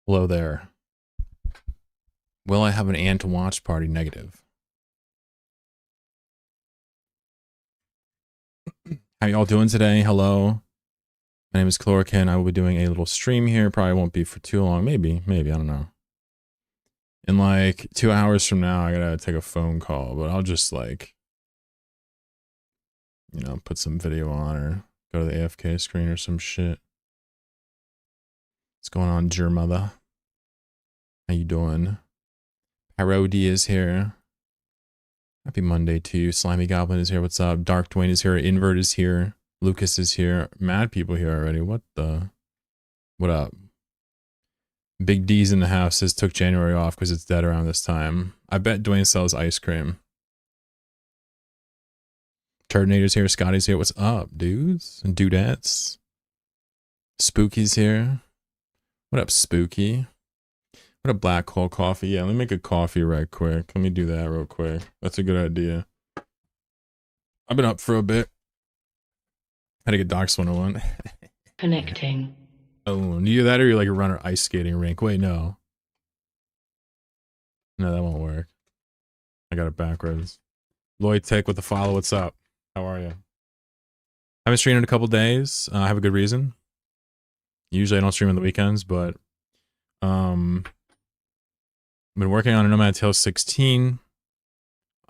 Hello there. Will I have an ant watch party? Negative. How y'all doing today? Hello. My name is Chlorokin. I will be doing a little stream here. Probably won't be for too long. Maybe. I don't know. In like 2 hours from now, I gotta take a phone call, but I'll just like, put some video on or go to the AFK screen or some shit. What's going on, Germother? How you doing? Parody is here. Happy Monday to you. Slimy Goblin is here. What's up? Dark Dwayne is here. Invert is here. Lucas is here. Mad people here already. What up? Big D's in the house says took January off because it's dead around this time. I bet Dwayne sells ice cream. Turdinator's here. Scotty's here. What's up, dudes and dudettes? Spooky's here. What up, Spooky? What up, Black Hole Coffee? Yeah, let me make a coffee right quick. Let me do that real quick. That's a good idea. I've been up for a bit. Had to get Docs 101. Connecting. Oh, you do that or you're like a runner ice skating rink? Wait, no. No, that won't work. I got it backwards. Lloyd Tech with the follow. What's up? How are you? I haven't streamed in a couple days. I have a good reason. Usually I don't stream on the weekends, but I've been working on a Nomad Tales 16.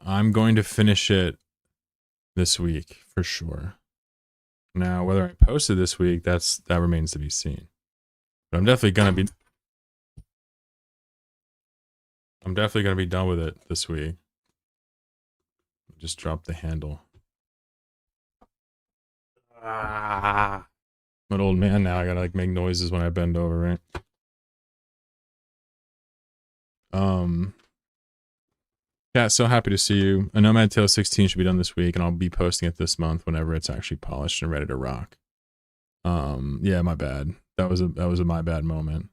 I'm going to finish it this week for sure. Now, whether I post it this week, that remains to be seen. But I'm definitely gonna be done with it this week. Just drop the handle. I'm an old man now. I gotta like make noises when I bend over, right? Yeah, so happy to see you. A Nomad Tale 16 should be done this week, and I'll be posting it this month whenever it's actually polished and ready to rock. Yeah, my bad. That was a my bad moment.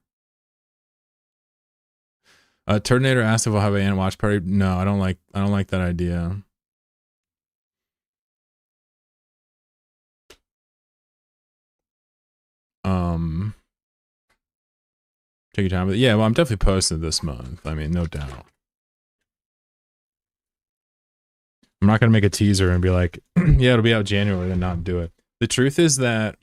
Turdinator asked if I'll have an ant watch party. No, I don't like that idea. Take your time with it. Yeah, well, I'm definitely posting this month. I mean, no doubt. I'm not gonna make a teaser and be like, yeah, it'll be out January and not do it. The truth is that,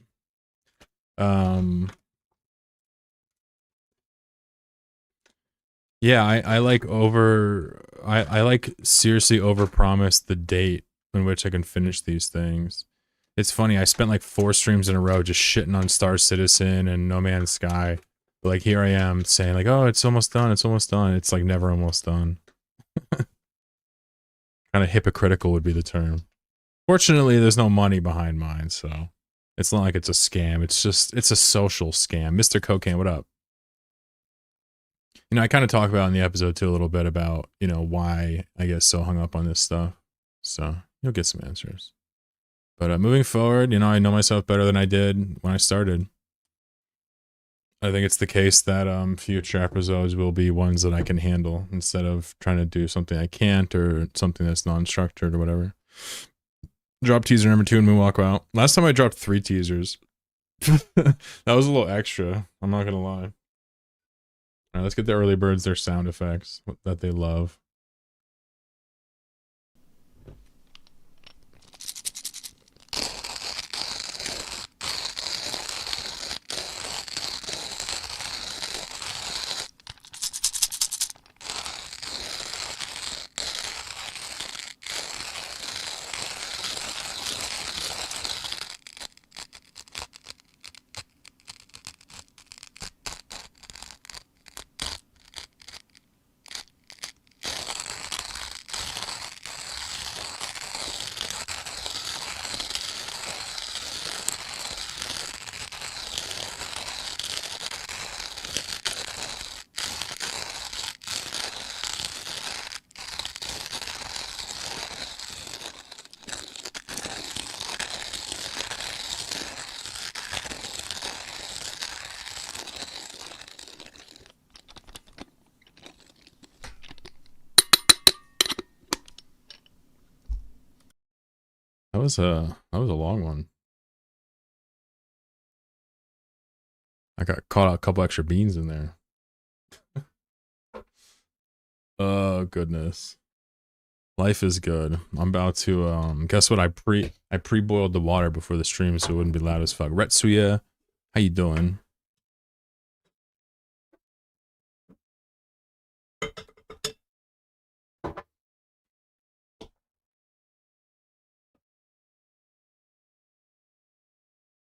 yeah, I like seriously overpromise the date in which I can finish these things. It's funny, I spent like 4 streams in a row just shitting on Star Citizen and No Man's Sky. But like here I am saying like, oh, it's almost done, it's almost done. It's like never almost done. Kind of hypocritical would be the term. Fortunately, there's no money behind mine, so it's not like it's a scam. It's a social scam. Mr. Cocaine, what up? I kind of talk about in the episode too a little bit about, why I get so hung up on this stuff. So you'll get some answers. But moving forward, I know myself better than I did when I started. I think it's the case that future episodes will be ones that I can handle instead of trying to do something I can't or something that's non-structured or whatever. Drop teaser number 2 and moonwalk out. Last time I dropped 3 teasers. That was a little extra. I'm not gonna lie. All right, let's get the early birds their sound effects that they love. That was a long one. I got caught out a couple extra beans in there. Oh goodness. Life is good. I'm about to guess what, I pre-boiled the water before the stream so it wouldn't be loud as fuck. Retsuya, how you doing?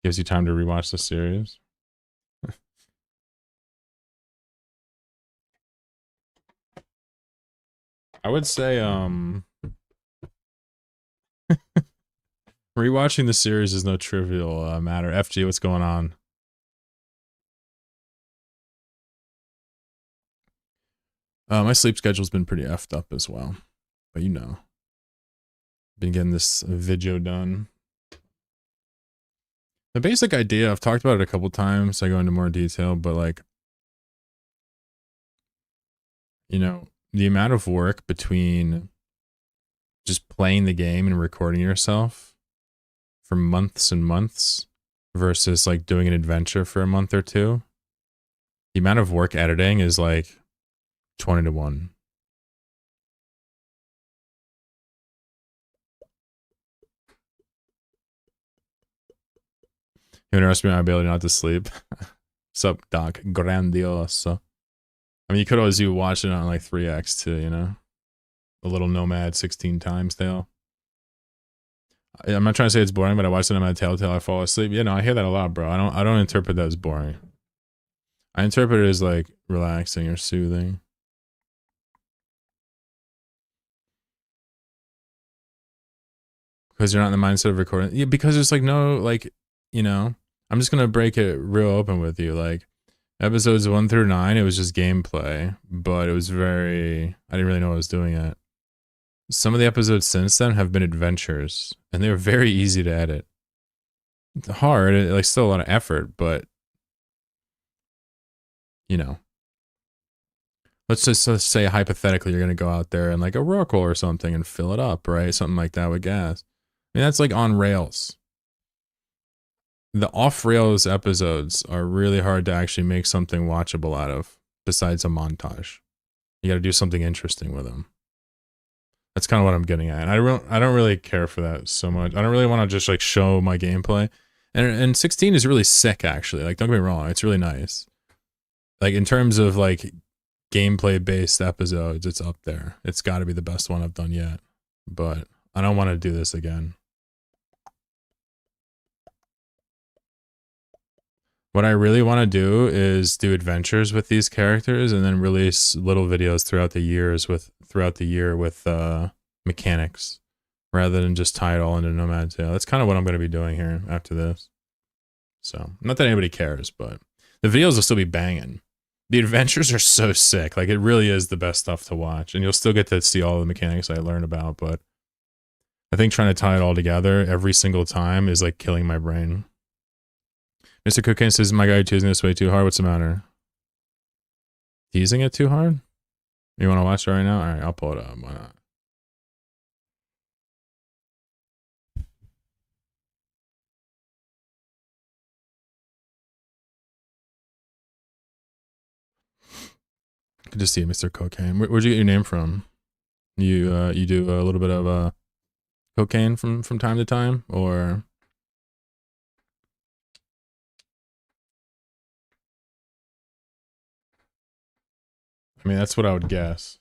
Gives you time to rewatch the series. I would say rewatching the series is no trivial matter. FG, what's going on? My sleep schedule's been pretty effed up as well, but you know, been getting this video done. The basic idea, I've talked about it a couple times. I go into more detail, but like, you know, the amount of work between just playing the game and recording yourself for months and months versus like doing an adventure for a month or two. The amount of work editing is like 20 to 1. You underestimate my ability not to sleep. Sup, Doc? Grandioso. I mean, you could always do watch it on like 3x too, you know? A little Nomad 16 times tale. I'm not trying to say it's boring, but I watch it on my Telltale, I fall asleep. You know, I hear that a lot, bro. I don't interpret that as boring. I interpret it as like relaxing or soothing. Because you're not in the mindset of recording. Yeah, because there's like no, like, you know, I'm just gonna break it real open with you. Like episodes 1 through 9, it was just gameplay, but it was very, I didn't really know what I was doing yet. Some of the episodes since then have been adventures, and they were very easy to edit. It's hard, like still a lot of effort, but you know, let's say hypothetically you're gonna go out there and like a Oracle or something and fill it up, right? Something like that with gas. I mean, that's like on rails. The off rails episodes are really hard to actually make something watchable out of, besides a montage. You got to do something interesting with them. That's kind of what I'm getting at. And I don't really care for that so much. I don't really want to just like show my gameplay. And 16 is really sick actually. Like don't get me wrong, it's really nice. Like in terms of like gameplay based episodes, it's up there. It's got to be the best one I've done yet. But I don't want to do this again. What I really want to do is do adventures with these characters and then release little videos throughout the year with mechanics rather than just tie it all into Nomad Tale. That's kind of what I'm going to be doing here after this. So, not that anybody cares, but the videos will still be banging. The adventures are so sick. Like, it really is the best stuff to watch. And you'll still get to see all the mechanics I learned about, but I think trying to tie it all together every single time is like killing my brain. Mr. Cocaine says, my guy teasing this way too hard. What's the matter? Teasing it too hard? You want to watch it right now? All right, I'll pull it up. Why not? Good to see you, Mr. Cocaine. Where'd you get your name from? You do a little bit of cocaine from time to time, or? I mean, that's what I would guess.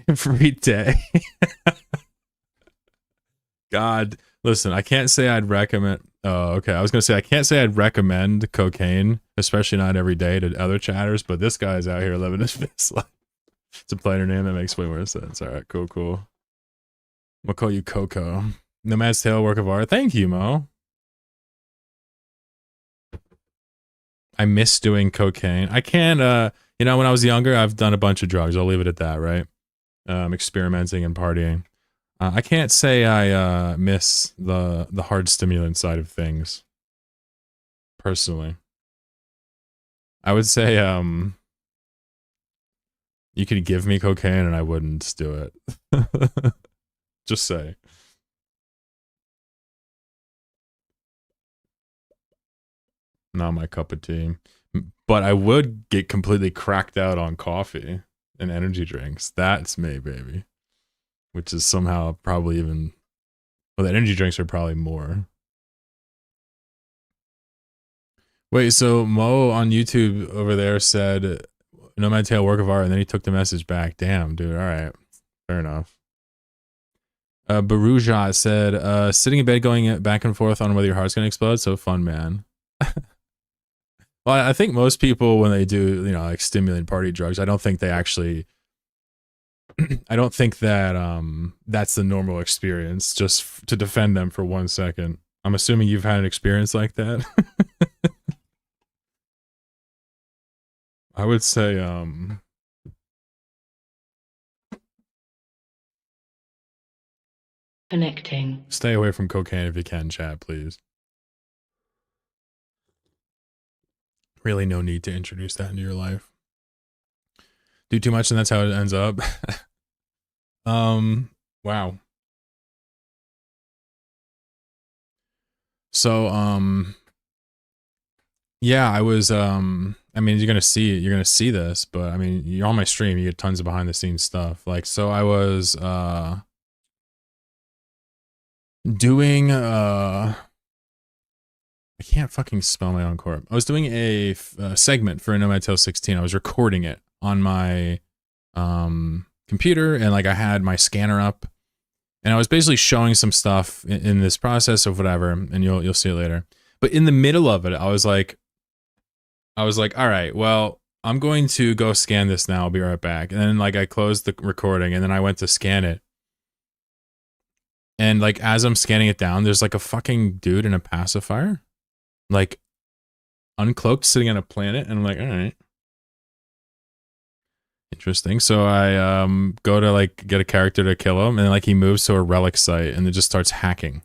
Every day. God, listen, I can't say I'd recommend. Oh, okay. I was gonna say I can't say I'd recommend cocaine, especially not every day to other chatters. But this guy's out here living his best life. It's a plainer name that makes way more sense. All right, cool. We'll call you Coco. Nomad's Tale, work of art. Thank you, Mo. I miss doing cocaine. I can't. You know, when I was younger, I've done a bunch of drugs. I'll leave it at that, right? Experimenting and partying. I can't say I miss the hard stimulant side of things. Personally, I would say you could give me cocaine and I wouldn't do it. Just say. Not my cup of tea. But I would get completely cracked out on coffee. and energy drinks. That's me, baby. Which is somehow probably even. Well, the energy drinks are probably more. Wait, so Mo on YouTube over there said, "No Man's Tale, work of art," and then he took the message back. Damn, dude. All right, fair enough. Baruja said, "Sitting in bed, going back and forth on whether your heart's gonna explode. So fun, man." Well, I think most people when they do, like stimulant party drugs, I don't think they actually. I don't think that that's the normal experience. Just to defend them for 1 second, I'm assuming you've had an experience like that. I would say Connecting. stay away from cocaine if you can, chat, please. Really no need to introduce that into your life. Do too much and that's how it ends up. Wow. So yeah, I was I mean you're gonna see this, but I mean you're on my stream, you get tons of behind the scenes stuff. Like so I was doing I can't fucking spell my own corp. I was doing a segment for Nomad Tale 16. I was recording it on my computer, and like I had my scanner up, and I was basically showing some stuff in this process of whatever, and you'll see it later. But in the middle of it, I was like, all right, well, I'm going to go scan this now. I'll be right back. And then like I closed the recording, and then I went to scan it. And like as I'm scanning it down, there's like a fucking dude in a pacifier, like uncloaked, sitting on a planet, and I'm like, all right, interesting. So I go to like get a character to kill him, and like he moves to a relic site, and it just starts hacking.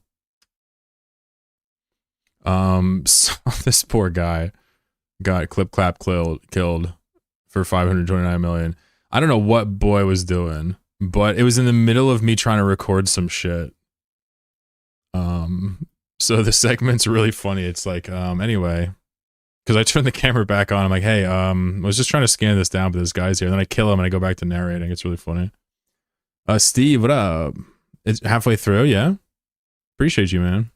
So this poor guy got clip clap killed for 529 million. I don't know what boy was doing, but it was in the middle of me trying to record some shit. So the segment's really funny. It's like, anyway, because I turned the camera back on. I'm like, hey, I was just trying to scan this down, but this guy's here. And then I kill him and I go back to narrating. It's really funny. Steve, what up? It's halfway through, yeah? Appreciate you, man.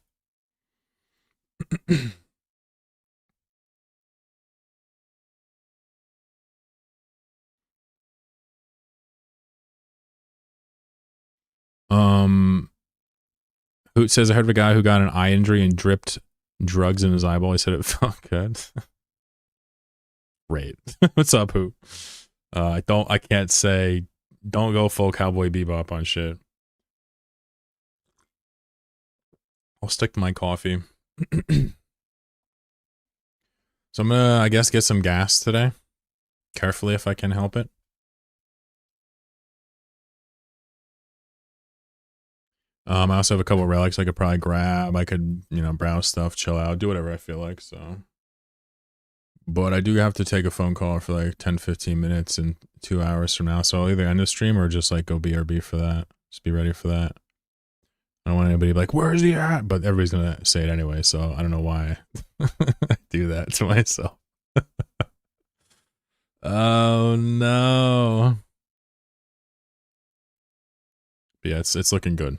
Who says I heard of a guy who got an eye injury and dripped drugs in his eyeball. He said it felt good. Great. What's up, who? I can't say, don't go full Cowboy Bebop on shit. I'll stick to my coffee. So I'm gonna, I guess, get some gas today. Carefully if I can help it. I also have a couple relics I could probably grab. I could, browse stuff, chill out, do whatever I feel like, so. But I do have to take a phone call for like 10, 15 minutes and 2 hours from now. So I'll either end the stream or just like go BRB for that. Just be ready for that. I don't want anybody to be like, where's he at? But everybody's going to say it anyway. So I don't know why I do that to myself. Oh no. But yeah, it's looking good.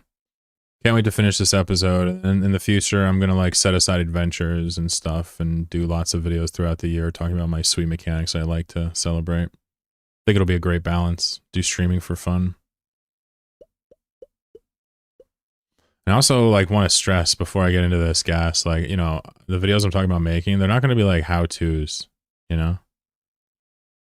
Can't wait to finish this episode. And in the future, I'm going to like set aside adventures and stuff and do lots of videos throughout the year talking about my sweet mechanics I like to celebrate. I think it'll be a great balance. Do streaming for fun. And I also like want to stress before I get into this gas, like, the videos I'm talking about making, they're not going to be like how-tos, A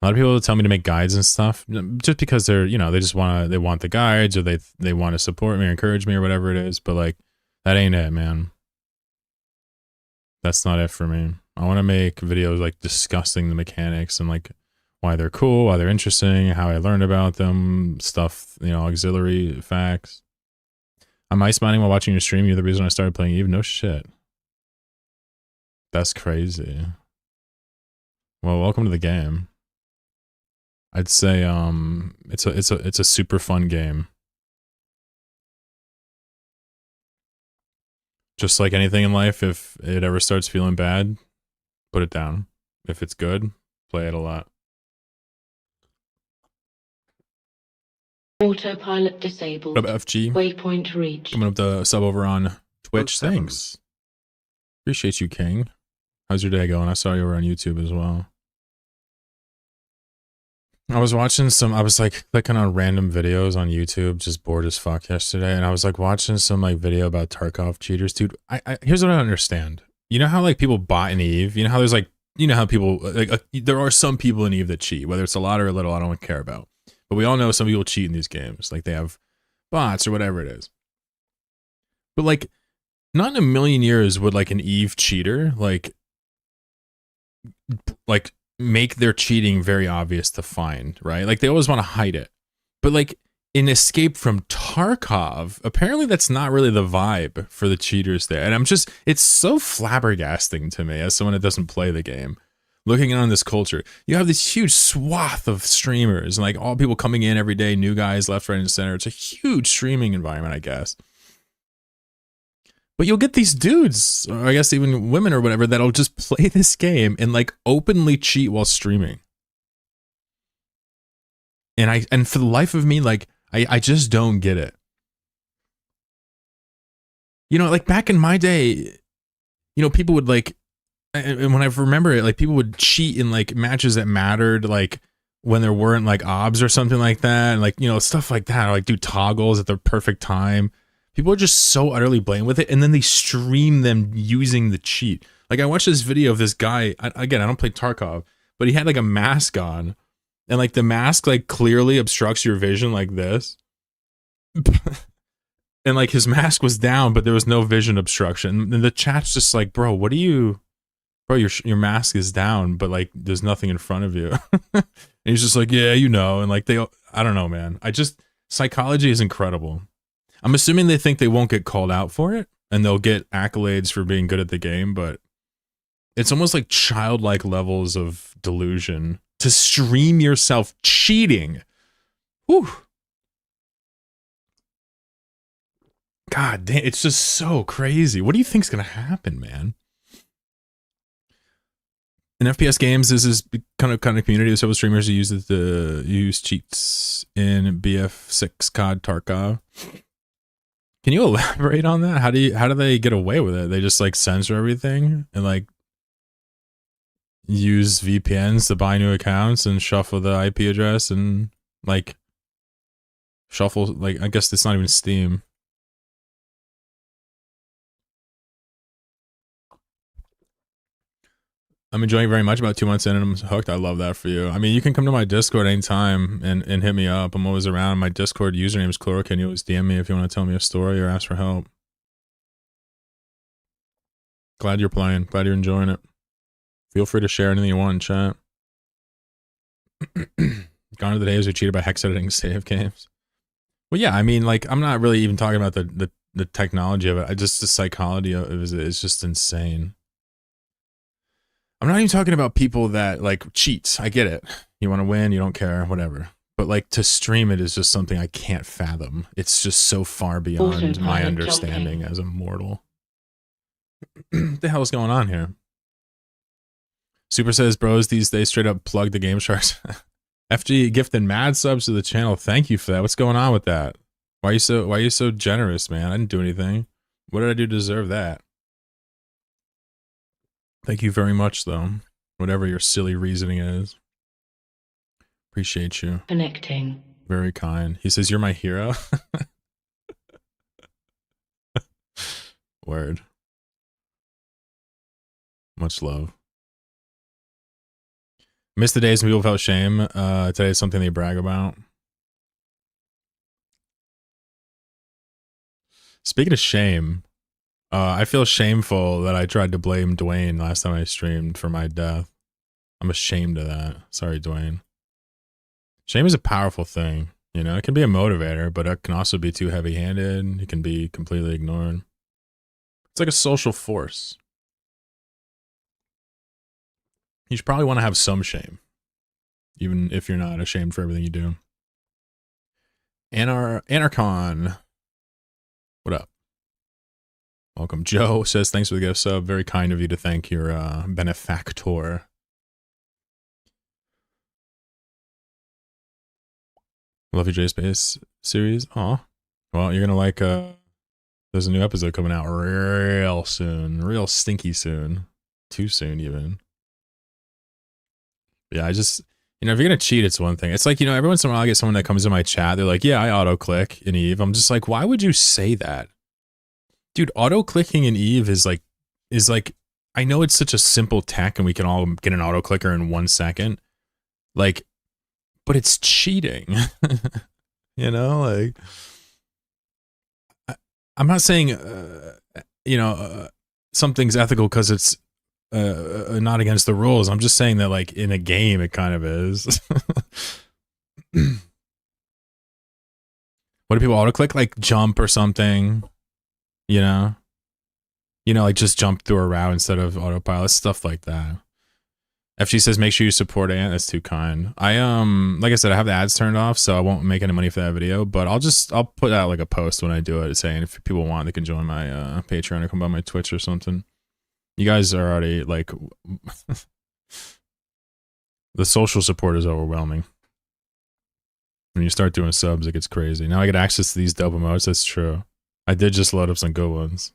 lot of people tell me to make guides and stuff just because they're, they want the guides or they want to support me or encourage me or whatever it is. But like, that ain't it, man. That's not it for me. I want to make videos like discussing the mechanics and like why they're cool, why they're interesting, how I learned about them, stuff, auxiliary facts. I'm ice mining while watching your stream. You're the reason I started playing Eve. No shit. That's crazy. Well, welcome to the game. I'd say it's a super fun game. Just like anything in life, if it ever starts feeling bad, put it down. If it's good, play it a lot. Autopilot disabled. What up, FG? Waypoint reached. Coming up the sub over on Twitch. Oh, Thanks. Appreciate you, King. How's your day going? I saw you were on YouTube as well. I was watching I was like clicking on random videos on YouTube, just bored as fuck yesterday. And I was like watching some like video about Tarkov cheaters. Dude, here's what I don't understand. You know how like people bot in Eve? You know how there's like, you know how people, like there are some people in Eve that cheat, whether it's a lot or a little, I don't care about. But we all know some people cheat in these games. Like they have bots or whatever it is. But like, not in a million years would like an Eve cheater like make their cheating very obvious to find, right? Like they always want to hide it. But like in Escape from Tarkov, apparently that's not really the vibe for the cheaters there. And it's so flabbergasting to me as someone that doesn't play the game. Looking on this culture, you have this huge swath of streamers and like all people coming in every day, new guys left, right, and center. It's a huge streaming environment, I guess. But you'll get these dudes, or I guess even women or whatever, that'll just play this game and like openly cheat while streaming. And for the life of me, like I just don't get it. You know, like back in my day, you know, people would like, and when I remember it, like people would cheat in like matches that mattered, like when there weren't like obs or something like that, and like, you know, stuff like that, or like do toggles at the perfect time. People are just so utterly blamed with it, and then they stream them using the cheat. Like I watched this video of this guy. Again, I don't play Tarkov, but he had like a mask on, and like the mask like clearly obstructs your vision like this, and like his mask was down, but there was no vision obstruction. And the chat's just like, bro, what do you? Bro, your mask is down, but like there's nothing in front of you. And he's just like, yeah, you know, and like I don't know, man. Psychology is incredible. I'm assuming they think they won't get called out for it and they'll get accolades for being good at the game, but it's almost like childlike levels of delusion to stream yourself cheating. Whew. God damn, it's just so crazy. What do you think's gonna happen, man? In FPS games, this is kind of community of several streamers who use cheats in BF6 COD Tarkov. Can you elaborate on that? How do they get away with it? They just like censor everything and like use VPNs to buy new accounts and shuffle the IP address and like shuffle, like I guess it's not even Steam. I'm enjoying it very much. About 2 months in and I'm hooked. I love that for you. I mean, you can come to my Discord anytime and hit me up. I'm always around. My Discord username is Chlorokin. You always DM me if you want to tell me a story or ask for help. Glad you're playing. Glad you're enjoying it. Feel free to share anything you want in chat. Gone are the days we cheated by hex editing save games. Well, yeah, I mean, like, I'm not really even talking about the technology of it. The psychology of it is just insane. I'm not even talking about people that like cheats. I get it. You want to win, you don't care, whatever. But like to stream it is just something I can't fathom. It's just so far beyond my understanding as a mortal. What the hell is going on here? Super says, bros, these days straight up plug the Game Sharks. FG gifted mad subs to the channel. Thank you for that. What's going on with that? Why are you so generous, man? I didn't do anything. What did I do to deserve that? Thank you very much, though. Whatever your silly reasoning is. Appreciate you. Connecting. Very kind. He says, you're my hero. Word. Much love. Miss the days when people felt shame. Today is something they brag about. Speaking of shame, I feel shameful that I tried to blame Dwayne last time I streamed for my death. I'm ashamed of that. Sorry, Dwayne. Shame is a powerful thing. You know, it can be a motivator, but it can also be too heavy-handed. It can be completely ignored. It's like a social force. You should probably want to have some shame, even if you're not ashamed for everything you do. Anarchon. What up? Welcome. Joe says, thanks for the gift sub. Very kind of you to thank your benefactor. Love You J Space series. Aw. Well, you're gonna like there's a new episode coming out real soon. Real stinky soon. Too soon even. Yeah, I just if you're gonna cheat, it's one thing. It's like, every once in a while I get someone that comes in my chat, they're like, yeah, I auto-click in Eve. I'm just like, why would you say that? Dude, auto-clicking in Eve is like I know it's such a simple tech and we can all get an auto-clicker in 1 second. Like, but it's cheating. Like I'm not saying something's ethical because it's not against the rules. I'm just saying that, like, in a game it kind of is. What do people auto-click? Like jump or something, like just jump through a route instead of autopilot, stuff like that. FG says, make sure you support Ant. That's too kind. Like I said, I have the ads turned off, so I won't make any money for that video, but I'll put out like a post when I do it saying if people want, they can join my Patreon or come by my Twitch or something. You guys are already like, the social support is overwhelming. When you start doing subs, it gets crazy. Now I get access to these dope emotes. That's true. I did just load up some good ones.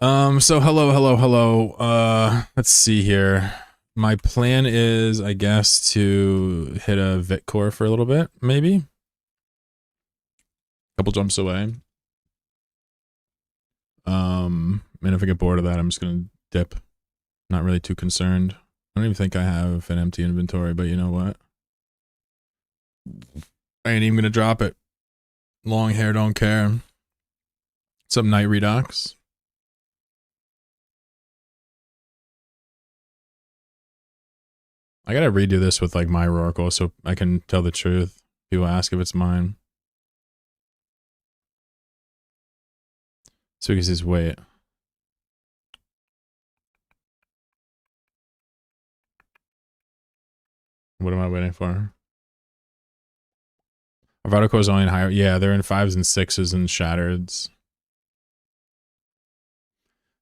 So hello. Let's see here. My plan is, I guess, to hit a Vit core for a little bit, maybe. Couple jumps away. And if I get bored of that, I'm just gonna dip. Not really too concerned. I don't even think I have an empty inventory, but you know what? I ain't even gonna drop it. Long hair, don't care. What's up, Night Redox? I gotta redo this with like my Oracle so I can tell the truth. People ask if it's mine. So he says, wait. What am I waiting for? Avado Core is only in higher. Yeah, they're in 5s and 6s and Shattereds.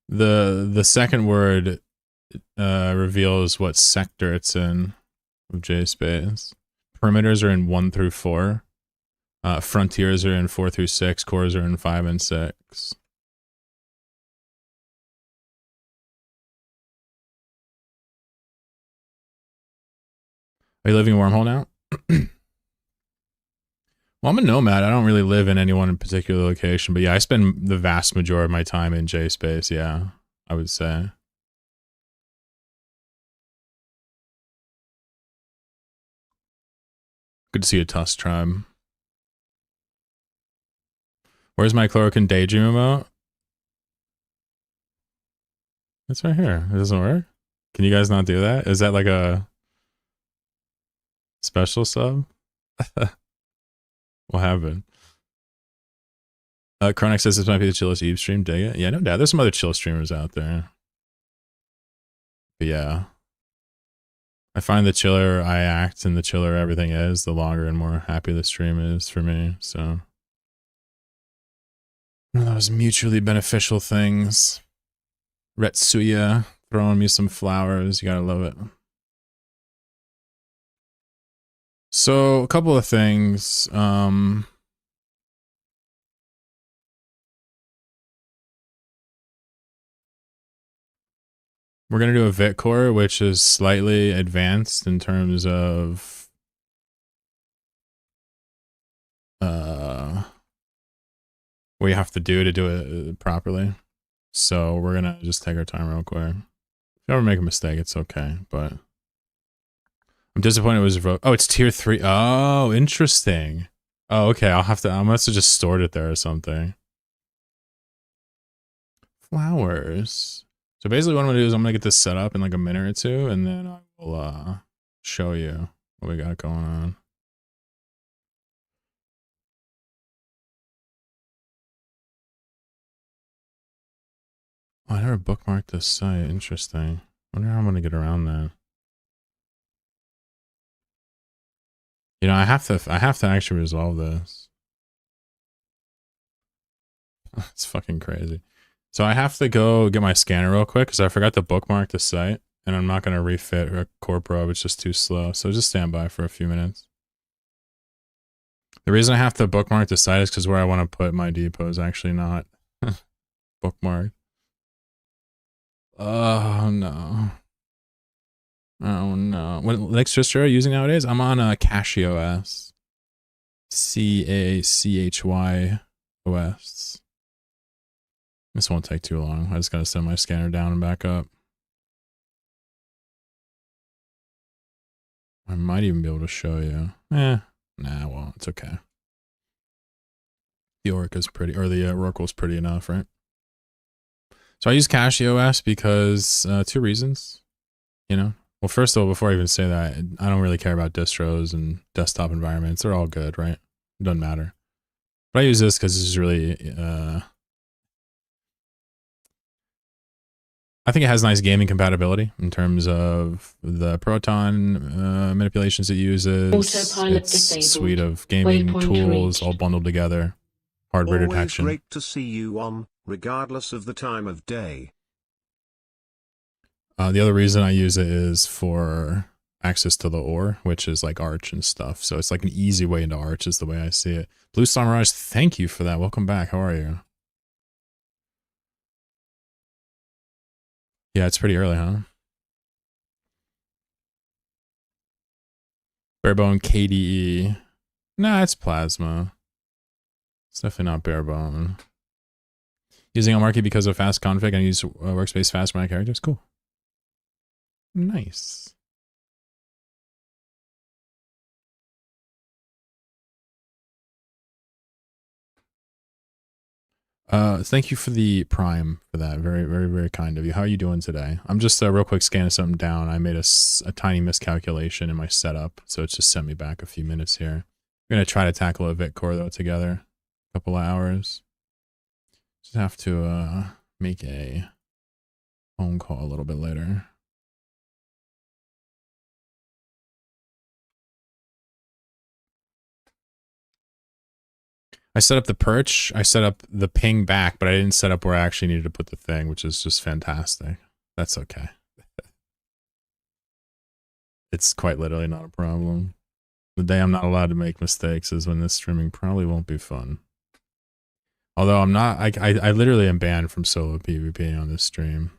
The second word reveals what sector it's in of JSpace. Perimeters are in 1 through 4. Frontiers are in 4 through 6. Cores are in 5 and 6. Are you living in Wormhole now? Well, I'm a nomad. I don't really live in any one particular location, but yeah, I spend the vast majority of my time in JSpace. Yeah, I would say. Good to see a Tusk tribe. Where's my Chloroquine Daydream emote? It's right here. It doesn't work? Can you guys not do that? Is that like a special sub? What happened? Chronic says this might be the chillest Eve stream. Dig it? Yeah, no doubt. There's some other chill streamers out there. But yeah. I find the chiller I act and the chiller everything is, the longer and more happy the stream is for me. So one of those mutually beneficial things. Retsuya throwing me some flowers. You gotta love it. So a couple of things. We're gonna do a Vit core, which is slightly advanced in terms of what you have to do it properly. So we're gonna just take our time real quick. If you ever make a mistake, it's okay, but I'm disappointed it was revoked. Oh, it's tier 3. Oh, interesting. Oh, okay. I must have just stored it there or something. Flowers. So basically what I'm gonna do is I'm gonna get this set up in like a minute or two, and then I will show you what we got going on. Oh, I never bookmarked this site. Interesting. I wonder how I'm gonna get around that. I have to actually resolve this. It's fucking crazy. So I have to go get my scanner real quick because I forgot to bookmark the site, and I'm not gonna refit a core probe. It's just too slow. So just stand by for a few minutes. The reason I have to bookmark the site is because where I want to put my depot is actually not bookmarked. Oh no. Oh no. What Linux distro are you using nowadays? I'm on a CachyOS. CACHYOS. This won't take too long. I just gotta send my scanner down and back up. I might even be able to show you. Nah, well, it's okay. The Oracle's pretty, or the Oracle's pretty enough, right? So I use CachyOS because two reasons, you know. Well, first of all, before I even say that, I don't really care about distros and desktop environments. They're all good, right? It doesn't matter. But I use this because this is really, I think it has nice gaming compatibility in terms of the Proton manipulations it uses. Autopilot Its disabled. suite of gaming Waypoint tools reached. all bundled together. Hardware Always detection. great to see you on, regardless of the time of day. The other reason I use it is for access to the ore, which is like Arch and stuff. So it's like an easy way into Arch is the way I see it. Blue Star Mirage, thank you for that. Welcome back. How are you? Yeah, it's pretty early, huh? Barebone KDE. Nah, it's Plasma. It's definitely not Barebone. Using a market because of fast config and I use workspace fast for my characters. Cool. Nice. Thank you for the Prime for that. Very, very, very kind of you. How are you doing today? I'm just real quick scanning something down. I made a tiny miscalculation in my setup, so it's just sent me back a few minutes here. We're gonna try to tackle a VitCore though together. A couple of hours. Just have to make a phone call a little bit later. I set up the perch, I set up the ping back, but I didn't set up where I actually needed to put the thing, which is just fantastic. That's okay. It's quite literally not a problem. The day I'm not allowed to make mistakes is when this streaming probably won't be fun. Although I'm not, I literally am banned from solo PvP on this stream.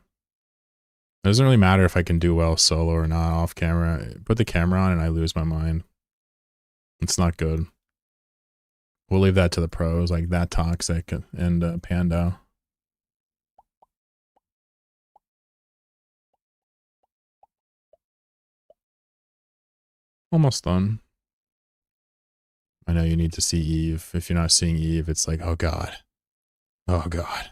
It doesn't really matter if I can do well solo or not off camera. Put the camera on and I lose my mind. It's not good. We'll leave that to the pros, like That Toxic and Pando. Almost done. I know you need to see Eve. If you're not seeing Eve, it's like, oh god. Oh god.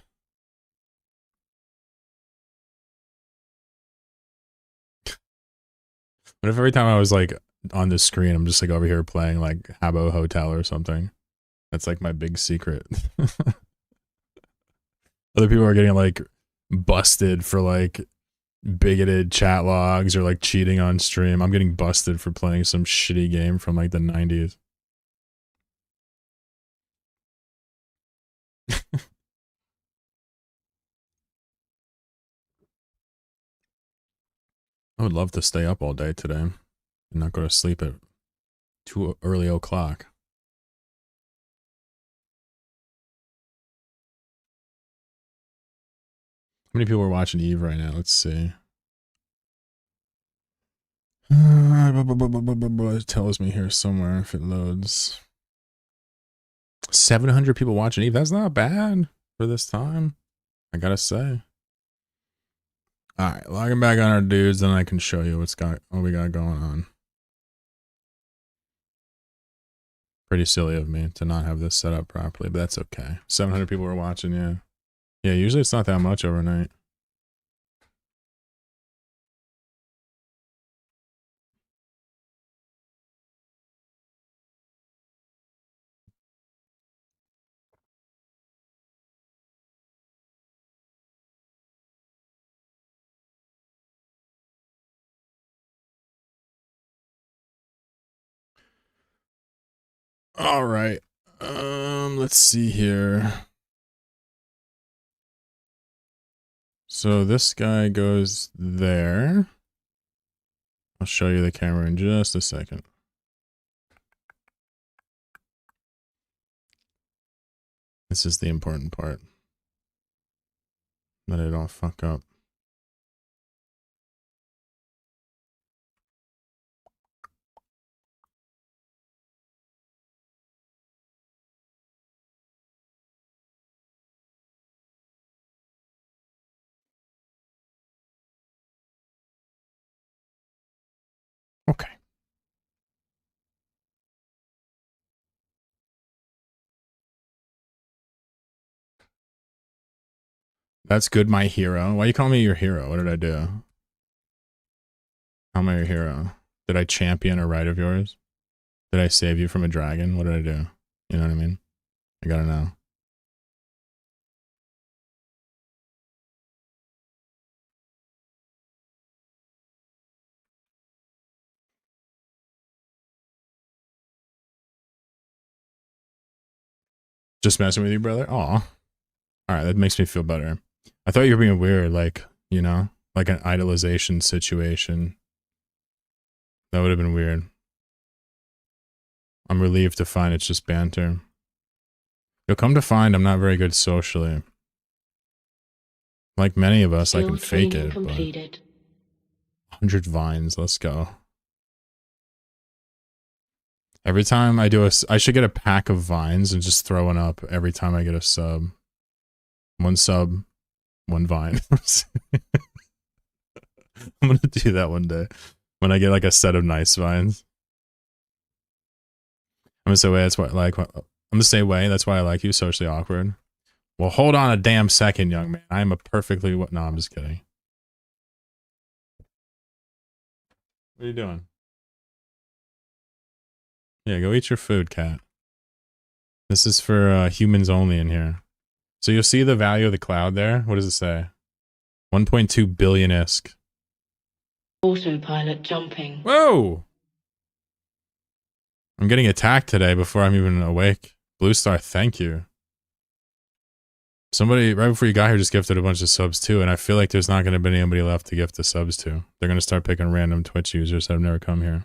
What if every time I was like on the screen, I'm just like over here playing like Habbo Hotel or something? That's like my big secret. Other people are getting like busted for like bigoted chat logs or like cheating on stream. I'm getting busted for playing some shitty game from like the 90s. I would love to stay up all day today and not go to sleep at too early o'clock. How many people are watching Eve right now? Let's see. It tells me here somewhere if it loads. 700 people watching Eve. That's not bad for this time, I gotta say. All right, logging back on our dudes, then I can show you what we got going on. Pretty silly of me to not have this set up properly, but that's okay. 700 people are watching, yeah. Yeah, usually it's not that much overnight. All right. Let's see here. So this guy goes there. I'll show you the camera in just a second. This is the important part. That I don't fuck up. Okay. That's good, my hero. Why you call me your hero? What did I do? How am I your hero? Did I champion a right of yours? Did I save you from a dragon? What did I do? You know what I mean? I gotta know. Just messing with you, brother? Aw. Alright, that makes me feel better. I thought you were being weird, like, you know, like an idolization situation. That would have been weird. I'm relieved to find it's just banter. You'll come to find I'm not very good socially. Like many of us, I can fake it, completed. but 100 vines, let's go. Every time I do I should get a pack of vines and just throw one up every time I get a sub. One sub, one vine. I'm gonna do that one day. When I get like a set of nice vines. I'm gonna say way, that's why I'm gonna say way, that's why I like you, socially awkward. Well, hold on a damn second, young man. I am a perfectly no, I'm just kidding. What are you doing? Yeah, go eat your food, cat. This is for humans only in here. So you'll see the value of the cloud there. What does it say? 1.2 billion ISK. Autopilot jumping. Whoa! I'm getting attacked today before I'm even awake. Blue Star, thank you. Somebody, right before you got here, just gifted a bunch of subs too, and I feel like there's not going to be anybody left to gift the subs to. They're going to start picking random Twitch users that have never come here.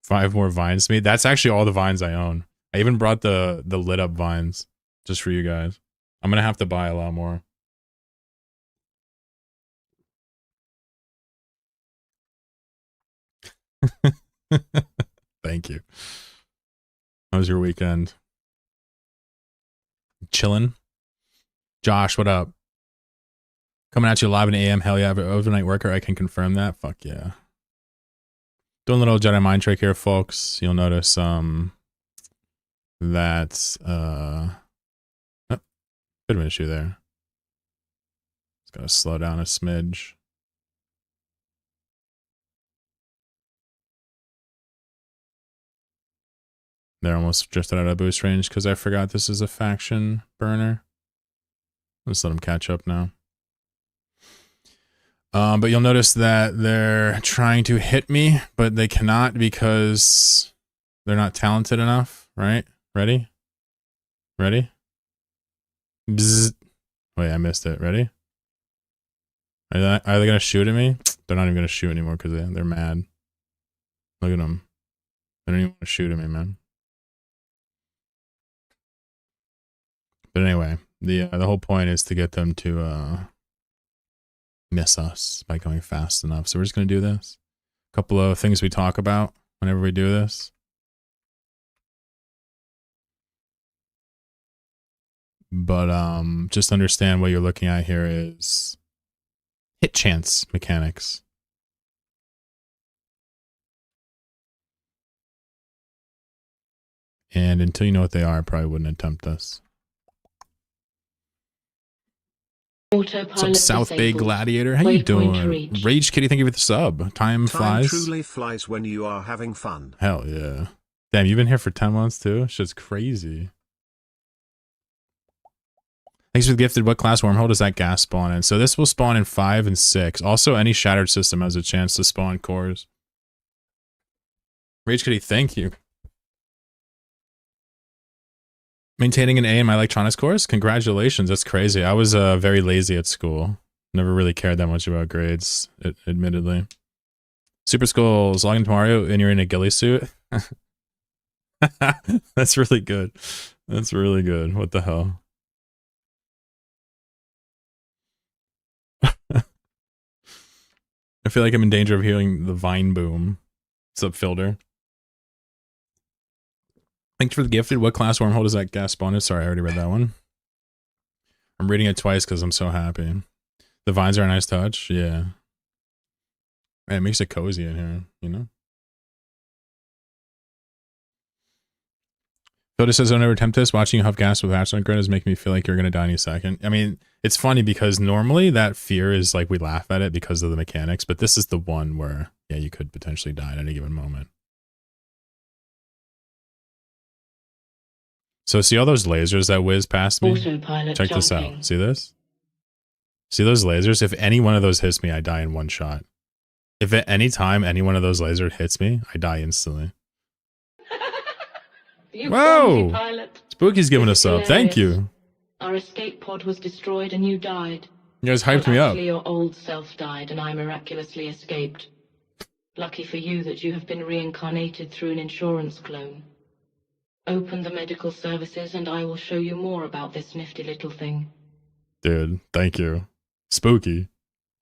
5 more vines to me. That's actually all the vines I own. I even brought the lit up vines just for you guys. I'm going to have to buy a lot more. Thank you. How was your weekend? Chilling? Josh, what up? Coming at you live in AM. Hell yeah, overnight worker. I can confirm that. Fuck yeah. Doing a little Jedi mind trick here, folks. You'll notice that oh, bit of an issue there. It's gotta slow down a smidge. They're almost drifted out of boost range because I forgot this is a faction burner. Let's let them catch up now. But you'll notice that they're trying to hit me, but they cannot because they're not talented enough, right? Ready? Ready? Bzzz. Wait, I missed it. Ready? Are they going to shoot at me? They're not even going to shoot anymore because they're mad. Look at them. They don't even want to shoot at me, man. But anyway, the whole point is to get them to miss us by going fast enough. So we're just going to do this. A couple of things we talk about whenever we do this. But just understand what you're looking at here is hit chance mechanics. And until you know what they are, I probably wouldn't attempt this. What's up, South Bay Gladiator? How you doing? Rage Kitty, thank you for the sub. Time flies. Time truly flies when you are having fun. Hell yeah. Damn, you've been here for 10 months too? Shit's crazy. Thanks for the gifted. What class wormhole does that gas spawn in? So this will spawn in 5 and 6. Also, any shattered system has a chance to spawn cores. Rage Kitty, thank you. Maintaining an A in my electronics course? Congratulations, that's crazy. I was very lazy at school. Never really cared that much about grades, admittedly. Super Skulls, log into Mario and you're in a ghillie suit? That's really good. That's really good. What the hell? I feel like I'm in danger of hearing the vine boom. What's up, Filter? Thanks for the gifted. What class wormhole does that gas spawn in? Sorry, I already read that one. I'm reading it twice because I'm so happy. The vines are a nice touch. Yeah. Man, it makes it cozy in here, you know? Filter says, don't ever attempt this. Watching you huff gas with Hatchling Grin is making me feel like you're going to die any second. I mean, it's funny because normally that fear is like we laugh at it because of the mechanics, but this is the one where, yeah, you could potentially die at any given moment. So see all those lasers that whiz past me? Autopilot Check this jumping. out. See this? See those lasers? If any one of those hits me, I die in one shot. If at any time any one of those lasers hits me, I die instantly. You Whoa! clumsy pilot. Spooky's giving This us is up. Thank hilarious. you. Our escape pod was destroyed and you died. You guys hyped me up. Actually, your old self died and I miraculously escaped. Lucky for you that you have been reincarnated through an insurance clone. Open the medical services and I will show you more about this nifty little thing. Dude, thank you. Spooky.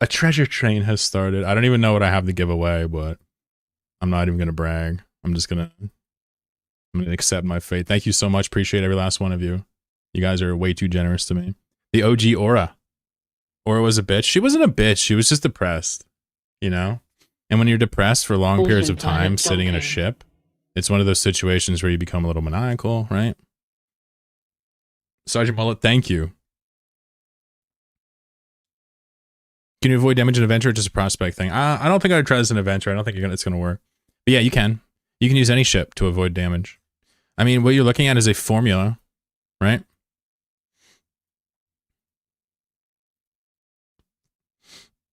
A treasure train has started. I don't even know what I have to give away, but I'm not even going to brag. I'm going to accept my fate. Thank you so much. Appreciate every last one of you. You guys are way too generous to me. The OG Aura. Aura was a bitch. She wasn't a bitch. She was just depressed, you know? And when you're depressed for long periods of time sitting in a ship, it's one of those situations where you become a little maniacal, right? Sergeant Mullet, thank you. Can you avoid damage in adventure or just a prospect thing? I don't think I'd try this in adventure. I don't think it's going to work. But yeah, you can. You can use any ship to avoid damage. I mean, what you're looking at is a formula, right?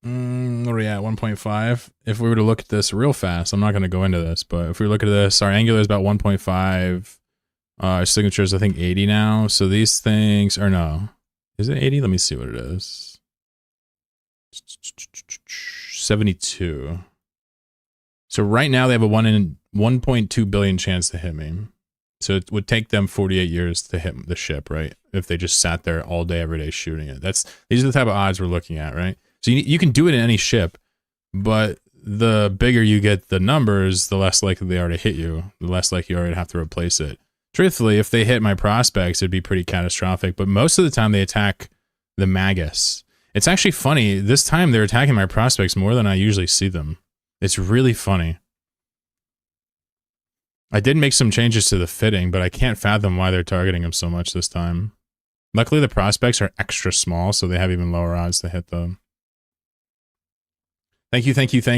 What are we at? 1.5. If we were to look at this real fast, I'm not going to go into this, but if we look at this, our angular is about 1.5. Our signature is, I think, 80 now. So these things are no. Is it 80? Let me see what it is. 72. So right now they have a 1 in 1.2 billion chance to hit me. So it would take them 48 years to hit the ship, right? If they just sat there all day, every day shooting it. These are the type of odds we're looking at, right? So you can do it in any ship, but the bigger you get the numbers, the less likely they are to hit you, the less likely you are to have to replace it. Truthfully, if they hit my prospects, it'd be pretty catastrophic, but most of the time they attack the Magus. It's actually funny, this time they're attacking my prospects more than I usually see them. It's really funny. I did make some changes to the fitting, but I can't fathom why they're targeting them so much this time. Luckily, the prospects are extra small, so they have even lower odds to hit them. Thank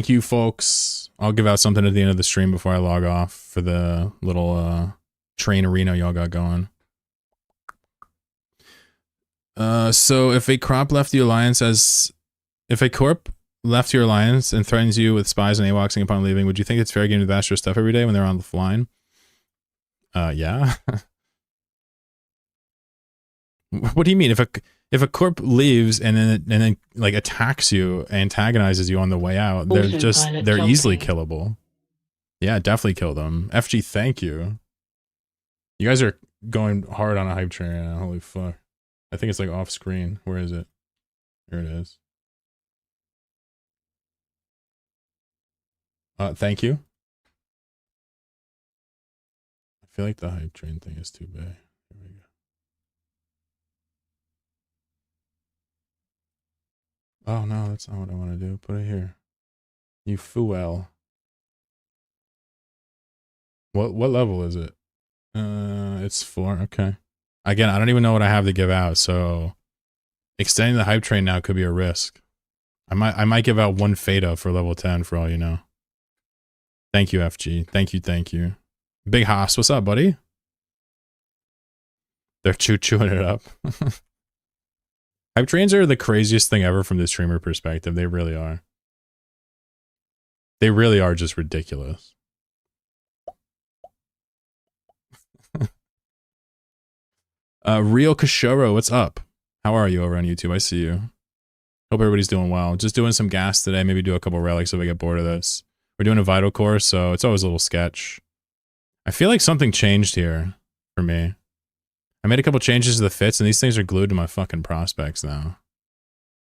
you, folks. I'll give out something at the end of the stream before I log off for the little train arena y'all got going. So if a corp left your alliance and threatens you with spies and AWACSing upon leaving, would you think it's fair game to bash their stuff every day when they're on the line? Yeah. What do you mean? If a corp leaves and then like attacks you, antagonizes you on the way out, they're easily killable. Yeah, definitely kill them. FG, thank you. You guys are going hard on a hype train right now. Holy fuck. I think it's like off screen. Where is it? Here it is. Thank you. I feel like the hype train thing is too big. Here we go. Oh no, that's not what I want to do. Put it here. You fool. What level is it? It's 4. Okay. Again, I don't even know what I have to give out, so extending the hype train now could be a risk. I might give out 1 Feta for level 10 for all you know. Thank you, FG. Thank you. Big Haas, what's up, buddy? They're chewing it up. Hype trains are the craziest thing ever from the streamer perspective. They really are. They really are just ridiculous. Real Kashoro, what's up? How are you over on YouTube? I see you. Hope everybody's doing well. Just doing some gas today. Maybe do a couple relics if I get bored of this. We're doing a vital course, so it's always a little sketch. I feel like something changed here for me. I made a couple changes to the fits, and these things are glued to my fucking prospects now.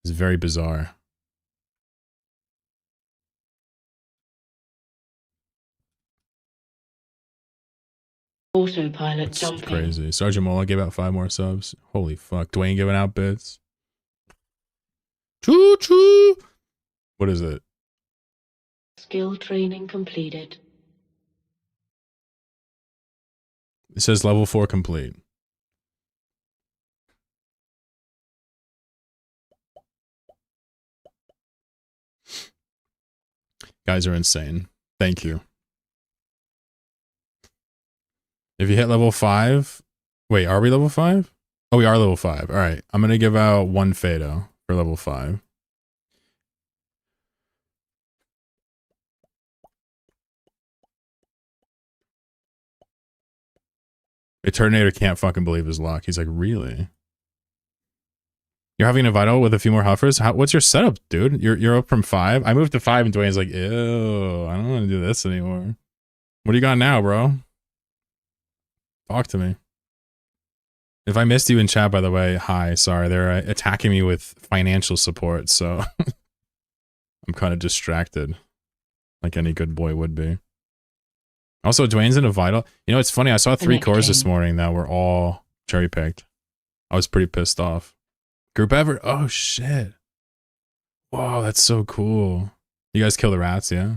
It's very bizarre. Autopilot That's jumping. crazy. Sergeant Mola gave out 5 more subs. Holy fuck. Dwayne giving out bits. Choo choo. What is it? Skill training completed. It says level 4 complete. Guys are insane. Thank you. If you hit level 5... Wait, are we level 5? Oh, we are level 5. Alright, I'm going to give out 1 Fado for level 5. Eternator can't fucking believe his luck. He's like, really? You're having a vital with a few more huffers? What's your setup, dude? You're up from 5? I moved to 5 and Dwayne's like, ew, I don't want to do this anymore. What do you got now, bro? Talk to me. If I missed you in chat, by the way, hi, sorry. They're attacking me with financial support, so I'm kind of distracted. Like any good boy would be. Also, Dwayne's in a vital. You know, it's funny. I saw 3 cores this morning that were all cherry-picked. I was pretty pissed off. Group effort? Oh, shit. Whoa, that's so cool. You guys kill the rats, yeah?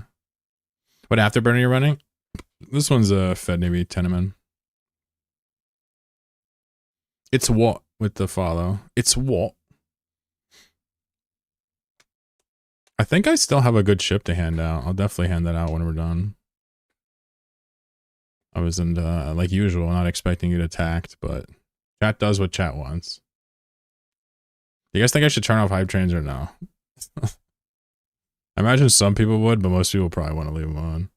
What afterburner you're running? This one's a Fed Navy Tenement. It's what with the follow? It's what? I think I still have a good ship to hand out. I'll definitely hand that out when we're done. I wasn't, like usual, not expecting to get attacked, but chat does what chat wants. Do you guys think I should turn off hype trains or no? I imagine some people would, but most people probably want to leave them on.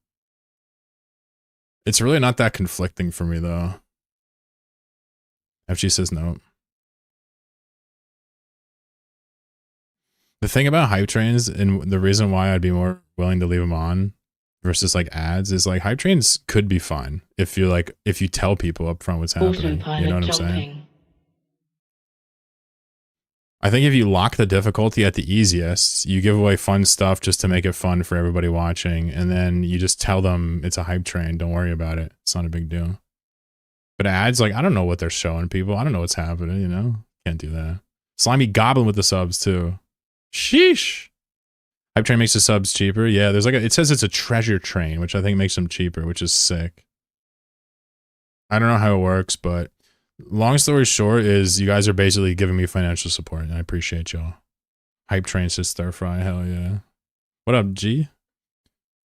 It's really not that conflicting for me, though. FG says no. The thing about hype trains, and the reason why I'd be more willing to leave them on versus like ads, is like hype trains could be fine if you like, if you tell people up front what's happening. You know what I'm saying? I think if you lock the difficulty at the easiest, you give away fun stuff just to make it fun for everybody watching, and then you just tell them it's a hype train. Don't worry about it. It's not a big deal. But ads, like, I don't know what they're showing people. I don't know what's happening, you know? Can't do that. Slimy Goblin with the subs, too. Sheesh. Hype train makes the subs cheaper. Yeah, there's like a, it says it's a treasure train, which I think makes them cheaper, which is sick. I don't know how it works, but long story short is you guys are basically giving me financial support, and I appreciate y'all. Hype train says stir fry. Hell yeah. What up, G?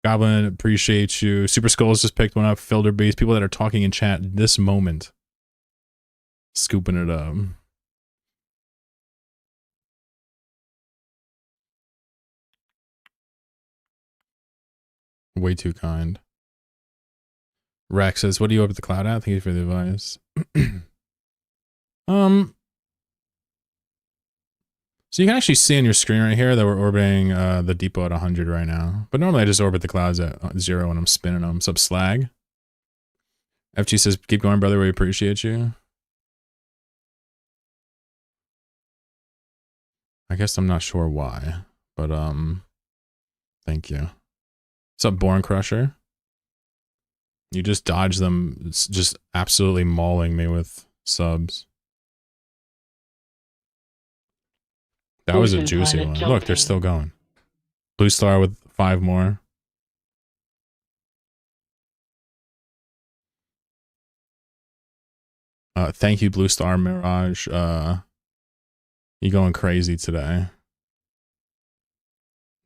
Goblin, appreciate you. Super Skulls just picked one up. Filter Beast, people that are talking in chat this moment. Scooping it up. Way too kind. Rex says, what are you up at the cloud at? Thank you for the advice. So you can actually see on your screen right here that we're orbiting the depot at 100 right now. But normally I just orbit the clouds at 0 when I'm spinning them. What's up, Slag? FG says, keep going, brother. We appreciate you. I guess I'm not sure why, but thank you. What's up, Born Crusher? You just dodged them. It's just absolutely mauling me with subs. That was a juicy one. Look, they're still going. Blue Star with 5 more. Thank you, Blue Star Mirage. You going crazy today.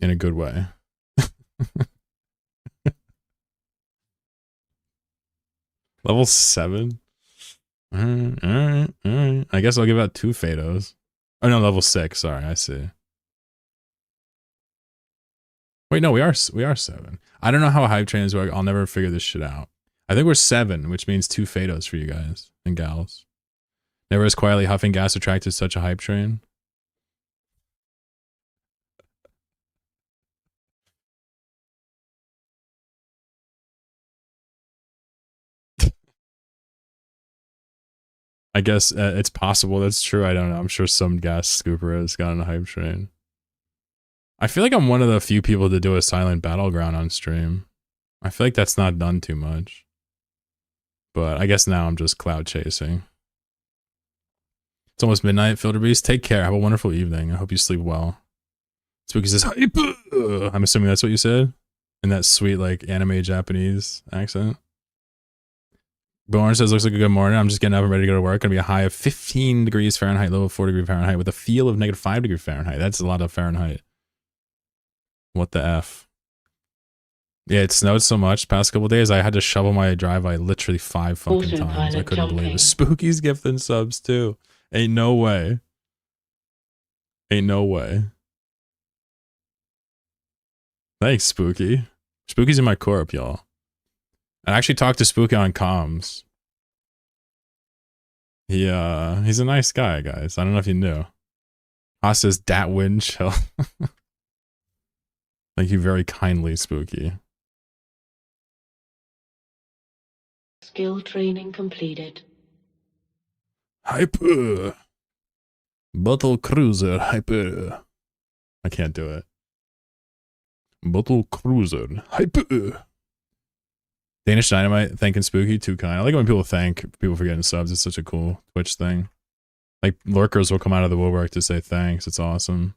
In a good way. Level 7? Alright. I guess I'll give out 2 Fados. Oh no, level 6. Sorry, I see. Wait, no, we are 7. I don't know how hype trains work. I'll never figure this shit out. I think we're 7, which means 2 Fados for you guys and gals. Never as quietly huffing gas attracted such a hype train. I guess it's possible. That's true. I don't know. I'm sure some gas scooper has gotten a hype train. I feel like I'm one of the few people to do a silent battleground on stream. I feel like that's not done too much. But I guess now I'm just cloud chasing. It's almost midnight, Filter Beast. Take care. Have a wonderful evening. I hope you sleep well. Spooky says, "Hyper." I'm assuming that's what you said in that sweet, like, anime Japanese accent. Born says, looks like a good morning. I'm just getting up and ready to go to work. Gonna be a high of 15 degrees Fahrenheit, low of 4 degrees Fahrenheit with a feel of negative 5 degrees Fahrenheit. That's a lot of Fahrenheit. What the F? Yeah, it snowed so much past couple days. I had to shovel my driveway literally 5 fucking times. I couldn't believe it. Spooky's gifting subs too. Ain't no way. Ain't no way. Thanks, Spooky. Spooky's in my corp, y'all. I actually talked to Spooky on comms. He's a nice guy, guys. I don't know if you knew. Haas says, "Dat win chill." Thank you very kindly, Spooky. Skill training completed. Hyper. Battle Cruiser Hyper. I can't do it. Battle Cruiser Hyper. Danish Dynamite thanking Spooky, too kind. I like it when people thank people for getting subs. It's such a cool Twitch thing. Like, lurkers will come out of the woodwork to say thanks. It's awesome.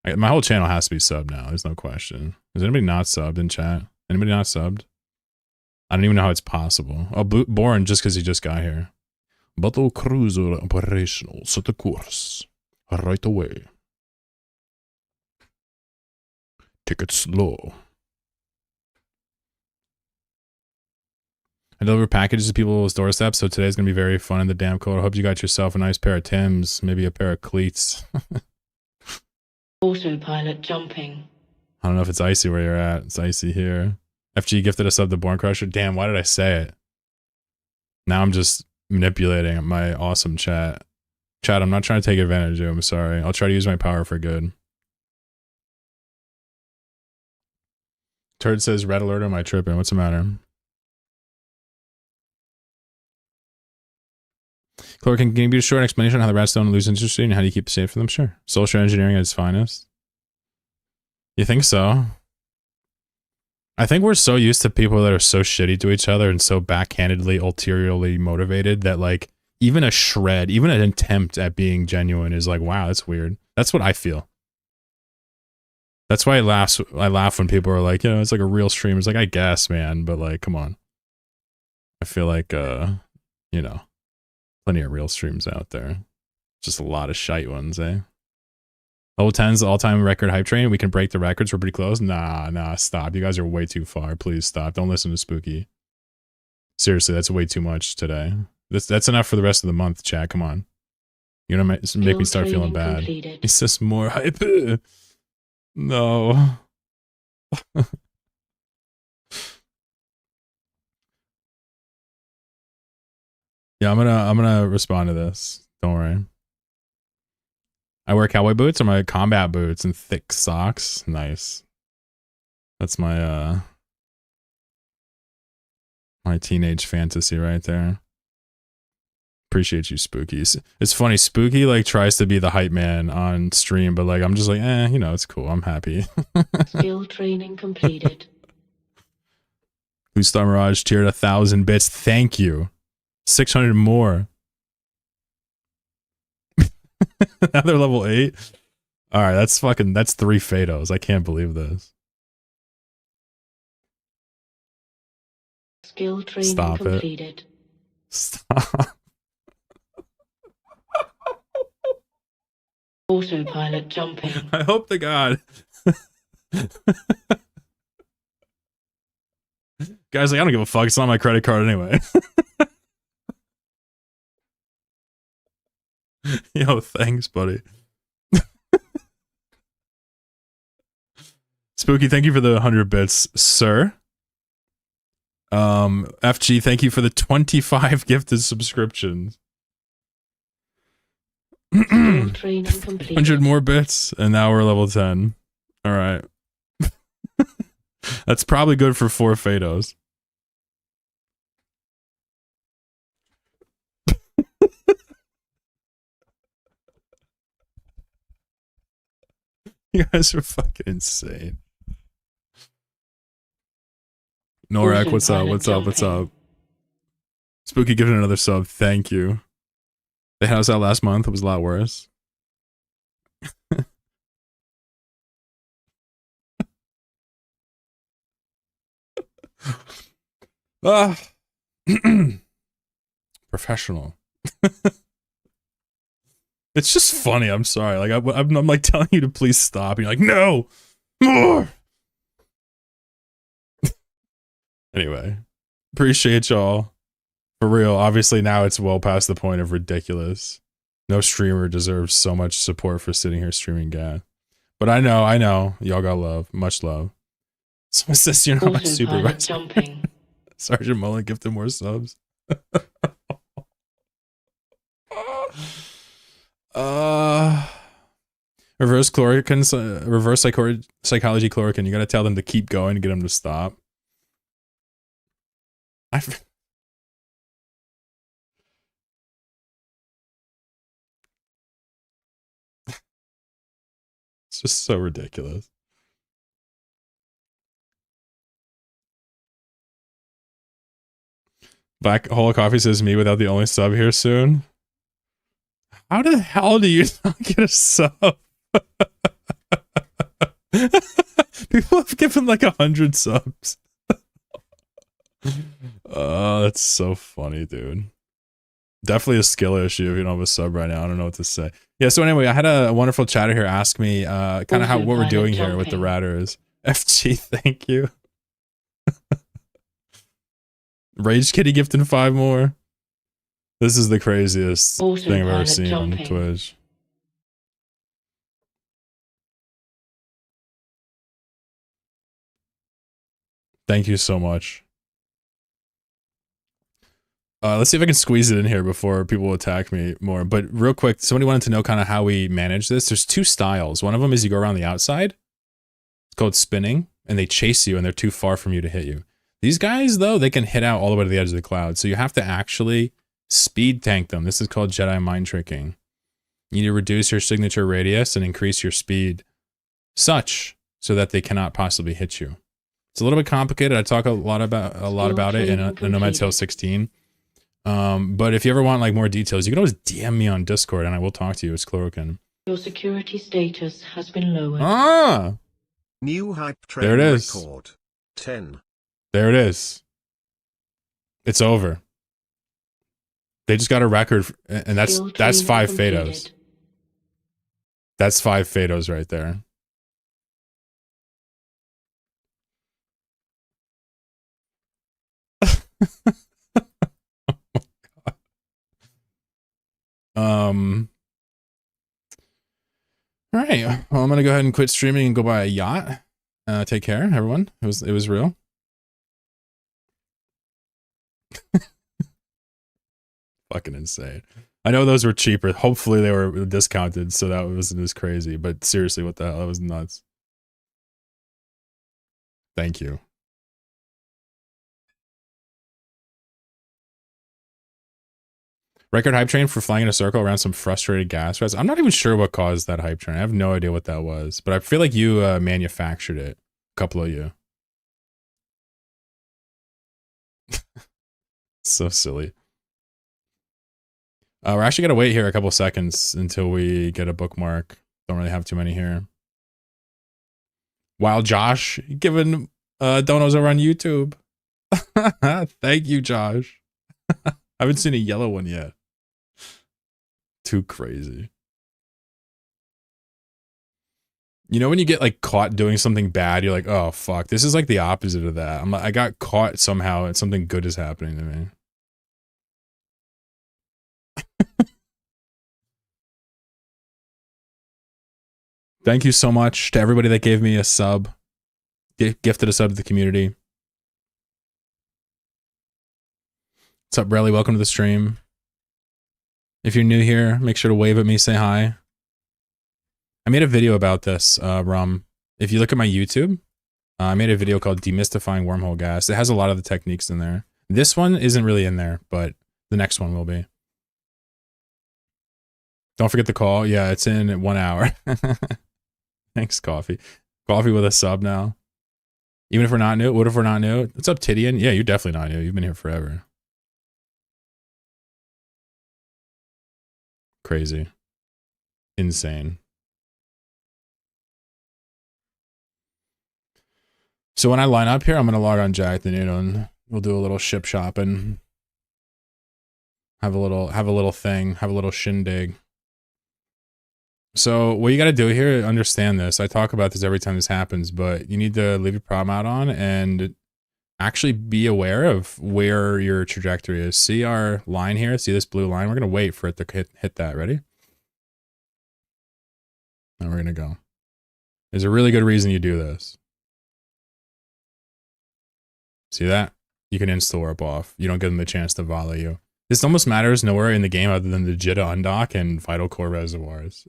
My whole channel has to be subbed now. There's no question. Is anybody not subbed in chat? Anybody not subbed? I don't even know how it's possible. Oh, Born just because he just got here. Battle Cruiser operational. Set the course. Right away. Take it slow. I deliver packages to people's doorsteps, so today's going to be very fun in the damn cold. I hope you got yourself a nice pair of Timbs, maybe a pair of cleats. Autopilot jumping. I don't know if it's icy where you're at. It's icy here. FG gifted us up the Born Crusher. Damn, why did I say it? Now I'm just manipulating my awesome chat. Chat, I'm not trying to take advantage of you. I'm sorry. I'll try to use my power for good. Turd says, red alert, am I tripping? What's the matter? Chlor, can you give a short explanation on how the rats don't lose interest and how do you keep it safe for them? Sure. Social engineering at its finest. You think so? I think we're so used to people that are so shitty to each other and so backhandedly, ulteriorly motivated that, like, even a shred, even an attempt at being genuine is like, wow, that's weird. That's what I feel. That's why I laugh when people are like, you know, it's like a real stream. It's like, I guess, man, but like, come on. I feel like, you know, plenty of real streams out there. Just a lot of shite ones, eh? Level 10's all-time record hype train. We can break the records. We're pretty close. Nah, stop. You guys are way too far. Please stop. Don't listen to Spooky. Seriously, that's way too much today. That's enough for the rest of the month, chat. Come on. You're gonna make me start feeling bad. Completed. It's just more hype. No. Yeah, I'm gonna respond to this. Don't worry. I wear cowboy boots or my combat boots and thick socks. Nice. That's my my teenage fantasy right there. Appreciate you, Spookies. It's funny, Spooky like tries to be the hype man on stream, but like I'm just like, you know, it's cool. I'm happy. Skill training completed. Blue Star Mirage tiered 1,000 bits. Thank you. 600 more. Now they're level 8. All right, that's 3 Fados. I can't believe this. Skill training completed. Stop. Autopilot jumping. I hope to God. Guys, like, I don't give a fuck. It's not my credit card anyway. Yo, thanks, buddy. Spooky, thank you for the 100 bits, sir. FG, thank you for the 25 gifted subscriptions. 100 more bits, and now we're level 10. All right. That's probably good for 4 Fados. You guys are fucking insane. Norak, what's up? Spooky giving another sub. Thank you. They had us out last month. It was a lot worse. Ah. Professional. It's just funny. I'm sorry. Like I'm like telling you to please stop. And you're like, no, more. Anyway, appreciate y'all. For real. Obviously now it's well past the point of ridiculous. No streamer deserves so much support for sitting here streaming gas. But I know. Y'all got love. Much love. Someone says you're not my supervisor. Jumping. Sergeant Mullen gifted more subs. Reverse chloroquine, reverse psychology chloroquine. You gotta tell them to keep going to get them to stop. It's just so ridiculous. Black Hole of Coffee says me without the only sub here soon. How the hell do you not get a sub? People have given like 100 subs. Oh, that's so funny, dude. Definitely a skill issue if you don't have a sub right now. I don't know what to say. Yeah, so anyway, I had a wonderful chatter here ask me kind of what we're doing here with the Ratters. FG, thank you. Rage Kitty gifting 5 more. This is the craziest thing I've ever seen on Twitch. Thank you so much. Let's see if I can squeeze it in here before people attack me more. But real quick, somebody wanted to know kind of how we manage this. There's 2 styles. One of them is you go around the outside. It's called spinning, and they chase you, and they're too far from you to hit you. These guys, though, they can hit out all the way to the edge of the cloud. So you have to actually speed tank them. This is called Jedi mind tricking. You need to reduce your signature radius and increase your speed such so that they cannot possibly hit you. It's a little bit complicated. I talk a lot about it in Nomad Tale 16. But if you ever want like more details, you can always DM me on Discord and I will talk to you. It's Chlorokin. Your security status has been lowered. Ah! New hype train there it is. Record. 10. There it is. It's over. They just got a record, and that's 5 Fados. That's 5 Fados right there. All right. Well, I'm gonna go ahead and quit streaming and go buy a yacht. Take care, everyone. It was real. Fucking insane. I know those were cheaper. Hopefully they were discounted, so that wasn't as crazy. But seriously, what the hell? That was nuts. Thank you. Record hype train for flying in a circle around some frustrated gas rats. I'm not even sure what caused that hype train. I have no idea what that was, but I feel like you manufactured it. A couple of you. So silly. We're actually gonna wait here a couple seconds until we get a bookmark. Don't really have too many here. While Josh giving donos over on YouTube. Thank you, Josh. I haven't seen a yellow one yet. Too crazy. You know when you get like caught doing something bad, you're like, oh fuck, this is like the opposite of that. I got caught somehow and something good is happening to me. Thank you so much to everybody that gave me a sub, gifted a sub to the community. What's up, Brelly? Welcome to the stream. If you're new here, make sure to wave at me, say hi. I made a video about this, Rum. If you look at my YouTube, I made a video called Demystifying Wormhole Gas. It has a lot of the techniques in there. This one isn't really in there, but the next one will be. Don't forget the call. Yeah, it's in 1 hour. Thanks, Coffee. Coffee with a sub now. Even if we're not new, what if we're not new? What's up, Tidian? Yeah, you're definitely not new. You've been here forever. Crazy. Insane. So when I line up here, I'm gonna log on Jack the Noodle and we'll do a little ship shopping. Have a little thing, have a little shindig. So what you gotta do here, understand this. I talk about this every time this happens, but you need to leave your prom out on and actually be aware of where your trajectory is. See our line here? See this blue line? We're gonna wait for it to hit that. Ready? And we're gonna go. There's a really good reason you do this. See that? You can insta-warp off. You don't give them the chance to volley you. This almost matters nowhere in the game other than the Jitta undock and Vital Core reservoirs.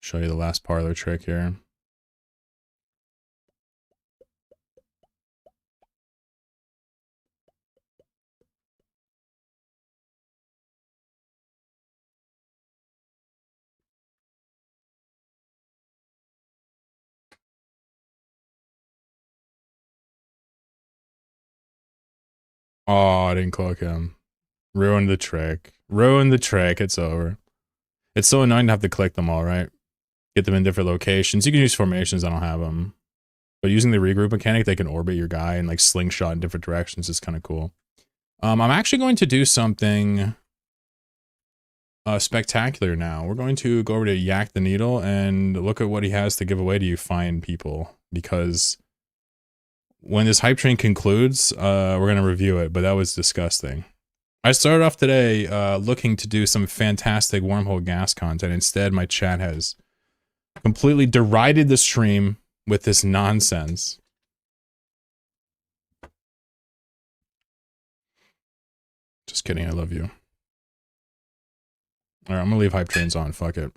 Show you the last parlor trick here. Oh, I didn't cloak him. Ruined the trick. Ruined the trick. It's over. It's so annoying to have to click them all, right? Get them in different locations. You can use formations. I don't have them. But using the regroup mechanic, they can orbit your guy and like slingshot in different directions. It's kind of cool. I'm actually going to do something spectacular now. We're going to go over to Yak the Needle and look at what he has to give away to you fine people. Because when this hype train concludes, we're going to review it, but that was disgusting. I started off today looking to do some fantastic wormhole gas content. Instead, my chat has completely derided the stream with this nonsense. Just kidding, I love you. Alright, I'm gonna leave hype trains on, fuck it.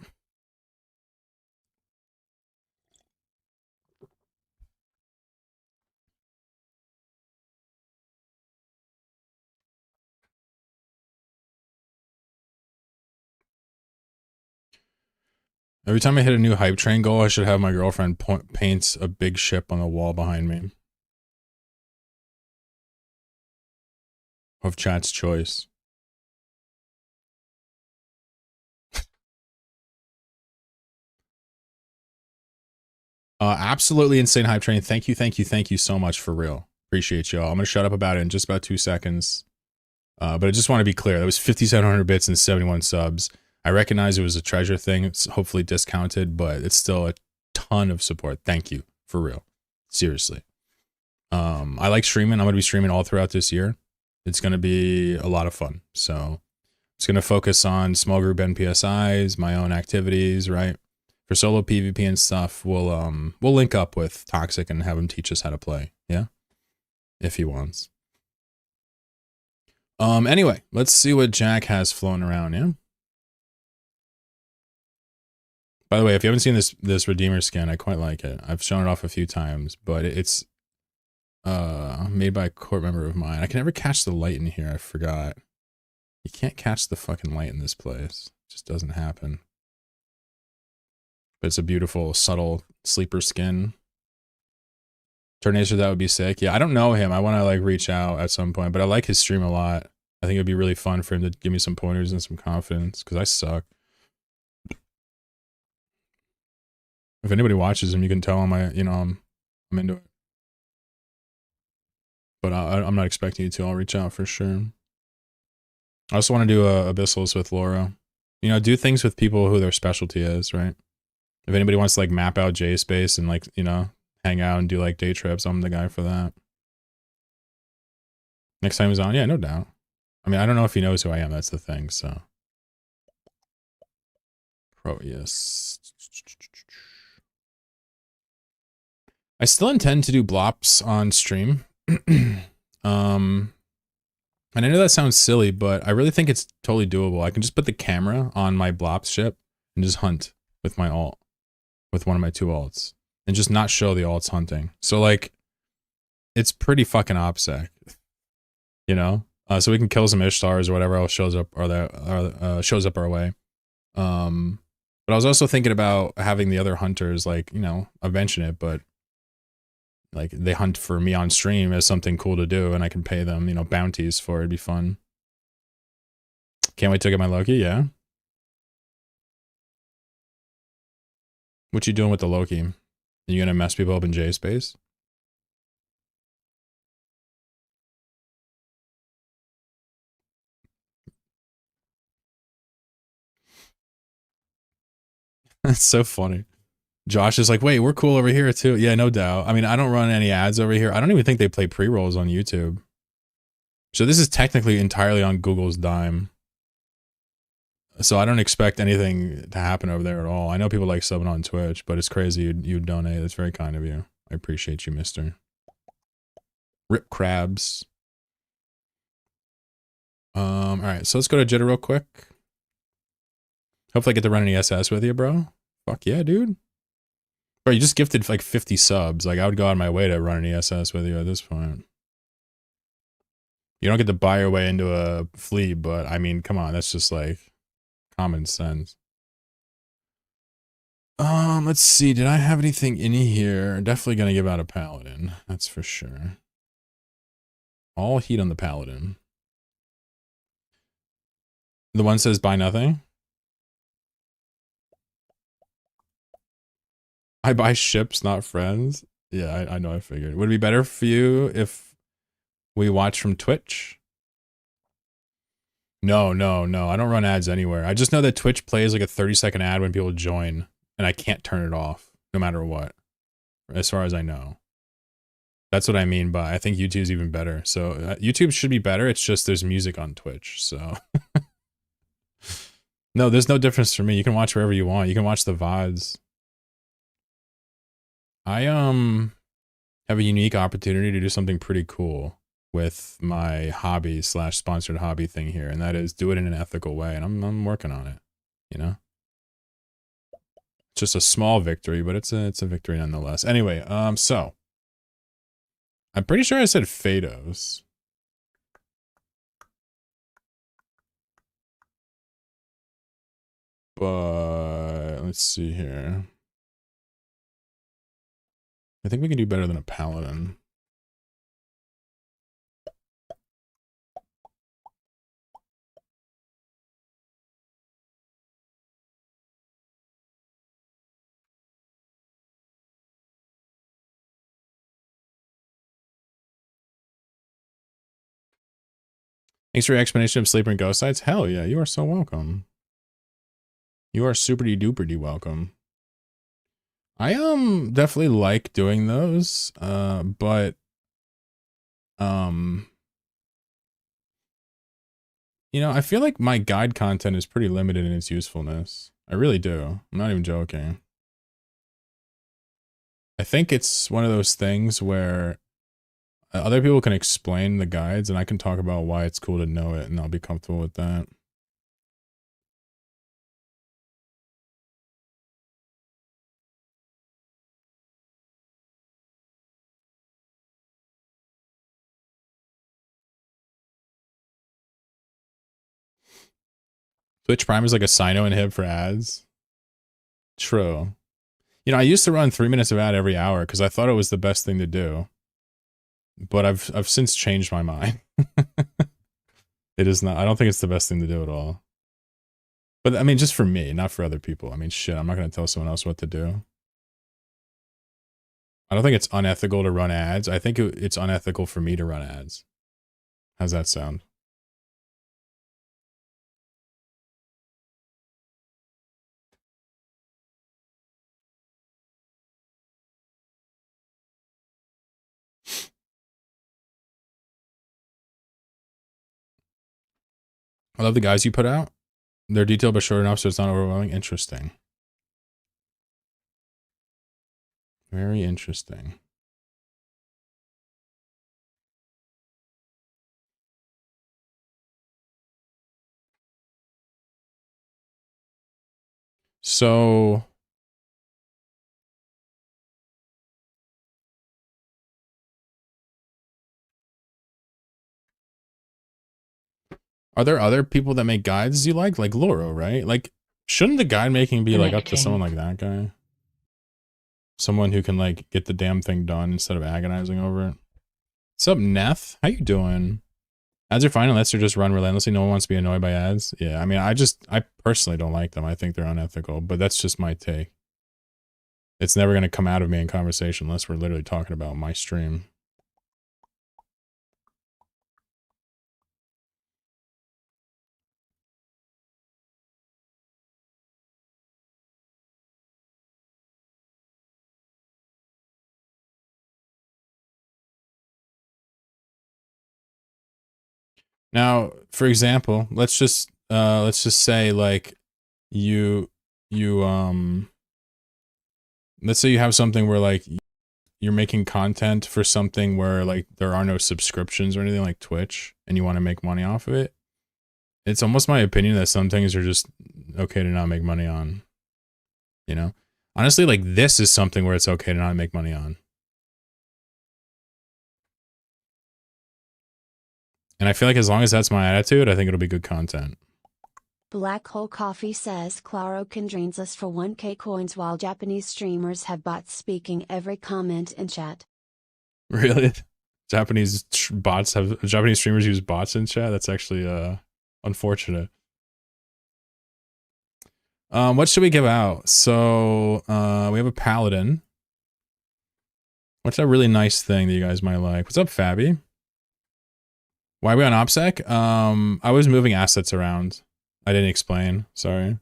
Every time I hit a new hype train goal, I should have my girlfriend paint a big ship on the wall behind me. Of chat's choice. Absolutely insane hype train. Thank you so much for real. Appreciate y'all. I'm gonna shut up about it in just about 2 seconds. But I just want to be clear. That was 5,700 bits and 71 subs. I recognize it was a treasure thing. It's hopefully discounted, but it's still a ton of support. Thank you. For real. Seriously. I like streaming. I'm going to be streaming all throughout this year. It's going to be a lot of fun. So it's going to focus on small group NPSIs, my own activities, right? For solo PvP and stuff, we'll link up with Toxic and have him teach us how to play. Yeah? If he wants. Anyway, let's see what Jack has flown around, yeah? By the way, if you haven't seen this Redeemer skin, I quite like it. I've shown it off a few times, but it's made by a court member of mine. I can never catch the light in here, I forgot. You can't catch the fucking light in this place. It just doesn't happen. But it's a beautiful, subtle sleeper skin. Tornado, that would be sick. Yeah, I don't know him. I want to like reach out at some point, but I like his stream a lot. I think it'd be really fun for him to give me some pointers and some confidence, because I suck. If anybody watches him, you can tell him I'm into it. But I'm not expecting you to. I'll reach out for sure. I also want to do Abyssals with Laura. You know, do things with people who their specialty is, right? If anybody wants to like map out J-Space and like, you know, hang out and do like day trips, I'm the guy for that. Next time he's on, yeah, no doubt. I mean, I don't know if he knows who I am, that's the thing, so. Proteus. I still intend to do blops on stream. And I know that sounds silly, but I really think it's totally doable. I can just put the camera on my blops ship and just hunt with my alt. With one of my 2 alts. And just not show the alts hunting. So like, it's pretty fucking OPSEC. You know? So we can kill some Ishtars or whatever else shows up shows up our way. But I was also thinking about having the other hunters, like, you know, I've mentioned it, but like they hunt for me on stream as something cool to do, and I can pay them, you know, bounties for it. It'd be fun. Can't wait to get my Loki, yeah. What you doing with the Loki? Are you gonna mess people up in J space? That's so funny. Josh is like, wait, we're cool over here too. Yeah, no doubt. I mean, I don't run any ads over here. I don't even think they play pre-rolls on YouTube. So this is technically entirely on Google's dime. So I don't expect anything to happen over there at all. I know people like subbing on Twitch, but it's crazy you donate. It's very kind of you. I appreciate you, mister. Rip crabs. All right, so let's go to Jitter real quick. Hopefully I get to run an ESS with you, bro. Fuck yeah, dude. Bro, you just gifted like 50 subs. Like, I would go out of my way to run an ESS with you at this point. You don't get to buy your way into a flea, but I mean, come on, that's just like common sense. Let's see. Did I have anything in here? Definitely gonna give out a paladin. That's for sure. All heat on the paladin. The one says buy nothing. I buy ships, not friends. Yeah, I know. I figured. Would it be better for you if we watch from Twitch? No, no, no. I don't run ads anywhere. I just know that Twitch plays like a 30-second ad when people join, and I can't turn it off no matter what, as far as I know. That's what I mean by I think YouTube's even better. So YouTube should be better. It's just there's music on Twitch. So no, there's no difference for me. You can watch wherever you want. You can watch the VODs. I have a unique opportunity to do something pretty cool with my hobby / sponsored hobby thing here, and that is do it in an ethical way, and I'm working on it, you know? It's just a small victory, but it's a victory nonetheless. Anyway, so I'm pretty sure I said Phaedos. But let's see here. I think we can do better than a paladin. Thanks for your explanation of sleeper and ghost sites. Hell yeah, you are so welcome. You are super duper welcome. I definitely like doing those, but you know, I feel like my guide content is pretty limited in its usefulness. I really do. I'm not even joking. I think it's one of those things where other people can explain the guides and I can talk about why it's cool to know it, and I'll be comfortable with that. Twitch Prime is like a Sino inhib for ads. True. You know, I used to run 3 minutes of ad every hour because I thought it was the best thing to do. But I've since changed my mind. It is not. I don't think it's the best thing to do at all. But I mean, just for me, not for other people. I mean, shit, I'm not going to tell someone else what to do. I don't think it's unethical to run ads. I think it's unethical for me to run ads. How's that sound? I love the guys you put out. They're detailed but short enough so it's not overwhelming. Interesting. Very interesting. So are there other people that make guides you like Loro, right? Like Shouldn't the guide making be like up to Connecting. someone like that guy? Someone who can like get the damn thing done instead of agonizing over it. What's up, Neth? How you doing? Ads are fine unless they're just run relentlessly. No one wants to be annoyed by ads. Yeah, I mean, I personally don't like them. I think they're unethical, but that's just my take. It's never going to come out of me in conversation unless we're literally talking about my stream. Now, for example, let's just say like you let's say you have something where like you're making content for something where like there are no subscriptions or anything like Twitch and you want to make money off of it. It's almost my opinion that some things are just okay to not make money on. You know? Honestly, like this is something where it's okay to not make money on. And I feel like as long as that's my attitude, I think it'll be good content. Black Hole Coffee says Claro can drains us for 1k coins while Japanese streamers have bots speaking every comment in chat. Really? Japanese streamers use bots in chat? That's actually unfortunate. What should we give out? So we have a paladin. What's that really nice thing that you guys might like? What's up, Fabby? Why are we on OPSEC? I was moving assets around. I didn't explain. Sorry.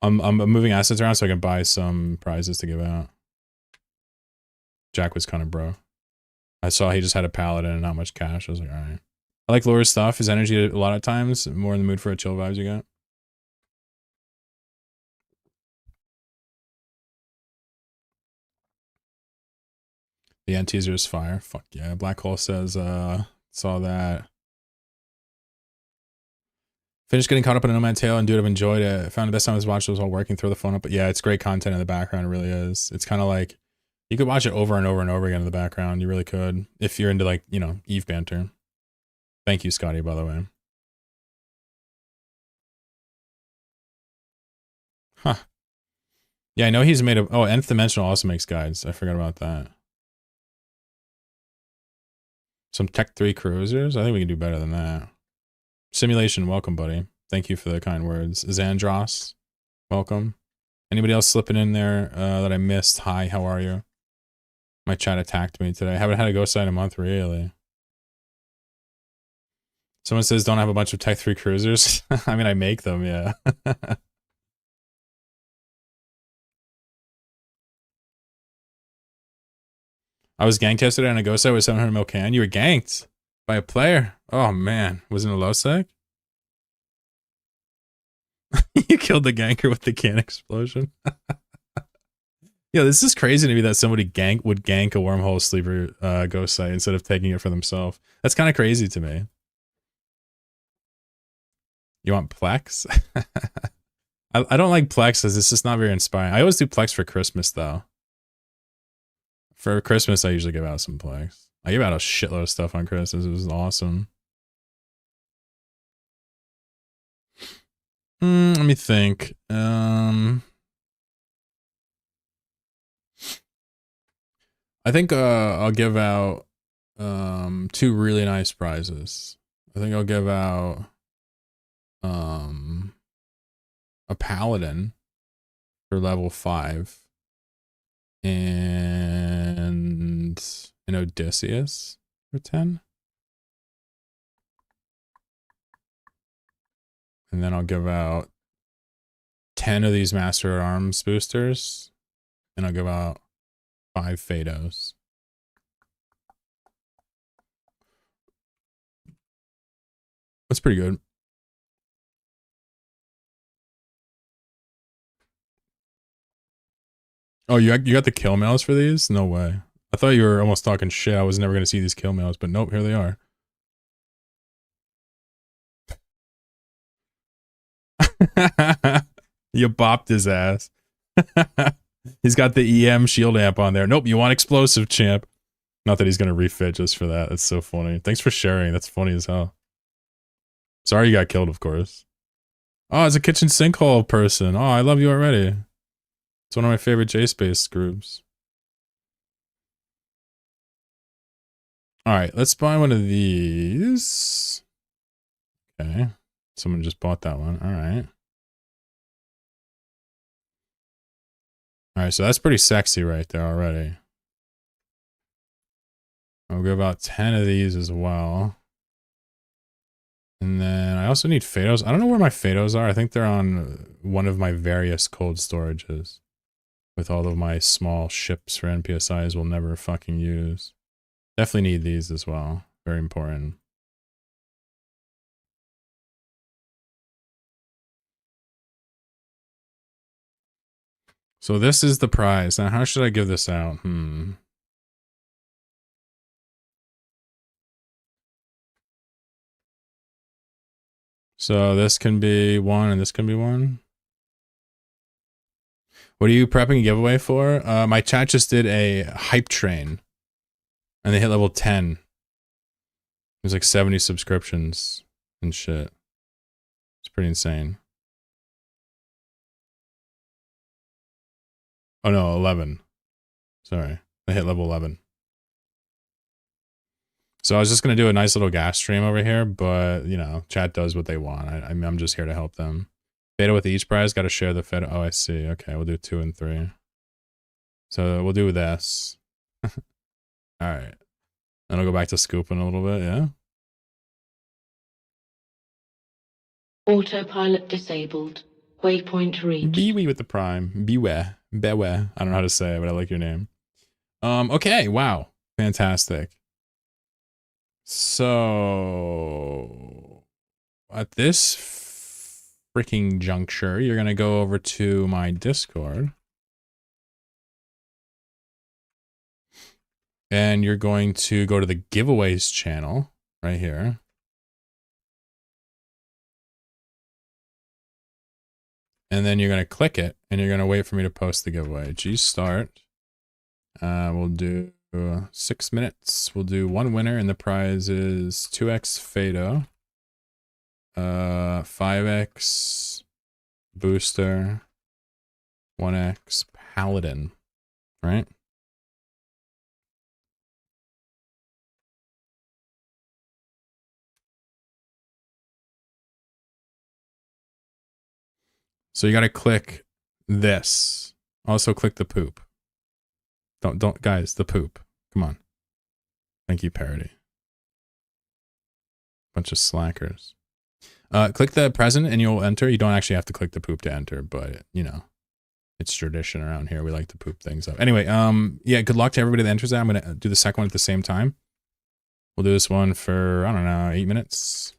I'm moving assets around so I can buy some prizes to give out. Jack was kind of bro. I saw he just had a paladin and not much cash. I was like, all right. I like Laura's stuff. His energy a lot of times. More in the mood for a chill vibes you got. The end teaser is fire. Fuck yeah. Black Hole says, saw that. Finished getting caught up in a Nomad Tale and dude, I've enjoyed it. Found the best time I was watching was while working, throw the phone up. But yeah, it's great content in the background. It really is. It's kind of like, you could watch it over and over and over again in the background. You really could. If you're into like, you know, Eve banter. Thank you, Scotty, by the way. Huh. Yeah, I know he's made a, oh, Nth Dimensional also makes guides. I forgot about that. Some Tech 3 cruisers? I think we can do better than that. Simulation, welcome, buddy. Thank you for the kind words. Xandros, welcome. Anybody else slipping in there that I missed? Hi, how are you? My chat attacked me today. I haven't had a ghost site in a month, really. Someone says don't have a bunch of Tech 3 cruisers. I mean, I make them, yeah. I was ganked yesterday on a ghost site with 700 mil can. You were ganked by a player. Oh, man. Was it a low sec? You killed the ganker with the can explosion. Yeah, this is crazy to me that somebody would gank a wormhole sleeper ghost site instead of taking it for themselves. That's kind of crazy to me. You want Plex? I don't like Plex because it's just not very inspiring. I always do Plex for Christmas, though. For Christmas, I usually give out some Plex. I give out a shitload of stuff on Christmas. It was awesome. Let me think. I think I'll give out 2 really nice prizes. I think I'll give out a paladin for level 5 and an Odysseus for 10. And then I'll give out 10 of these Master at Arms boosters. And I'll give out 5 Fados. That's pretty good. Oh, you got the kill mails for these? No way. I thought you were almost talking shit. I was never going to see these kill mails, but nope, here they are. You bopped his ass. He's got the EM shield amp on there. Nope, you want explosive, champ. Not that he's gonna refit just for that. That's so funny. Thanks for sharing. That's funny as hell. Sorry you got killed, of course. Oh, it's a kitchen sinkhole person. Oh, I love you already. It's one of my favorite JSpace groups. Alright, let's buy one of these. Okay. Someone just bought that one. Alright. Alright, so that's pretty sexy right there already. I'll go about 10 of these as well. And then I also need Phaedos. I don't know where my Phaedos are. I think they're on one of my various cold storages. With all of my small ships for NPSIs we'll never fucking use. Definitely need these as well. Very important. So this is the prize. Now how should I give this out? So this can be one and this can be one. What are you prepping a giveaway for? My chat just did a hype train. And they hit level 10. There's like 70 subscriptions and shit. It's pretty insane. Oh no, 11. Sorry. I hit level 11. So I was just going to do a nice little gas stream over here, but, you know, chat does what they want. I'm just here to help them. Beta with each prize, got to share the Fed. Oh, I see. Okay, we'll do 2 and 3. So we'll do this. Alright. Then I'll go back to scooping a little bit, yeah? Autopilot disabled. Waypoint reached. Bewee with the prime. Beware. Beware. I don't know how to say it, but I like your name. Okay, wow. Fantastic. So at this freaking juncture, you're gonna go over to my Discord. And you're going to go to the giveaways channel right here. And then you're going to click it and you're going to wait for me to post the giveaway. G start. We'll do 6 minutes. We'll do one winner and the prize is 2x Fado, 5x Booster, 1x Paladin, right? So you got to click this. Also click the poop. Don't, guys, the poop. Come on. Thank you, Parody. Bunch of slackers. Click the present and you'll enter. You don't actually have to click the poop to enter, but, you know, it's tradition around here. We like to poop things up. Anyway, yeah, good luck to everybody that enters that. I'm going to do the second one at the same time. We'll do this one for, I don't know, 8 minutes.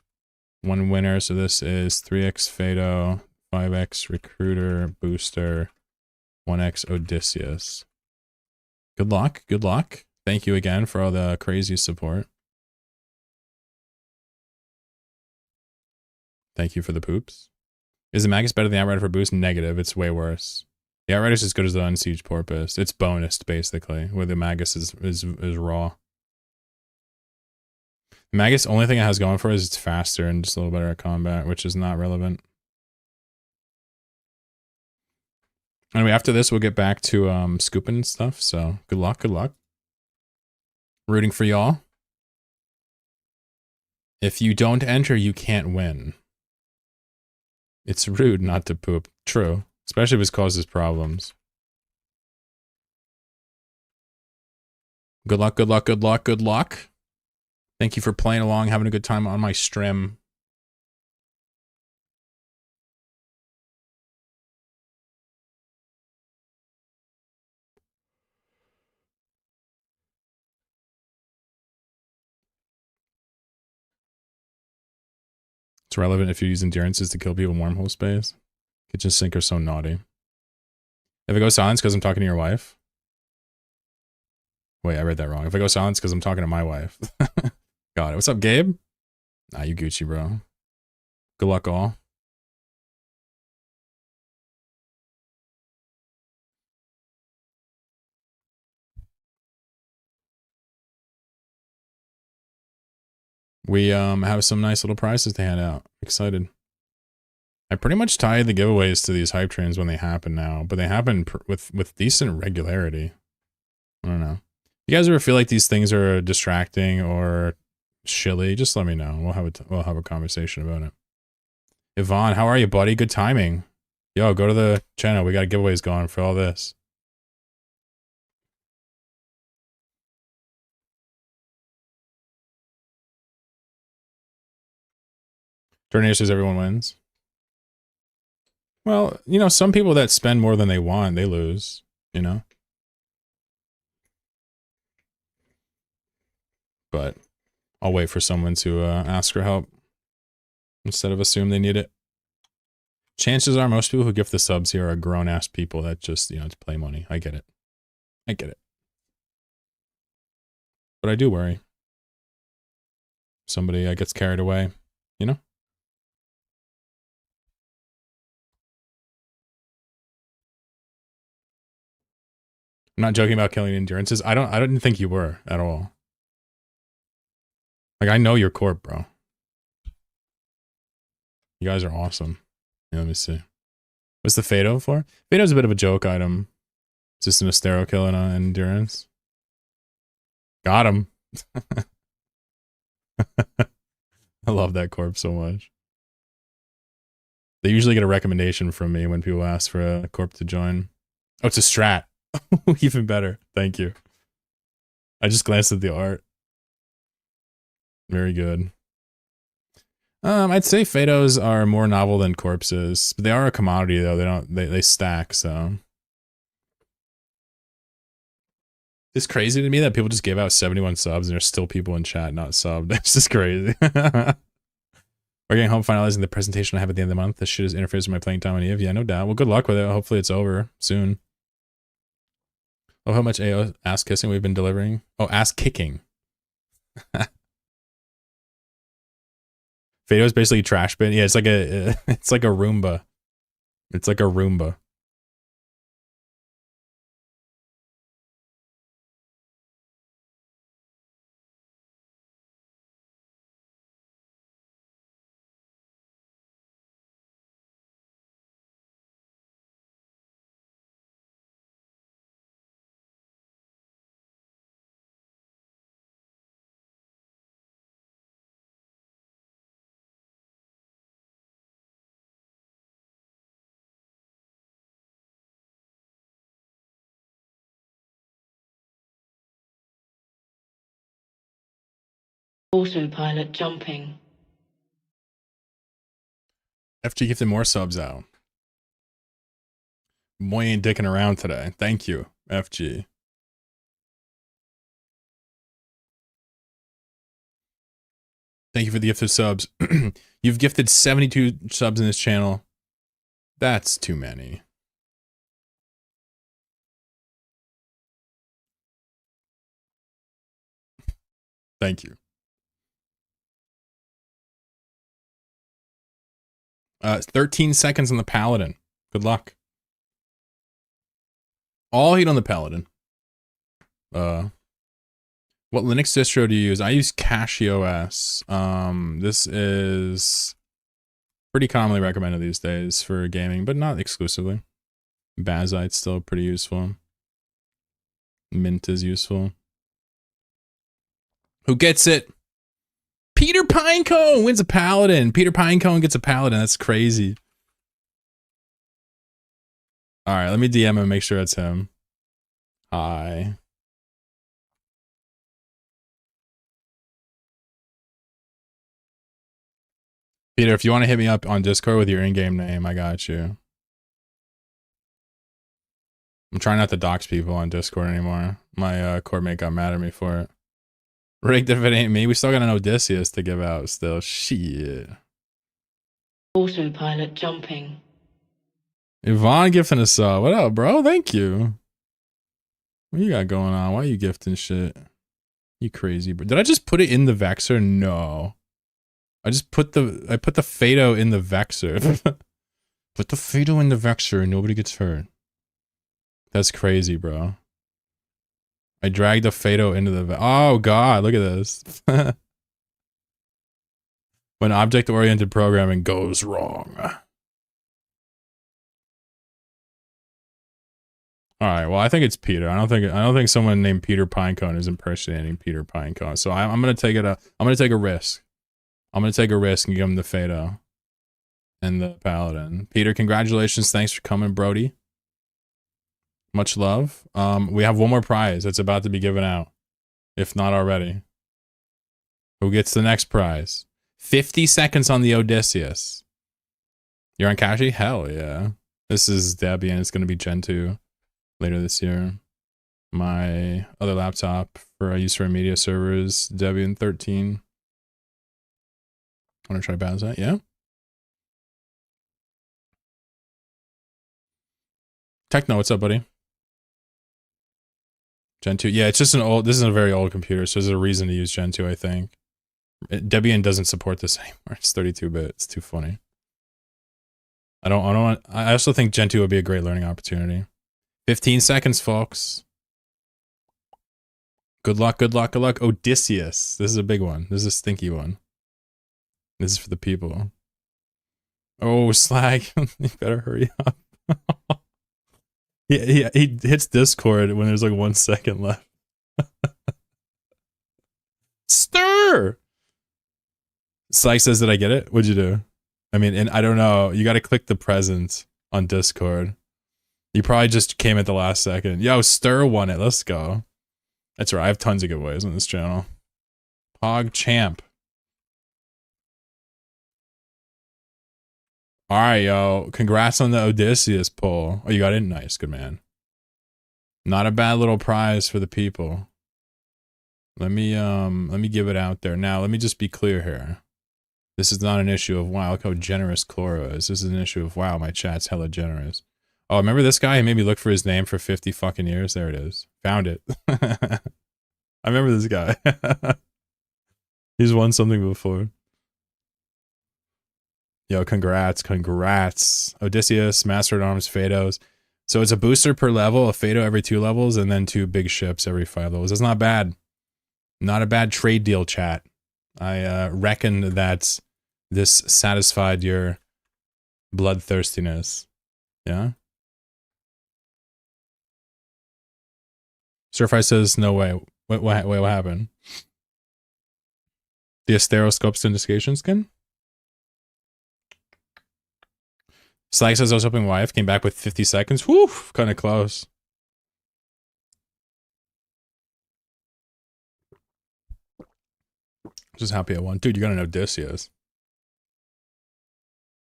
One winner. So this is 3x Fado, 5x Recruiter, Booster, 1x Odysseus. Good luck. Good luck. Thank you again for all the crazy support. Thank you for the poops. Is the Magus better than the Outrider for boost? Negative. It's way worse. The Outrider's as good as the Unsieged Porpoise. It's bonused, basically, where the Magus is raw. The Magus, only thing it has going for it is it's faster and just a little better at combat, which is not relevant. Anyway, after this, we'll get back to scooping and stuff, so good luck, good luck. Rooting for y'all. If you don't enter, you can't win. It's rude not to poop. True. Especially if it causes problems. Good luck, good luck, good luck, good luck. Thank you for playing along, having a good time on my stream. It's relevant if you use endurances to kill people in wormhole space. Kitchen sink are so naughty. If it goes silence because I'm talking to your wife. Wait, I read that wrong. If I go silence because I'm talking to my wife. Got it. What's up, Gabe? Nah, you Gucci, bro. Good luck, all. We have some nice little prizes to hand out. Excited. I pretty much tie the giveaways to these hype trains when they happen now, but they happen with decent regularity. I don't know. You guys ever feel like these things are distracting or shilly? Just let me know. We'll have a conversation about it. Yvonne, how are you, buddy? Good timing. Yo, go to the channel. We got giveaways going for all this. Tornado says everyone wins. Well, you know, some people that spend more than they want, they lose, you know? But I'll wait for someone to ask for help instead of assume they need it. Chances are most people who gift the subs here are grown-ass people that just, you know, to play money. I get it. I get it. But I do worry. Somebody gets carried away, you know? I'm not joking about killing endurances. I didn't think you were at all. Like, I know your corp, bro. You guys are awesome. Yeah, let me see. What's the Fado for? Fado's a bit of a joke item. It's just an Astero kill and an endurance. Got him. I love that corp so much. They usually get a recommendation from me when people ask for a corp to join. Oh, it's a strat. Even better. Thank you. I just glanced at the art. Very good. I'd say Fados are more novel than corpses. But they are a commodity though. They stack, so. It's crazy to me that people just gave out 71 subs and there's still people in chat not subbed. That's just crazy. We're getting home finalizing the presentation I have at the end of the month. This shit is interferes with my playing time on Eve. Yeah, no doubt. Well, good luck with it. Hopefully it's over soon. Oh, how much AO ass kissing we've been delivering. Oh, ass kicking. Fado's basically trash bin. Yeah, it's like a Roomba. It's like a Roomba. Autopilot jumping. FG gifted more subs out. Boy ain't dicking around today. Thank you, FG. Thank you for the gift of subs. You've gifted 72 subs in this channel. That's too many. Thank you. 13 seconds on the Paladin. Good luck. All heat on the Paladin. What Linux distro do you use? I use CashOS. This is pretty commonly recommended these days for gaming, but not exclusively. Bazite's still pretty useful. Mint is useful. Who gets it? Peter Pinecone wins a Paladin. Peter Pinecone gets a Paladin. That's crazy. All right, let me DM him and make sure it's him. Hi. Peter, if you want to hit me up on Discord with your in-game name, I got you. I'm trying not to dox people on Discord anymore. My court mate got mad at me for it. Rigged if it ain't me. We still got an Odysseus to give out still. Shit. Autopilot jumping. Yvonne gifting a sub. What up, bro? Thank you. What you got going on? Why are you gifting shit? You crazy, bro. Did I just put it in the Vexer? No. I put the Fado in the Vexer. Put the Fado in the Vexer and nobody gets hurt. That's crazy, bro. I dragged the Fado into the... Oh, God. Look at this. When object-oriented programming goes wrong. All right. Well, I think it's Peter. I don't think someone named Peter Pinecone is impersonating Peter Pinecone. So I'm gonna take it. I'm gonna take a risk. I'm gonna take a risk and give him the Fado and the Paladin. Peter, congratulations. Thanks for coming, Brody. Much love. We have one more prize that's about to be given out, if not already. Who gets the next prize? 50 seconds on the Odysseus. You're on Kashi? Hell yeah. This is Debbie, and it's going to be Gen 2 later this year. My other laptop for use for media servers, Debian 13. Want to try to balance that? Yeah? Techno, what's up, buddy? Gen 2. Yeah, it's just this is a very old computer, so there's a reason to use Gen 2, I think. Debian doesn't support this anymore. It's 32-bit. It's too funny. I also think Gen 2 would be a great learning opportunity. 15 seconds, folks. Good luck, good luck, good luck. Odysseus. This is a big one. This is a stinky one. This is for the people. Oh, Slag. You better hurry up. he hits Discord when there's like 1 second left. Stir! Slag says, did I get it? What'd you do? I mean, and I don't know. You got to click the present on Discord. You probably just came at the last second. Yo, Stir won it. Let's go. That's right. I have tons of giveaways on this channel. Pog Champ. All right, yo. Congrats on the Odysseus poll. Oh, you got it? Nice. Good man. Not a bad little prize for the people. Let me give it out there. Now, let me just be clear here. This is not an issue of, wow, look how generous Chloro is. This is an issue of, wow, my chat's hella generous. Oh, remember this guy? He made me look for his name for 50 fucking years. There it is. Found it. I remember this guy. He's won something before. Yo, congrats. Odysseus, Master at Arms, Fados. So it's a booster per level, a Fado every 2 levels, and then 2 big ships every 5 levels. That's not bad. Not a bad trade deal, chat. I reckon that this satisfied your bloodthirstiness. Yeah? Surfy says, no way. Wait, what happened? The Asteroscope syndication skin? Slag says I was hoping wife came back with 50 seconds. Whew, kind of close. Just happy I won. Dude, you got an Odysseus.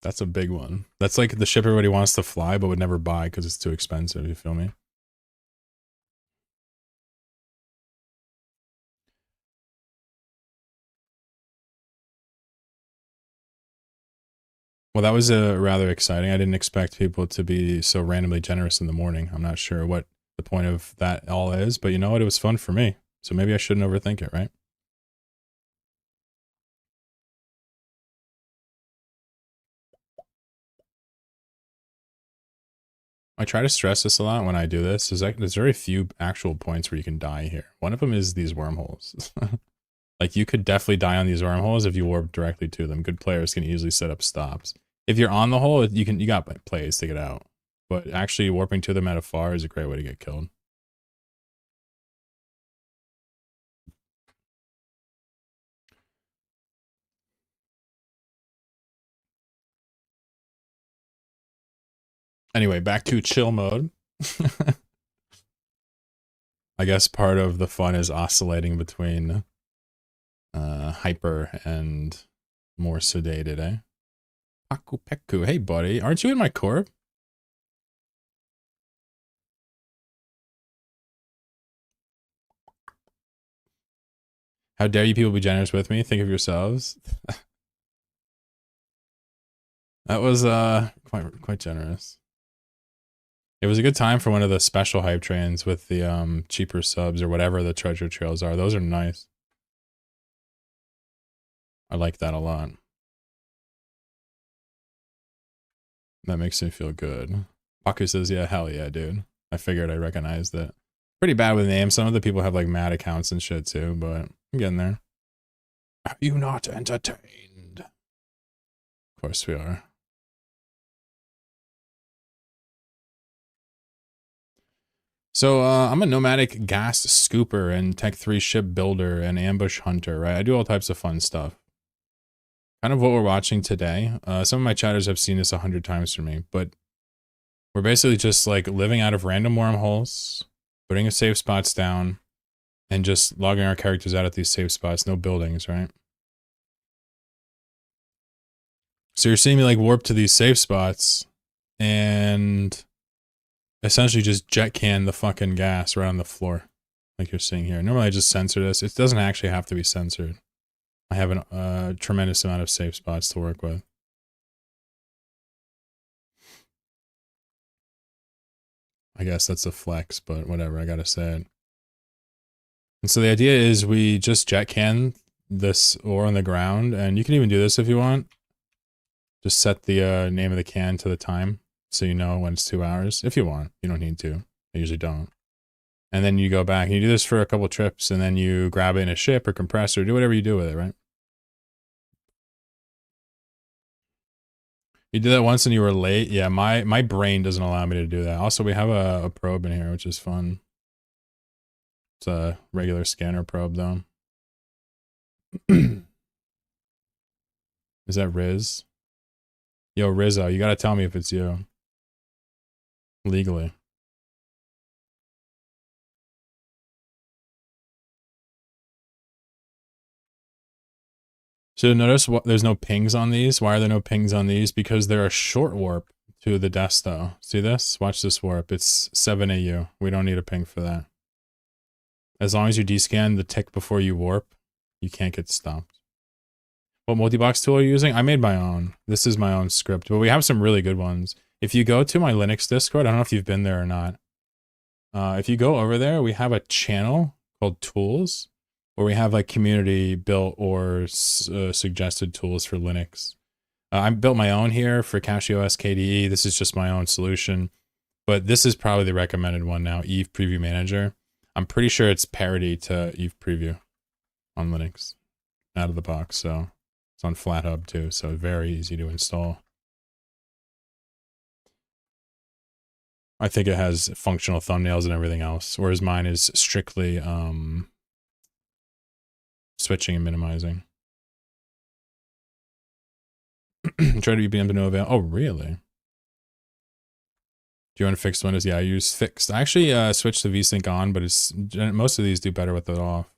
That's a big one. That's like the ship everybody wants to fly but would never buy because it's too expensive, you feel me? Well, that was rather exciting. I didn't expect people to be so randomly generous in the morning. I'm not sure what the point of that all is, but you know what? It was fun for me. So maybe I shouldn't overthink it, right? I try to stress this a lot when I do this. There's very few actual points where you can die here. One of them is these wormholes. Like, you could definitely die on these wormholes if you warp directly to them. Good players can easily set up stops. If you're on the hole, you got plays to get out. But actually warping to them at afar is a great way to get killed. Anyway, back to chill mode. I guess part of the fun is oscillating between hyper and more sedated, eh? Paku Peku, hey buddy, aren't you in my corp? How dare you people be generous with me? Think of yourselves. That was quite generous. It was a good time for one of the special hype trains with the cheaper subs or whatever the treasure trails are. Those are nice. I like that a lot. That makes me feel good. Paku says, yeah, hell yeah, dude. I figured I recognized it. Pretty bad with names. Some of the people have like mad accounts and shit too, but I'm getting there. Are you not entertained? Of course we are. So I'm a nomadic gas scooper and Tech 3 ship builder and ambush hunter, right? I do all types of fun stuff. Kind of what we're watching today. Some of my chatters have seen this 100 times from me, but we're basically just like living out of random wormholes, putting the safe spots down, and just logging our characters out at these safe spots. No buildings, right? So you're seeing me like warp to these safe spots and essentially just jet can the fucking gas right on the floor, like you're seeing here. Normally I just censor this. It doesn't actually have to be censored. I have a tremendous amount of safe spots to work with. I guess that's a flex, but whatever, I gotta say it. And so the idea is we just jet can this ore on the ground, and you can even do this if you want. Just set the name of the can to the time, so you know when it's 2 hours. If you want, you don't need to. I usually don't. And then you go back and you do this for a couple trips, and then you grab it in a ship or compressor, do whatever you do with it, right? You did that once and you were late? Yeah, my brain doesn't allow me to do that. Also, we have a probe in here, which is fun. It's a regular scanner probe, though. Is that Riz? Yo, Rizzo, you gotta tell me if it's you. Legally. So notice there's no pings on these. Why are there no pings on these? Because they're a short warp to the Desto. See this? Watch this warp. It's 7 AU. We don't need a ping for that. As long as you descan the tick before you warp, you can't get stopped. What multi-box tool are you using? I made my own. This is my own script, but we have some really good ones. If you go to my Linux Discord, I don't know if you've been there or not. If you go over there, we have a channel called Tools, where we have like community built or suggested tools for Linux. I built my own here for CachyOS KDE. This is just my own solution, but this is probably the recommended one now, Eve Preview Manager. I'm pretty sure it's parity to Eve Preview on Linux out of the box, so it's on FlatHub too, so very easy to install. I think it has functional thumbnails and everything else, whereas mine is strictly switching and minimizing. Try to be BM to no avail. Oh, really? Do you want to fix Windows? Yeah, I use fixed. I actually switched the VSync on, but it's most of these do better with it off.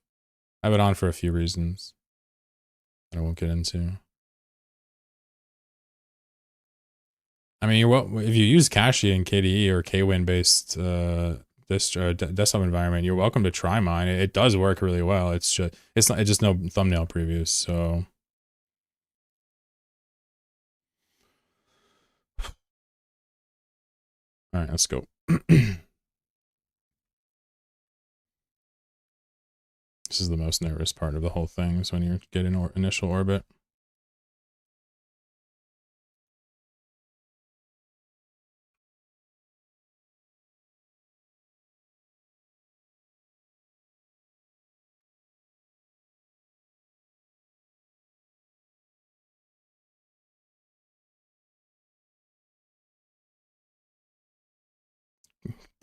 I have it on for a few reasons that I won't get into. I mean, if you use Cachy and KDE or KWin based desktop environment, you're welcome to try mine. It does work really well. It's just no thumbnail previews. So all right, let's go. This is the most nervous part of the whole thing, is when you're getting initial orbit.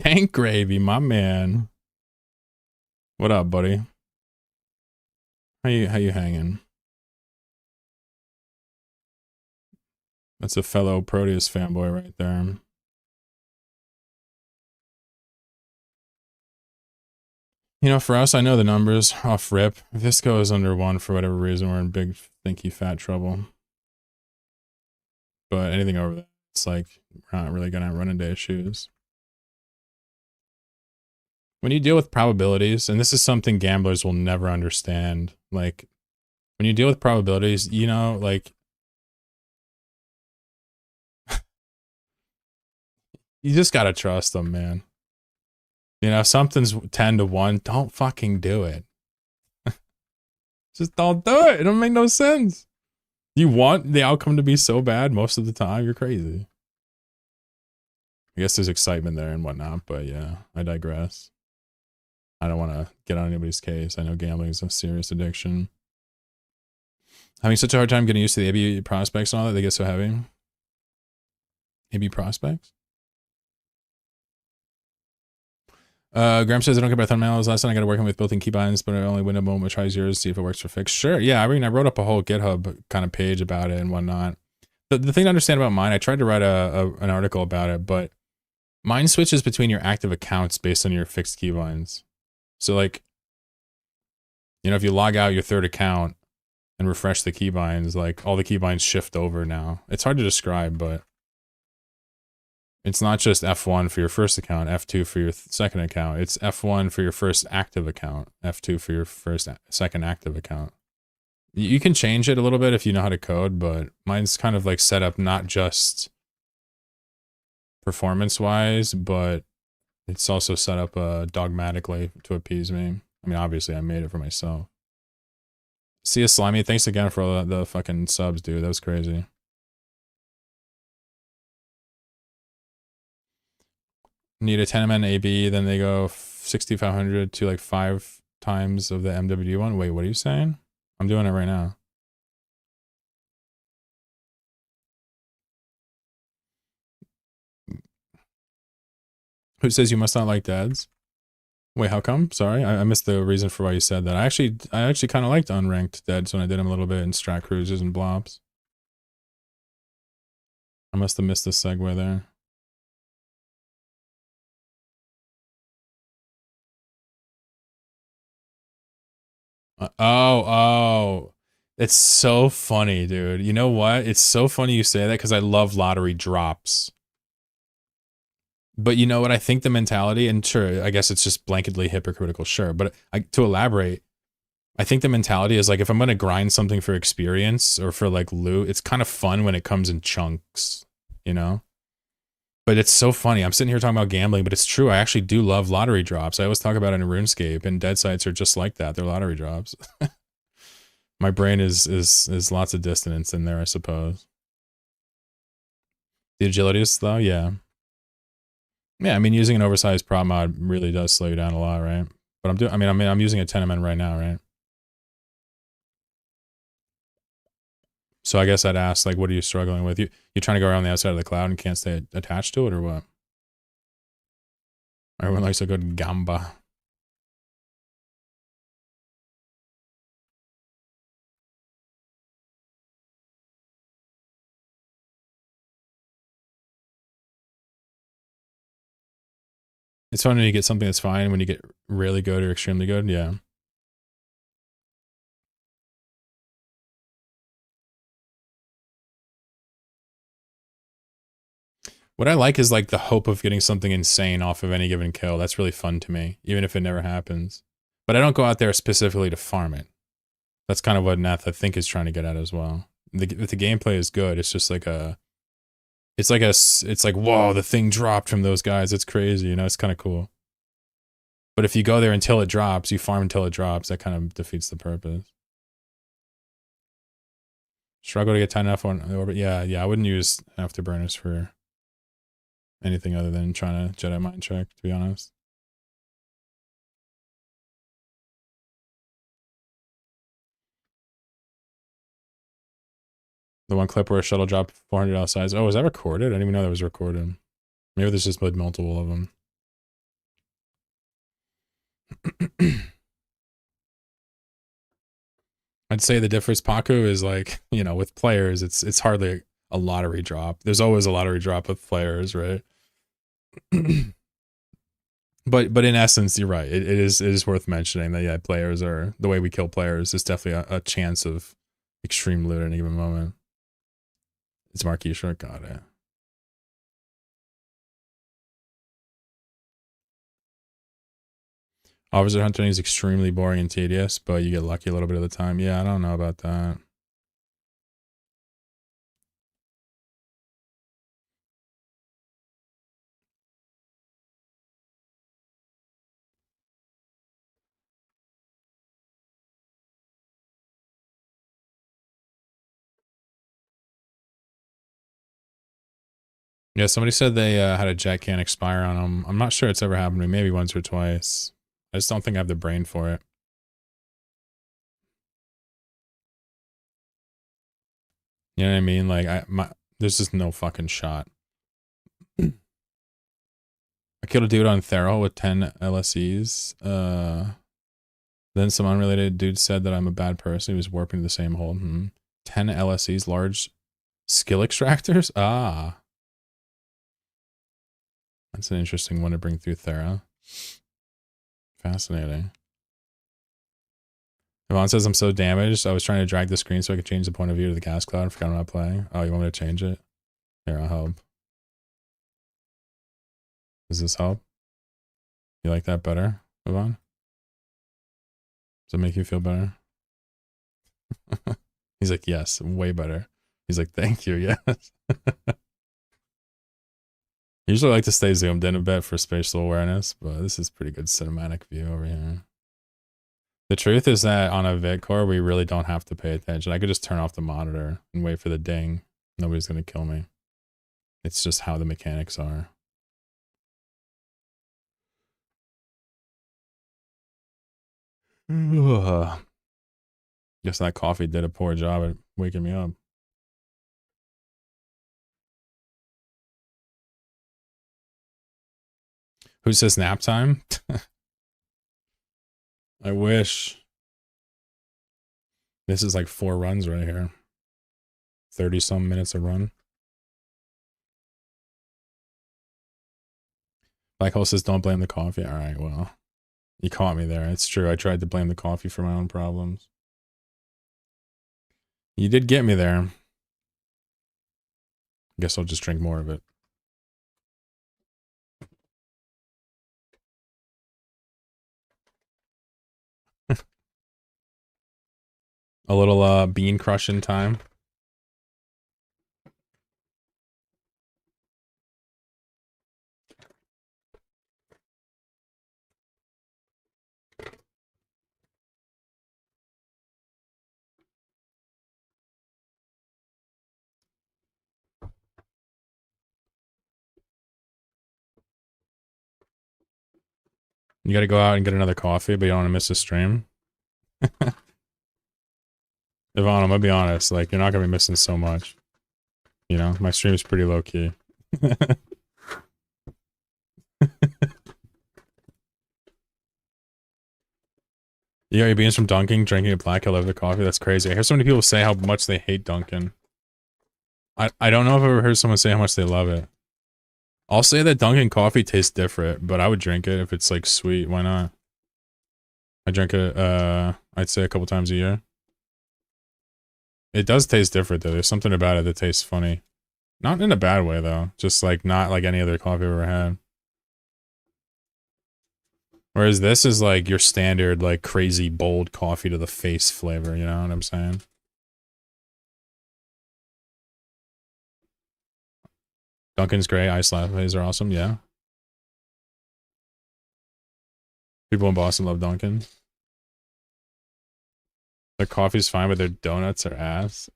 Tank Gravy, my man. What up, buddy? How you hanging? That's a fellow Proteus fanboy right there. You know, for us, I know the numbers off rip. If this goes under 1 for whatever reason, we're in big, stinky, fat trouble. But anything over that, it's like, we're not really gonna run into issues. When you deal with probabilities, and this is something gamblers will never understand, like, when you deal with probabilities, you know, like, you just gotta trust them, man. You know, if something's 10 to 1, don't fucking do it. Just don't do it. It don't make no sense. You want the outcome to be so bad most of the time, you're crazy. I guess there's excitement there and whatnot, but yeah, I digress. I don't want to get on anybody's case. I know gambling is a serious addiction. Having such a hard time getting used to the AB prospects and all that, they get so heavy. AB prospects? Graham says I don't care about thumbnails. Last time I got to working with built-in keybinds, but I only win a moment. Tries yours, see if it works for fix. Sure, yeah. I mean, I wrote up a whole GitHub kind of page about it and whatnot. The thing to understand about mine, I tried to write an article about it, but mine switches between your active accounts based on your fixed keybinds. So like, you know, if you log out your third account and refresh the keybinds, like all the keybinds shift over now. It's hard to describe, but it's not just F1 for your first account, F2 for your second account. It's F1 for your first active account, F2 for your second active account. You can change it a little bit if you know how to code, but mine's kind of like set up not just performance-wise, but it's also set up dogmatically to appease me. I mean, obviously, I made it for myself. See ya, Slimy. Thanks again for all the fucking subs, dude. That was crazy. Need a 10MN AB, then they go 6,500 to like 5 times of the MWD one. Wait, what are you saying? I'm doing it right now. Who says you must not like dads? Wait, how come? Sorry, I missed the reason for why you said that. I actually kind of liked unranked dads when I did them a little bit in strat cruises and blobs. I must have missed the segue there. Oh. It's so funny, dude. You know what? It's so funny you say that because I love lottery drops. But you know what? I think the mentality, and sure, I guess it's just blanketly hypocritical, sure. But to elaborate, I think the mentality is like, if I'm going to grind something for experience or for like loot, it's kind of fun when it comes in chunks, you know? But it's so funny. I'm sitting here talking about gambling, but it's true. I actually do love lottery drops. I always talk about it in RuneScape, and dead sites are just like that. They're lottery drops. My brain is lots of dissonance in there, I suppose. The agility is slow, yeah. Yeah, I mean, using an oversized prop mod really does slow you down a lot, right? But I'm using a 10MN right now, right? So I guess I'd ask, like, what are you struggling with? You trying to go around the outside of the cloud and can't stay attached to it, or what? Everyone likes a good gamba. It's fun when you get something that's fine. When you get really good or extremely good, yeah. What I like is like the hope of getting something insane off of any given kill. That's really fun to me, even if it never happens. But I don't go out there specifically to farm it. That's kind of what Nath, I think, is trying to get at as well. If the gameplay is good, it's just like it's like, whoa, the thing dropped from those guys. It's crazy, you know, it's kind of cool. But if you go there until it drops, you farm until it drops, that kind of defeats the purpose. Struggle to get 10 enough on orbit. Yeah, I wouldn't use afterburners for anything other than trying to Jedi mind trick, to be honest. The one clip where a shuttle dropped 400 outside. Oh, was that recorded? I didn't even know that was recorded. Maybe there's just multiple of them. I'd say the difference, Paku, is like, you know, with players, it's hardly a lottery drop. There's always a lottery drop with players, right? but in essence, you're right. It is worth mentioning that, yeah, players are, the way we kill players is definitely a chance of extreme loot at any given moment. It's Marquis Short, got it. Officer hunting is extremely boring and tedious, but you get lucky a little bit of the time. Yeah, I don't know about that. Yeah, somebody said they had a jet can expire on them. I'm not sure it's ever happened to me. Maybe once or twice. I just don't think I have the brain for it. You know what I mean? Like there's just no fucking shot. I killed a dude on Thero with 10 LSEs. Then some unrelated dude said that I'm a bad person. He was warping to the same hole. 10 LSEs, large skill extractors? Ah. That's an interesting one to bring through Thera. Fascinating. Yvonne says I'm so damaged. I was trying to drag the screen so I could change the point of view to the gas cloud. I forgot I'm not playing. Oh, you want me to change it? Here, I'll help. Does this help? You like that better, Yvonne? Does it make you feel better? He's like, yes, way better. He's like, thank you, yes. Usually I like to stay zoomed in a bit for spatial awareness, but this is pretty good cinematic view over here. The truth is that on a VidCore, we really don't have to pay attention. I could just turn off the monitor and wait for the ding. Nobody's going to kill me. It's just how the mechanics are. Guess that coffee did a poor job at waking me up. Who says nap time? I wish. This is like 4 runs right here. 30-some minutes a run. Black Hole says don't blame the coffee. Alright, well. You caught me there. It's true. I tried to blame the coffee for my own problems. You did get me there. Guess I'll just drink more of it. A little bean crushing time. You gotta go out and get another coffee, but you don't want to miss a stream. Yvonne, I'm gonna be honest, like, you're not gonna be missing so much. You know, my stream is pretty low-key. You got your beans from Dunkin', drinking a black, I love the coffee. That's crazy. I hear so many people say how much they hate Dunkin'. I don't know if I've ever heard someone say how much they love it. I'll say that Dunkin' coffee tastes different, but I would drink it if it's like sweet. Why not? I drink it, I'd say a couple times a year. It does taste different though. There's something about it that tastes funny. Not in a bad way though. Just like not like any other coffee I've ever had. Whereas this is like your standard like crazy bold coffee to the face flavor, you know what I'm saying? Dunkin's great, ice lattes are awesome, yeah. People in Boston love Dunkin'. Their coffee's fine, but their donuts are ass.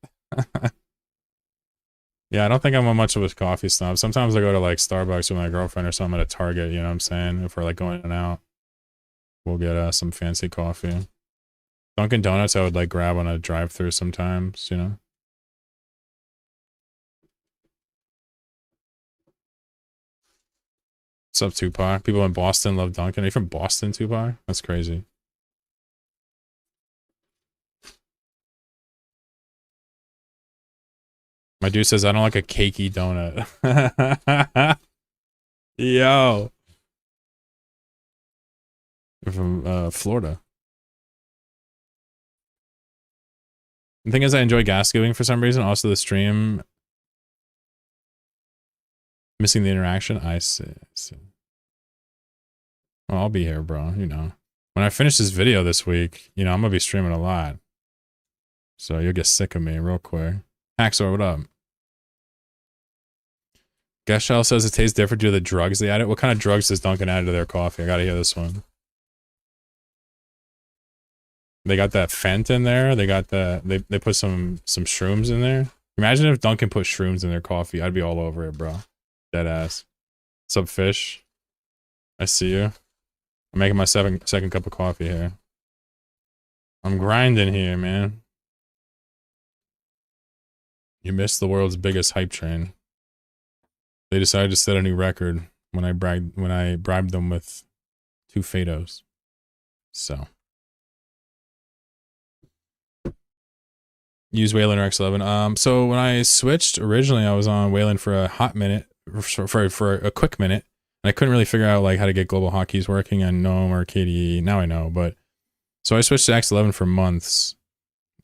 Yeah, I don't think I'm much of a coffee snob. Sometimes I go to like Starbucks with my girlfriend or something at a Target, you know what I'm saying? If we're like going in and out, we'll get some fancy coffee. Dunkin' Donuts I would like grab on a drive-thru sometimes, you know? What's up, Tupac? People in Boston love Dunkin'. Are you from Boston, Tupac? That's crazy. My dude says I don't like a cakey donut. Yo. I'm from Florida. The thing is I enjoy gas giving for some reason. Also the stream. Missing the interaction. I see. Well, I'll be here, bro. You know. When I finish this video this week, you know, I'm gonna be streaming a lot. So you'll get sick of me real quick. Haxor, what up? Guest Shell says it tastes different due to the drugs they added. What kind of drugs does Dunkin' add to their coffee? I gotta hear this one. They got that Fent in there. They got the they put some shrooms in there. Imagine if Dunkin' put shrooms in their coffee. I'd be all over it, bro. Dead ass. What's up, Fish? I see you. I'm making my second cup of coffee here. I'm grinding here, man. You missed the world's biggest hype train. They decided to set a new record when I bribed them with 2 Fados. So. Use Wayland or X11. So when I switched, originally I was on Wayland for a hot minute, for a quick minute, and I couldn't really figure out like how to get global hotkeys working on GNOME or KDE. Now I know, but so I switched to X11 for months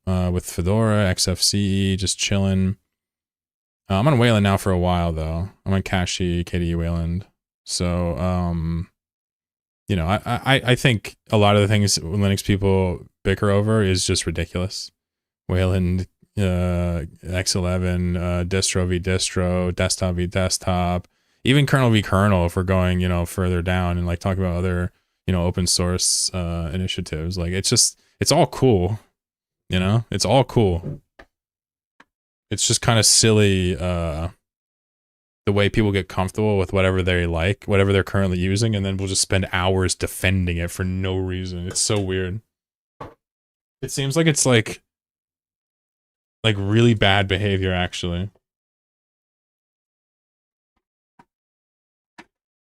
with Fedora, XFCE, just chilling. I'm on Wayland now for a while though. I'm on Kashii, KDE Wayland. So you know, I think a lot of the things Linux people bicker over is just ridiculous. Wayland, X11, distro v distro, desktop v desktop, even kernel v kernel if we're going, you know, further down and like talking about other, you know, open source initiatives. Like it's all cool, you know, it's all cool. It's just kind of silly the way people get comfortable with whatever they like, whatever they're currently using, and then we'll just spend hours defending it for no reason. It's so weird. It seems like it's like really bad behavior, actually.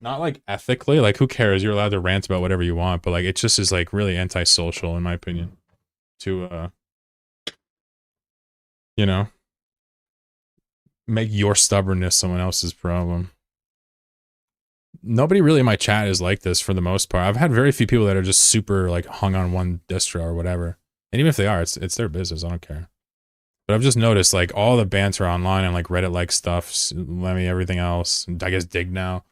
Not like ethically, like who cares? You're allowed to rant about whatever you want, but like it just is like really antisocial in my opinion to you know, make your stubbornness someone else's problem. Nobody really in my chat is like this for the most part. I've had very few people that are just super like hung on one distro or whatever. And even if they are, it's their business. I don't care. But I've just noticed like all the banter online and like Reddit like stuff, Lemmy, everything else, I guess Dig now.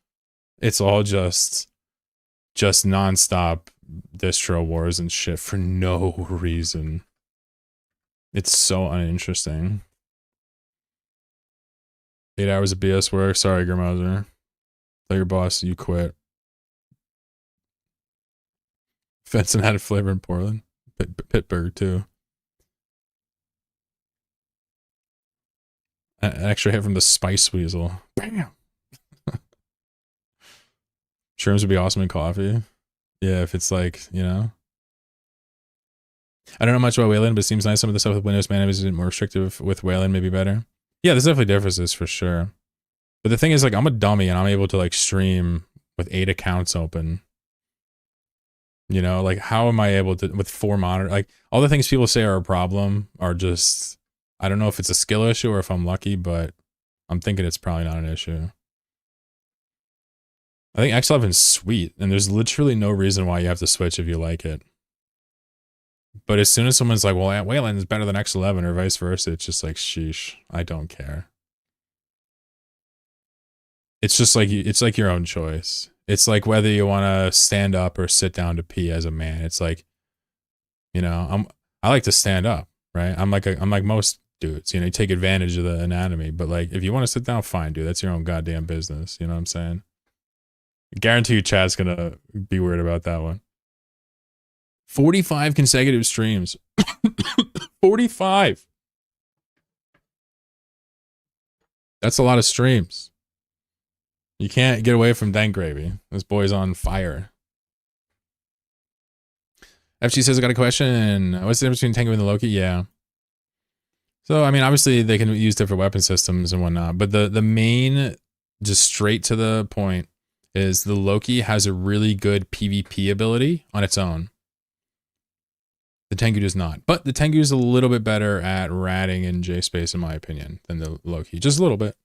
It's all just nonstop distro wars and shit for no reason. It's so uninteresting. 8 hours of BS work. Sorry, Grimauser. Tell your boss you quit. Fenton had a flavor in Portland. Pittsburgh too. An extra hit from the Spice Weasel. Bam! Shrooms would be awesome in coffee. Yeah, if it's like, you know. I don't know much about Wayland, but it seems nice. Some of the stuff with Windows management is more restrictive with Wayland, maybe better. Yeah, there's definitely differences for sure. But the thing is, like, I'm a dummy and I'm able to, like, stream with 8 accounts open. You know, like, how am I able to, with 4 monitors? Like, all the things people say are a problem are just, I don't know if it's a skill issue or if I'm lucky, but I'm thinking it's probably not an issue. I think X11 is sweet, and there's literally no reason why you have to switch if you like it. But as soon as someone's like, well, Wayland is better than X11 or vice versa, it's just like, sheesh, I don't care. It's just like, it's like your own choice. It's like whether you want to stand up or sit down to pee as a man. It's like, you know, I like to stand up, right? I'm like most dudes, you know, you take advantage of the anatomy, but like, if you want to sit down, fine, dude, that's your own goddamn business. You know what I'm saying? I guarantee you chat's gonna be weird about that one. 45 consecutive streams. 45. That's a lot of streams. You can't get away from dank gravy. This boy's on fire. FG says, I got a question. What's the difference between Tengu and the Loki? Yeah. So, I mean, obviously they can use different weapon systems and whatnot, but the main, just straight to the point, is the Loki has a really good PvP ability on its own. The Tengu does not. But the Tengu is a little bit better at ratting in JSpace, in my opinion, than the Loki. Just a little bit.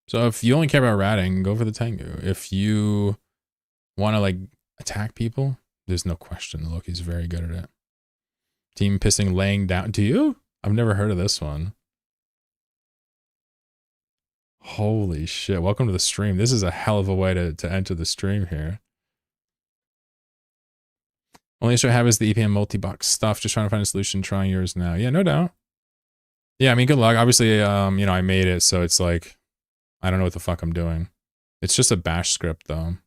So if you only care about ratting, go for the Tengu. If you want to, like, attack people, there's no question. The Loki's very good at it. Team pissing laying down. Do you? I've never heard of this one. Holy shit. Welcome to the stream. This is a hell of a way to enter the stream here. Only issue I have is the EPM multi-box stuff. Just trying to find a solution, trying yours now. Yeah, no doubt. Yeah, I mean, good luck. Obviously, you know, I made it, so it's like, I don't know what the fuck I'm doing. It's just a bash script, though.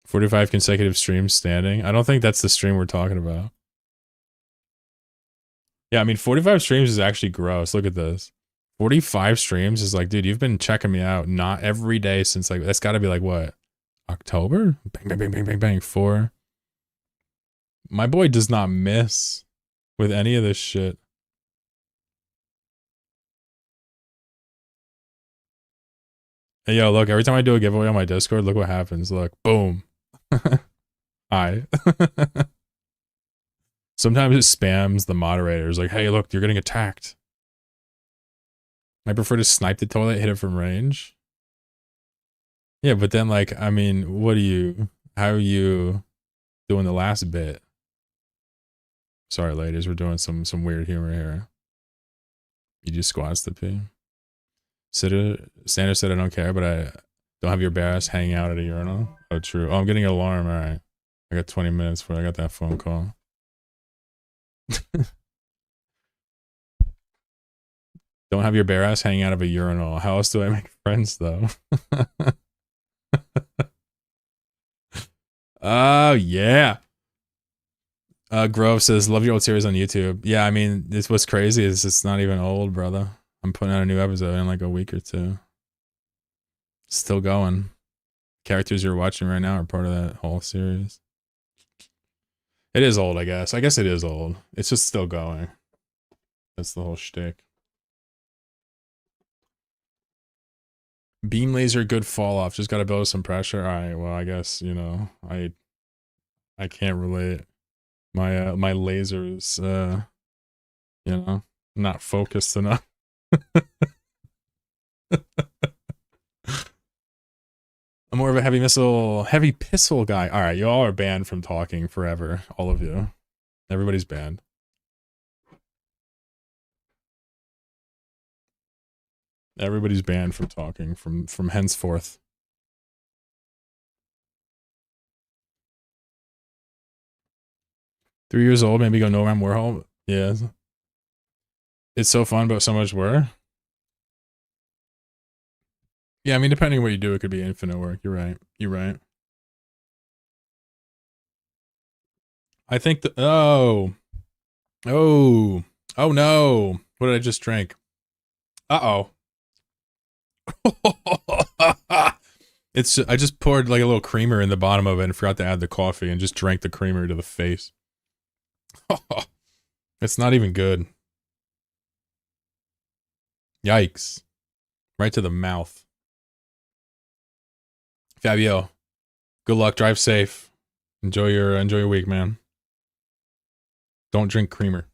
"45 consecutive streams standing." I don't think that's the stream we're talking about. Yeah, I mean, 45 streams is actually gross. Look at this. 45 streams is like, dude, you've been checking me out not every day since, like, that's got to be like, what? October? Bang, bang, bang, bang, bang, bang. 4. My boy does not miss. with any of this shit. Hey, yo, look, every time I do a giveaway on my Discord, look what happens. Look, boom. Hi. Sometimes it spams the moderators like, hey, look, you're getting attacked. I prefer to snipe the toilet, hit it from range. Yeah, but then, like, I mean, how are you doing the last bit? Sorry, ladies, we're doing some weird humor here. You just squats the pee. Sanders said I don't care, but I don't have your bare ass hanging out at a urinal. Oh, true. Oh, I'm getting an alarm. All right. I got 20 minutes before I got that phone call. Don't have your bare ass hanging out of a urinal. How else do I make friends, though? Oh, yeah. Grove says, love your old series on YouTube. Yeah, I mean, this what's crazy is it's not even old, brother. I'm putting out a new episode in like a week or two. Still going. Characters you're watching right now are part of that whole series. It is old, I guess. I guess it is old. It's just still going. That's the whole shtick. Beam laser, good fall off. Just gotta build some pressure. Alright, well, I guess, you know, I can't relate. My laser's you know, not focused enough. I'm more of a heavy pistol guy. Alright, you all are banned from talking forever. All of you. Everybody's banned. Everybody's banned from talking from henceforth. Three years old, maybe go no around Wormhole. Yeah. It's so fun, but so much work. Yeah, I mean, depending on what you do, it could be infinite work. You're right. You're right. I think the oh no! What did I just drink? Uh-oh. It's I just poured like a little creamer in the bottom of it and forgot to add the coffee and just drank the creamer to the face. It's not even good. Yikes. Right to the mouth. Fabio, good luck, drive safe. Enjoy your week, man. Don't drink creamer.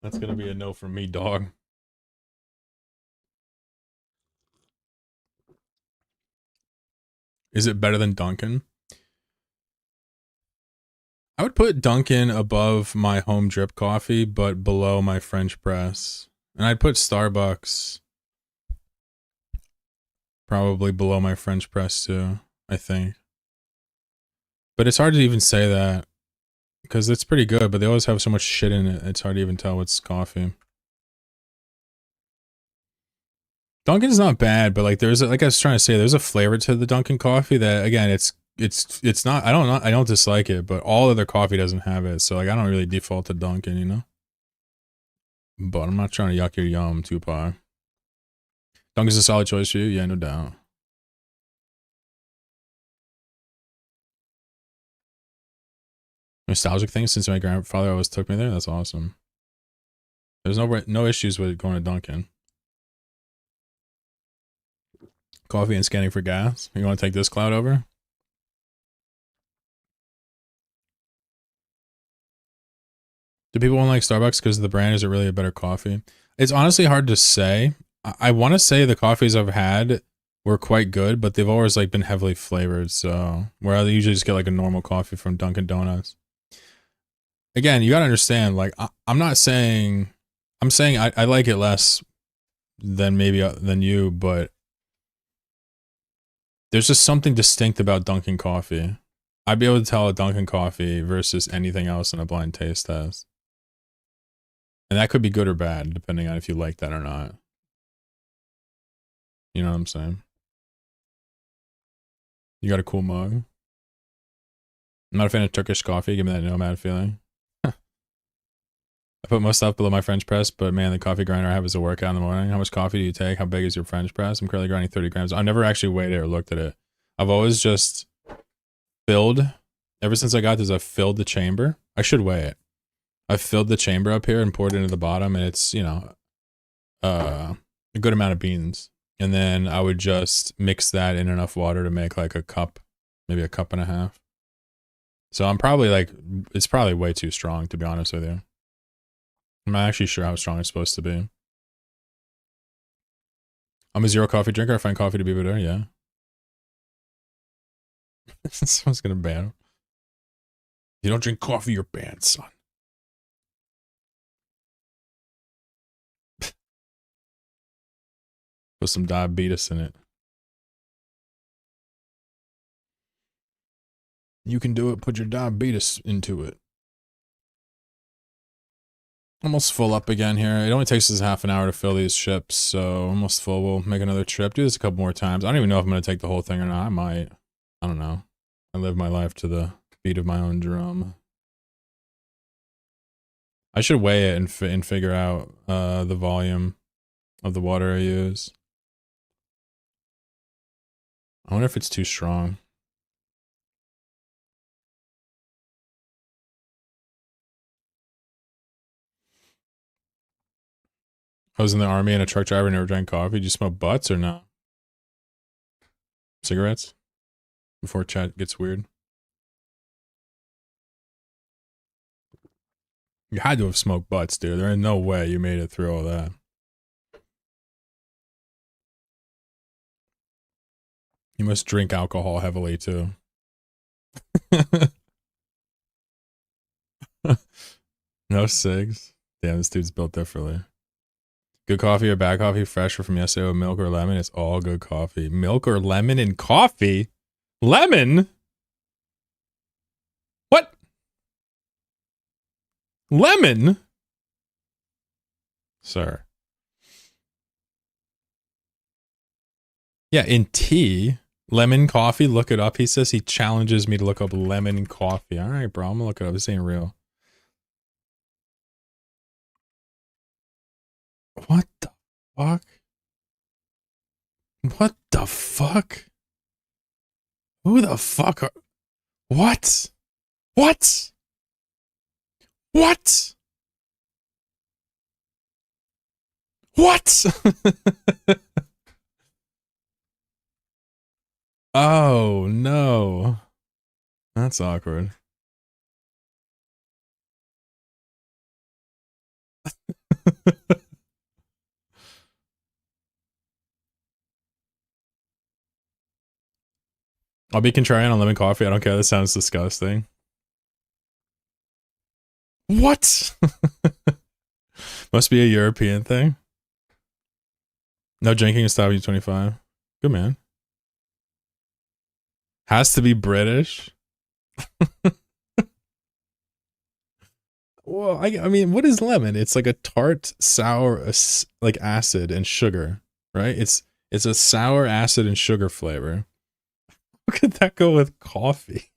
That's gonna be a no from me, dog. Is it better than Dunkin'? I would put Dunkin' above my home drip coffee, but below my French press. And I'd put Starbucks probably below my French press too, I think. But it's hard to even say that because it's pretty good, but they always have so much shit in it. It's hard to even tell what's coffee. Dunkin's not bad, but like there's like I was trying to say, there's a flavor to the Dunkin' coffee that again, it's not. I don't dislike it, but all other coffee doesn't have it. So like I don't really default to Dunkin', you know. But I'm not trying to yuck your yum, Tupac. Dunkin's a solid choice for you, yeah, no doubt. Nostalgic thing since my grandfather always took me there. That's awesome. There's no issues with going to Dunkin'. Coffee and scanning for gas. You want to take this cloud over? Do people want like Starbucks because the brand? Is it really a better coffee? It's honestly hard to say. I want to say the coffees I've had were quite good, but they've always like been heavily flavored. So where I usually just get like a normal coffee from Dunkin' Donuts. Again, you gotta understand. Like I'm not saying, I'm saying I like it less than maybe than you, but there's just something distinct about Dunkin' coffee. I'd be able to tell a Dunkin' coffee versus anything else in a blind taste test. And that could be good or bad, depending on if you like that or not. You know what I'm saying? You got a cool mug. I'm not a fan of Turkish coffee. Give me that nomad feeling. I put most stuff below my French press, but man, the coffee grinder I have is a workout in the morning. How much coffee do you take? How big is your French press? I'm currently grinding 30 grams. I've never actually weighed it or looked at it. I've always just filled Ever since I got this, I've filled the chamber. I should weigh it. I've filled the chamber up here and poured it into the bottom, and it's, you know, a good amount of beans. And then I would just mix that in enough water to make like a cup, maybe a cup and a half. So I'm probably like, it's probably way too strong, to be honest with you. I'm not actually sure how strong it's supposed to be. I'm a zero coffee drinker. I find coffee to be better, yeah. Someone's gonna ban him. You don't drink coffee, you're banned, son. Put some diabetes in it. You can do it, put your diabetes into it. Almost full up again here. It only takes us half an hour to fill these ships, so almost full. We'll make another trip. Do this a couple more times. I don't even know if I'm going to take the whole thing or not. I might. I don't know. I live my life to the beat of my own drum. I should weigh it and figure out the volume of the water I use. I wonder if it's too strong. I was in the army and a truck driver never drank coffee. Did you smoke butts or no? Cigarettes? Before chat gets weird. You had to have smoked butts, dude. There ain't no way you made it through all that. You must drink alcohol heavily, too. No cigs. Damn, this dude's built differently. Good coffee or bad coffee, fresh or from yesterday with milk or lemon? It's all good coffee. Milk or lemon in coffee? Lemon? What? Lemon? Sir. Yeah, in tea. Lemon coffee, look it up. He says he challenges me to look up lemon coffee. All right, bro, I'm gonna look it up. This ain't real. What the fuck? What the fuck? Who the fuck are... What? What? What? What? Oh, no. That's awkward. I'll be contrarian on lemon coffee. I don't care. That sounds disgusting. What? Must be a European thing. No drinking is stopping you 25. Good man. Has to be British. Well, I mean, what is lemon? It's like a tart, sour, like acid and sugar, right? It's a sour acid and sugar flavor. How could that go with coffee?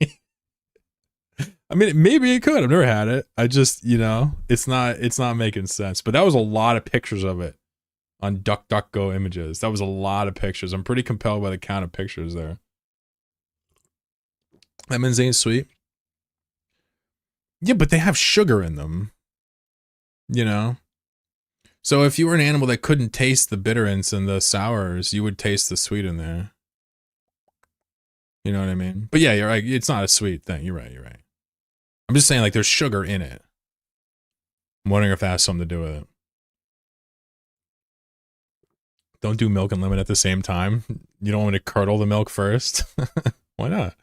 I mean, maybe it could. I've never had it. I just, you know, it's not making sense. But that was a lot of pictures of it on DuckDuckGo images. That was a lot of pictures. I'm pretty compelled by the count of pictures there. Lemons ain't sweet. Yeah, but they have sugar in them. You know? So if you were an animal that couldn't taste the bitterants and the sours, you would taste the sweet in there. You know what I mean? But yeah, you're right. It's not a sweet thing. You're right. You're right. I'm just saying, like, there's sugar in it. I'm wondering if that has something to do with it. Don't do milk and lemon at the same time. You don't want to curdle the milk first? Why not?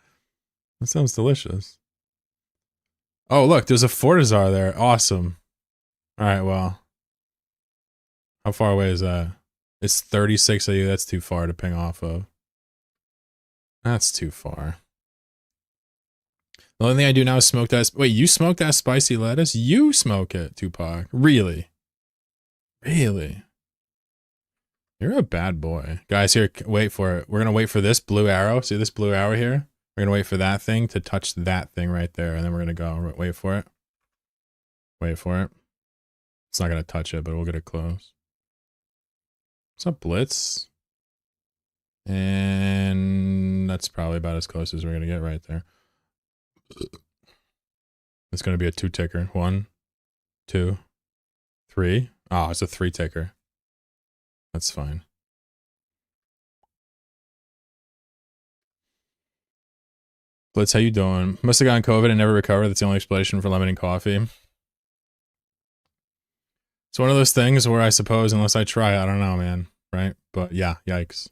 That sounds delicious. Oh, look, there's a Fortizar there. Awesome. All right, well. How far away is that? It's 36 AU. That's too far to ping off of. That's too far. The only thing I do now is smoke that. Wait, you smoke that spicy lettuce? You smoke it, Tupac. Really? Really? You're a bad boy. Guys, here, wait for it. We're going to wait for this blue arrow. See this blue arrow here? We're going to wait for that thing to touch that thing right there. And then we're going to go. Wait for it. Wait for it. It's not going to touch it, but we'll get it close. What's up, Blitz? And that's probably about as close as we're going to get right there. It's going to be a 2-ticker. 1, 2, 3. Oh, it's a 3-ticker. That's fine. Blitz, how you doing? Must have gotten COVID and never recovered. That's the only explanation for limiting coffee. It's one of those things where I suppose unless I try, I don't know, man. Right? But yeah, yikes.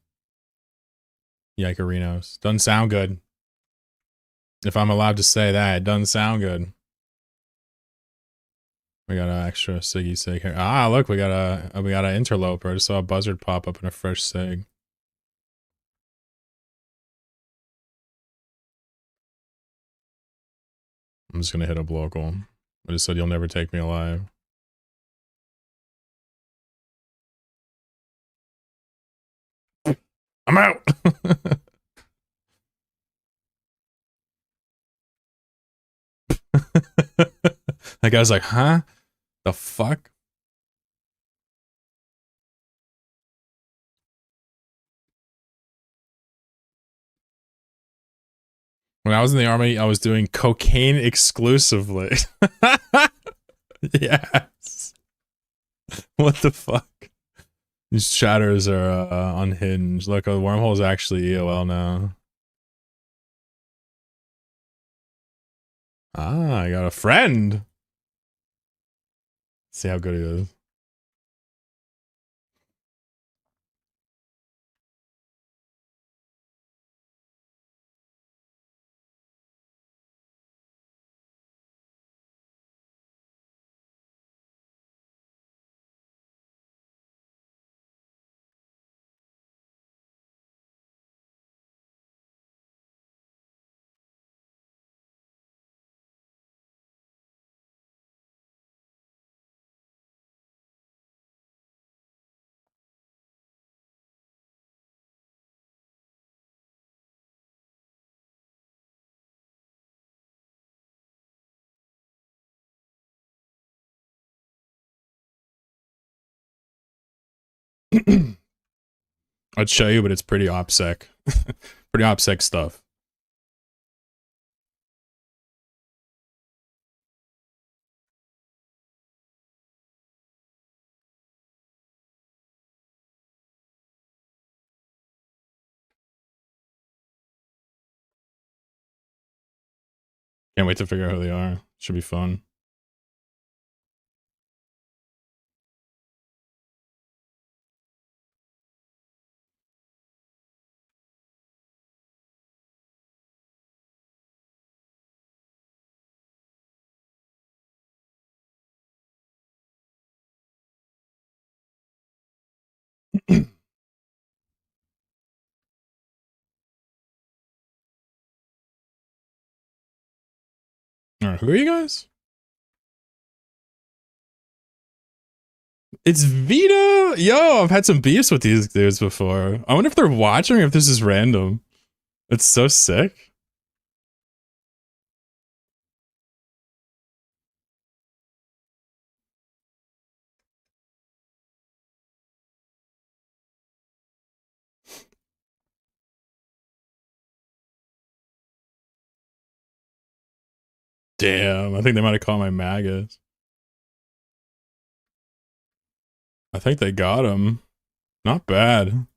Yikerinos. Doesn't sound good. If I'm allowed to say that, it doesn't sound good. We got an extra Siggy Sig here. Ah, look, we got an interloper. I just saw a buzzard pop up in a fresh Sig. I'm just gonna hit up local. I just said you'll never take me alive. I'm out. That guy's like, huh? The fuck? When I was in the army, I was doing cocaine exclusively. Yes. What the fuck? These chatters are unhinged. Look, Wormholes actually EOL now. Ah, I got a friend. Let's see how good he is. I'd show you, but it's pretty OPSEC. Pretty OPSEC stuff. Can't wait to figure out who they are. Should be fun. Alright, who are you guys? It's Vita! Yo, I've had some beefs with these dudes before. I wonder if they're watching or if this is random. It's so sick. Damn, I think they might have caught my maggots. I think they got him. Not bad.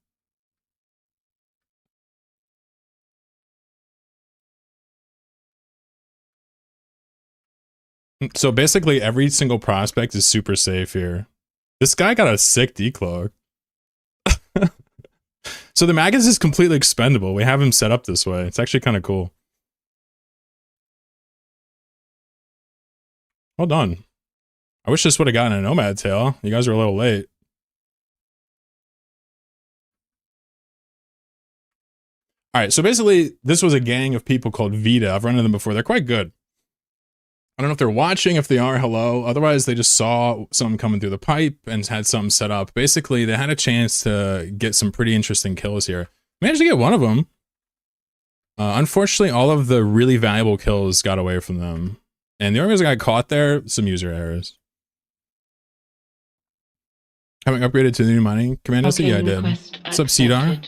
So basically every single prospect is super safe here. This guy got a sick declog. So the maggots is completely expendable. We have him set up this way. It's actually kind of cool. Well done. I wish this would have gotten a Nomad tail. You guys are a little late. Alright, so basically, this was a gang of people called Vita. I've run into them before. They're quite good. I don't know if they're watching. If they are, hello. Otherwise, they just saw something coming through the pipe and had something set up. Basically, they had a chance to get some pretty interesting kills here. Managed to get one of them. Unfortunately, all of the really valuable kills got away from them. And the only reason I got caught there, some user errors. Having upgraded to the new mining commando? So yeah, I did. What's up, Cedar?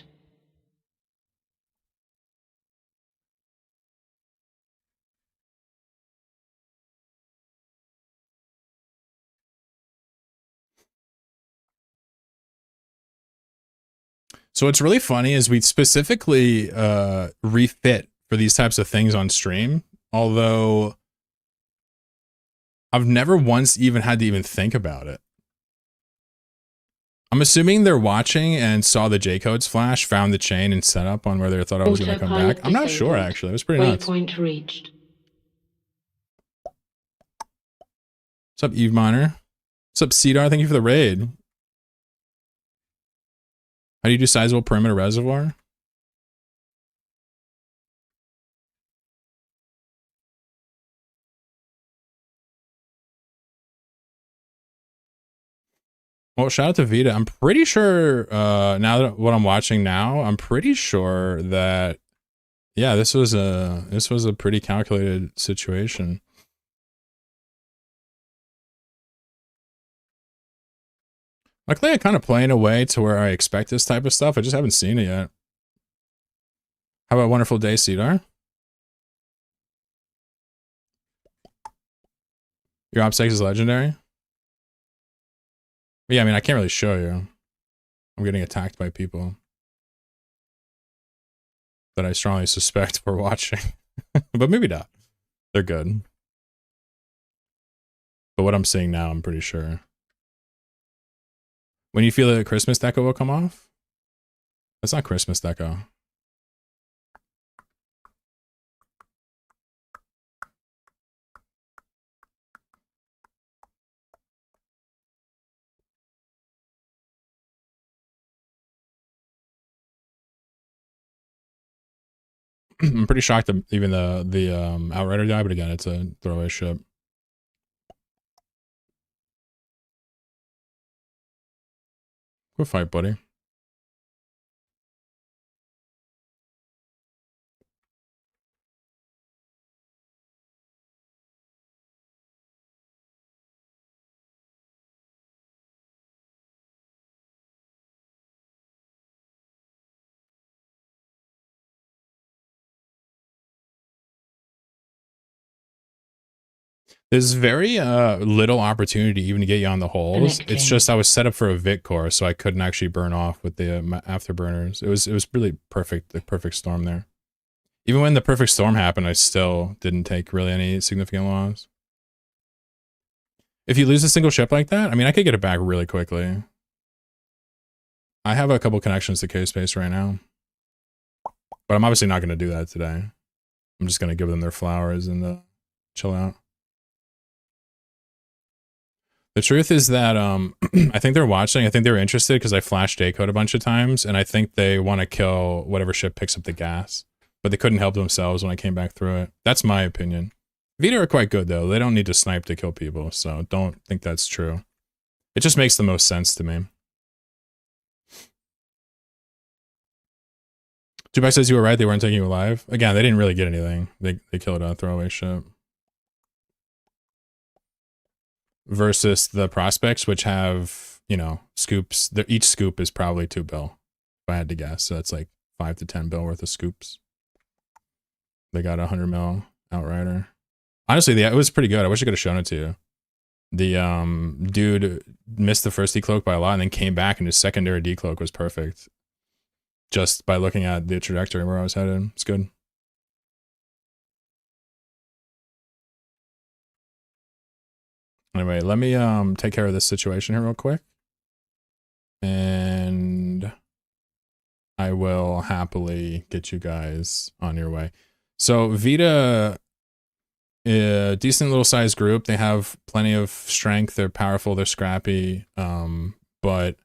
So what's really funny is we specifically refit for these types of things on stream, although I've never once even had to even think about it. I'm assuming they're watching and saw the J-codes flash, found the chain, and set up on where they thought I was going to come back. I'm not sure, actually. It was pretty nuts. Waypoint reached. What's up, Eve Miner? What's up, Cedar? Thank you for the raid. How do you do sizable perimeter reservoir? Well, shout out to Vita. I'm pretty sure, now that what I'm watching now, I'm pretty sure that, yeah, this was a pretty calculated situation. Luckily, I kind of play in a way to where I expect this type of stuff. I just haven't seen it yet. How about Wonderful Day, Cedar? Your OPSEC is legendary? Yeah, I mean, I can't really show you. I'm getting attacked by people that I strongly suspect were watching. But maybe not. They're good. But what I'm seeing now, I'm pretty sure. When you feel the Christmas deco will come off? That's not Christmas deco. I'm pretty shocked that even the Outrider died, but again, it's a throwaway ship. Good fight, buddy. There's very little opportunity even to get you on the holes. Connecting. It's just I was set up for a Vit core, so I couldn't actually burn off with the afterburners. It was really perfect, the perfect storm there. Even when the perfect storm happened, I still didn't take really any significant loss. If you lose a single ship like that, I mean, I could get it back really quickly. I have a couple connections to K-Space right now. But I'm obviously not going to do that today. I'm just going to give them their flowers and chill out. The truth is that I think they're watching. I think they were interested because I flashed J-code a bunch of times, and I think they want to kill whatever ship picks up the gas. But they couldn't help themselves when I came back through it. That's my opinion. Vita are quite good, though. They don't need to snipe to kill people, so don't think that's true. It just makes the most sense to me. Tupac says you were right. They weren't taking you alive. Again, they didn't really get anything. They killed a throwaway ship. Versus the prospects, which have, you know, scoops. Each scoop is probably 2 bill, if I had to guess. So that's like 5 to 10 bill worth of scoops. They got 100 mil Outrider. Honestly, it was pretty good. I wish I could have shown it to you. The dude missed the first decloak by a lot and then came back, and his secondary decloak was perfect. Just by looking at the trajectory where I was headed. It's good. Anyway, let me take care of this situation here real quick. And I will happily get you guys on your way. So Vita, a decent little sized group. They have plenty of strength. They're powerful. They're scrappy. But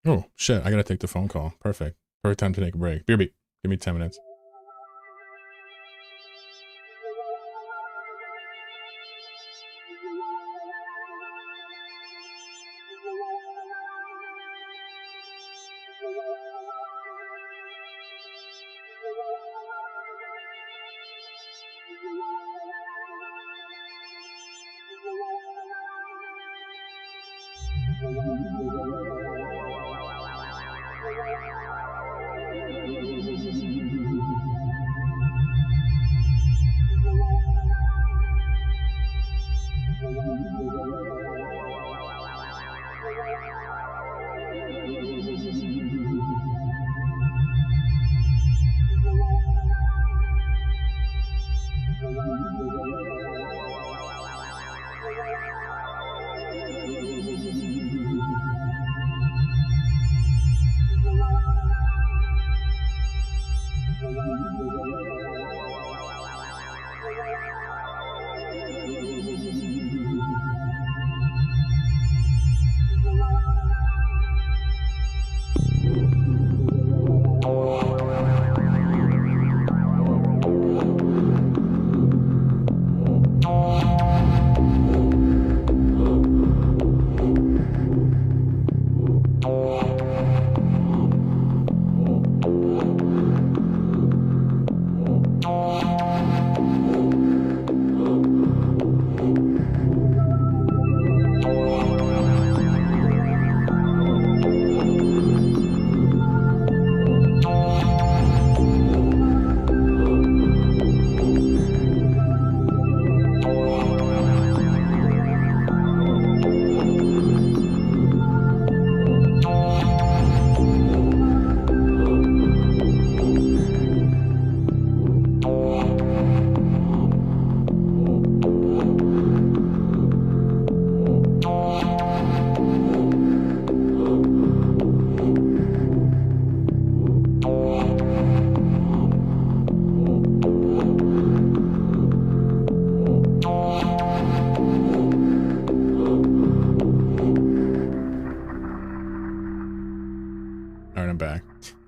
oh shit, I gotta take the phone call. Perfect. Perfect time to take a break. BRB, give me 10 minutes.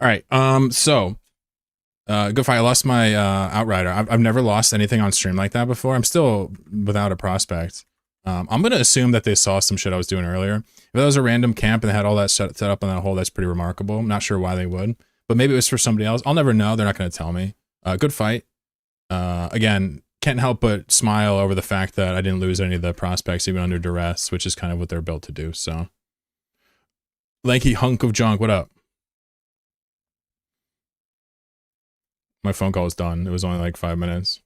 All right. Good fight. I lost my outrider. I've never lost anything on stream like that before. I'm still without a prospect. I'm gonna assume that they saw some shit I was doing earlier. If that was a random camp and they had all that set up on that hole, that's pretty remarkable. I'm not sure why they would, but maybe it was for somebody else. I'll never know. They're not gonna tell me. Good fight. Again, can't help but smile over the fact that I didn't lose any of the prospects even under duress, which is kind of what they're built to do. So, lanky hunk of junk. What up? My phone call was done. It was only like 5 minutes.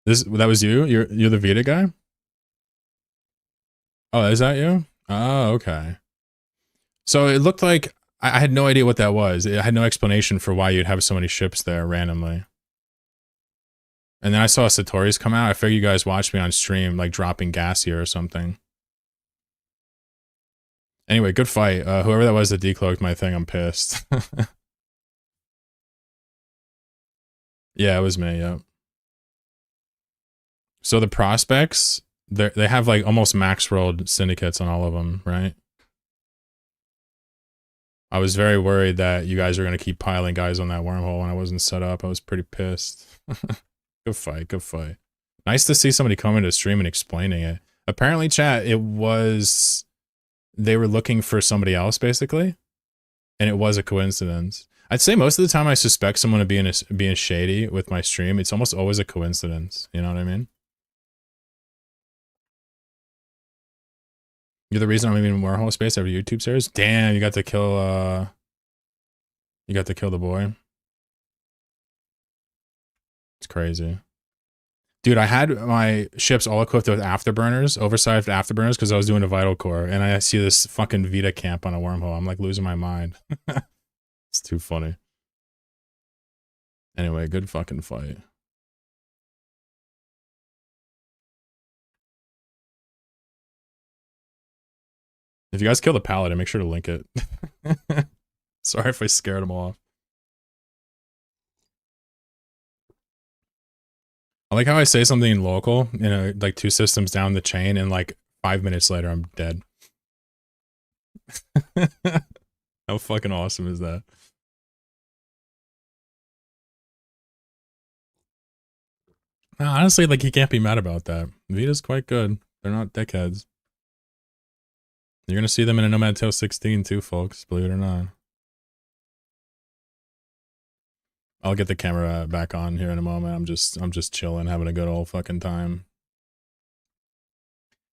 That was you? You're the Vita guy? Oh, is that you? Oh, okay. So it looked like I had no idea what that was. I had no explanation for why you'd have so many ships there randomly. And then I saw Satori's come out. I figured you guys watched me on stream, like dropping gas here or something. Anyway, good fight. Whoever that was that decloaked my thing, I'm pissed. Yeah, it was me, yeah. So the prospects, they have like almost max rolled syndicates on all of them, right? I was very worried that you guys are going to keep piling guys on that wormhole when I wasn't set up. I was pretty pissed. Good fight, good fight. Nice to see somebody come into the stream and explaining it. Apparently, chat, it was... They were looking for somebody else, basically. And it was a coincidence. I'd say most of the time I suspect someone of being shady with my stream. It's almost always a coincidence. You know what I mean? You're the reason I'm even in wormhole space every YouTube series. Damn, you got to kill the boy. It's crazy. Dude, I had my ships all equipped with afterburners, oversized afterburners, because I was doing a vital core, and I see this fucking Vita camp on a wormhole. I'm like losing my mind. It's too funny. Anyway, good fucking fight. If you guys kill the paladin, make sure to link it. Sorry if I scared them off. I like how I say something local, you know, like 2 systems down the chain, and like 5 minutes later, I'm dead. How fucking awesome is that? Honestly, like, you can't be mad about that. Vita's quite good. They're not dickheads. You're gonna see them in a Nomad Tail 16 too, folks, believe it or not. I'll get the camera back on here in a moment. I'm just chilling, having a good old fucking time.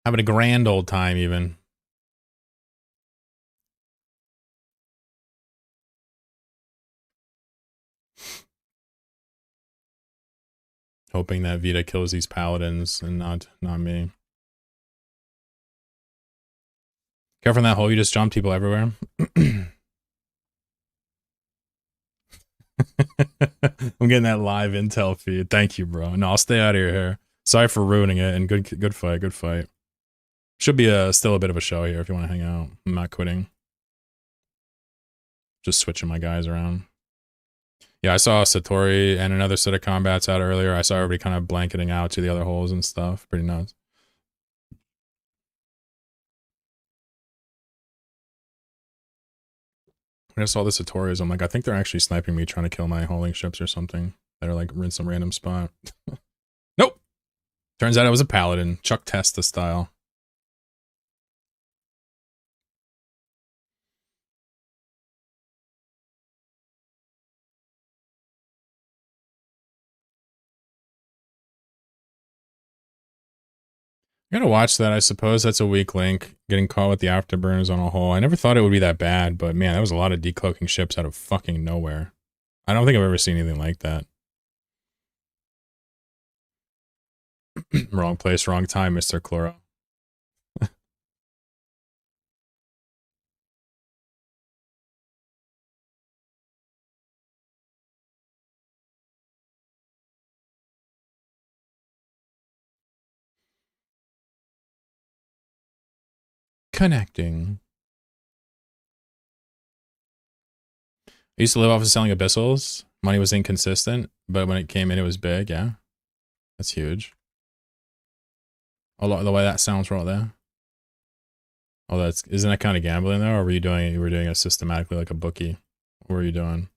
Having a grand old time, even. Hoping that Vita kills these paladins and not me. Careful from that hole you just jumped, people everywhere. I'm getting that live intel feed. Thank you, bro. No, I'll stay out of your hair. Sorry for ruining it, and good fight, good fight. Should be still a bit of a show here if you want to hang out. I'm not quitting. Just switching my guys around. Yeah, I saw Satori and another set of combats out earlier. I saw everybody kind of blanketing out to the other holes and stuff. Pretty nuts. When I saw the Satoris, I'm like, I think they're actually sniping me, trying to kill my holding ships or something. That are like in some random spot. Nope. Turns out it was a paladin. Chuck Testa style. I gotta watch that. I suppose that's a weak link. Getting caught with the afterburners on a hole. I never thought it would be that bad, but man, that was a lot of decloaking ships out of fucking nowhere. I don't think I've ever seen anything like that. Wrong place, wrong time, Mr. Chloro. Connecting. I used to live off of selling abyssals. Money was inconsistent, but when it came in, it was big. Yeah, that's huge. A lot the way that sounds right there. Oh, isn't that kind of gambling though, or were you doing it? You were doing it systematically like a bookie. What were you doing?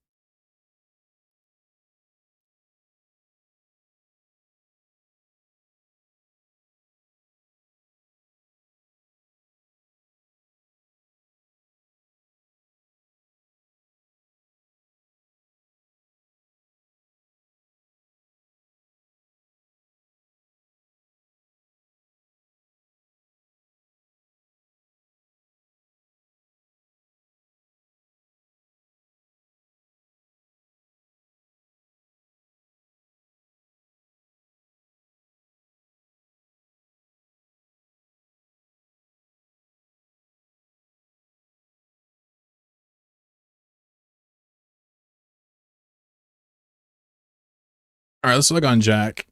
All right, let's look on Jack.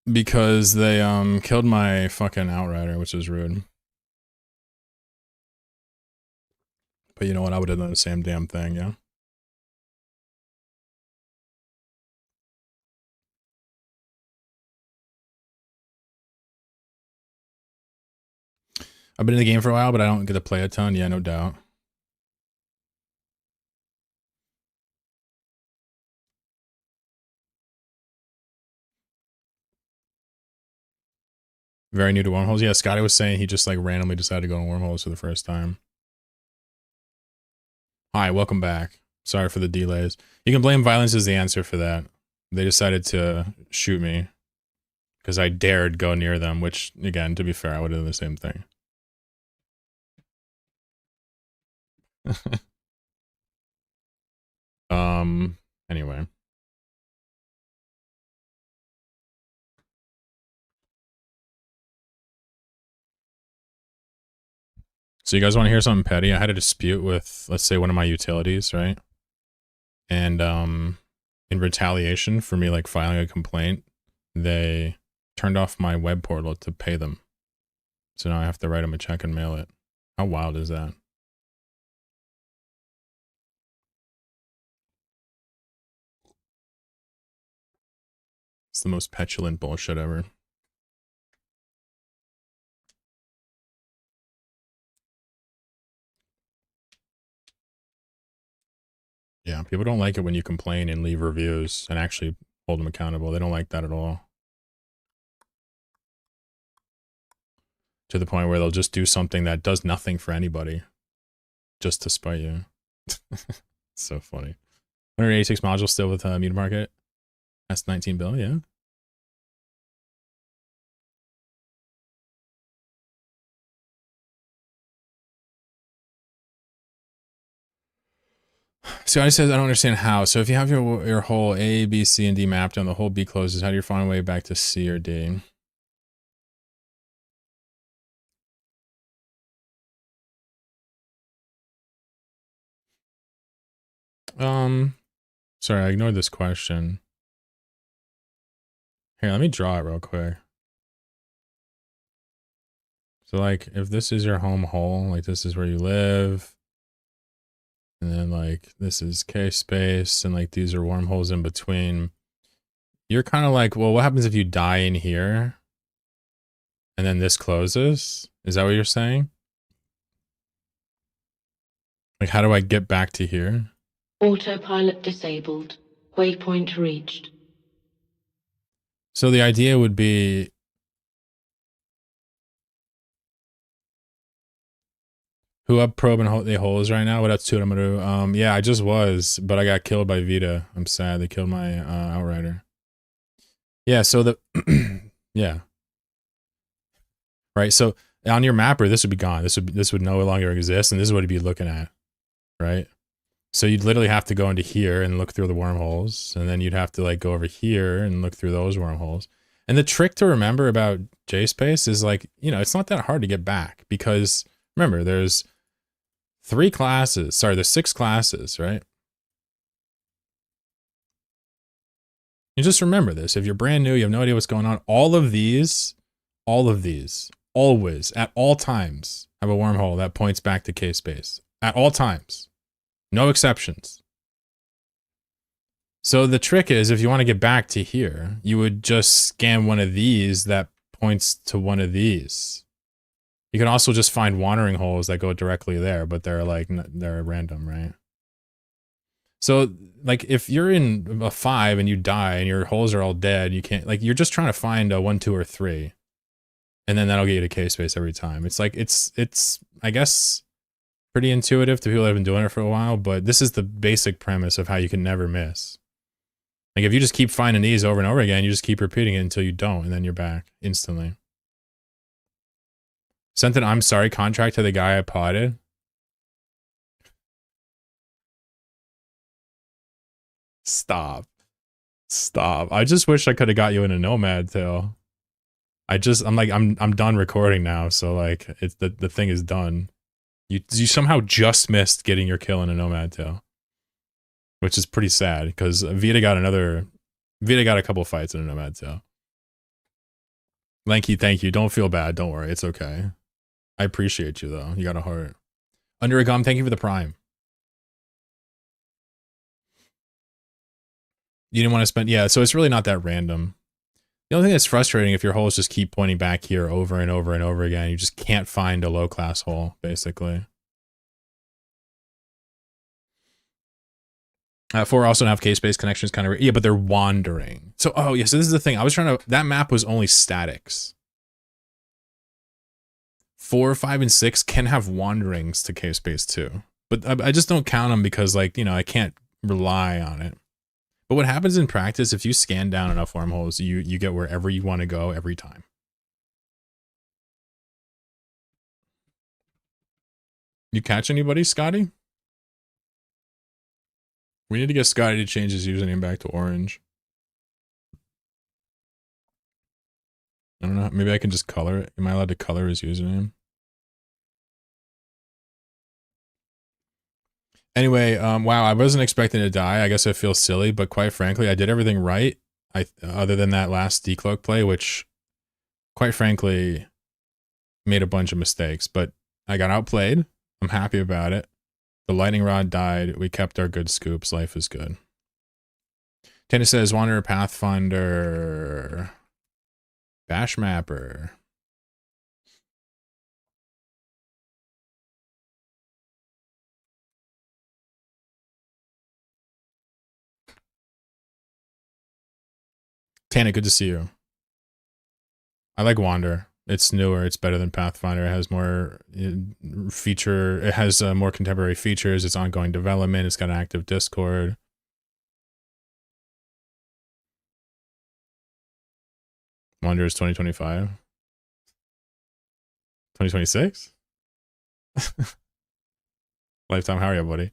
Because they killed my fucking outrider, which is rude. But you know what? I would have done the same damn thing, yeah. I've been in the game for a while, but I don't get to play a ton. Yeah, no doubt. Very new to Wormholes. Yeah, Scotty was saying he just like randomly decided to go on Wormholes for the first time. Hi, welcome back. Sorry for the delays. You can blame violence as the answer for that. They decided to shoot me because I dared go near them, which, again, to be fair, I would have done the same thing. Anyway. So you guys want to hear something petty? I had a dispute with, let's say, one of my utilities, right? And in retaliation for me like filing a complaint, they turned off my web portal to pay them. So now I have to write them a check and mail it. How wild is that? It's the most petulant bullshit ever. Yeah, people don't like it when you complain and leave reviews and actually hold them accountable. They don't like that at all. To the point where they'll just do something that does nothing for anybody just to spite you. So funny. 186 modules still with Meat Market. That's 19 bill, yeah. Scotty says, I don't understand how. So if you have your whole A, B, C, and D mapped and the whole B closes, how do you find a way back to C or D? Sorry, I ignored this question. Here, let me draw it real quick. So like, if this is your home hole, like this is where you live, and then like this is K-space, and like these are wormholes in between. You're kind of like, well, what happens if you die in here? And then this closes? Is that what you're saying? Like, how do I get back to here? Autopilot disabled. Waypoint reached. So the idea would be, who up probing the holes right now? What up, Tsutomaru? Yeah, I just was, but I got killed by Vita. I'm sad. They killed my Outrider. Yeah, so the yeah. Right. So on your mapper, this would be gone. This would no longer exist, and this is what you'd be looking at. Right? So you'd literally have to go into here and look through the wormholes, and then you'd have to like go over here and look through those wormholes. And the trick to remember about JSpace is like, you know, it's not that hard to get back, because remember, there's 6 classes, right? You just remember this. If you're brand new, you have no idea what's going on. All of these, always, at all times, have a wormhole that points back to K-space. At all times. No exceptions. So the trick is, if you want to get back to here, you would just scan one of these that points to one of these. You can also just find wandering holes that go directly there, but they're like, they're random, right? So like, if you're in a 5 and you die and your holes are all dead, you can't, like, you're just trying to find a 1, 2, or 3. And then that'll get you to K-space every time. It's like, it's, I guess, pretty intuitive to people that have been doing it for a while, but this is the basic premise of how you can never miss. Like, if you just keep finding these over and over again, you just keep repeating it until you don't, and then you're back instantly. Sent an I'm sorry contract to the guy I potted. Stop. I just wish I could have got you in a Nomad Tail. I'm done recording now, so like, it's the thing is done. You somehow just missed getting your kill in a Nomad Tail, which is pretty sad, because Vita got a couple fights in a Nomad Tail. Lanky, thank you. Don't feel bad. Don't worry. It's okay. I appreciate you, though. You got a heart. Under a Gum, thank you for the Prime. You didn't want to spend... Yeah, so it's really not that random. The only thing that's frustrating, if your holes just keep pointing back here over and over and over again, you just can't find a low-class hole, basically. 4 also have K-space connections, kind of... Yeah, but they're wandering. So, oh, yeah, so this is the thing. I was trying to... That map was only statics. 4, 5, and 6 can have wanderings to K-space too. But I just don't count them because, like, you know, I can't rely on it. But what happens in practice, if you scan down enough wormholes, you get wherever you want to go every time. You catch anybody, Scotty? We need to get Scotty to change his username back to orange. I don't know. Maybe I can just color it. Am I allowed to color his username? Anyway, wow, I wasn't expecting to die. I guess I feel silly, but quite frankly, I did everything right. Other than that last decloak play, which, quite frankly, made a bunch of mistakes. But I got outplayed. I'm happy about it. The lightning rod died. We kept our good scoops. Life is good. Tana says, Wanderer, Pathfinder, Bash Mapper. Tana, good to see you. I like Wander. It's newer. It's better than Pathfinder. It has more It has more contemporary features. It's ongoing development. It's got an active Discord. Wander is 2025. 2026? Lifetime, how are you, buddy?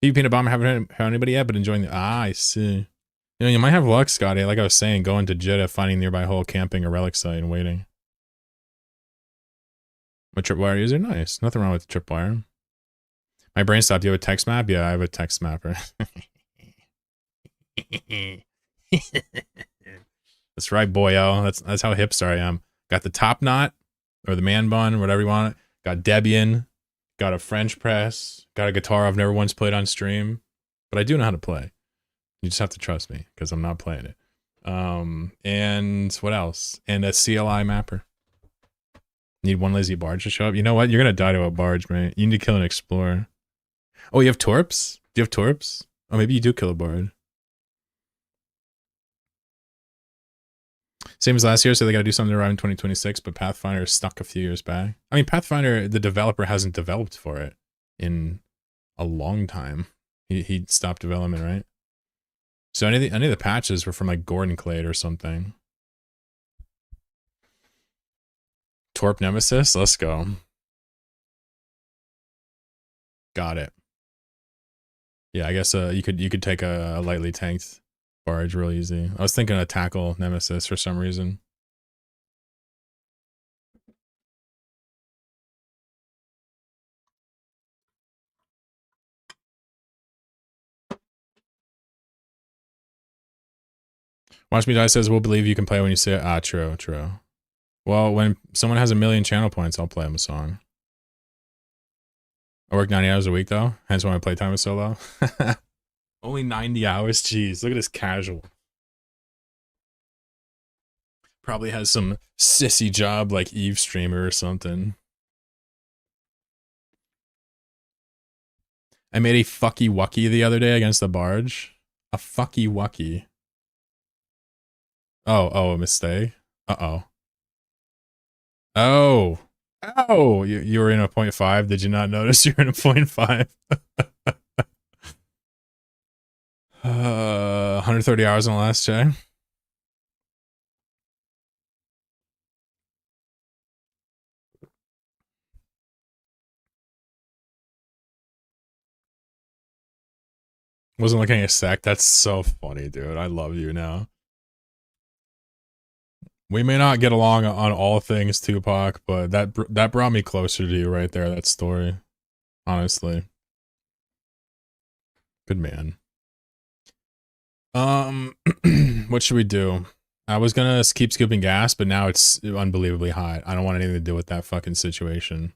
You peanut bomber haven't had anybody yet, but enjoying the... Ah, I see. You know, you might have luck, Scotty. Like I was saying, going to Jeddah, finding nearby hole, camping a relic site, and waiting. My tripwire user? Nice. Nothing wrong with the tripwire. My brain stopped. Do you have a text map? Yeah, I have a text mapper. That's right, boyo. That's how hipster I am. Got the top knot, or the man bun, whatever you want. Got Debian. Got a French press. Got a guitar I've never once played on stream. But I do know how to play. You just have to trust me, because I'm not playing it. And what else? And a CLI mapper. Need one lazy barge to show up. You know what? You're gonna die to a barge, man. You need to kill an explorer. Oh, you have torps? Do you have torps? Oh, maybe you do kill a barge. Same as last year, so they gotta do something to arrive in 2026, but Pathfinder is stuck a few years back. I mean, Pathfinder, the developer hasn't developed for it in a long time. He stopped development, right? So any of the patches were from like Gordon Clade or something. Torp Nemesis, let's go. Got it. Yeah, I guess you could take a lightly tanked barge real easy. I was thinking a tackle Nemesis for some reason. Watch Me Die says, we'll believe you can play when you say it. Ah, true, true. Well, when someone has 1,000,000 channel points, I'll play them a song. I work 90 hours a week, though. Hence why my playtime is so low. Only 90 hours? Jeez, look at this casual. Probably has some sissy job like Eve streamer or something. I made a fucky wucky the other day against the barge. A fucky wucky. Oh, a mistake? Uh-oh. Oh. Oh, you were in a 0.5. Did you not notice you were in a 0.5? 130 hours on the last check. Wasn't looking at a sec. That's so funny, dude. I love you now. We may not get along on all things, Tupac, but that brought me closer to you right there, that story. Honestly. Good man. What should we do? I was gonna keep scooping gas, but now it's unbelievably hot. I don't want anything to do with that fucking situation.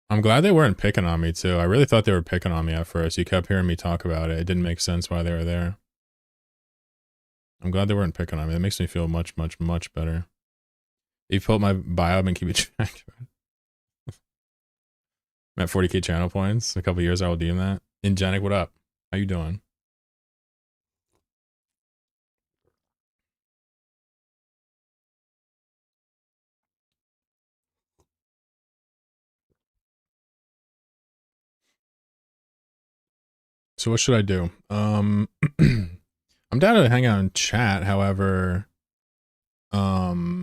I'm glad they weren't picking on me, too. I really thought they were picking on me at first. You kept hearing me talk about it. It didn't make sense why they were there. I'm glad they weren't picking on me. That makes me feel much, much, much better. You pull up my bio and keep it track. I'm at 40k channel points. In a couple years, I will DM that. Ingenic, what up? How you doing? So what should I do? I'm down to hang out and chat. However, you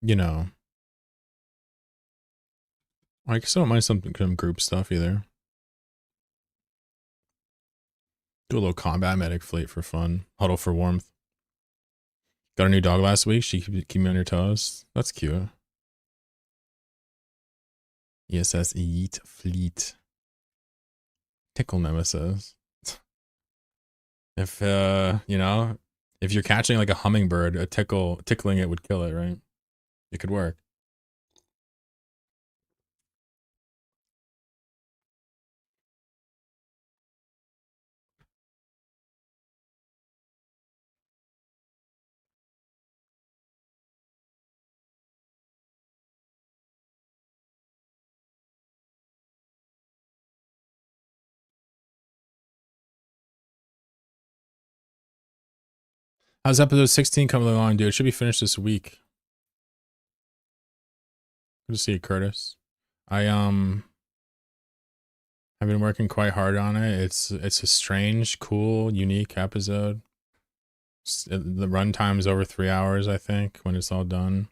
know, I guess I don't mind some group stuff either. Do a little combat medic fleet for fun. Huddle for warmth. Got a new dog last week. She keep me on your toes. That's cute. ESS Yeet Fleet. Tickle Nemesis. If you know, if you're catching like a hummingbird, tickling it would kill it, right? It could work. How's episode 16 coming along, dude? It should be finished this week. Good to see you, Curtis. I've been working quite hard on it. It's a strange, cool, unique episode. The runtime is over 3 hours, I think, when it's all done.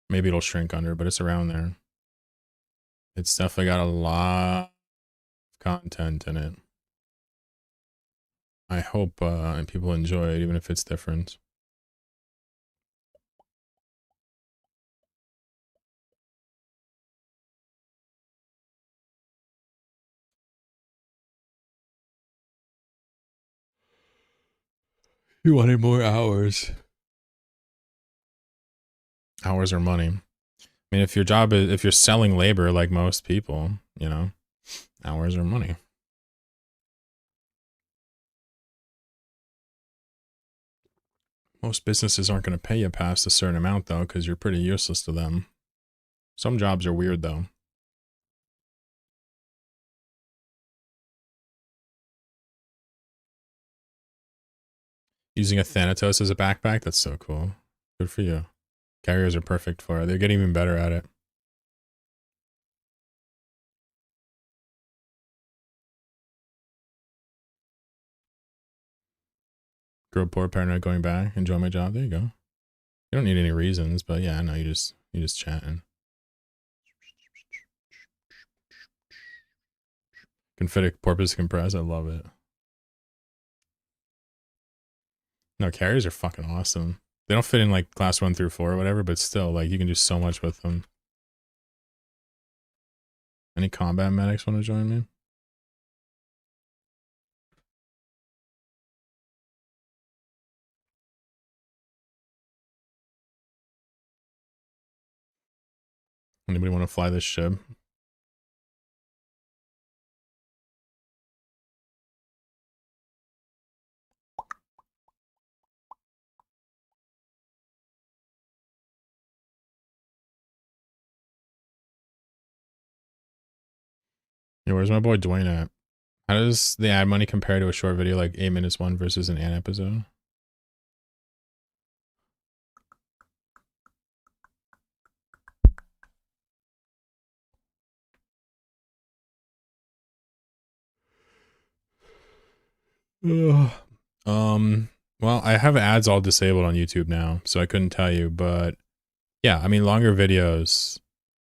Maybe it'll shrink under, but it's around there. It's definitely got a lot of content in it. I hope people enjoy it, even if it's different. You wanted more hours. Hours are money. I mean, if your job is, if you're selling labor like most people, you know, hours are money. Most businesses aren't going to pay you past a certain amount, though, because you're pretty useless to them. Some jobs are weird, though. Using a Thanatos as a backpack? That's so cool. Good for you. Carriers are perfect for it. They're getting even better at it. Grow poor, paranoid, going back. Enjoy my job. There you go. You don't need any reasons, but yeah, no, you just chatting. Confetti porpoise compress. I love it. No, carriers are fucking awesome. They don't fit in like class 1 through 4 or whatever, but still, like, you can do so much with them. Any combat medics want to join me? Anybody want to fly this ship? Yo, where's my boy Dwayne at? How does the ad money compare to a short video like 8 minutes one versus an ad episode? Ugh. Well, I have ads all disabled on YouTube now, so I couldn't tell you, but yeah, I mean, longer videos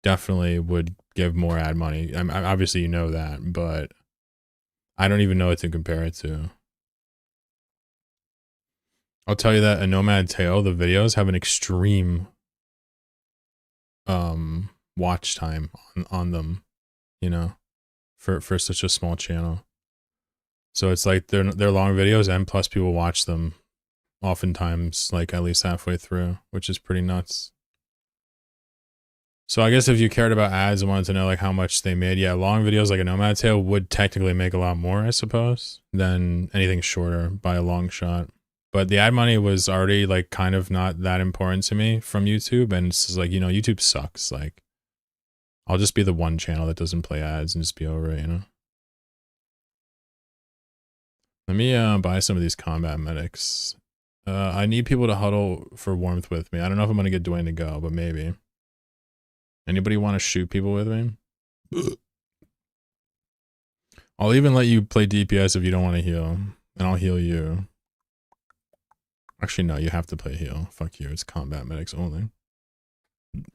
definitely would give more ad money. Obviously, you know that, but I don't even know what to compare it to. I'll tell you that a Nomad Tale, the videos have an extreme watch time on them, you know, for such a small channel. So it's like they're long videos, and plus people watch them oftentimes like at least halfway through, which is pretty nuts. So I guess if you cared about ads and wanted to know like how much they made, yeah, long videos like a Nomad Tale would technically make a lot more, I suppose, than anything shorter by a long shot. But the ad money was already like kind of not that important to me from YouTube, and it's just like, you know, YouTube sucks. Like, I'll just be the one channel that doesn't play ads and just be over it, you know? Let me buy some of these combat medics. I need people to huddle for warmth with me. I don't know if I'm going to get Dwayne to go, but maybe. Anybody want to shoot people with me? I'll even let you play DPS if you don't want to heal. And I'll heal you. Actually, no, you have to play heal. Fuck you, it's combat medics only.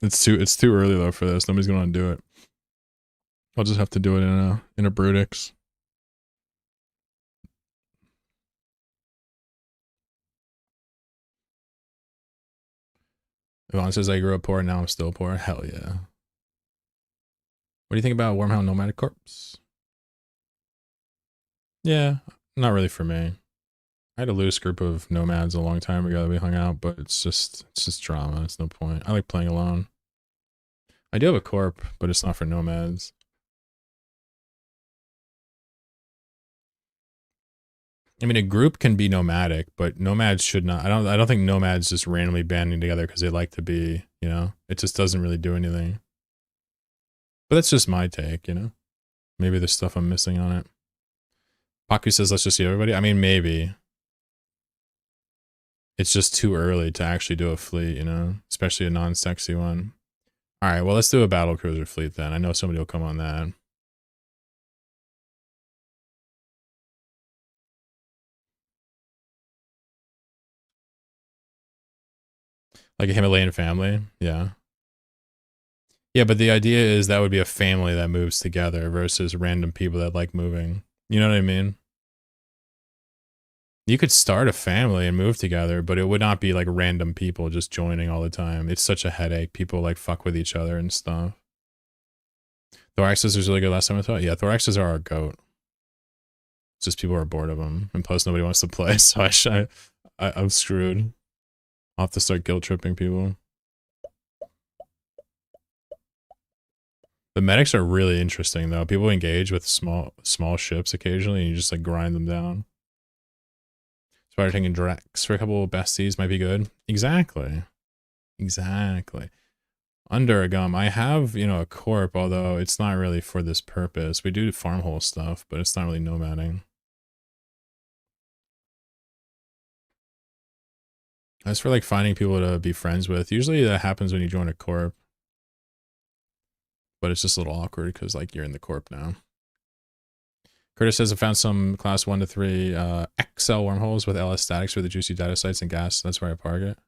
It's too early though for this. Nobody's gonna do it. I'll just have to do it in a Brutix. Yvonne says I grew up poor and now I'm still poor. Hell yeah. What do you think about Wormhound Nomadic Corpse? Yeah, not really for me. I had a loose group of nomads a long time ago that we hung out, but it's just drama. It's no point. I like playing alone. I do have a corp, but it's not for nomads. I mean, a group can be nomadic, but nomads should not. I don't think nomads just randomly banding together because they like to be, you know? It just doesn't really do anything. But that's just my take, you know? Maybe there's stuff I'm missing on it. Paku says, let's just see everybody. I mean, maybe. It's just too early to actually do a fleet, you know? Especially a non-sexy one. Alright, well, let's do a battlecruiser fleet then. I know somebody will come on that. Like a Himalayan family? Yeah. Yeah, but the idea is that would be a family that moves together versus random people that like moving. You know what I mean? You could start a family and move together, but it would not be like random people just joining all the time. It's such a headache. People like fuck with each other and stuff. Thoraxes was really good last time I thought. Yeah, Thoraxes are our goat. It's just people are bored of them. And plus nobody wants to play, so I'm screwed. I'll have to start guilt tripping people. The medics are really interesting though. People engage with small ships occasionally and you just like grind them down. Spider taking Drex for a couple of besties might be good. Exactly. Exactly. Under a gum. I have, you know, a corp, although it's not really for this purpose. We do farmhole stuff, but it's not really nomading. As for like finding people to be friends with, usually that happens when you join a corp. But it's just a little awkward because like you're in the corp now. Curtis says I found some class 1 to 3 XL wormholes with LS statics for the juicy data sites and gas. That's where I park it.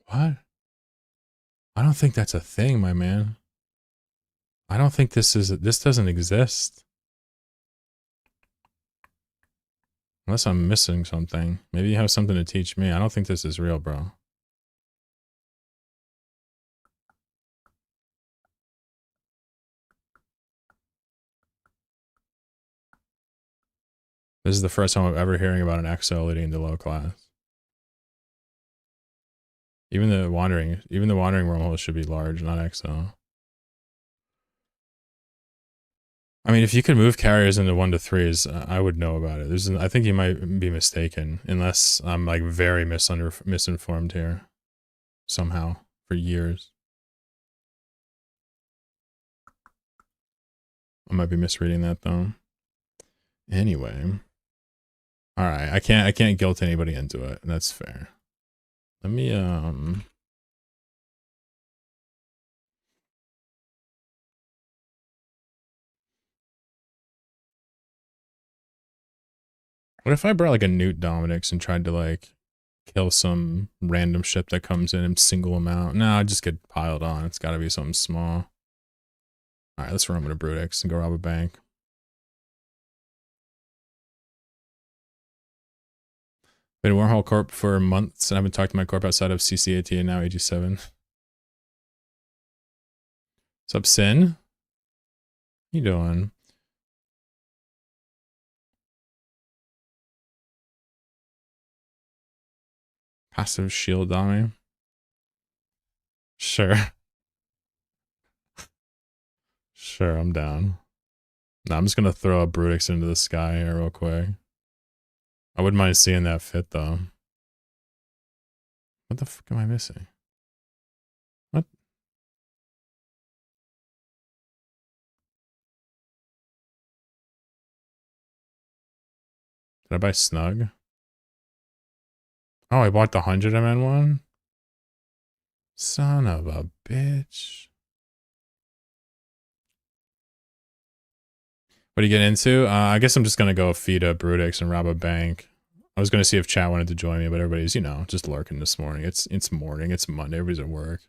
What? I don't think that's a thing, my man. I don't think this doesn't exist. Unless I'm missing something. Maybe you have something to teach me. I don't think this is real, bro. This is the first time I'm ever hearing about an XL leading to low class. Even the wandering wormholes should be large, not XL. I mean, if you could move carriers into 1 to 3s, I would know about it. I think you might be mistaken, unless I'm like very misinformed here, somehow, for years. I might be misreading that though. Anyway, all right, I can't guilt anybody into it. That's fair. Let me What if I brought like a Newt Dominix and tried to like kill some random ship that comes in single amount? No, I just get piled on. It's got to be something small. All right, let's run with a Brutix and go rob a bank. Been a Wormhole Corp for months and I haven't talked to my corp outside of CCAT and now AG7. What's up, Sin? How you doing? Passive shield dummy. Sure. Sure, I'm down. Nah, I'm just gonna throw a Brutix into the sky here real quick. I wouldn't mind seeing that fit though. What the fuck am I missing? What? Did I buy Snug? Oh, I bought the 100 MN one? Son of a bitch. What do you get into? I guess I'm just gonna go feed a Brutix and rob a bank. I was gonna see if chat wanted to join me, but everybody's, you know, just lurking this morning. It's morning, it's Monday, everybody's at work.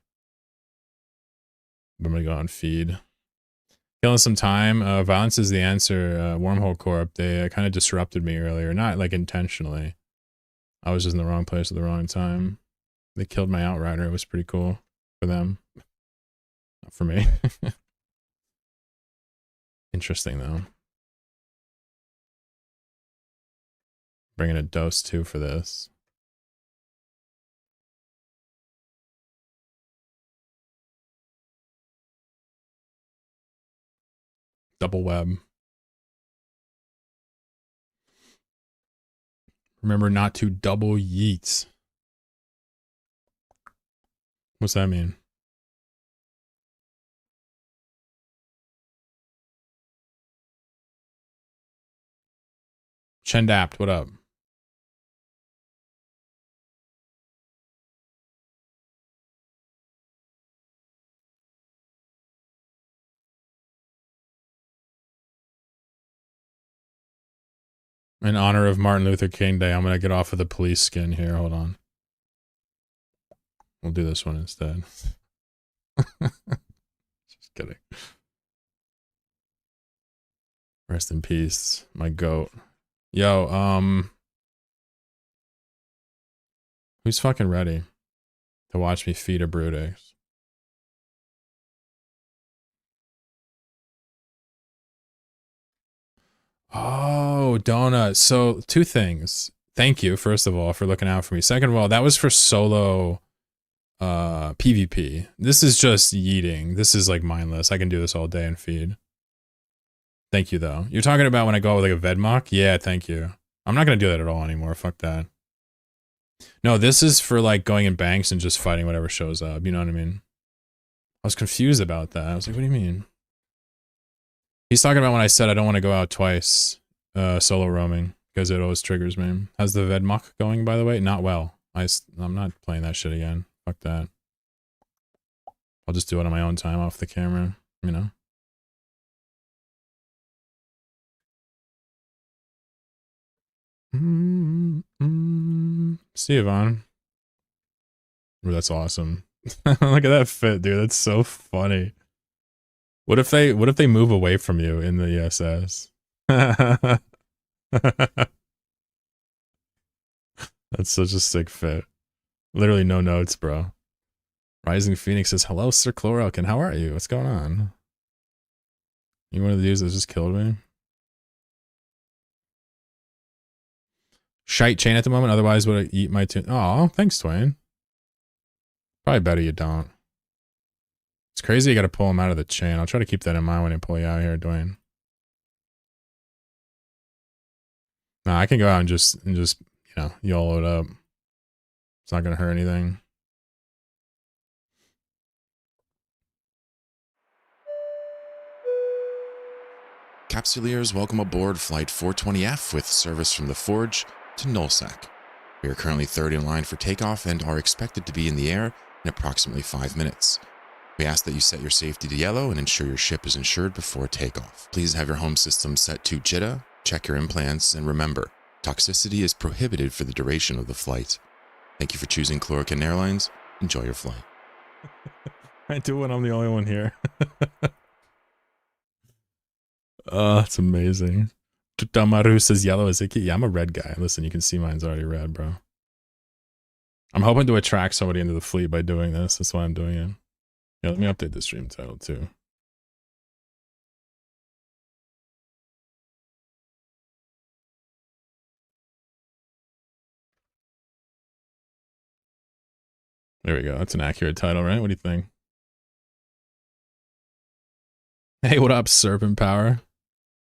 I'm gonna go on feed. Killing some time. Violence is the answer. Wormhole Corp, they kind of disrupted me earlier. Not like intentionally. I was just in the wrong place at the wrong time. They killed my Outrider. It was pretty cool for them. Not for me. Interesting though. Bringing a dose too for this. Double web. Remember not to double yeets. What's that mean? Chendapt, what up? In honor of Martin Luther King Day, I'm gonna get off of the police skin here. Hold on. We'll do this one instead. Just kidding. Rest in peace, my goat. Yo, who's fucking ready to watch me feed a Brutix? Oh, donut. So two things. Thank you, first of all, for looking out for me. Second of all, that was for solo PvP. This is just yeeting. This is like mindless. I can do this all day and feed. Thank you though. You're talking about when I go with like a Vedmock? Yeah, thank you. I'm not gonna do that at all anymore. Fuck that. No, this is for like going in banks and just fighting whatever shows up. You know what I mean? I was confused about that. I was like, what do you mean? He's talking about when I said I don't want to go out twice, solo roaming, because it always triggers me. How's the Vedmock going, by the way? Not well. I'm not playing that shit again. Fuck that. I'll just do it on my own time off the camera, you know? See you, Vaughn. Ooh, that's awesome. Look at that fit, dude. That's so funny. What if they move away from you in the ESS? That's such a sick fit. Literally no notes, bro. Rising Phoenix says, hello, Sir Chlorelkin. How are you? What's going on? You one of the dudes that just killed me? Shite chain at the moment, otherwise would I eat my tune? Oh, thanks, Twain. Probably better you don't. It's crazy you gotta pull him out of the chain. I'll try to keep that in mind when I pull you out here, Dwayne. Nah, I can go out and just you know, YOLO it up. It's not gonna hurt anything. Capsuleers, welcome aboard Flight 420F with service from the Forge to Nullsec. We are currently third in line for takeoff and are expected to be in the air in approximately 5 minutes. We ask that you set your safety to yellow and ensure your ship is insured before takeoff. Please have your home system set to JITA, check your implants, and remember, toxicity is prohibited for the duration of the flight. Thank you for choosing Chlorokin Airlines. Enjoy your flight. I do when I'm the only one here. Oh, that's amazing. Tutamaru says yellow is icky. Yeah, I'm a red guy. Listen, you can see mine's already red, bro. I'm hoping to attract somebody into the fleet by doing this. That's why I'm doing it. Yeah, let me update the stream title too. There we go. That's an accurate title, right? What do you think? Hey, what up, Serpent Power?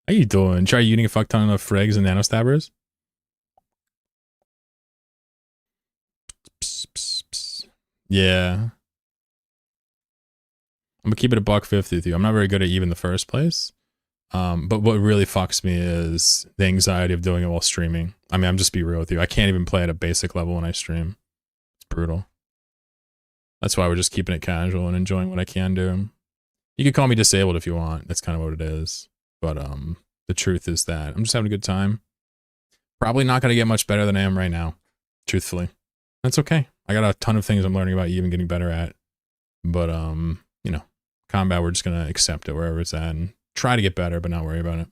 How you doing? Try eating a fuck ton of frags and nanostabbers? Psst, psst, psst. Yeah. I'm gonna keep it a $1.50 with you. I'm not very good at even the first place. But what really fucks me is the anxiety of doing it while streaming. I mean, I'm just be real with you. I can't even play at a basic level when I stream. It's brutal. That's why we're just keeping it casual and enjoying what I can do. You could call me disabled if you want. That's kind of what it is. But the truth is that I'm just having a good time. Probably not going to get much better than I am right now, truthfully. That's okay. I got a ton of things I'm learning about, even getting better at. But you know, combat, we're just going to accept it wherever it's at and try to get better, but not worry about it.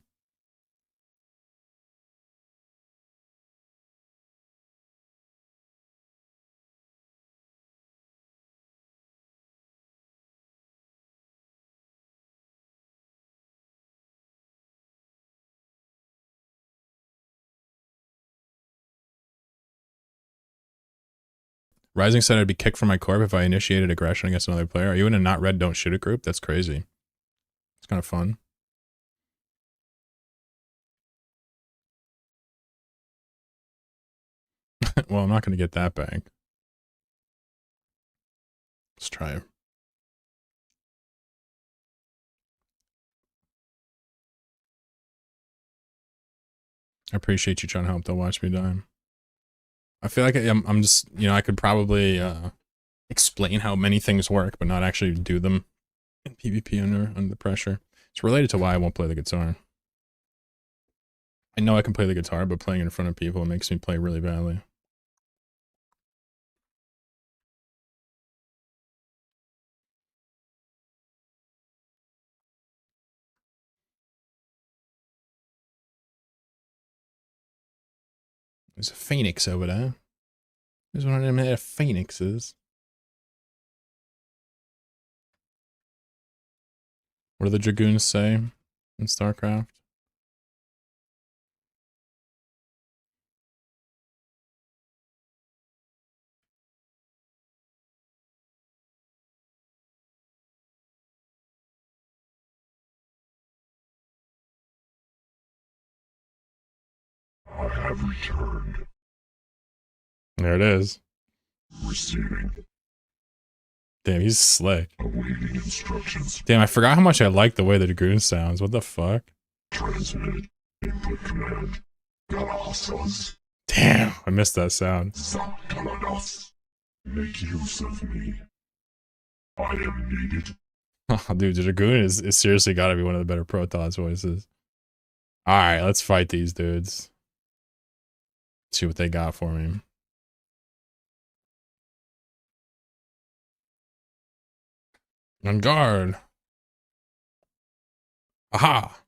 Rising said I'd be kicked from my corp if I initiated aggression against another player. Are you in a not red, don't shoot it group? That's crazy. It's kind of fun. Well, I'm not going to get that back. Let's try it. I appreciate you trying to help. They'll watch me die. I feel like I'm just, you know, I could probably explain how many things work, but not actually do them in PvP under pressure. It's related to why I won't play the guitar. I know I can play the guitar, but playing in front of people makes me play really badly. There's a phoenix over there. There's one of them there phoenixes. What do the dragoons say in StarCraft? have returned. There it is. Receiving. Damn, he's slick. Awaiting instructions. Damn, I forgot how much I like the way the Dragoon sounds. What the fuck? Transmit. Input command. Galasas. Damn, I missed that sound. Zapkaladas. Make use of me. I am needed. Oh, dude, the Dragoon is seriously gotta be one of the better Protoss voices. Alright, let's fight these dudes. See what they got for me. On guard. Aha!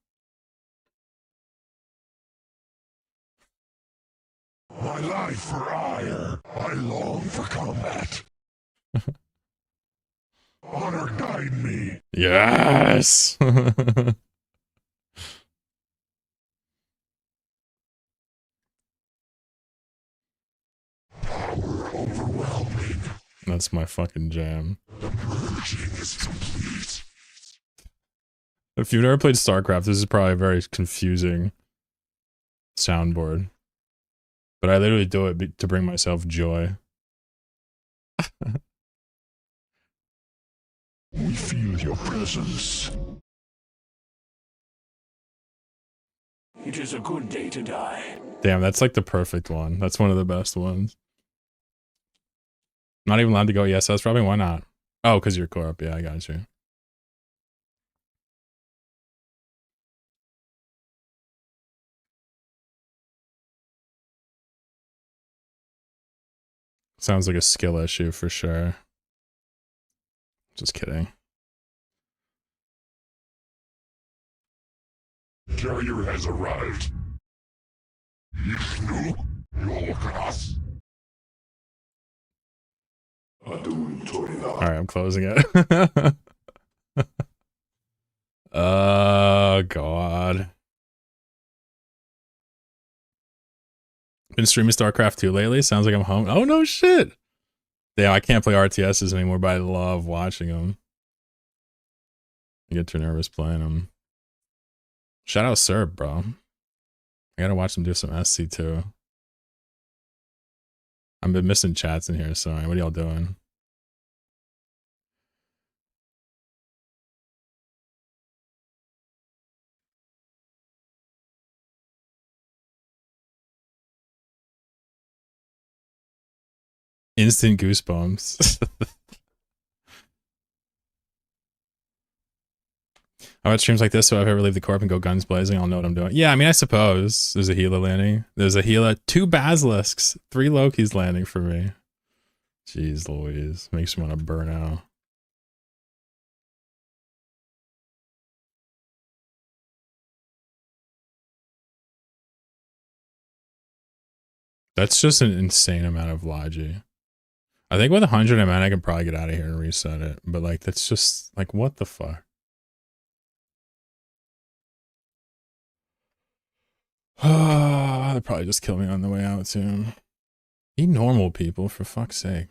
My life for ire. I long for combat. Honor guide me. Yes! Power overwhelming. That's my fucking jam. The purging is complete. If you've never played StarCraft, this is probably a very confusing soundboard. But I literally do it to bring myself joy. We feel your presence. It is a good day to die. Damn, that's like the perfect one. That's one of the best ones. Not even allowed to go yes, that's probably why not. Oh, because you're Corp. Yeah, I got you. Sounds like a skill issue for sure. Just kidding. Carrier has arrived. Yishnu, Yolkanas. Adun Torida. Alright, I'm closing it. Oh, God. Been streaming StarCraft 2 lately? Sounds like I'm home. Oh, no shit! Damn, I can't play RTSs anymore, but I love watching them. I get too nervous playing them. Shout out Serb, bro. I gotta watch them do some SC too. I've been missing chats in here, sorry. What are y'all doing? Instant goosebumps. I watch streams like this, so if I ever leave the corp and go guns blazing, I'll know what I'm doing. Yeah, I mean, I suppose. There's a Gila landing. There's a Gila, 2 Basilisks, 3 Lokis landing for me. Jeez Louise. Makes me want to burn out. That's just an insane amount of logi. I think with 100 MN, I can probably get out of here and reset it. But, like, that's just, like, what the fuck? They'll probably just kill me on the way out, too. Be normal, people, for fuck's sake.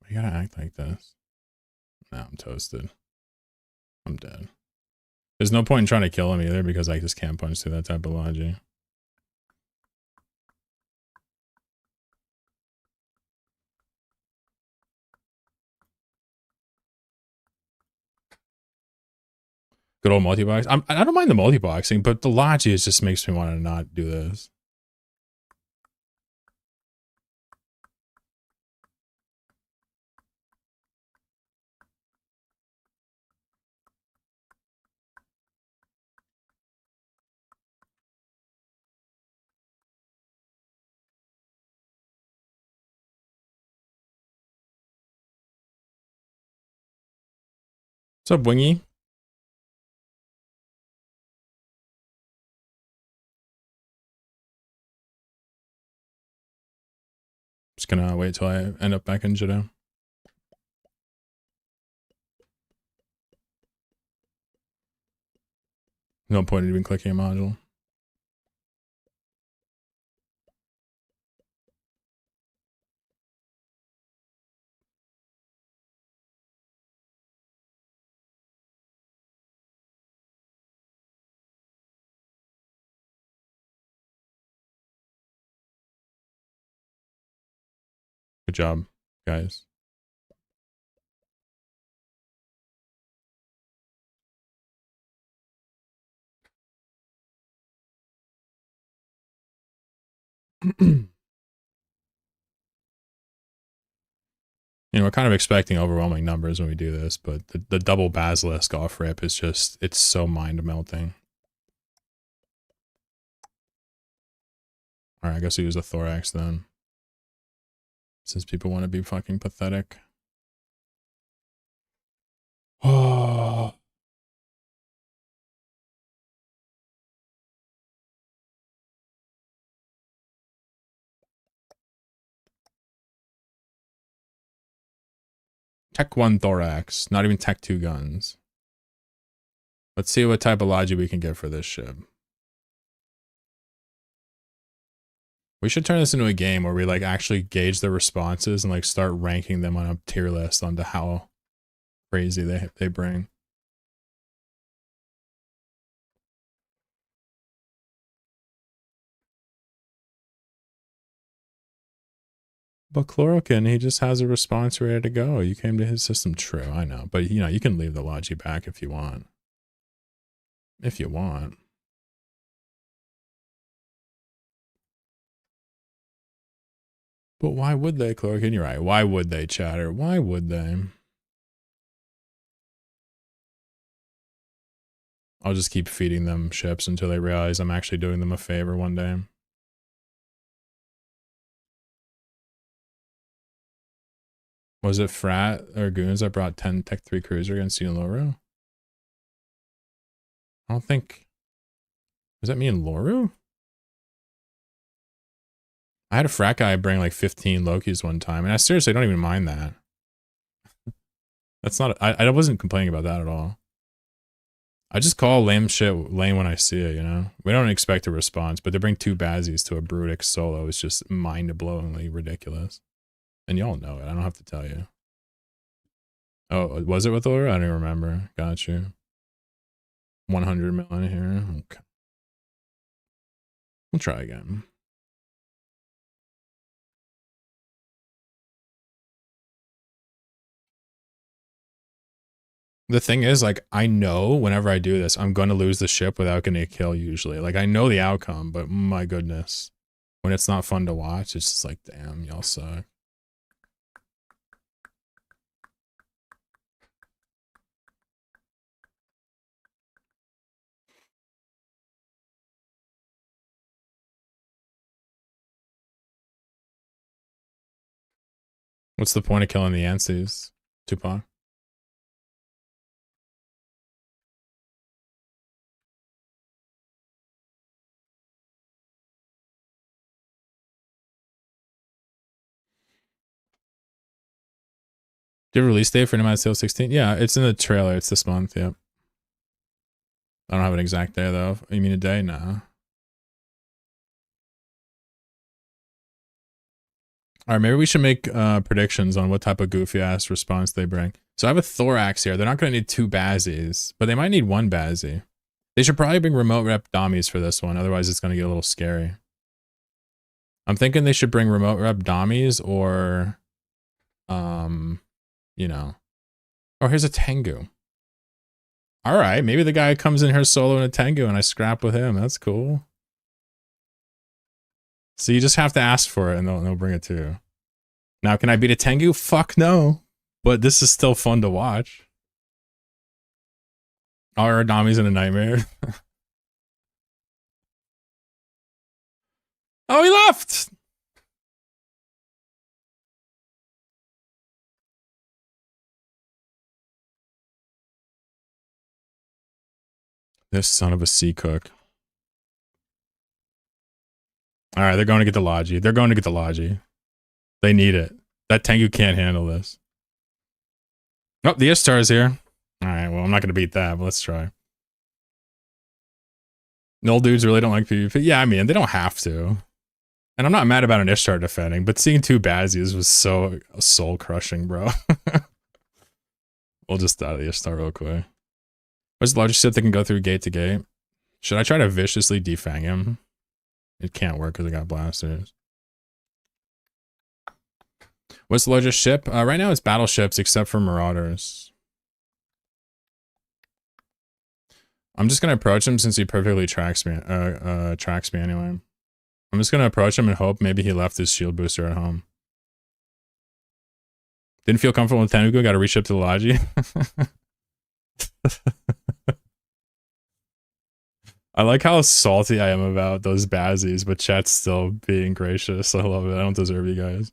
You gotta act like this. Nah, I'm toasted. I'm dead. There's no point in trying to kill him either, because I just can't punch through that type of logi. Good old multi-box. I don't mind the multi-boxing, but the logi just makes me want to not do this. What's up, Wingy? Just gonna wait till I end up back in Jeddah. No point in even clicking a module. Good job, guys. You know, we're kind of expecting overwhelming numbers when we do this, but the double basilisk off rip is just, it's so mind melting. Alright, I guess we use a thorax then. Since people want to be fucking pathetic. Oh. Tech 1 thorax, not even tech 2 guns. Let's see what type of logic we can get for this ship. We should turn this into a game where we like actually gauge the responses and like start ranking them on a tier list onto how crazy they bring. But Chlorokin, he just has a response ready to go. You came to his system, true, I know. But, you know, you can leave the logi back if you want. If you want. But why would they, Chlorokin? You're right. Why would they, chatter? Why would they? I'll just keep feeding them ships until they realize I'm actually doing them a favor one day. Was it Frat or Goons that brought 10 Tech 3 Cruiser against you and Loru? I don't think... Was that me and Loru? I had a Frat guy bring like 15 Lokis one time, and I seriously don't even mind that. That's not... I wasn't complaining about that at all. I just call lame shit lame when I see it, you know? We don't expect a response, but to bring 2 Bazzies to a Brutix solo is just mind-blowingly ridiculous. And y'all know it. I don't have to tell you. Oh, was it with Laura? I don't even remember. Got you. 100 million here. Okay. We'll try again. The thing is, like, I know whenever I do this, I'm going to lose the ship without getting a kill usually. Like, I know the outcome, but my goodness. When it's not fun to watch, it's just like, damn, y'all suck. What's the point of killing the Yanceys, Tupac? Do you have a release date for Nomad Sale 16? Yeah, it's in the trailer. It's this month, yep. I don't have an exact day, though. You mean a day? Nah. Alright, maybe we should make predictions on what type of goofy-ass response they bring. So I have a Thorax here. They're not going to need 2 Bazzies, but they might need 1 Bazzie. They should probably bring remote rep Dommies for this one, otherwise it's going to get a little scary. I'm thinking they should bring remote rep Dommies or, you know. Oh, here's a Tengu. Alright, maybe the guy comes in here solo in a Tengu and I scrap with him. That's cool. So you just have to ask for it and they'll bring it to you. Now, can I beat a Tengu? Fuck no. But this is still fun to watch. Our Adami's in a nightmare. Oh, he left! This son of a sea cook. Alright, they're going to get the Logi. They're going to get the Logi. They need it. That Tengu can't handle this. Oh, the Ishtar is here. Alright, well, I'm not going to beat that, but let's try. Null dudes really don't like PvP. Yeah, I mean, they don't have to. And I'm not mad about an Ishtar defending, but seeing 2 Bazzies was so soul-crushing, bro. We'll just die to the Ishtar real quick. What's the largest ship that can go through gate to gate? Should I try to viciously defang him? It can't work because I got blasters. What's the largest ship? Right now it's battleships, except for marauders. I'm just gonna approach him since he perfectly tracks me. Tracks me anyway. I'm just gonna approach him and hope maybe he left his shield booster at home. Didn't feel comfortable with Tenugu. Got to reship to the Logi. I like how salty I am about those Bazzies, but chat's still being gracious. I love it. I don't deserve you guys.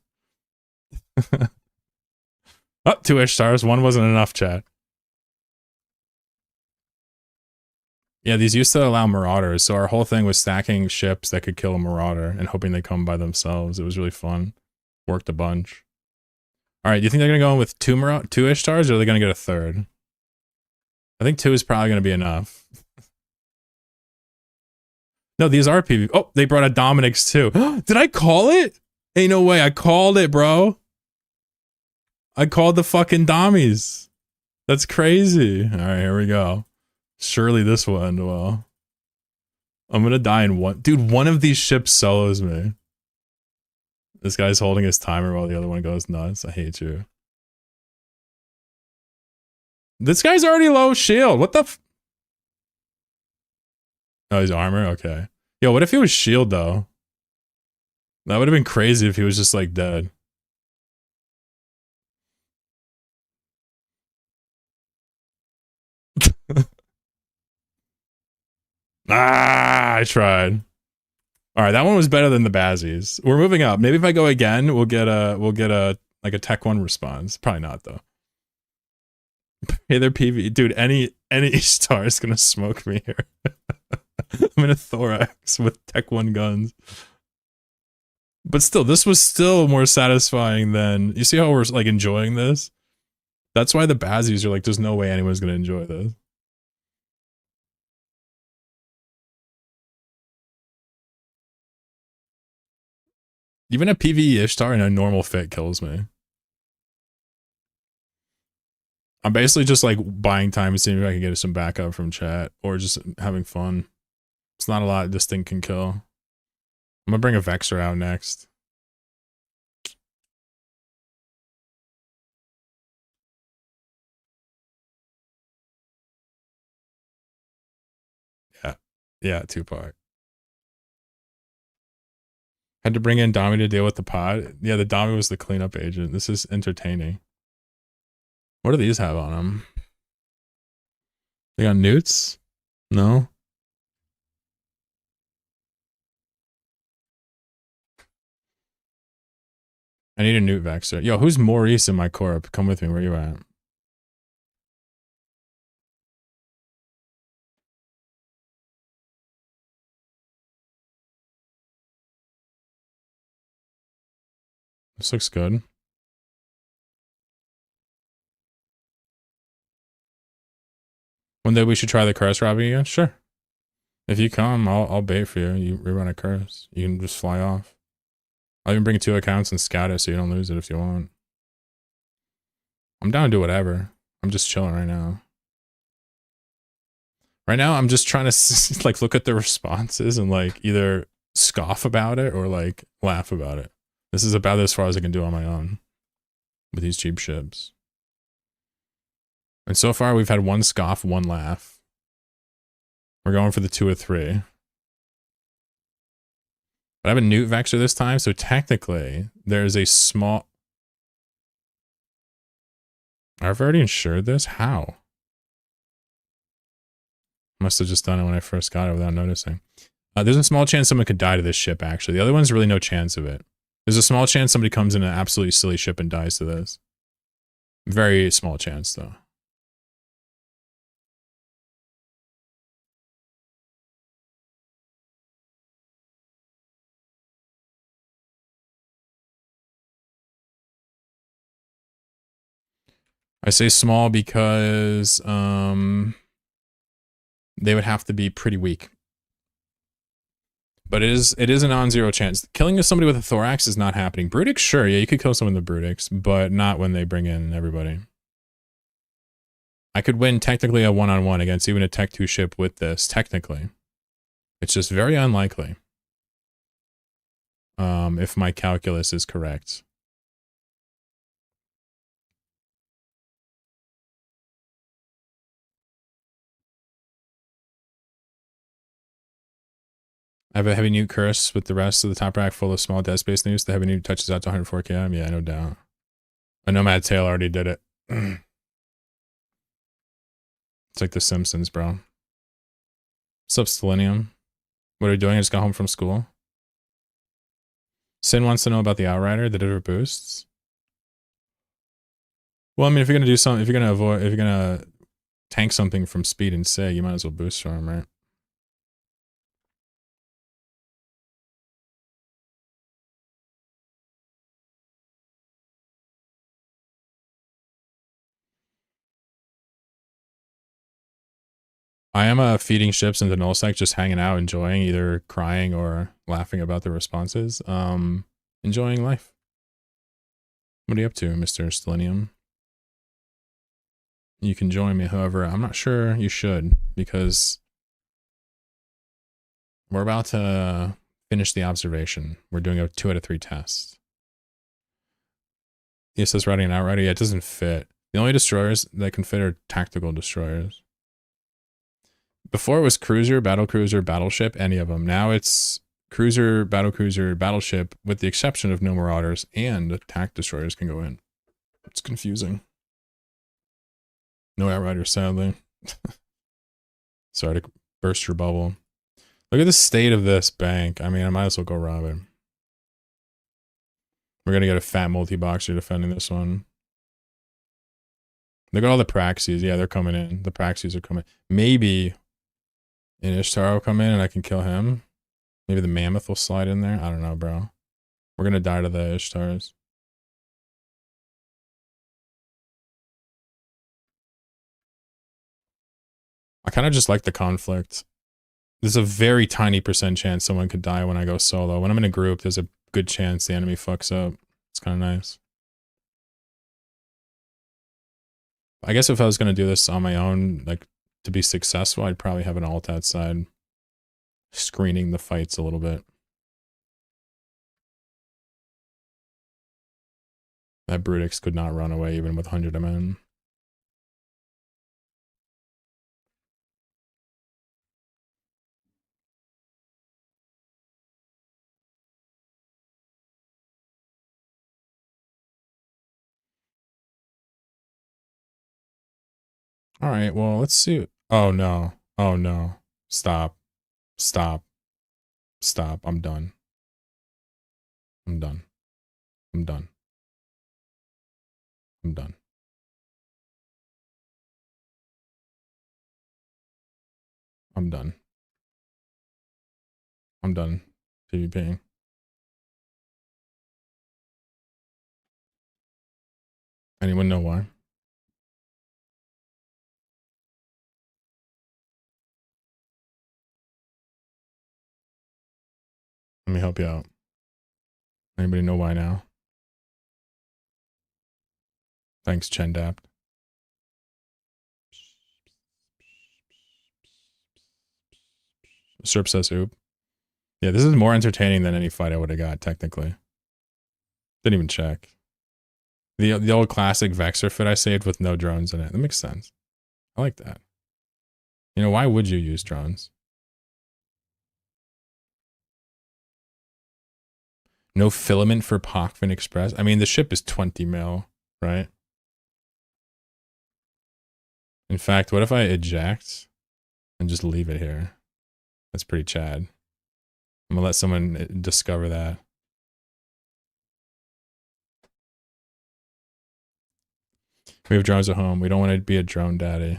Oh, 2-ish stars. One wasn't enough, chat. Yeah, these used to allow marauders, so our whole thing was stacking ships that could kill a marauder and hoping they come by themselves. It was really fun. Worked a bunch. Alright, do you think they're gonna go in with 2-ish stars, or are they gonna get a third? I think 2 is probably gonna be enough. No, these are PvP. Oh, they brought a Dominic's too. Did I call it? Ain't no way. I called it, bro. I called the fucking Dommies. That's crazy. Alright, here we go. Surely this will end well. I'm gonna die in one. Dude, one of these ships solos me. This guy's holding his timer while the other one goes nuts. I hate you. This guy's already low shield. What the f- Oh, he's armor? Okay. Yo, what if he was shield, though? That would have been crazy if he was just, like, dead. I tried. Alright, that one was better than the Bazzies. We're moving up. Maybe if I go again, we'll get a like a Tech 1 response. Probably not, though. Hey there, PV. Dude, any star is gonna smoke me here. I'm in a thorax with Tech 1 guns. But still, this was still more satisfying than... You see how we're, like, enjoying this? That's why the Bazzies are like, there's no way anyone's gonna enjoy this. Even a PvE Ishtar in a normal fit kills me. I'm basically just like buying time and seeing if I can get some backup from chat or just having fun. It's not a lot this thing can kill. I'm gonna bring a Vexer out next. Yeah. Yeah, Tupac. Had to bring in Dami to deal with the pod. Yeah, the Dami was the cleanup agent. This is entertaining. What do these have on them? They got newts? No? I need a newt Vexer. Yo, who's Maurice in my corp? Come with me. Where you at? This looks good. One day we should try the curse robbing again? Sure. If you come, I'll bait for you. You rerun a curse. You can just fly off. I'll even bring 2 accounts and scout it so you don't lose it if you want. I'm down to do whatever. I'm just chilling right now. Right now, I'm just trying to like look at the responses and like either scoff about it or like laugh about it. This is about as far as I can do on my own with these cheap ships. And so far, we've had 1 scoff, 1 laugh. We're going for the 2 or 3. But I have a newt Vexer this time, so technically, there's a small... I've already insured this? How? Must have just done it when I first got it without noticing. There's a small chance someone could die to this ship, actually. The other one's really no chance of it. There's a small chance somebody comes in an absolutely silly ship and dies to this. Very small chance, though. I say small because they would have to be pretty weak. But it is a non-zero chance. Killing somebody with a thorax is not happening. Brutix, sure, yeah, you could kill someone with the Brutix, but not when they bring in everybody. I could win technically a one-on-one against even a Tech 2 ship with this, technically. It's just very unlikely. If my calculus is correct. I have a heavy nuke curse with the rest of the top rack full of small dead space nukes. The heavy nuke touches out to 104 km. Yeah, no doubt. A Nomad Tail already did it. It's like The Simpsons, bro. What's up, Selenium? What are you doing? I just got home from school. Sin wants to know about the Outrider, the different boosts. Well, I mean, if you're gonna do something, if you're gonna tank something from speed and sig, you might as well boost for him, right? I am feeding ships into nullsec, just hanging out, enjoying, either crying or laughing about the responses. Enjoying life. What are you up to, Mr. Selenium? You can join me, however, I'm not sure you should, because we're about to finish the observation. We're doing a 2 out of 3 test. It says routing and outrider. Yeah, it doesn't fit. The only destroyers that can fit are tactical destroyers. Before it was cruiser, battleship, any of them. Now it's cruiser, battleship, with the exception of no marauders, and attack destroyers can go in. It's confusing. No outriders, sadly. Sorry to burst your bubble. Look at the state of this bank. I mean, I might as well go rob it. We're gonna get a fat multi-boxer defending this one. Look at all the Praxies. Yeah, they're coming in. The Praxies are coming. Maybe an Ishtar will come in and I can kill him. Maybe the Mammoth will slide in there. I don't know, bro. We're gonna die to the Ishtars. I kind of just like the conflict. There's a very tiny % chance someone could die when I go solo. When I'm in a group, there's a good chance the enemy fucks up. It's kind of nice. I guess if I was going to do this on my own, like, to be successful, I'd probably have an alt outside, screening the fights a little bit. That Brutix could not run away even with 100 men. All right, well, let's see. Oh, no. Oh, no. Stop. Stop. Stop. I'm done. I'm done. I'm done. I'm done. I'm done. I'm done PvPing. Anyone know why? Let me help you out. Anybody know why now? Thanks, Chendapt. Serp says oop. Yeah, this is more entertaining than any fight I would have got, technically. Didn't even check. The old classic Vexor fit I saved with no drones in it. That makes sense. I like that. You know, why would you use drones? No filament for Pochvin Express? I mean, the ship is 20 mil, right? In fact, what if I eject and just leave it here? That's pretty Chad. I'm gonna let someone discover that. We have drones at home. We don't want to be a drone daddy.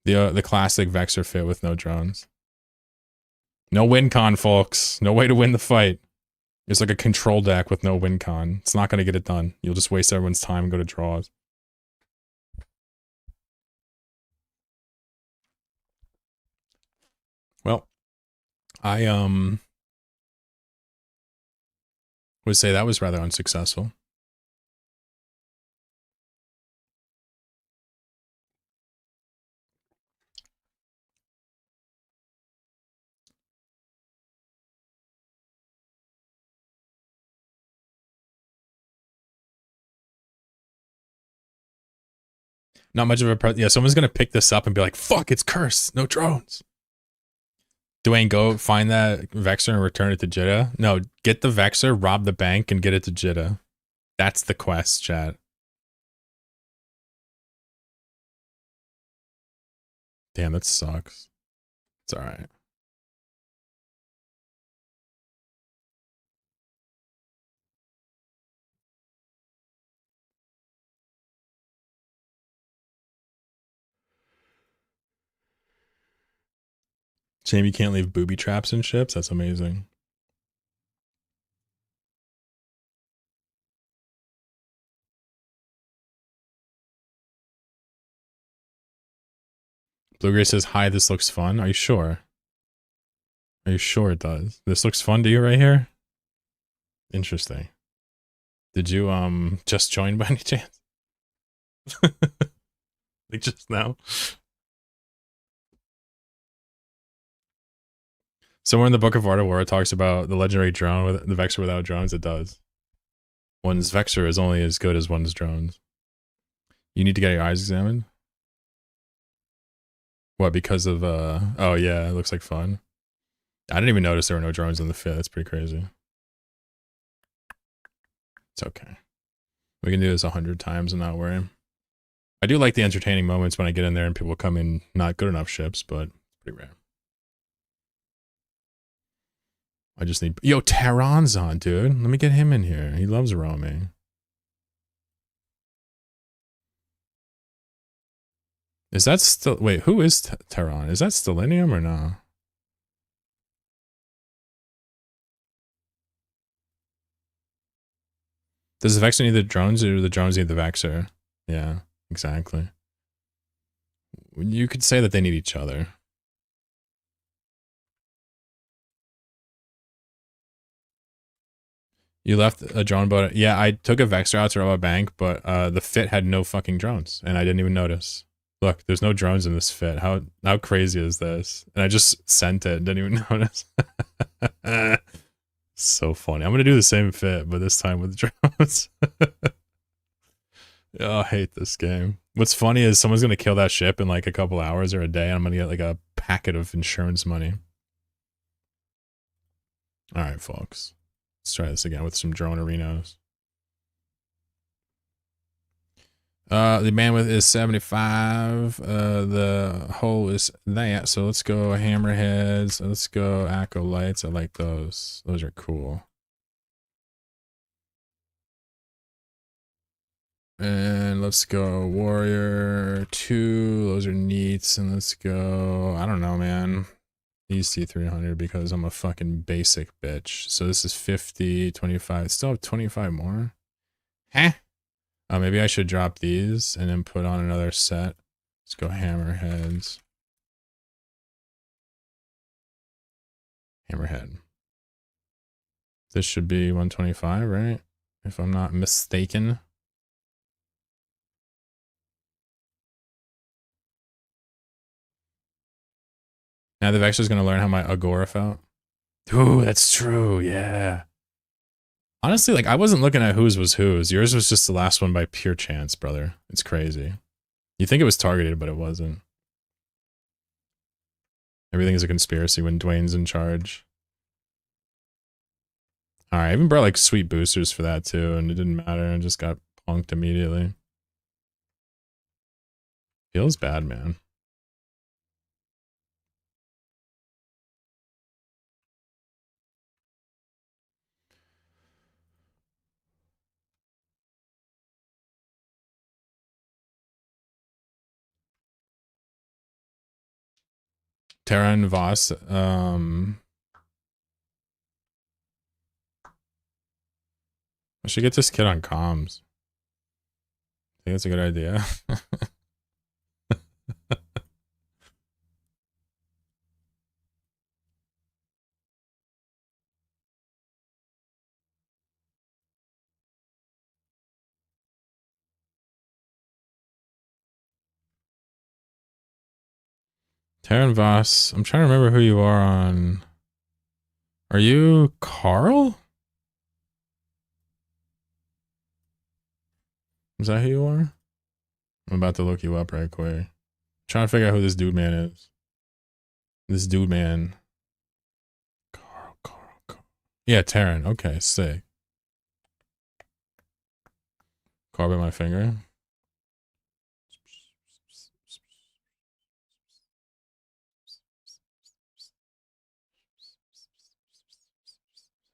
The classic Vexor fit with no drones. No win con, folks. No way to win the fight. It's like a control deck with no win con. It's not going to get it done. You'll just waste everyone's time and go to draws. Well, I would say that was rather unsuccessful. Not much of a yeah. Someone's gonna pick this up and be like, "Fuck, it's cursed. No drones." Dwayne, go find that Vexor and return it to Jeddah. No, get the Vexor, rob the bank, and get it to Jeddah. That's the quest, chat. Damn, that sucks. It's alright. Shame you can't leave booby traps in ships. That's amazing. Blue Gray says, "Hi, this looks fun." Are you sure? Are you sure it does? This looks fun to you right here? Interesting. Did you just join by any chance? Like just now? Somewhere in the Book of Art of War it talks about the legendary drone with the Vexor without drones. It does. One's Vexor is only as good as one's drones. You need to get your eyes examined? What, because of oh yeah, it looks like fun. I didn't even notice there were no drones in the fit. That's pretty crazy. It's okay. We can do this 100 times and not worry. I do like the entertaining moments when I get in there and people come in not good enough ships, but it's pretty rare. I just need... Yo, Tehran's on, dude. Let me get him in here. He loves roaming. Is that still... Wait, who is Tehran? Is that Stellinium or no? Does the Vexor need the drones or do the drones need the Vexor? Yeah, exactly. You could say that they need each other. You left a drone boat. Yeah, I took a Vexor out to rob a bank, but the fit had no fucking drones, and I didn't even notice. Look, there's no drones in this fit. How crazy is this? And I just sent it, didn't even notice. So funny. I'm gonna do the same fit, but this time with drones. Oh, I hate this game. What's funny is someone's gonna kill that ship in like a couple hours or a day, and I'm gonna get like a packet of insurance money. All right, folks. Let's try this again with some drone arenas. The bandwidth is 75. The hull is that. So let's go hammerheads. Let's go acolytes. I like those. Those are cool. And let's go warrior 2. Those are neats. And let's go, I don't know, man. These T300 because I'm a fucking basic bitch. So this is 50, 25. Still have 25 more. Huh? Maybe I should drop these and then put on another set. Let's go hammerheads. Hammerhead. This should be 125, right? If I'm not mistaken. Now the Vexor's gonna learn how my Agora felt. Ooh, that's true, yeah. Honestly, like, I wasn't looking at whose was whose. Yours was just the last one by pure chance, brother. It's crazy. You think it was targeted, but it wasn't. Everything is a conspiracy when Dwayne's in charge. Alright, I even brought, like, sweet boosters for that, too, and it didn't matter. I just got punked immediately. Feels bad, man. Terra and Voss, I should get this kid on comms. I think that's a good idea. Terran Voss, I'm trying to remember who you are on. Are you Carl? Is that who you are? I'm about to look you up right quick. Trying to figure out who this dude man is. This dude man. Carl. Yeah, Terran. Okay, sick. Carve my finger.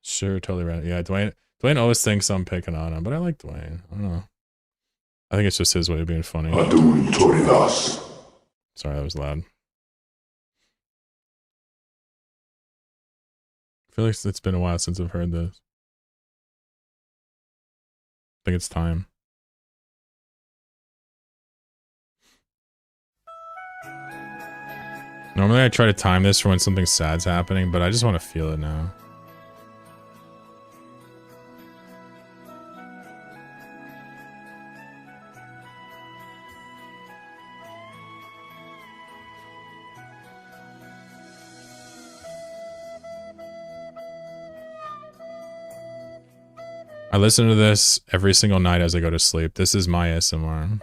Sure, totally right. Yeah, Dwayne always thinks I'm picking on him, but I like Dwayne. I don't know. I think it's just his way of being funny. Sorry, that was loud. I feel like it's been a while since I've heard this. I think it's time. Normally I try to time this for when something sad's happening, but I just want to feel it now. I listen to this every single night as I go to sleep. This is my ASMR.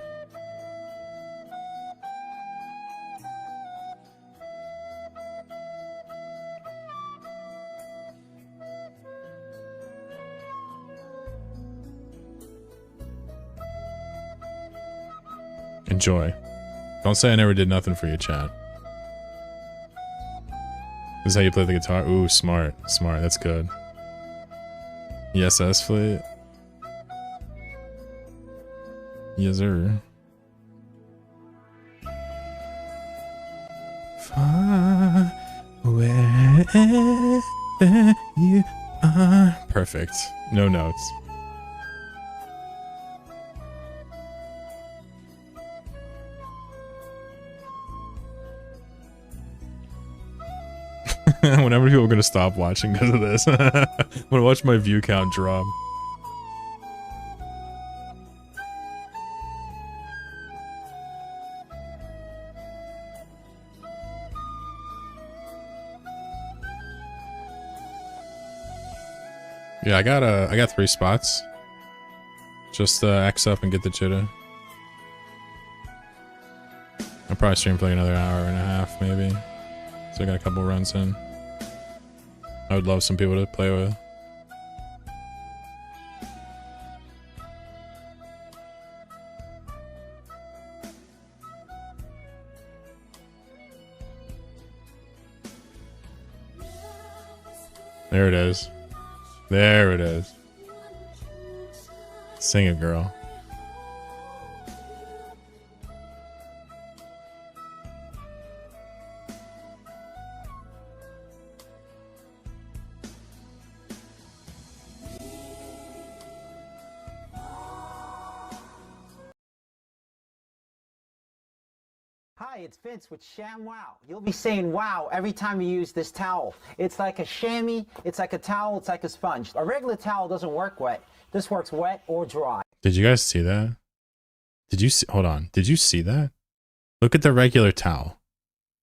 Enjoy. Don't say I never did nothing for you, chat. This is how you play the guitar? Ooh, smart. Smart, that's good. Yes, S-Fleet. Yes, sir. Far wherever you are. Perfect. No notes. Whenever people are gonna stop watching because of this, I'm gonna watch my view count drop. Yeah, I got 3 spots. Just X up and get the chitta. I'll probably stream for like another hour and a half, maybe. So I got a couple runs in. I would love some people to play with. There it is. There it is. Sing it, girl. Hi, it's Vince with Sham Wow. You'll be saying wow every time you use this towel. It's like a chamois, it's like a towel, it's like a sponge. A regular towel doesn't work wet. This works wet or dry. Did you guys see that? Did you see? Hold on. Did you see that? Look at the regular towel.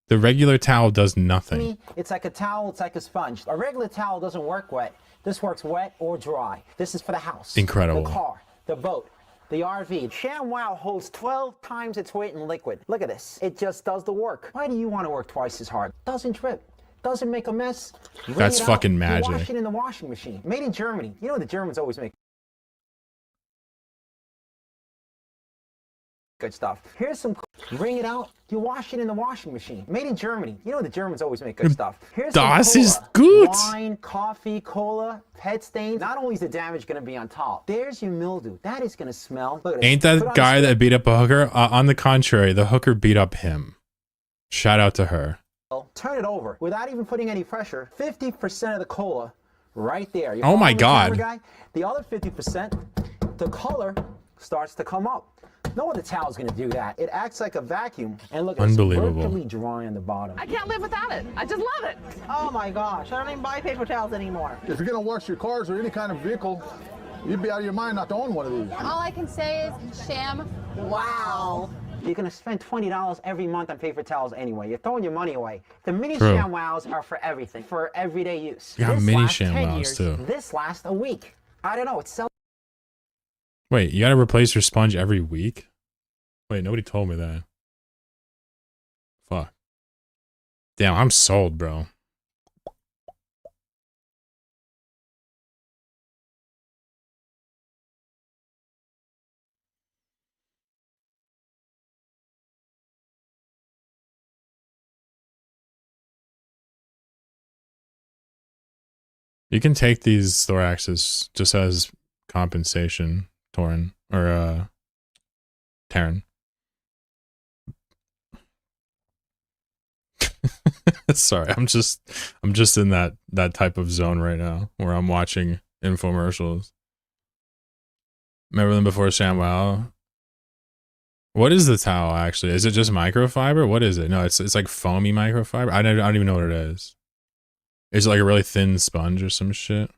The regular towel does nothing. It's like a towel, it's like a sponge. A regular towel doesn't work wet. This works wet or dry. This is for the house. Incredible. The car, the boat, the RV. Sham Wow holds 12 times its weight in liquid. Look at this. It just does the work. Why do you want to work twice as hard? Doesn't drip. Doesn't make a mess. That's fucking magic. You wash it in the washing machine. Made in Germany. You know the Germans always make good stuff. Here's some. Wring it out. You wash it in the washing machine. Made in Germany. You know the Germans always make good stuff. Here's some Das cola. ist gut. Wine, coffee, cola, pet stains. Not only is the damage going to be on top, there's your mildew. That is going to smell. Look at Ain't this. that guy that beat up a hooker? On the contrary, the hooker beat up him. Shout out to her. Turn it over without even putting any pressure. 50% of the cola right there. You Oh my follow the God. camera guy? The other 50%, the color starts to come up. No other towel is going to do that. It acts like a vacuum. And look, Unbelievable. It's virtually dry on the bottom. I can't live without it. I just love it. Oh my gosh, I don't even buy paper towels anymore. If you're gonna wash your cars or any kind of vehicle, you'd be out of your mind not to own one of these. All I can say is sham wow. You're going to spend $20 every month on paper towels anyway. You're throwing your money away. The mini True. Sham Wows are for everything, for everyday use. You got This mini lasts Sham 10 Wows, years. too. This lasts a week. I don't know. It's so Wait, you gotta replace your sponge every week? Wait, nobody told me that. Fuck. Damn, I'm sold, bro. You can take these thoraxes just as compensation, Torin. Or, Taryn. Sorry, I'm just in that type of zone right now where I'm watching infomercials. Remember them before ShamWow? What is the towel actually? Is it just microfiber? What is it? No, it's like foamy microfiber. I don't even know what it is. Is it like a really thin sponge or some shit?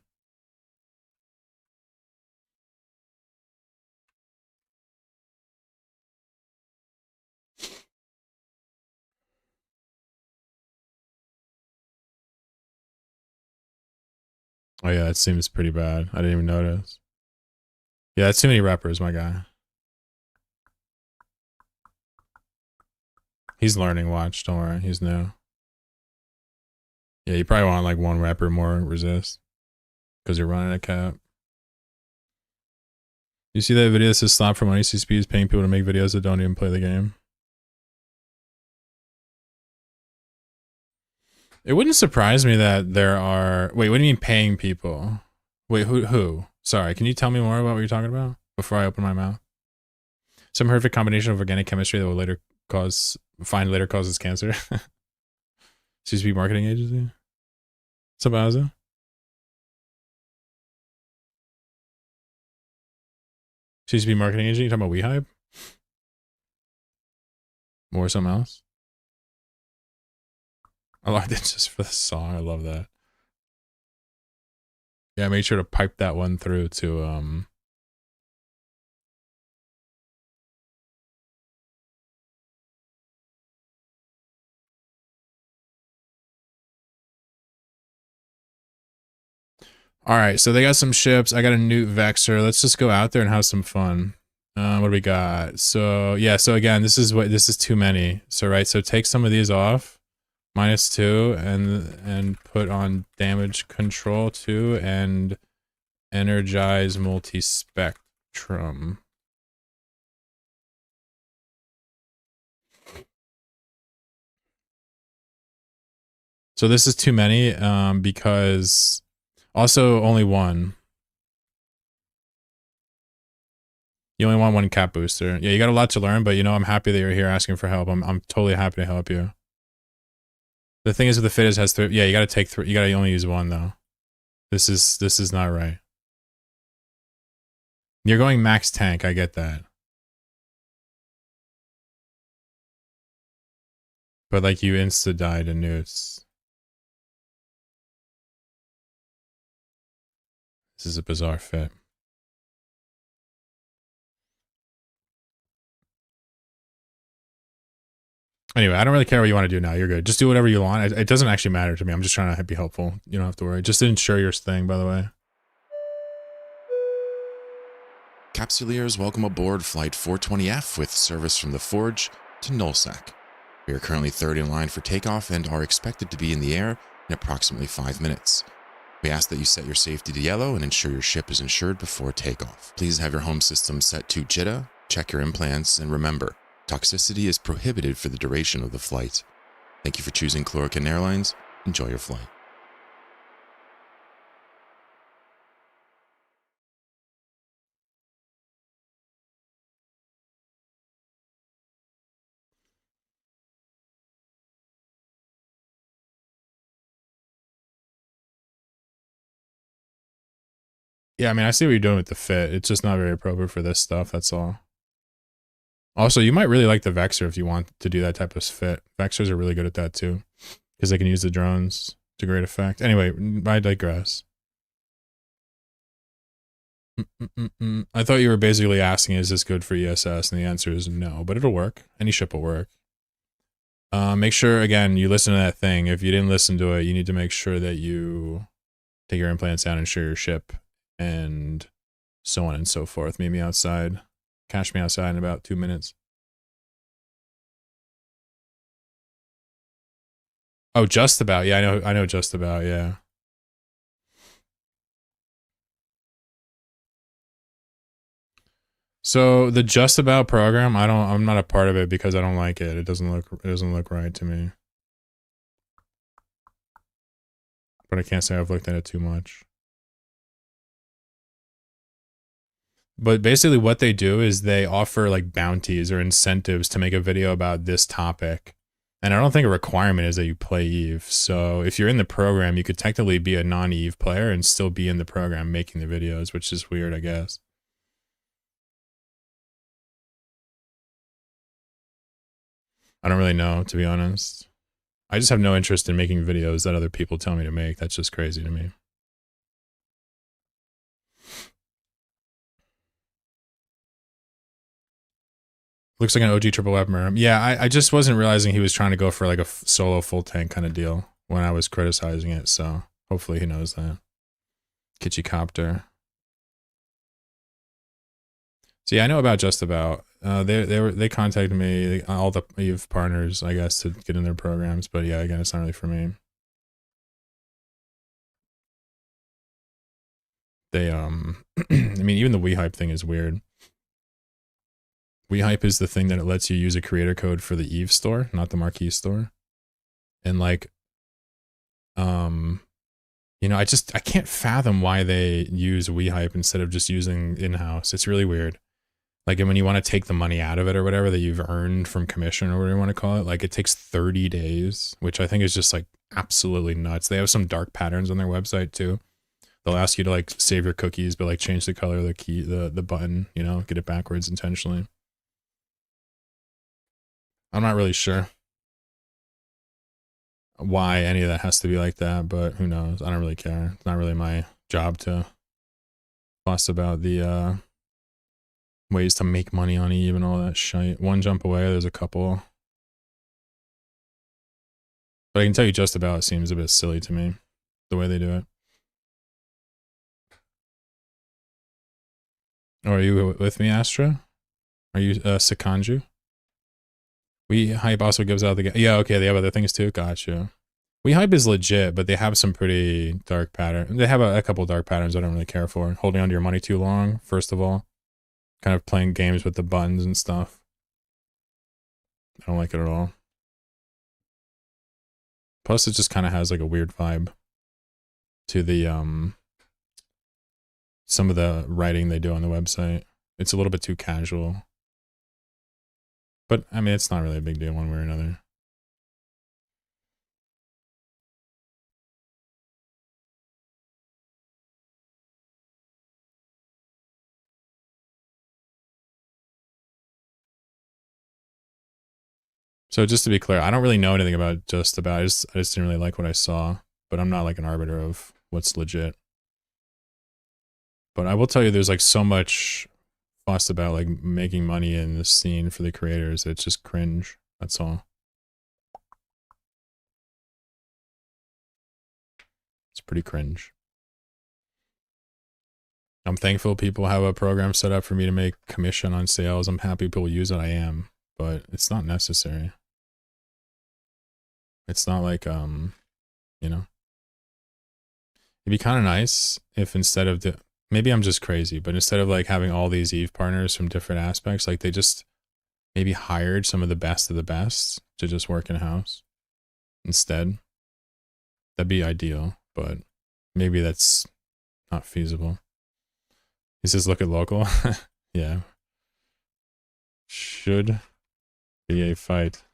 Oh yeah, that seems pretty bad. I didn't even notice. Yeah, that's too many reppers, my guy. He's learning, watch, don't worry, he's new. Yeah, you probably want like one repper more resist. Because you're running a cap. You see that video that says stop for money, CCP is paying people to make videos that don't even play the game? It wouldn't surprise me that there are... Wait, what do you mean paying people? Wait, who? Sorry, can you tell me more about what you're talking about before I open my mouth? Some horrific combination of organic chemistry that will later causes cancer. CCP marketing agency? What's up, Azza? CCP marketing agency? You talking about WeHype? Or something else? I logged in just for the song. I love that. Yeah, I made sure to pipe that one through to Alright, so they got some ships. I got a Newt Vexor. Let's just go out there and have some fun. What do we got? So yeah, so again, this is too many. So right, so take some of these off. -2 and put on damage control 2 and energize multi-spectrum. So this is too many because also only one. You only want one cap booster. Yeah, you got a lot to learn, but you know, I'm happy that you're here asking for help. I'm totally happy to help you. The thing is with the fit has 3. Yeah, you gotta take 3. You gotta only use 1 though. This is not right. You're going max tank, I get that. But like you insta died to newts. This is a bizarre fit. Anyway, I don't really care what you want to do now. You're good. Just do whatever you want. It doesn't actually matter to me. I'm just trying to be helpful. You don't have to worry. Just ensure your thing, by the way. Capsuleers, welcome aboard Flight 420F with service from the Forge to Nullsec. We are currently third in line for takeoff and are expected to be in the air in approximately 5 minutes. We ask that you set your safety to yellow and ensure your ship is insured before takeoff. Please have your home system set to JITA, check your implants, and remember, toxicity is prohibited for the duration of the flight. Thank you for choosing Chlorokin Airlines. Enjoy your flight. Yeah, I mean, I see what you're doing with the fit. It's just not very appropriate for this stuff, that's all. Also, you might really like the Vexor if you want to do that type of fit. Vexors are really good at that too, because they can use the drones to great effect. Anyway, I digress. I thought you were basically asking, is this good for ESS? And the answer is no, but it'll work. Any ship will work. Make sure, again, you listen to that thing. If you didn't listen to it, you need to make sure that you take your implants down and insure your ship, and so on and so forth. Meet me outside. Cash me outside in about 2 minutes. Oh, Just About. Yeah, I know Just About, yeah. So the Just About program, I'm not a part of it because I don't like it. It doesn't look right to me. But I can't say I've looked at it too much. But basically what they do is they offer like bounties or incentives to make a video about this topic. And I don't think a requirement is that you play Eve. So if you're in the program, you could technically be a non-Eve player and still be in the program making the videos, which is weird, I guess. I don't really know, to be honest. I just have no interest in making videos that other people tell me to make. That's just crazy to me. Looks like an OG triple F Merm. Yeah, I just wasn't realizing he was trying to go for like a solo full tank kind of deal when I was criticizing it, so hopefully he knows that. Kitschy So yeah, I know about Just About. They contacted me, all the Eve partners, I guess, to get in their programs, but yeah, again, it's not really for me. They I mean, even the WeHype thing is weird. WeHype is the thing that it lets you use a creator code for the Eve store, not the Marquee store. And like, you know, I can't fathom why they use WeHype instead of just using in-house. It's really weird. Like, and when you want to take the money out of it or whatever that you've earned from commission or whatever you want to call it, like it takes 30 days, which I think is just like absolutely nuts. They have some dark patterns on their website too. They'll ask you to like save your cookies, but like change the color of the key, the button, you know, get it backwards intentionally. I'm not really sure why any of that has to be like that, but who knows? I don't really care. It's not really my job to fuss about the ways to make money on Eve and all that shit. One jump away, there's a couple. But I can tell you Just About, it seems a bit silly to me, the way they do it. Oh, are you with me, Astra? Are you Sakanju? WeHype also gives out the... Yeah, okay, they have other things too? Gotcha. WeHype is legit, but they have some pretty dark patterns. They have a couple dark patterns I don't really care for. Holding onto your money too long, first of all. Kind of playing games with the buttons and stuff. I don't like it at all. Plus, it just kind of has like a weird vibe to the, some of the writing they do on the website. It's a little bit too casual. But, I mean, it's not really a big deal one way or another. So just to be clear, I don't really know anything about Just About. I just didn't really like what I saw. But I'm not like an arbiter of what's legit. But I will tell you there's like so much fuss about like making money in this scene for the creators. It's just cringe. That's all. It's pretty cringe. I'm thankful people have a program set up for me to make commission on sales. I'm happy people use it. I am. But it's not necessary. It's not like, you know. It'd be kind of nice if instead of the... Maybe I'm just crazy, but instead of like having all these Eve partners from different aspects, like they just maybe hired some of the best to just work in-house instead. That'd be ideal, but maybe that's not feasible. He says, look at local. Yeah. Should be a fight.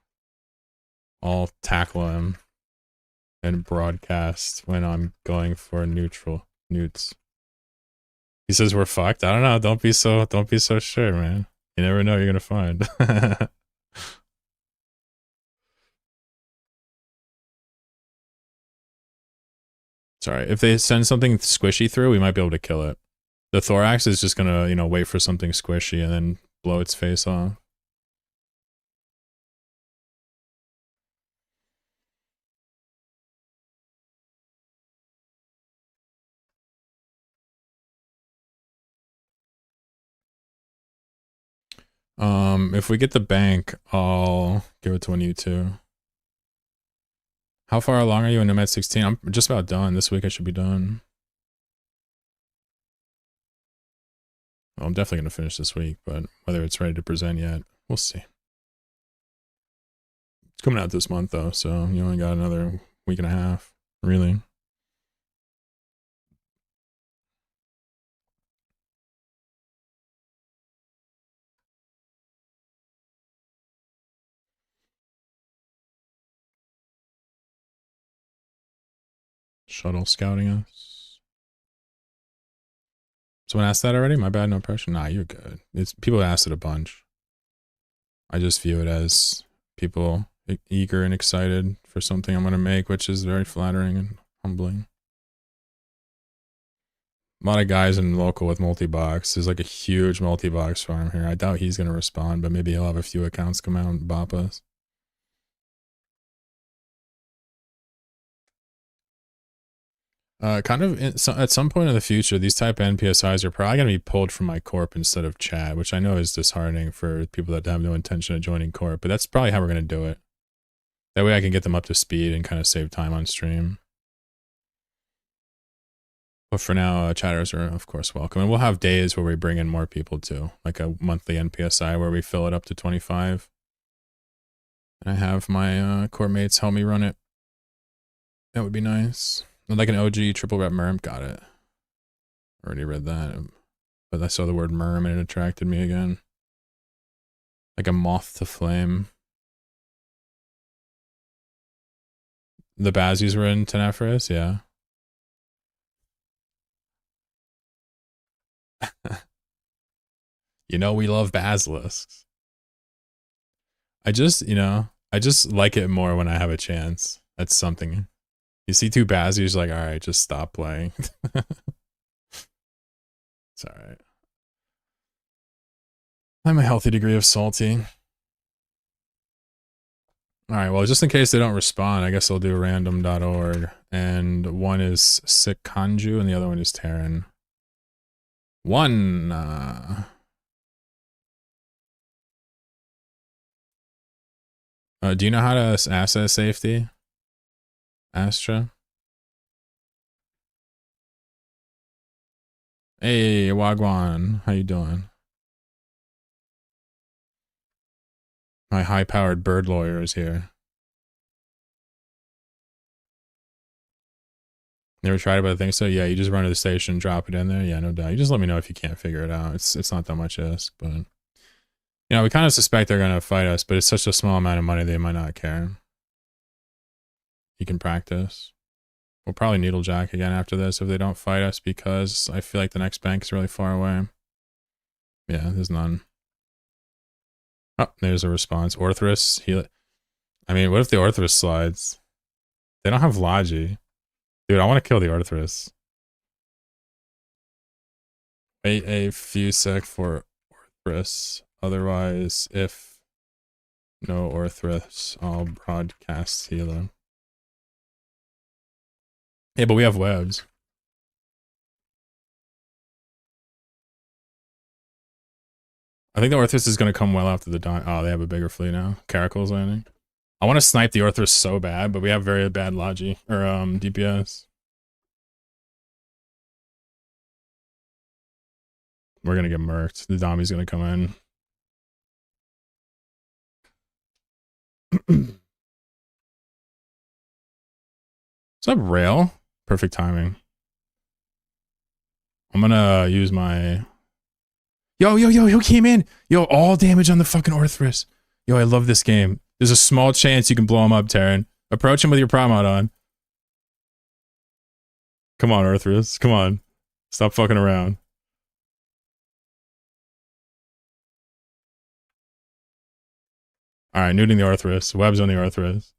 I'll tackle him and broadcast when I'm going for neutral newts. He says we're fucked. I don't know. Don't be so sure, man. You never know what you're gonna find. Sorry. If they send something squishy through, we might be able to kill it. The thorax is just gonna, you know, wait for something squishy and then blow its face off. If we get the bank, I'll give it to one of you two. How far along are you in Nomad 16? I'm just about done. This week I should be done. Well, I'm definitely going to finish this week, but whether it's ready to present yet, we'll see. It's coming out this month, though, so you only got another week and a half, really. Shuttle scouting us. Someone asked that already? My bad, no pressure. Nah, you're good. It's people asked it a bunch. I just view it as people eager and excited for something I'm going to make, which is very flattering and humbling. A lot of guys in local with multi-box. There's like a huge multi-box farm here. I doubt he's going to respond, but maybe he'll have a few accounts come out and bop us. Kind of at some point in the future, these type of NPSIs are probably going to be pulled from my corp instead of chat, which I know is disheartening for people that have no intention of joining corp, but that's probably how we're going to do it. That way I can get them up to speed and kind of save time on stream. But for now, chatters are, of course, welcome. And we'll have days where we bring in more people, too. Like a monthly NPSI where we fill it up to 25. And I have my corp mates help me run it. That would be nice. Like an OG triple rep merm. Got it. Already read that. But I saw the word merm and it attracted me again. Like a moth to flame. The Bazzies were in Tenefris, yeah. You know we love basilisks. I just like it more when I have a chance. That's something. You see two Bazzies, you're like, alright, just stop playing. It's alright. I'm a healthy degree of salty. Alright, well, just in case they don't respond, I guess I'll do random.org. And one is Sick Kanju and the other one is Terran. One, do you know how to asset safety? Astra? Hey, Wagwan, how you doing? My high-powered bird lawyer is here. Never tried it, but I think so. Yeah, you just run to the station, drop it in there. Yeah, no doubt. You just let me know if you can't figure it out. It's not that much risk, but you know, we kind of suspect they're gonna fight us, but it's such a small amount of money they might not care. You can practice. We'll probably needlejack again after this if they don't fight us because I feel like the next bank is really far away. Yeah, there's none. Oh, there's a response. Orthrus, I mean, what if the Orthrus slides? They don't have Logi. Dude, I want to kill the Orthrus. Wait a few sec for Orthrus. Otherwise, if no Orthrus, I'll broadcast Hilo. Yeah, but we have webs. I think the Orthrus is going to come well after the dawn. Oh, they have a bigger fleet now. Caracal's landing. I want to snipe the Orthrus so bad, but we have very bad Logi, or DPS. We're going to get murked. The Dami's going to come in. What's up, Rail? Perfect timing. I'm going to use my... Yo, who came in? Yo, all damage on the fucking Orthrus. Yo, I love this game. There's a small chance you can blow him up, Terran. Approach him with your Promod on. Come on, Orthrus. Come on. Stop fucking around. Alright, neuting the Orthrus. Webs on the Orthrus.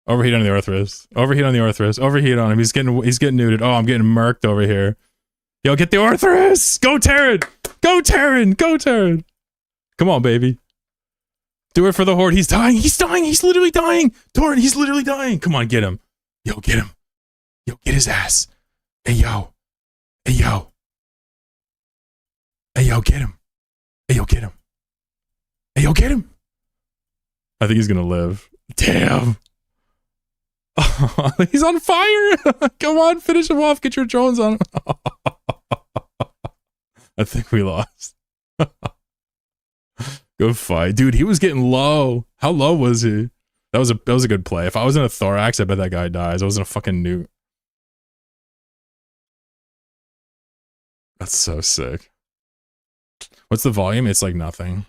Overheat on the Orthrus. Overheat on the Orthrus. Overheat on him. He's getting neuted. Oh, I'm getting murked over here. Yo, get the Orthrus! Go Terran! Go Terran! Go Terran! Come on, baby. Do it for the Horde. He's dying. He's dying. He's literally dying. Torrent, he's literally dying. Come on, get him. Yo, get him. Yo, get his ass. Hey, yo. Hey, yo. Hey, yo, get him. Hey, yo, get him. Hey, yo, get him. I think he's gonna live. Damn. He's on fire. Come on, finish him off. Get your drones on him. I think we lost. Good fight. Dude, he was getting low. How low was he? That was a good play. If I was in a thorax, I bet that guy dies. I was in a fucking nuke. That's so sick. What's the volume? It's like nothing.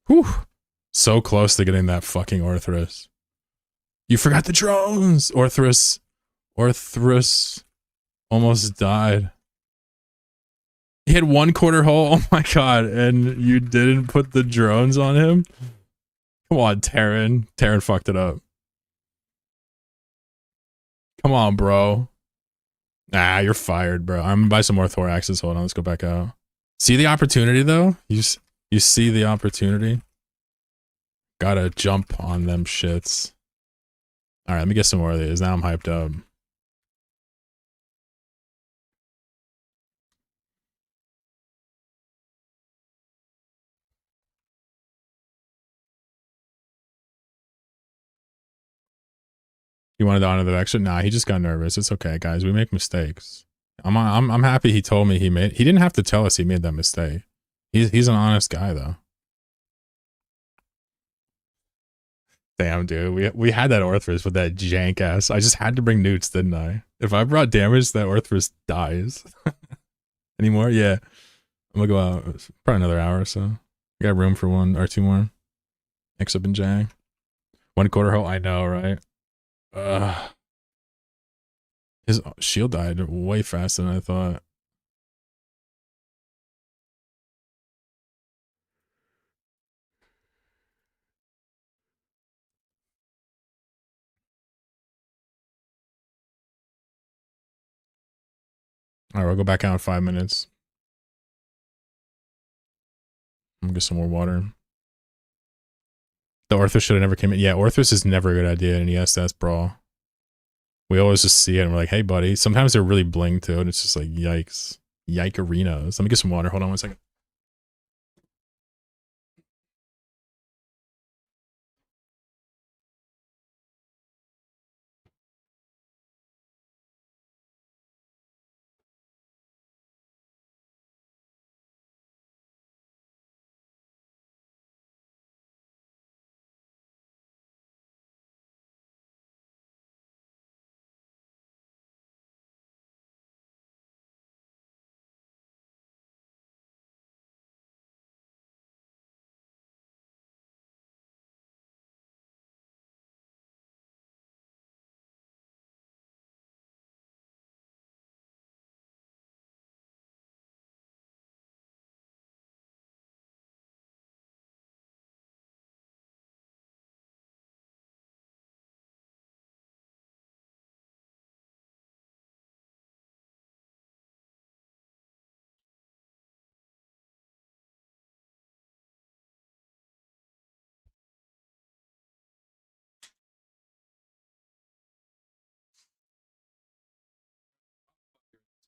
Whew. So close to getting that fucking Orthrus. You forgot the drones! Orthrus almost died. He had 1/4 hull. Oh my god, and you didn't put the drones on him? Come on, Terran. Terran fucked it up. Come on, bro. Nah, you're fired, bro. I'm gonna buy some more thoraxes. Hold on, let's go back out. See the opportunity, though? You see the opportunity? Gotta jump on them shits. Alright, let me get some more of these. Now I'm hyped up. He wanted to honor the extra? Nah, he just got nervous. It's okay, guys. We make mistakes. I'm happy he told me he didn't have to tell us he made that mistake. He's an honest guy, though. Damn, dude. We had that Orthrus with that jank ass. I just had to bring newts, didn't I? If I brought damage, that Orthrus dies. Anymore? Yeah. I'm gonna go out probably another hour or so. I got room for 1 or 2 more. X up and jag. 1/4 hull. I know, right? His shield died way faster than I thought. Alright, we'll go back out in 5 minutes. I'm gonna get some more water. The Orthrus should have never came in. Yeah, Orthrus is never a good idea in ESS Brawl. We always just see it and we're like, hey, buddy. Sometimes they're really bling too, and it's just like, yikes. Yikerinos. Let me get some water. Hold on 1 second.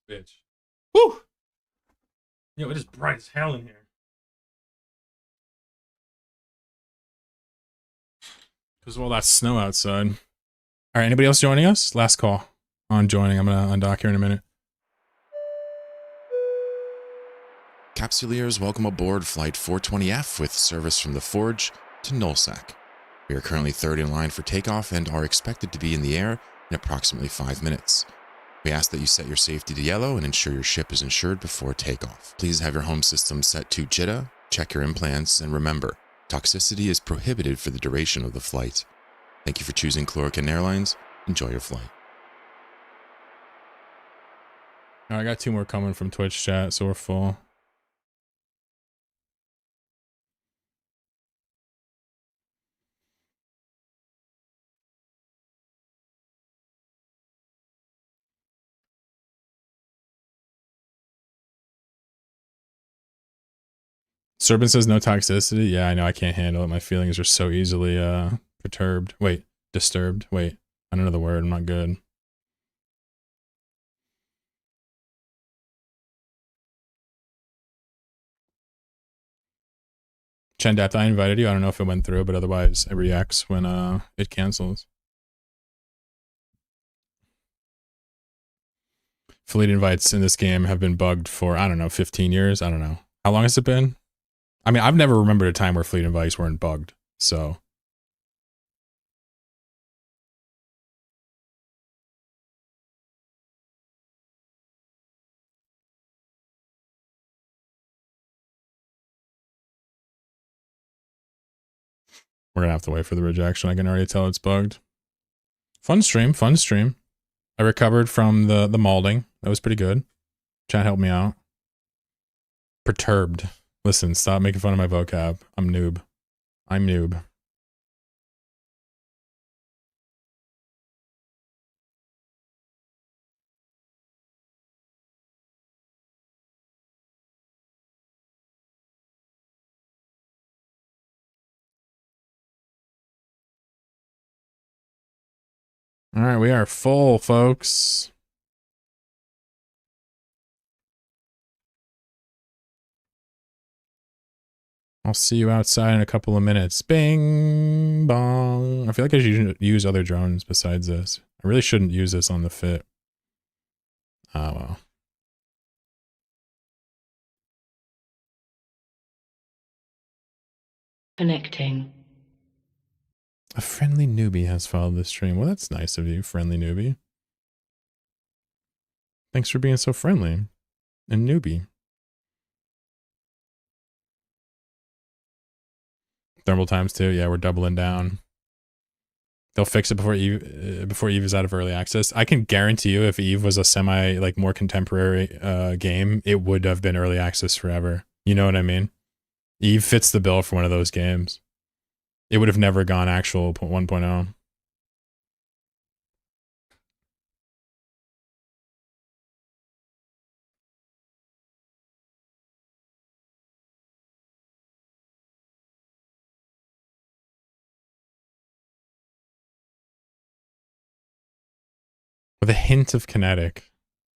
Bitch. Woo! Yo, it is bright as hell in here. Because of all that snow outside. Alright, anybody else joining us? Last call on joining. I'm gonna undock here in a minute. Capsuleers, welcome aboard Flight 420F with service from the Forge to Nullsack. We are currently third in line for takeoff and are expected to be in the air in approximately 5 minutes. We ask that you set your safety to yellow and ensure your ship is insured before takeoff. Please have your home system set to JITA, check your implants, and remember, toxicity is prohibited for the duration of the flight. Thank you for choosing Chlorokin Airlines. Enjoy your flight. Alright, I got 2 more coming from Twitch chat, so we're full. Serpent says no toxicity. Yeah, I know I can't handle it. My feelings are so easily perturbed. Wait, disturbed. Wait, I don't know the word. I'm not good. Chendath, I invited you. I don't know if it went through, but otherwise it reacts when it cancels. Fleet invites in this game have been bugged for, I don't know, 15 years. I don't know. How long has it been? I mean, I've never remembered a time where fleet invites weren't bugged. So. We're going to have to wait for the rejection. I can already tell it's bugged. Fun stream, fun stream. I recovered from the mauling. That was pretty good. Chat helped me out. Perturbed. Listen, stop making fun of my vocab. I'm noob. I'm noob. All right, we are full, folks. I'll see you outside in a couple of minutes. Bing, bong. I feel like I should use other drones besides this. I really shouldn't use this on the fit. Oh, well. Connecting. A friendly newbie has followed the stream. Well, that's nice of you, friendly newbie. Thanks for being so friendly. And newbie. Thermal times too. Yeah, we're doubling down. They'll fix it before Eve is out of early access. I can guarantee you if Eve was a semi, like, more contemporary game, it would have been early access forever. You know what I mean? Eve fits the bill for one of those games. It would have never gone actual 1.0. With a hint of kinetic.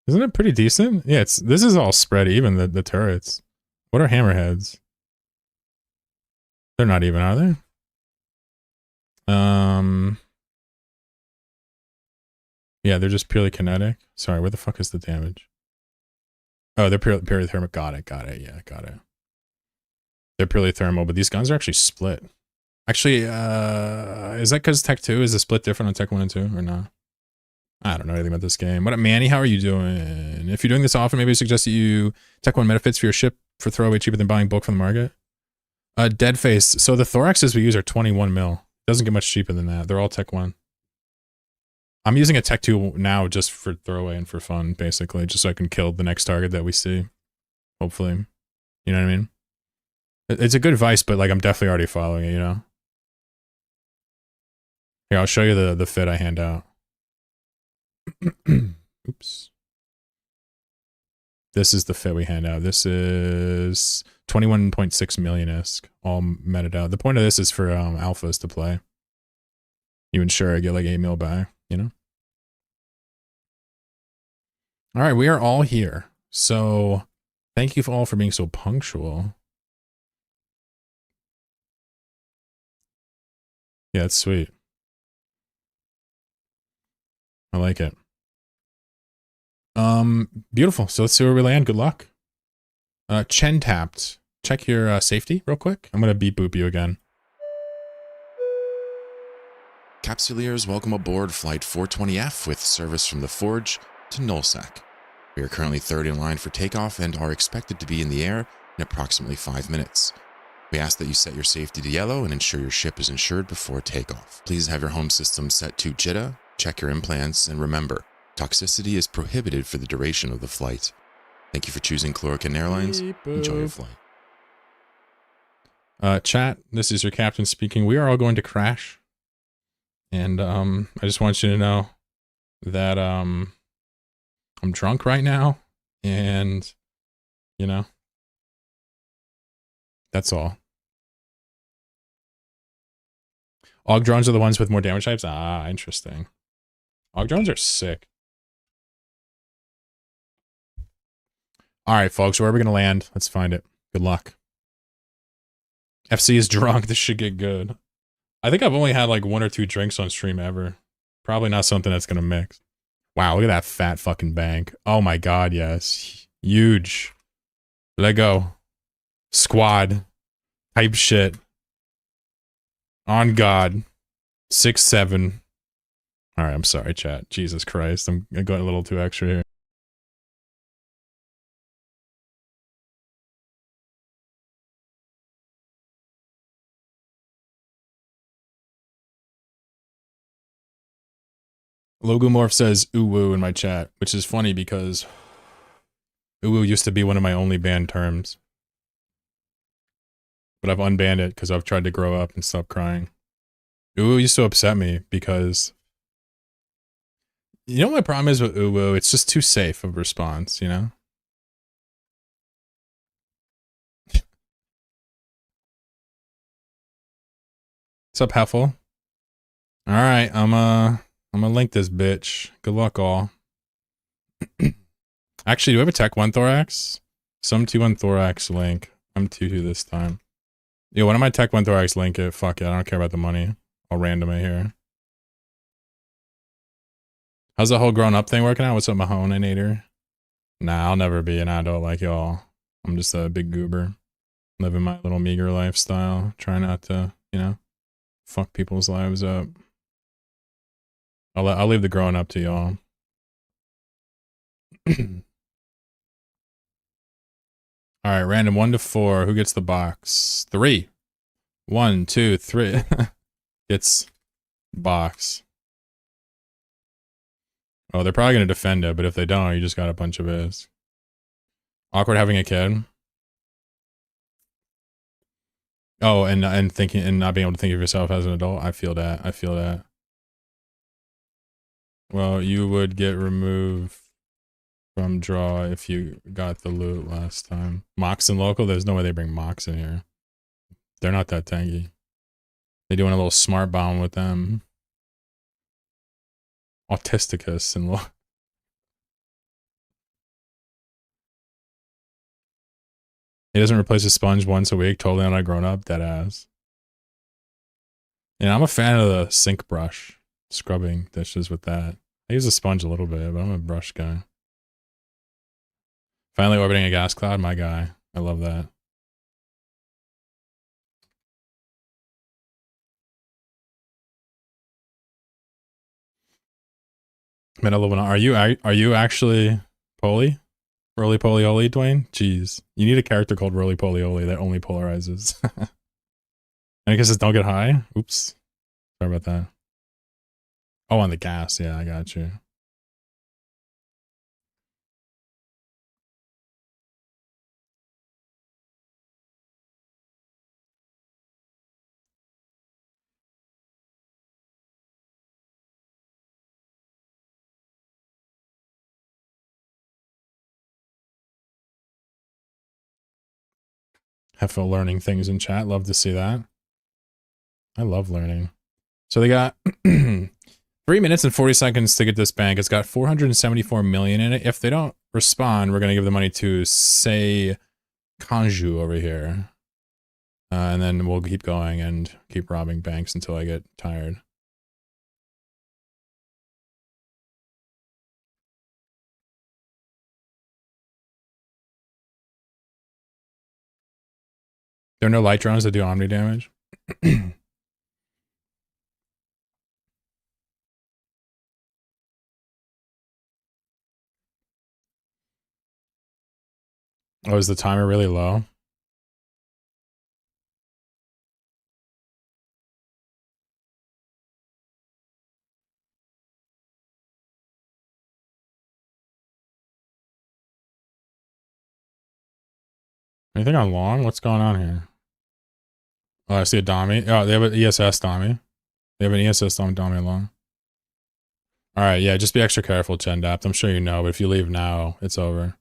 Isn't it pretty decent? Yeah, this is all spread even, the turrets. What are hammerheads? They're not even, are they? Yeah, they're just purely kinetic. Sorry, where the fuck is the damage? Oh, they're purely thermal. Got it. Yeah, got it. They're purely thermal, but these guns are actually split. Actually, is that because Tech 2 is a split different on Tech 1 and 2 or not? I don't know anything about this game. What up, Manny? How are you doing? If you're doing this often, maybe I suggest that you Tech 1 metafits for your ship for throwaway cheaper than buying bulk from the market. Deadface. So the thoraxes we use are 21 mil. Doesn't get much cheaper than that. They're all Tech 1. I'm using a Tech 2 now just for throwaway and for fun, basically, just so I can kill the next target that we see. Hopefully. You know what I mean? It's a good advice, but like I'm definitely already following it, you know? Here, I'll show you the fit I hand out. Oops. This is the fit we hand out. This is 21.6 million-esque, all meted out. The point of this is for alphas to play. You ensure I get like 8 mil back, you know? All right, we are all here. So thank you all for being so punctual. Yeah, it's sweet. I like it. Beautiful. So let's see where we land. Good luck. Chen tapped. Check your safety real quick. I'm gonna beep boop you again. Capsuleers, welcome aboard Flight 420F with service from the Forge to Nullsec. We are currently third in line for takeoff and are expected to be in the air in approximately 5 minutes. We ask that you set your safety to yellow and ensure your ship is insured before takeoff. Please have your home system set to JITA, check your implants, and remember, toxicity is prohibited for the duration of the flight. Thank you for choosing Chlorokin Airlines. Enjoy your flight. Chat, this is your captain speaking. We are all going to crash. And I just want you to know that I'm drunk right now. And, you know, that's all. AUG drones are the ones with more damage types? Ah, interesting. AUG drones are sick. All right, folks, where are we going to land? Let's find it. Good luck. FC is drunk. This should get good. I think I've only had like 1 or 2 drinks on stream ever. Probably not something that's gonna mix. Wow, look at that fat fucking bank. Oh my god, yes. Huge. Lego. Squad. Type shit. On God. 6'7". Alright, I'm sorry, chat. Jesus Christ. I'm going a little too extra here. Logomorph says uwu in my chat, which is funny because uwu used to be one of my only banned terms. But I've unbanned it because I've tried to grow up and stop crying. Uwu used to upset me because... You know what my problem is with uwu? It's just too safe of a response, you know? What's up, Heffel? Alright, I'm gonna link this bitch. Good luck, all. Actually, do we have a Tech 1 Thorax? Some T1 Thorax link. I'm 2-2 this time. Yo, one of my Tech 1 Thorax link it. Fuck it, I don't care about the money. I'll random it here. How's the whole grown up thing working out? What's up, Mahoninator? Nah, I'll never be an adult like y'all. I'm just a big goober. Living my little meager lifestyle. Try not to, you know, fuck people's lives up. I'll leave the growing up to y'all. Alright, random 1 to 4. Who gets the box? 3. 1, 2, 3. Gets box. Oh, they're probably gonna defend it, but if they don't, you just got a bunch of is. Awkward having a kid. Oh, and thinking and not being able to think of yourself as an adult. I feel that. I feel that. Well, you would get removed from draw if you got the loot last time. Mox and local, there's no way they bring Mox in here. They're not that tanky. They doing a little smart bomb with them. Autisticus and he doesn't replace a sponge once a week. Totally not grown up. Dead ass. Yeah, I'm a fan of the sink brush. Scrubbing dishes with that. I use a sponge a little bit, but I'm a brush guy. Finally orbiting a gas cloud, my guy. I love that. Are you actually Poly? Roly Poly Oli, Dwayne? Jeez. You need a character called Roly Poly Oli that only polarizes. And I guess it's don't get high? Oops. Sorry about that. Oh, on the gas. Yeah, I got you. Have fun learning things in chat. Love to see that. I love learning. So they got 3 minutes and 40 seconds to get this bank. It's got 474 million in it. If they don't respond, we're going to give the money to say Kanju over here. And then we'll keep going and keep robbing banks until I get tired. There are no light drones that do omni damage. Oh, is the timer really low? Anything on long? What's going on here? Oh, I see a Dommy. Oh, they have an ESS Dommy. They have an ESS Dommy long. Alright, yeah, just be extra careful, Chendapt. I'm sure you know, but if you leave now, it's over.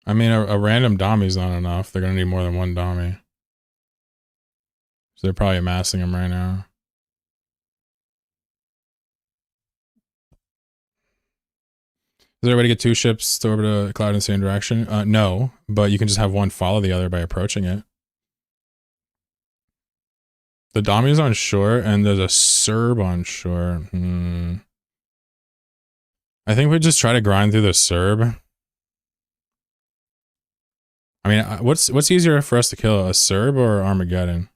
I mean, a random Dommy's not enough. They're gonna need more than one Dommy. So they're probably amassing them right now. Is there a way to get 2 ships to orbit a cloud in the same direction? No, but you can just have one follow the other by approaching it. The Dami's on shore, and there's a Serb on shore. I think we just try to grind through the Serb. I mean, what's easier for us to kill, a Serb or Armageddon?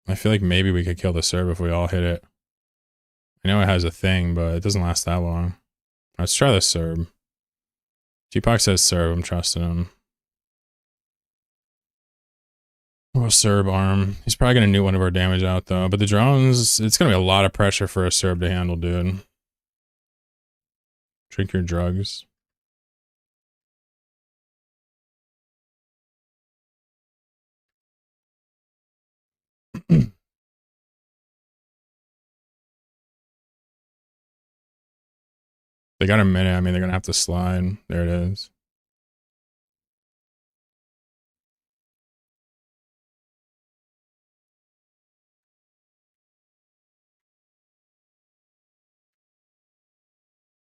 I feel like maybe we could kill the Serb if we all hit it. I know it has a thing, but it doesn't last that long. Let's try the Serb. G-Pox says Serb, I'm trusting him. Oh, Serb arm. He's probably going to nuke one of our damage out, though. But the drones, it's going to be a lot of pressure for a Serb to handle, dude. Drink your drugs. They got a minute. I mean, they're going to have to slide. There it is.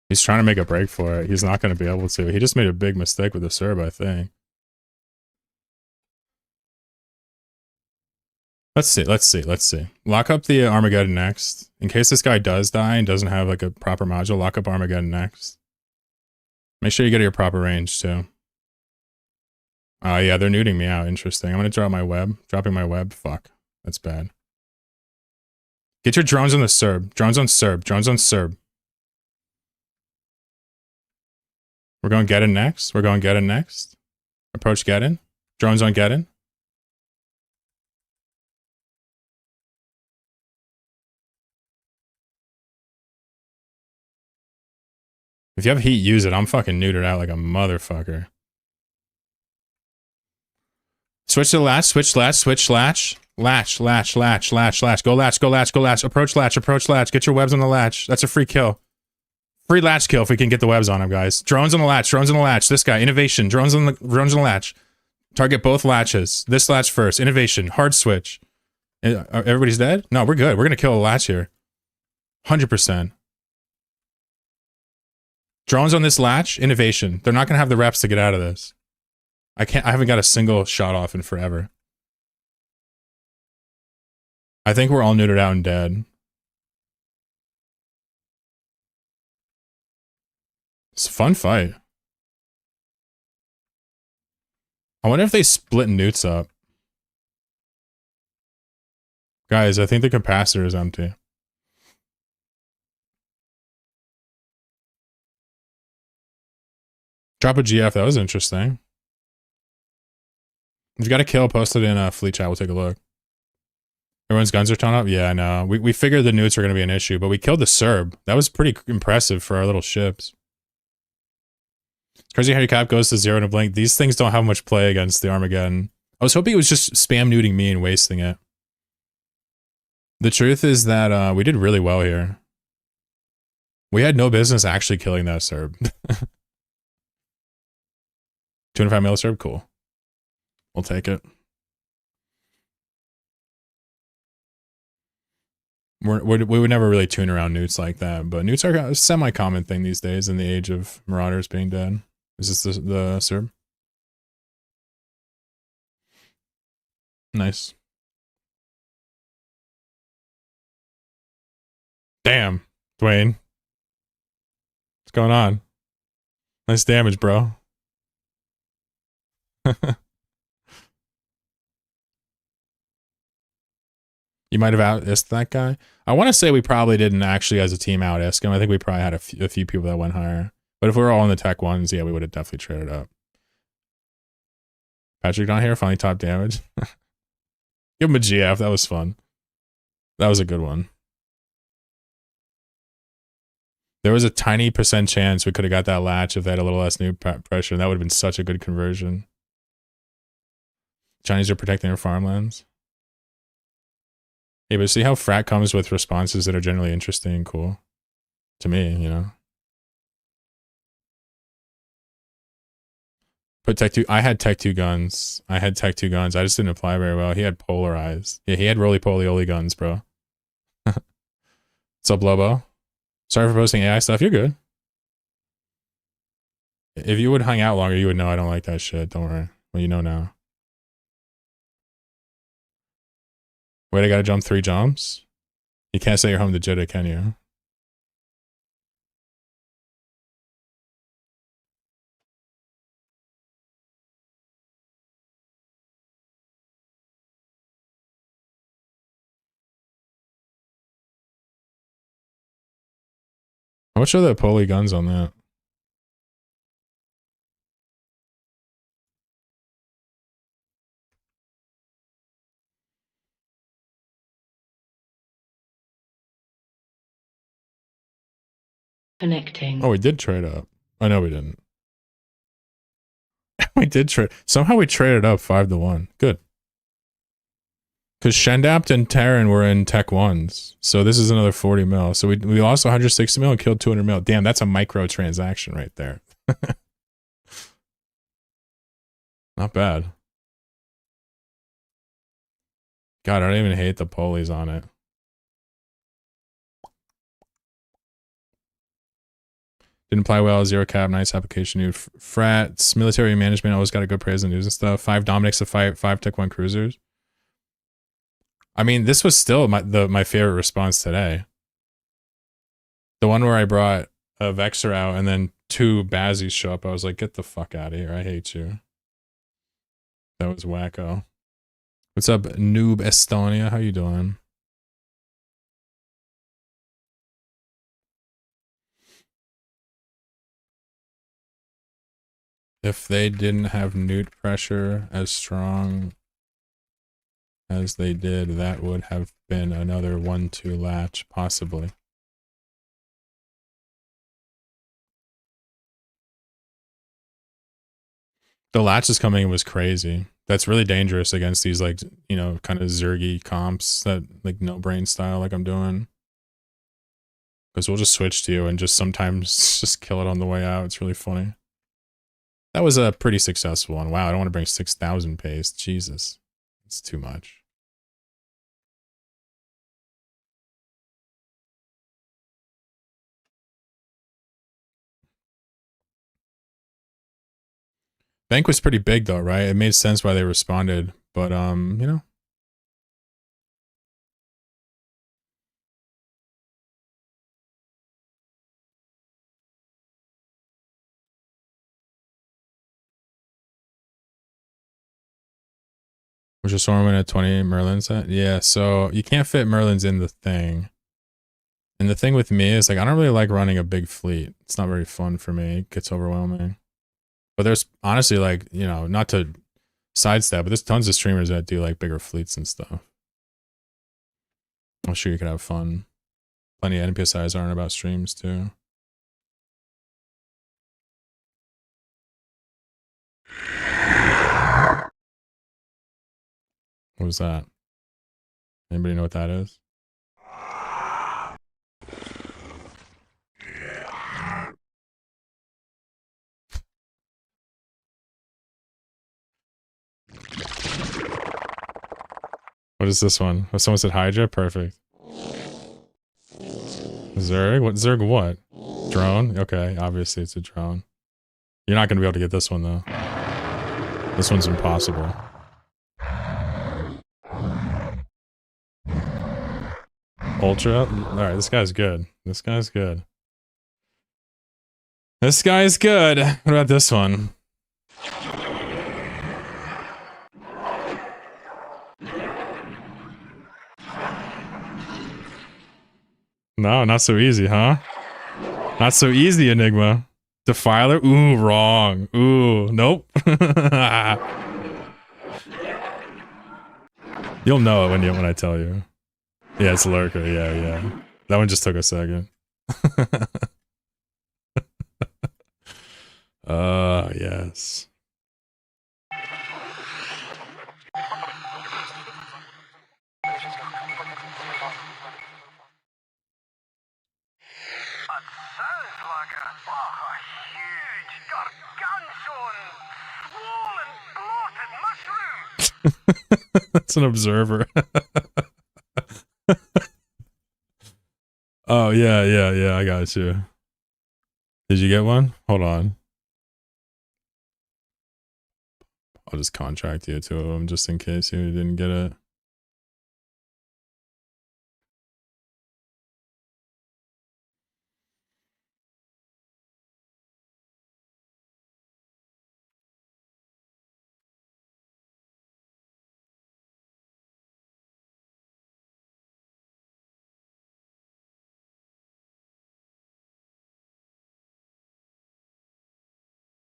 He's trying to make a break for it. He's not going to be able to. He just made a big mistake with the Serb, I think. Let's see. Lock up the Armageddon next. In case this guy does die and doesn't have like a proper module, lock up Armageddon next. Make sure you get to your proper range too. Oh yeah, they're nuding me out. Interesting. I'm going to drop my web. Dropping my web. Fuck. That's bad. Get your drones on the Serb. Drones on Serb. Drones on Serb. We're going Geddon next. We're going Geddon next. Approach Geddon. Drones on Geddon. If you have heat, use it. I'm fucking neutered out like a motherfucker. Switch to latch, switch latch, switch latch. Latch. Go latch. Approach latch. Get your webs on the latch. That's a free kill. Free latch kill if we can get the webs on him, guys. Drones on the latch. This guy, innovation. Drones on the latch. Target both latches. This latch first. Innovation. Hard switch. Everybody's dead? No, we're good. We're gonna kill a latch here. 100%. Drones on this latch. Innovation. They're not gonna have the reps to get out of this. I haven't got a single shot off in forever. I think we're all neutered out and dead. It's a fun fight. I wonder if they split newts up. Guys, I think the capacitor is empty. Drop a GF, that was interesting. If you got a kill, post it in fleet chat, we'll take a look. Everyone's guns are torn up? Yeah, I know. We figured the newts were going to be an issue, but we killed the Serb. That was pretty impressive for our little ships. Crazy how your cap goes to 0 in a blink. These things don't have much play against the Armageddon. I was hoping it was just spam nuding me and wasting it. The truth is that we did really well here. We had no business actually killing that Serb. 205 mil Serb? Cool. We'll take it. We would never really tune around newts like that, but newts are a semi-common thing these days in the age of Marauders being dead. Is this the Serb? Nice. Damn, Dwayne. What's going on? Nice damage, bro. You might have out-isked that guy. I want to say we probably didn't actually as a team out-isk him. I think we probably had a few people that went higher. But if we were all in the tech ones, yeah, we would have definitely traded up. Patrick down here, finally top damage. Give him a GF, that was fun. That was a good one. There was a tiny % chance we could have got that latch if they had a little less new pressure, and that would have been such a good conversion. Chinese are protecting their farmlands. Yeah, but see how Frat comes with responses that are generally interesting and cool? To me, you know? Put Tech 2. I had Tech 2 guns. I just didn't apply very well. He had polarized. Yeah, he had roly-poly-oly guns, bro. What's up, Lobo? Sorry for posting AI stuff. You're good. If you would hang out longer, you would know I don't like that shit. Don't worry. Well, you know now. Wait, I gotta jump 3 jumps? You can't say you're home to Jidda, can you? How much are the poly guns on that? Connecting. Oh, we did trade up. I know we didn't. We did trade. Somehow we traded up 5-1. Good. Because Shendapt and Terran were in Tech 1s. So this is another 40 mil. So we lost 160 mil and killed 200 mil. Damn, that's a micro transaction right there. Not bad. God, I don't even hate the polies on it. Didn't apply well. 0 cap. Nice application. New frats. Military management always got a good praise in news and stuff. 5 Dominics to fight 5 Tech 1 cruisers. I mean, this was still my favorite response today. The one where I brought a Vexer out and then 2 Bazzies show up. I was like, get the fuck out of here. I hate you. That was wacko. What's up, Noob Estonia? How you doing? If they didn't have newt pressure as strong as they did, that would have been another 1-2 latch, possibly. The latch is coming was crazy. That's really dangerous against these, like, you know, kind of zergy comps that, like, no brain style like I'm doing. Because we'll just switch to you and just sometimes just kill it on the way out. It's really funny. That was a pretty successful one. Wow, I don't want to bring 6,000 paste. Jesus. It's too much. Bank was pretty big though, right? It made sense why they responded, but you know. Was your Stormwind at 20 Merlins? Yeah, so you can't fit Merlins in the thing. And the thing with me is, like, I don't really like running a big fleet. It's not very fun for me. It gets overwhelming. But there's honestly, like, you know, not to sidestep, but there's tons of streamers that do, like, bigger fleets and stuff. I'm sure you could have fun. Plenty of NPSIs aren't about streams, too. What was that? Anybody know what that is? What is this one? Oh, someone said Hydra? Perfect. Zerg? What? Zerg what? Drone? Okay, obviously it's a drone. You're not going to be able to get this one, though. This one's impossible. Ultra? Alright, this guy's good. This guy's good. This guy's good. What about this one? No, not so easy, huh? Not so easy, Enigma. Defiler? Ooh, wrong. Ooh, nope. You'll know it when I tell you. Yeah, it's Lurker. Yeah. That one just took a second. Yes. That's an observer. Oh, yeah. I got you. Did you get one? Hold on. I'll just contract you to him just in case you didn't get it.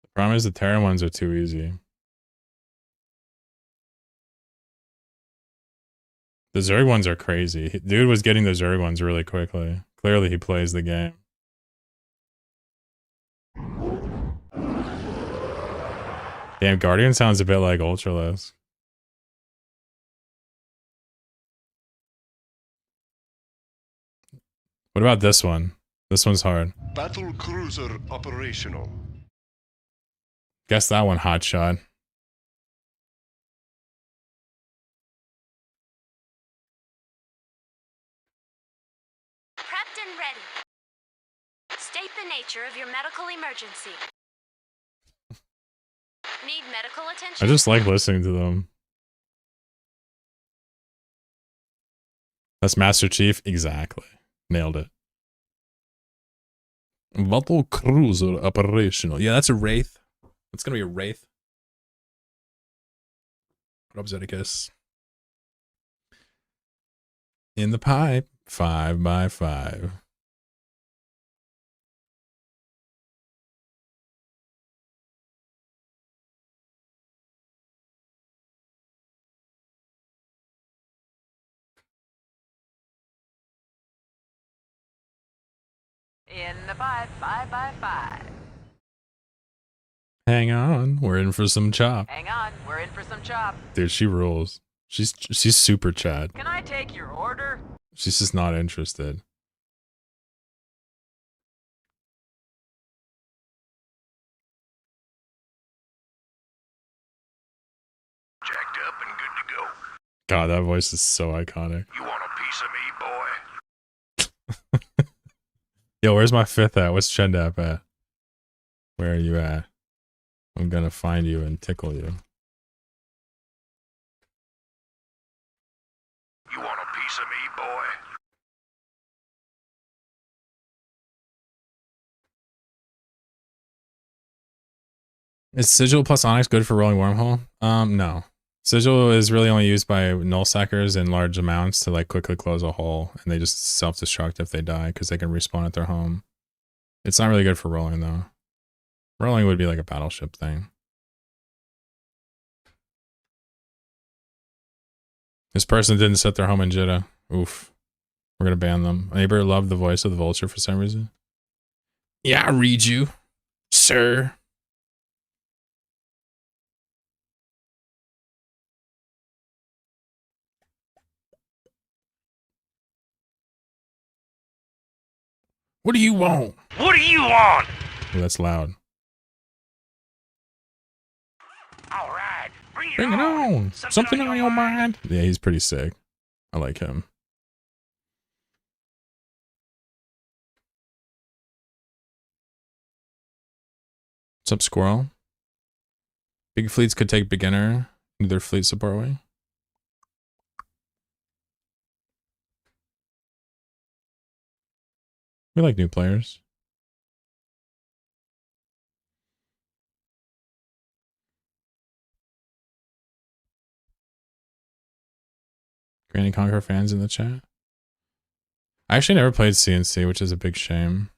The problem is the Terran ones are too easy. The Zerg ones are crazy. Dude was getting the Zerg ones really quickly. Clearly he plays the game. Damn, Guardian sounds a bit like Ultralisk. What about this one? This one's hard. Battle cruiser operational. Guess that one, Hotshot. Prepped and ready. State the nature of your medical emergency. Need medical attention? I just like listening to them. That's Master Chief? Exactly. Nailed it. Battle cruiser operational. Yeah, that's a Wraith. It's gonna be a Wraith. What up, Zedicus? In the pipe. 5x5. In the pipe, 5x5. Hang on, we're in for some chop. Hang on, we're in for some chop. Dude, she rules. She's super Chad. Can I take your order? She's just not interested. Jacked up and good to go. God, that voice is so iconic. You want a piece of me, boy? Yo, where's my fifth at? What's Chendap at? Where are you at? I'm gonna find you and tickle you. You want a piece of me, boy? Is Sigil plus Onyx good for rolling Wormhole? No. Sigil is really only used by nullsackers in large amounts to like quickly close a hole, and they just self-destruct if they die because they can respawn at their home. It's not really good for rolling though. Rolling would be like a battleship thing. This person didn't set their home in Jeddah. Oof. We're gonna ban them. Neighbor loved the voice of the vulture for some reason. Yeah, I read you, sir. What do you want? What do you want? Oh, that's loud. All right, Bring it on. Something on your mind. Yeah, he's pretty sick. I like him. What's up, Squirrel? Big fleets could take beginner into their fleet support wing. We like new players. Granny Conquer fans in the chat. I actually never played CNC, which is a big shame.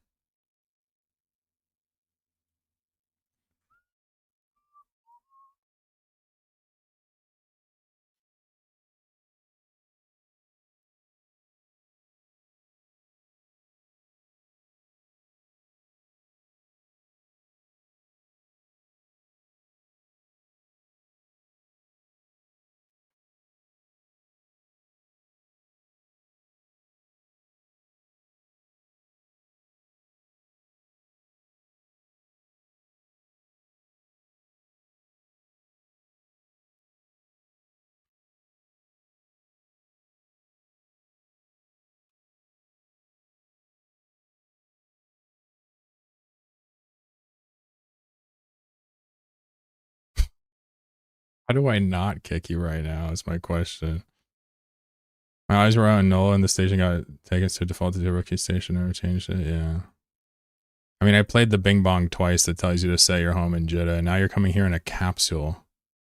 How do I not kick you right now is my question. My eyes were out in Nola and the station got taken to default to the rookie station. Never changed it. Yeah. I mean, I played the Bing Bong twice that tells you to set your home in Jeddah. And now you're coming here in a capsule,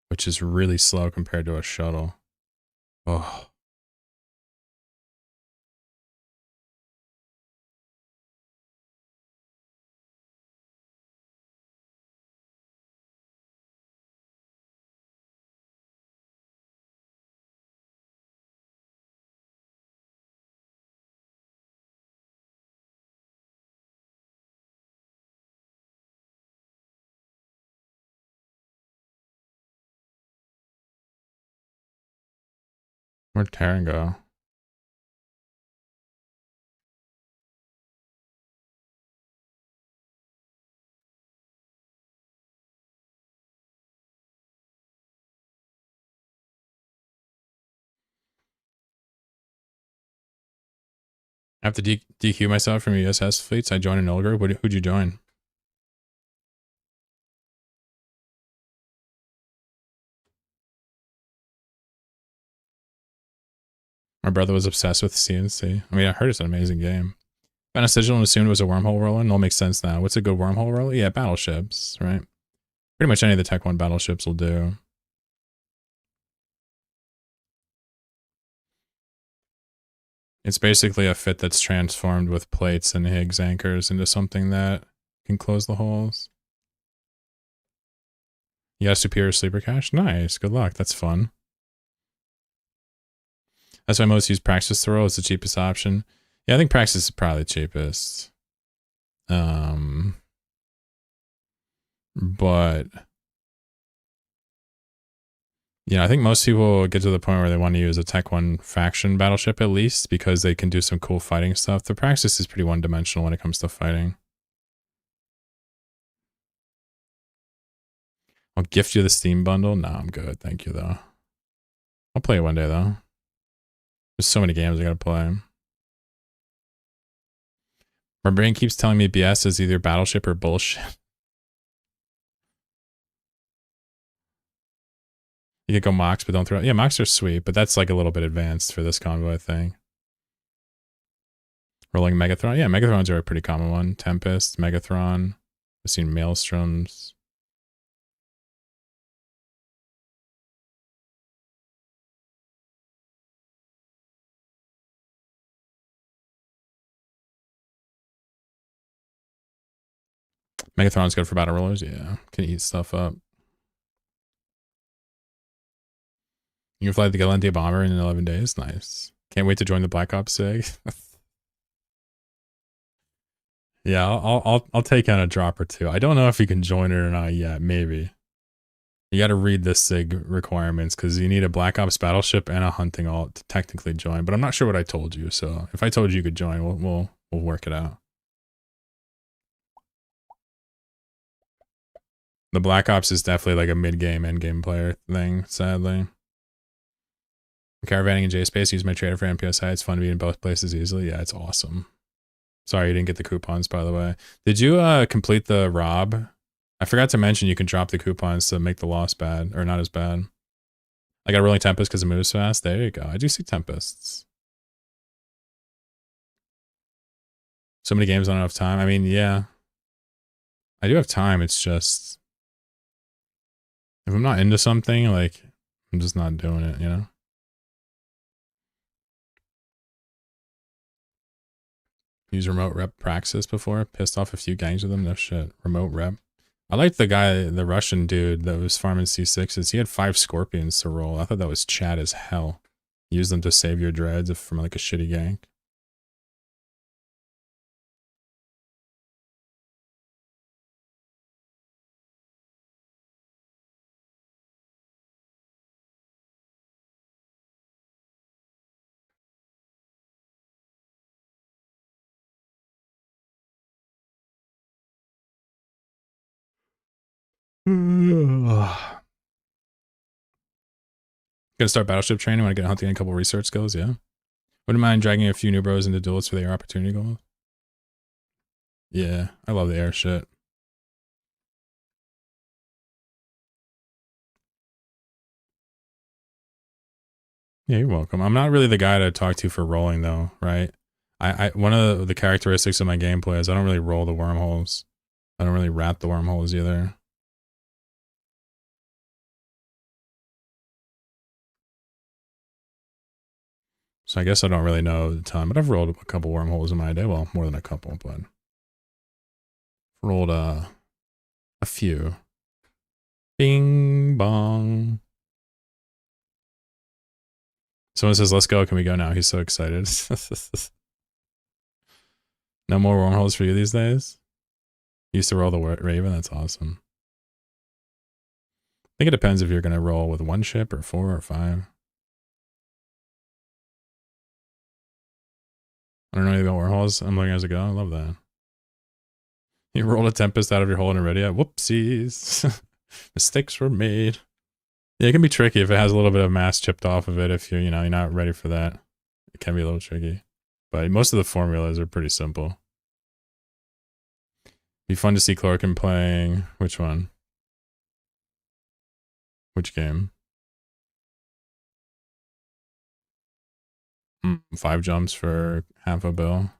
which is really slow compared to a shuttle. Oh. Where'd Taryn go? I have to DQ myself from USS fleets. I joined an old group. Who'd you join? My brother was obsessed with CNC. I mean, I heard it's an amazing game. Found a sigil and assumed it was a wormhole roller. It all makes sense now. What's a good wormhole roller? Yeah, battleships, right? Pretty much any of the Tech 1 battleships will do. It's basically a fit that's transformed with plates and Higgs anchors into something that can close the holes. You got a superior sleeper cache? Nice. Good luck. That's fun. That's why most use Praxis Throw as the cheapest option. Yeah, I think Praxis is probably the cheapest. But yeah, I think most people get to the point where they want to use a Tech 1 faction battleship at least because they can do some cool fighting stuff. The Praxis is pretty one-dimensional when it comes to fighting. I'll gift you the Steam bundle. No, I'm good. Thank you, though. I'll play it one day, though. There's so many games I gotta play. My brain keeps telling me BS is either battleship or bullshit. You could go Mox, but don't throw... Yeah, Mox are sweet, but that's like a little bit advanced for this convoy thing. Rolling Megathron. Yeah, Megathrons are a pretty common one. Tempest, Megathron. I've seen Maelstroms. Megathron's good for battle rollers. Yeah, can eat stuff up. You can fly the Galente bomber in 11 days. Nice. Can't wait to join the Black Ops SIG. Yeah, I'll take on a drop or two. I don't know if you can join it or not yet. Maybe. You got to read the SIG requirements because you need a Black Ops battleship and a hunting alt to technically join. But I'm not sure what I told you. So if I told you you could join, we'll work it out. The Black Ops is definitely like a mid-game, end-game player thing, sadly. Caravanning in J-Space, use my trader for MPSI. It's fun to be in both places easily. Yeah, it's awesome. Sorry you didn't get the coupons, by the way. Did you complete the Rob? I forgot to mention you can drop the coupons to make the loss bad, or not as bad. I got a Rolling Tempest because it moves fast. There you go. I do see Tempests. So many games, I don't have time. I mean, yeah. I do have time, it's just... If I'm not into something, like, I'm just not doing it, you know? Use remote rep Praxis before. Pissed off a few gangs with them. No shit. Remote rep. I liked the guy, the Russian dude that was farming C6s. He had 5 scorpions to roll. I thought that was Chad as hell. Use them to save your dreads from like a shitty gank. Gonna start battleship training when I get hunting and a couple research skills, yeah. Wouldn't mind dragging a few new bros into duels for the air opportunity goals. Yeah, I love the air shit. Yeah, you're welcome. I'm not really the guy to talk to for rolling though, right? I one of the characteristics of my gameplay is I don't really roll the wormholes. I don't really rat the wormholes either. So I guess I don't really know the time, but I've rolled a couple wormholes in my day. Well, more than a couple, but rolled a few. Bing bong. Someone says, "Let's go. Can we go now?" He's so excited. No more wormholes for you these days? You used to roll the Raven? That's awesome. I think it depends if you're going to roll with 1 ship or 4 or 5. I don't know anything about wormholes. I'm learning as I go. I love that. You rolled a Tempest out of your hole in Iridia. Whoopsies. Mistakes were made. Yeah, it can be tricky if it has a little bit of mass chipped off of it. If you're, you're not ready for that. It can be a little tricky. But most of the formulas are pretty simple. Be fun to see Chlorokin playing. Which one? Which game? 5 jumps for half a bill.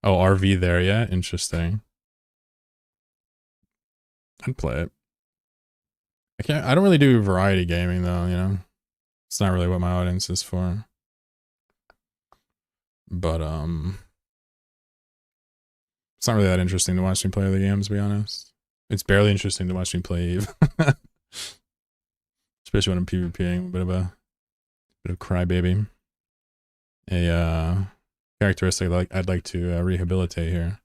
Oh, RV there yet? Interesting. I'd play it. I don't really do variety gaming though, It's not really what my audience is for. But it's not really that interesting to watch me play other games, to be honest. It's barely interesting to watch me play Eve. Especially when I'm PvPing, a bit of crybaby. A characteristic I'd like to rehabilitate here.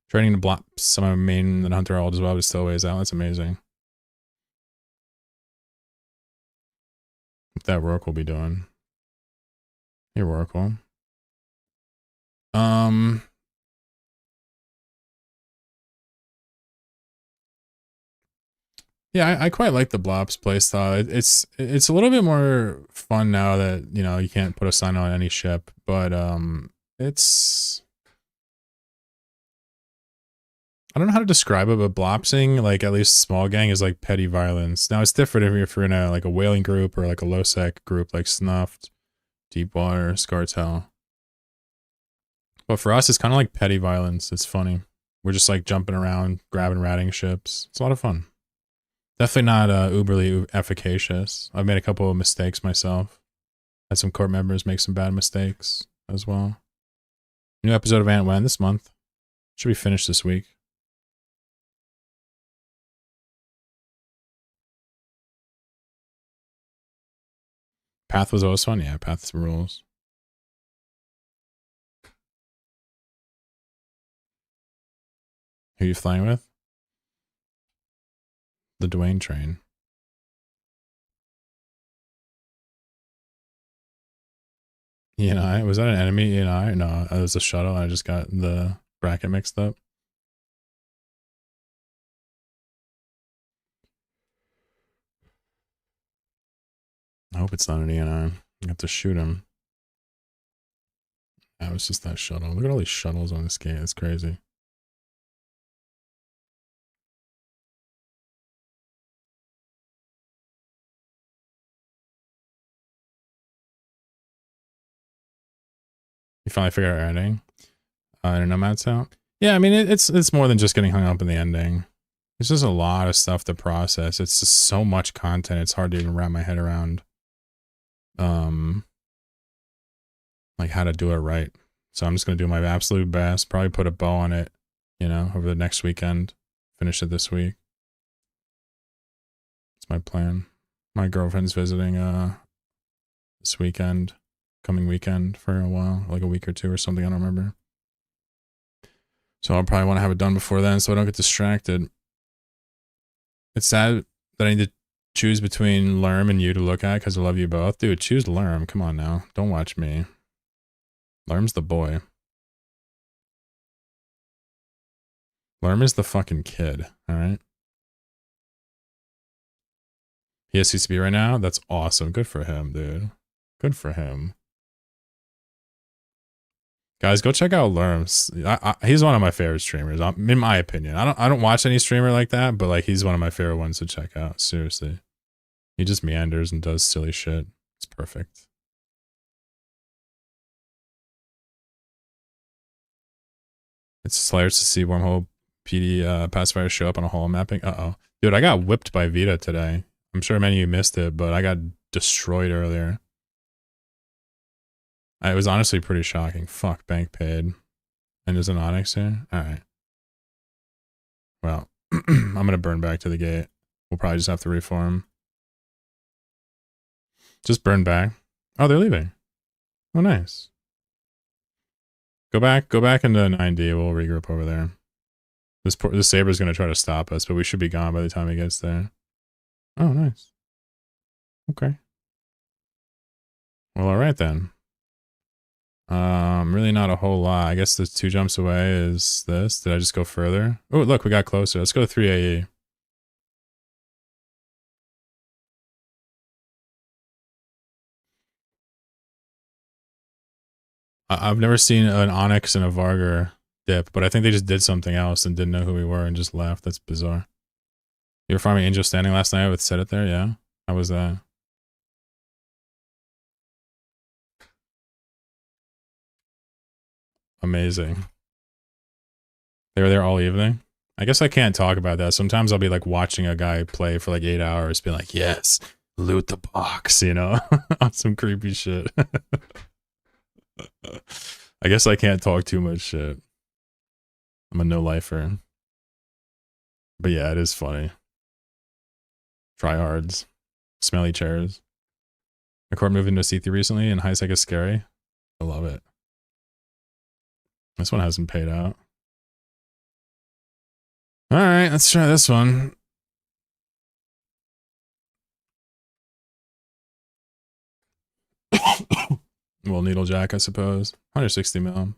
Training to block some of my main and hunter ult as well, but still ways out. That's amazing. What that work will be doing. Here, Oracle. Yeah, I quite like the Blops playstyle. It's a little bit more fun now that, you can't put a sign on any ship, but it's, I don't know how to describe it, but Blopsing, like at least small gang, is like petty violence. Now it's different if you're in a like a whaling group or like a low sec group like Snuffed, Deepwater, Scartel. But for us, it's kind of like petty violence. It's funny. We're just like jumping around, grabbing ratting ships. It's a lot of fun. Definitely not uberly efficacious. I've made a couple of mistakes myself. Had some court members make some bad mistakes as well. New episode of Ant when this month. Should be finished this week. Path was always fun. Yeah, Path's rules. Who are you flying with? The Dwayne train. E&I? Was that an enemy E&I? No, it was a shuttle. I just got the bracket mixed up. I hope it's not an E&I. I have to shoot him. That was just that shuttle. Look at all these shuttles on this game. It's crazy. You finally figured out our ending? I don't know, Matt's out. Yeah, I mean, it's more than just getting hung up in the ending. There's just a lot of stuff to process. It's just so much content. It's hard to even wrap my head around, like how to do it right. So I'm just going to do my absolute best. Probably put a bow on it, over the next weekend. Finish it this week. That's my plan. My girlfriend's visiting this weekend. Coming weekend for a while, like a week or 2 or something, I don't remember. So I'll probably want to have it done before then so I don't get distracted. It's sad that I need to choose between Lerm and you to look at because I love you both. Dude, choose Lerm. Come on now. Don't watch me. Lerm's the boy. Lerm is the fucking kid, alright? He has CCB right now? That's awesome. Good for him, dude. Good for him. Guys, go check out Lerms. He's one of my favorite streamers, in my opinion. I don't watch any streamer like that, but like he's one of my favorite ones to check out. Seriously. He just meanders and does silly shit. It's perfect. It's hilarious to see Wormhole PD pacifiers show up on a holo mapping. Uh-oh. Dude, I got whipped by Vita today. I'm sure many of you missed it, but I got destroyed earlier. It was honestly pretty shocking. Fuck, bank paid. And there's an Onyx here? Alright. Well, I'm gonna burn back to the gate. We'll probably just have to reform. Just burn back. Oh, they're leaving. Oh, nice. Go back into 9D. We'll regroup over there. This Saber's gonna try to stop us, but we should be gone by the time he gets there. Oh, nice. Okay. Well, alright then. Really not a whole lot. I guess the 2 jumps away is this. Did I just go further? Oh, look, we got closer. Let's go 3 AE. I've never seen an Onyx and a Vargar dip, but I think they just did something else and didn't know who we were and just left. That's bizarre. You were farming Angel Standing last night with Set It there? Yeah. How was that? Amazing. They were there all evening? I guess I can't talk about that. Sometimes I'll be like watching a guy play for like 8 hours, be like, yes, loot the box, you know? On some creepy shit. I guess I can't talk too much shit. I'm a no-lifer. But yeah, it is funny. Tryhards. Smelly chairs. My court moved into C3 recently and high sec is scary. I love it. This one hasn't paid out. Alright, let's try this one. Well, Needlejack, I suppose. 160 mil.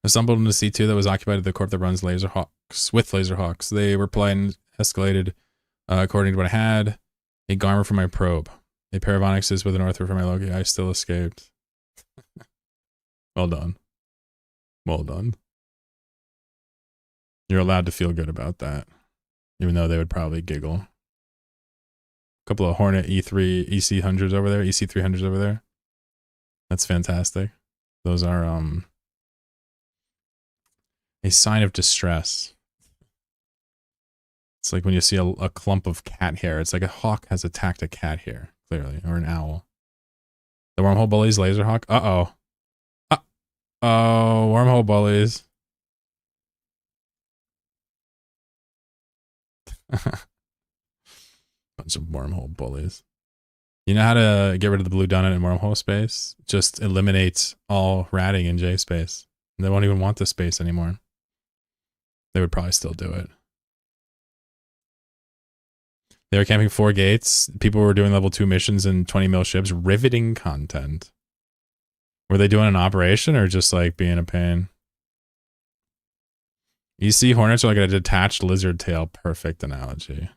I stumbled into C2 that was occupied at the corp that runs Laserhawks, with Laserhawks. They were polite escalated according to what I had. A Garmer for my probe. A pair of Onyxes with an Ortho for my Loki. I still escaped. Well done. Well done. You're allowed to feel good about that. Even though they would probably giggle. A couple of Hornet E3, EC100s over there, EC300s over there. That's fantastic. Those are, a sign of distress. It's like when you see a clump of cat hair. It's like a hawk has attacked a cat hair, clearly, or an owl. The Wormhole bullies, Laserhawk. Uh-oh. Uh-oh, Wormhole bullies. Bunch of Wormhole bullies. You know how to get rid of the blue donut in Wormhole space? Just eliminate all ratting in J space. They won't even want the space anymore. They would probably still do it. They were camping 4 gates. People were doing level 2 missions and 20 mil ships. Riveting content. Were they doing an operation or just like being a pain? EC Hornets are like a detached lizard tail. Perfect analogy.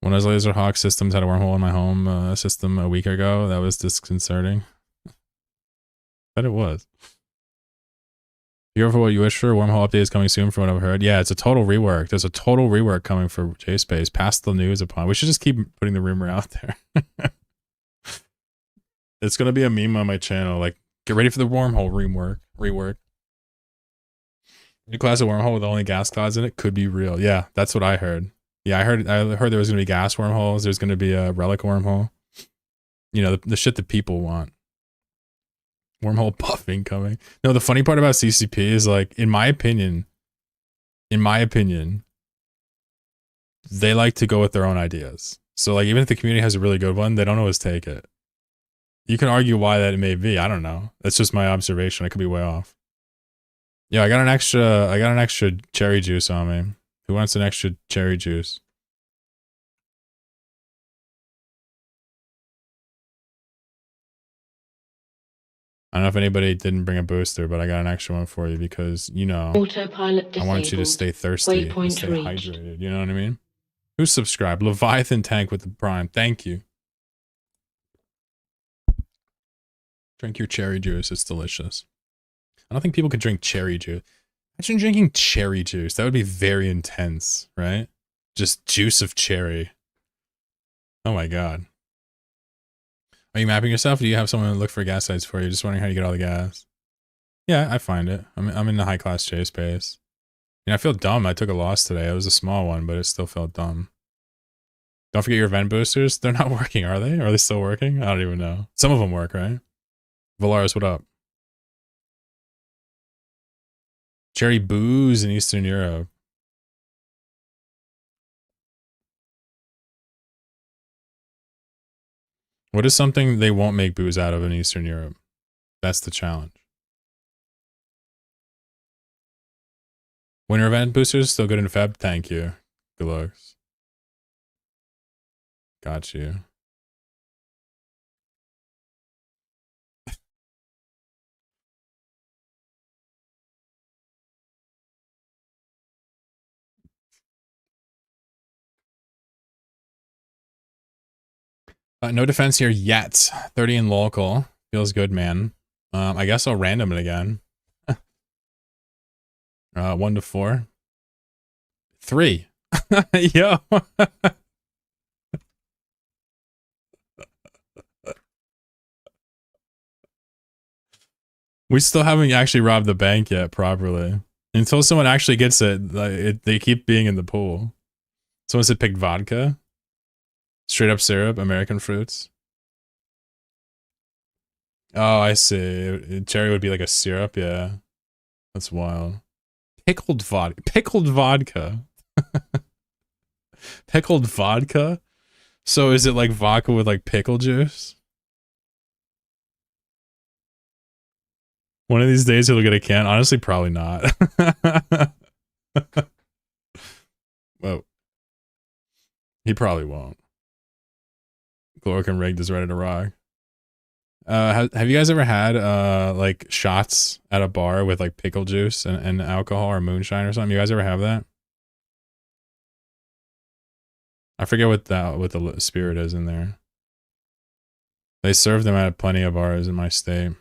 When I was Laserhawk Systems had a wormhole in my home system a week ago, that was disconcerting. But it was. Be careful what you wish for. Wormhole update is coming soon from what I've heard. Yeah, it's a total rework. There's a total rework coming for JSpace. Pass the news upon. We should just keep putting the rumor out there. It's going to be a meme on my channel. Like, get ready for the Wormhole rework. New class of Wormhole with only gas clouds in it could be real. Yeah, that's what I heard. Yeah, I heard there was going to be gas wormholes. There's going to be a relic wormhole. You know, the shit that people want. Wormhole buffing coming. No, the funny part about CCP is like, in my opinion, they like to go with their own ideas. So like, even if the community has a really good one, they don't always take it. You can argue why that may be. I don't know. That's just my observation. I could be way off. Yeah, I got an extra cherry juice on me. Who wants an extra cherry juice? I don't know if anybody didn't bring a booster, but I got an extra one for you because, you know, Autopilot I want you to stay thirsty and stay hydrated. You know what I mean? Who's subscribed? Leviathan Tank with the Prime. Thank you. Drink your cherry juice. It's delicious. I don't think people can drink cherry juice. Imagine drinking cherry juice. That would be very intense, right? Just juice of cherry. Oh my god. Are you mapping yourself? Or do you have someone to look for gas sites for you? Just wondering how you get all the gas. Yeah, I find it. I'm in the high class J space. I feel dumb. I took a loss today. It was a small one, but it still felt dumb. Don't forget your event boosters. They're not working, are they? Are they still working? I don't even know. Some of them work, right? Valaris, what up? Cherry booze in Eastern Europe. What is something they won't make booze out of in Eastern Europe? That's the challenge. Winter event boosters still good in Feb? Thank you. Good looks. Got you. No defense here yet. 30 in local. Feels good, man. I guess I'll random it again. 1 to 4. 3. Yo. We still haven't actually robbed the bank yet properly. Until someone actually gets it, they keep being in the pool. Someone said picked vodka. Straight up syrup, American fruits. Oh, I see. Cherry would be like a syrup, yeah. That's wild. Pickled vodka. Pickled vodka. Pickled vodka? So is it like vodka with like pickle juice? One of these days he'll get a can. Honestly, probably not. Whoa. He probably won't. Glorican rigged is ready to rock. Have you guys ever had like shots at a bar with like pickle juice and alcohol or moonshine or something? You guys ever have that? I forget what the spirit is in there. They serve them at plenty of bars in my state.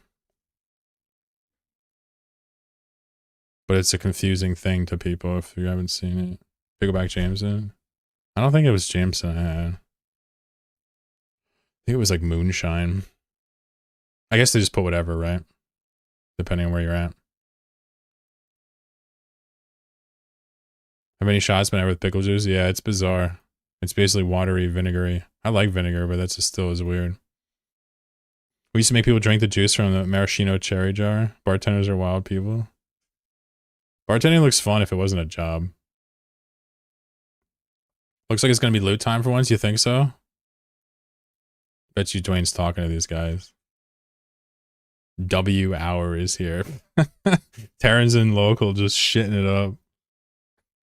But it's a confusing thing to people if you haven't seen it. Pickleback Jameson? I don't think it was Jameson I had. I think it was like moonshine. I guess they just put whatever, right? Depending on where you're at. Have any shots been ever with pickle juice? Yeah, it's bizarre. It's basically watery, vinegary. I like vinegar, but that's just still as weird. We used to make people drink the juice from the maraschino cherry jar. Bartenders are wild people. Bartending looks fun if it wasn't a job. Looks like it's going to be loot time for once. You think so? Bet you Dwayne's talking to these guys. W Hour is here. Terran's in local just shitting it up.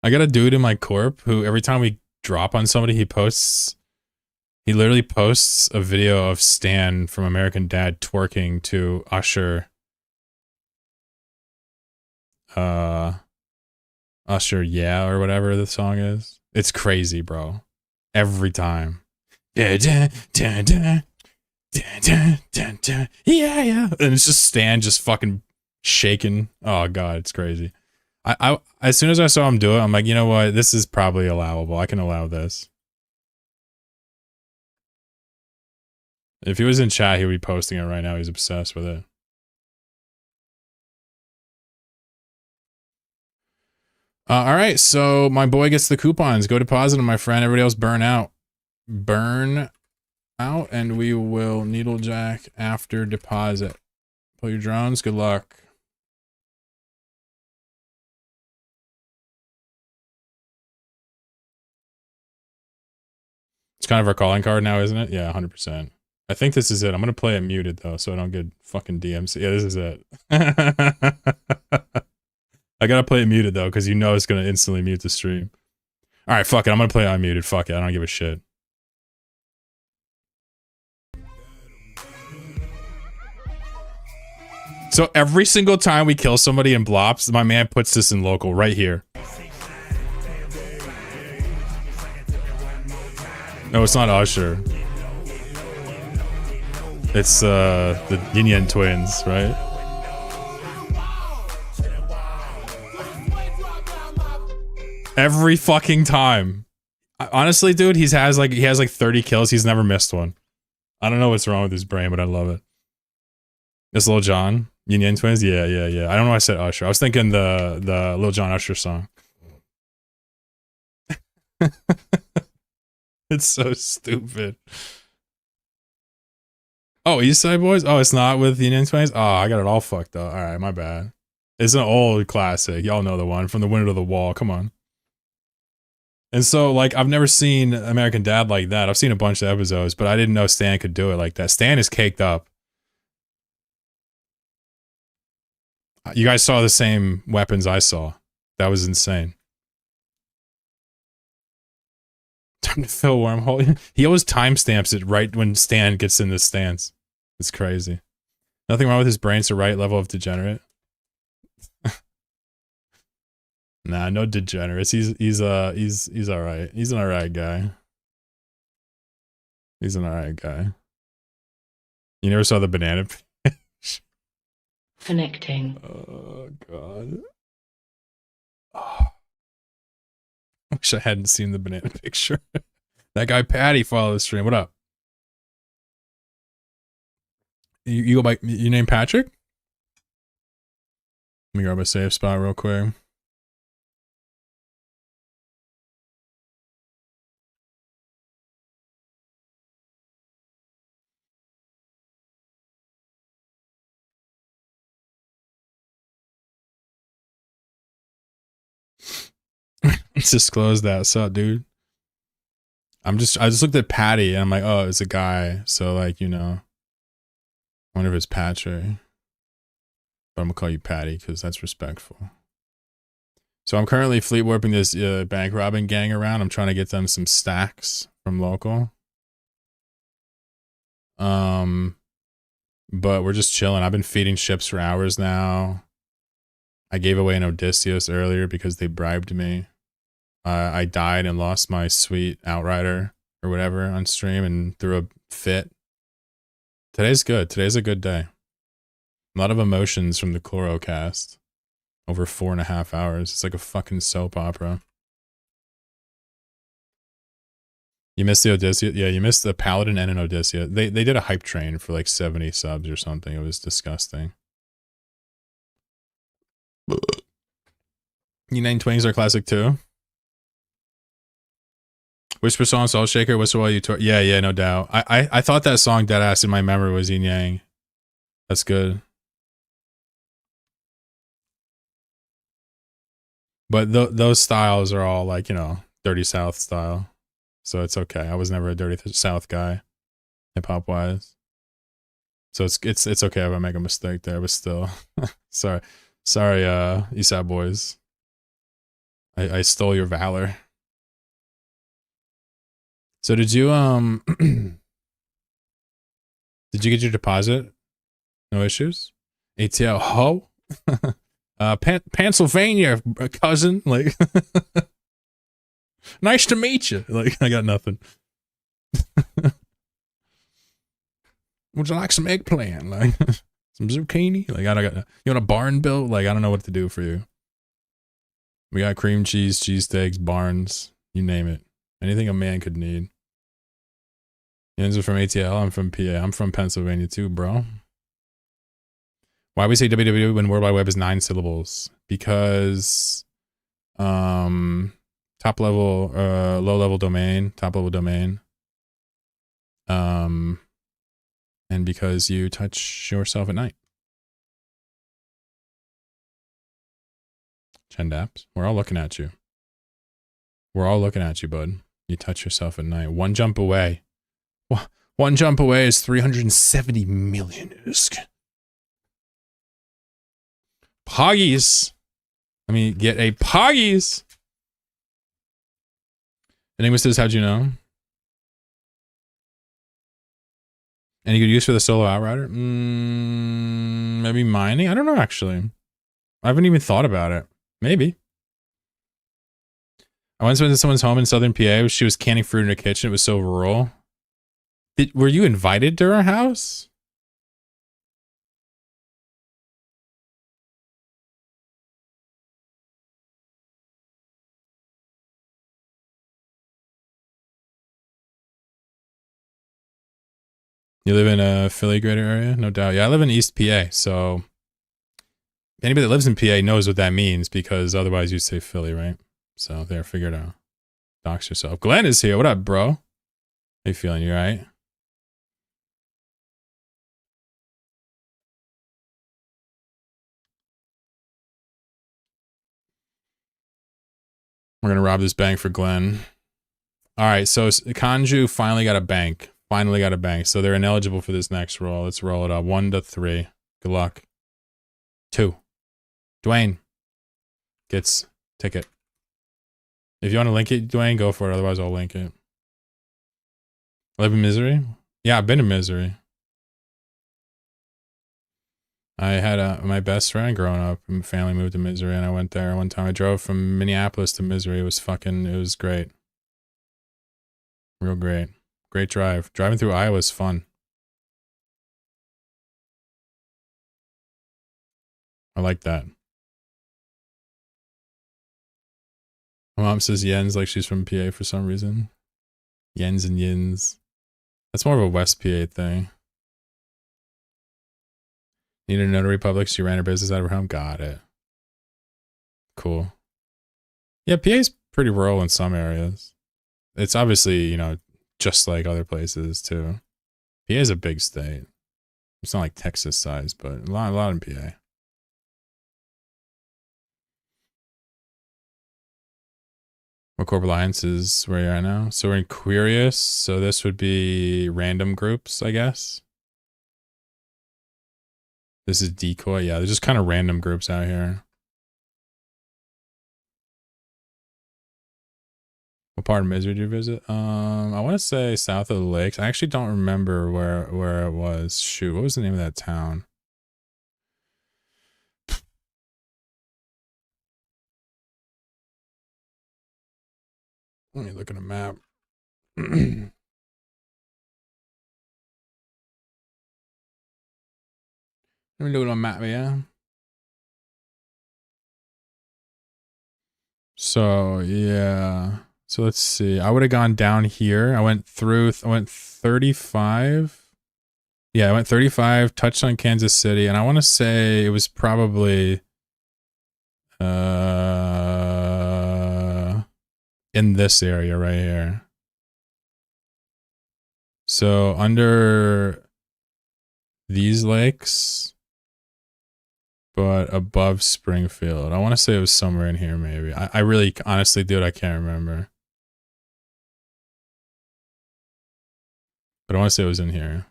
I got a dude in my corp who every time we drop on somebody he literally posts a video of Stan from American Dad twerking to Usher. Usher Yeah or whatever the song is. It's crazy, bro. Every time. Yeah, yeah. And it's just Stan just fucking shaking. Oh god, it's crazy. I as soon as I saw him do it, I'm like, you know what? This is probably allowable. I can allow this. If he was in chat, he would be posting it right now. He's obsessed with it. All right, so my boy gets the coupons. Go deposit them, my friend. Everybody else burn out. Burn out, and we will needlejack after deposit. Pull your drones. Good luck. It's kind of our calling card now, isn't it? Yeah, 100%. I think this is it. I'm going to play it muted, though, so I don't get fucking DMC. Yeah, this is it. I got to play it muted, though, because you know it's going to instantly mute the stream. All right, fuck it. I'm going to play it unmuted. Fuck it. I don't give a shit. So every single time we kill somebody in Blops, my man puts this in local right here. No, it's not Usher. It's the Yin Yang twins, right? Every fucking time. Honestly, dude, he has like 30 kills. He's never missed one. I don't know what's wrong with his brain, but I love it. It's Lil Jon. Yin Yang Twins? Yeah. I don't know why I said Usher. I was thinking the Lil Jon Usher song. It's so stupid. Oh, East Side Boys? Oh, it's not with Yin Yang Twins? Oh, I got it all fucked up. Alright, my bad. It's an old classic. Y'all know the one from the window to the wall. Come on. And so, like, I've never seen American Dad like that. I've seen a bunch of episodes, but I didn't know Stan could do it like that. Stan is caked up. You guys saw the same weapons I saw. That was insane. Time to fill Wormhole. He always timestamps it right when Stan gets in the stance. It's crazy. Nothing wrong with his brain. It's the right level of degenerate. Nah, no degenerates. He's all right. He's an all right guy. He's an all right guy. You never saw the banana page? Connecting. Oh god. Oh. I wish I hadn't seen the banana picture. That guy Patty followed the stream. What up? You go by your name Patrick? Let me grab a safe spot real quick. Disclose that. What's up, dude? I just looked at Patty and I'm like, oh, it's a guy. So like, you know, I wonder if it's Patrick. But I'm gonna call you Patty because that's respectful. So I'm currently fleet warping this bank robbing gang around. I'm trying to get them some stacks from local. But we're just chilling. I've been feeding ships for hours now. I gave away an Odysseus earlier because they bribed me. I died and lost my sweet Outrider or whatever on stream and threw a fit. Today's good. Today's a good day. A lot of emotions from the Chlorocast. Over 4.5 hours. It's like a fucking soap opera. You missed the Odysseus? Yeah, you missed the Paladin and an Odysseus. They did a hype train for like 70 subs or something. It was disgusting. E920s are classic too. Whisper Song, Salt Shaker, Whistle While You Tour. Yeah, no doubt. I thought that song Deadass in my memory was Yin Yang. That's good. But those styles are all like, you know, Dirty South style. So it's okay. I was never a Dirty South guy, hip hop wise. So it's okay if I make a mistake there, but still. sorry, Eastside Boys. I stole your valor. So did you did you get your deposit? No issues? ATL ho? Pennsylvania cousin, like nice to meet you. Like I got nothing. Would you like some eggplant? Like some zucchini? Like I don't got you want a barn built? Like I don't know what to do for you. We got cream cheese, cheesesteaks, barns, you name it. Anything a man could need. Yins are from ATL, I'm from PA. I'm from Pennsylvania too, bro. Why we say www when World Wide Web is 9 syllables? Because top level, low level domain, top level domain. And because you touch yourself at night. Chendaps, we're all looking at you. We're all looking at you, bud. You touch yourself at night. One jump away. One jump away is 370 million. Poggies. Let me get a Poggies. Enigma says, how'd you know? Any good use for the solo Outrider? Maybe mining? I don't know, actually. I haven't even thought about it. Maybe. I once went to someone's home in southern PA. She was canning fruit in her kitchen. It was so rural. Were you invited to her house? You live in a Philly greater area? No doubt. Yeah, I live in East PA, so anybody that lives in PA knows what that means because otherwise you'd say Philly, right? So there, figure it out. Dox yourself. Glenn is here. What up, bro? How you feeling? You alright? We're gonna rob this bank for Glenn. Alright, so Kanju finally got a bank. Finally got a bank. So they're ineligible for this next roll. Let's roll it up. 1 to 3. Good luck. 2. Dwayne gets ticket. If you want to link it, Dwayne, go for it. Otherwise, I'll link it. Live in Misery? Yeah, I've been in Misery. I had my best friend growing up. My family moved to Misery, and I went there one time. I drove from Minneapolis to Misery. It was great. Real great. Great drive. Driving through Iowa is fun. I like that. My mom says Yens like she's from PA for some reason. Yens and Yins. That's more of a West PA thing. Needed a notary public. She ran her business out of her home. Got it. Cool. Yeah, PA's pretty rural in some areas. It's obviously, you know, just like other places too. PA is a big state. It's not like Texas size, but a lot in PA. What corporate alliance is where you're at now? So we're in Quirius. So this would be random groups, I guess. This is decoy. Yeah, there's just kind of random groups out here. What part of Misery did you visit? I want to say south of the lakes. I actually don't remember where it was. Shoot, what was the name of that town? Let me look at a map. Let me look at a map, yeah. So yeah. So let's see. I would have gone down here. I went 35. Yeah, I went 35, touched on Kansas City, and I want to say it was probably in this area right here. So under these lakes, but above Springfield. I want to say it was somewhere in here maybe. I really, honestly, dude, I can't remember. But I want to say it was in here.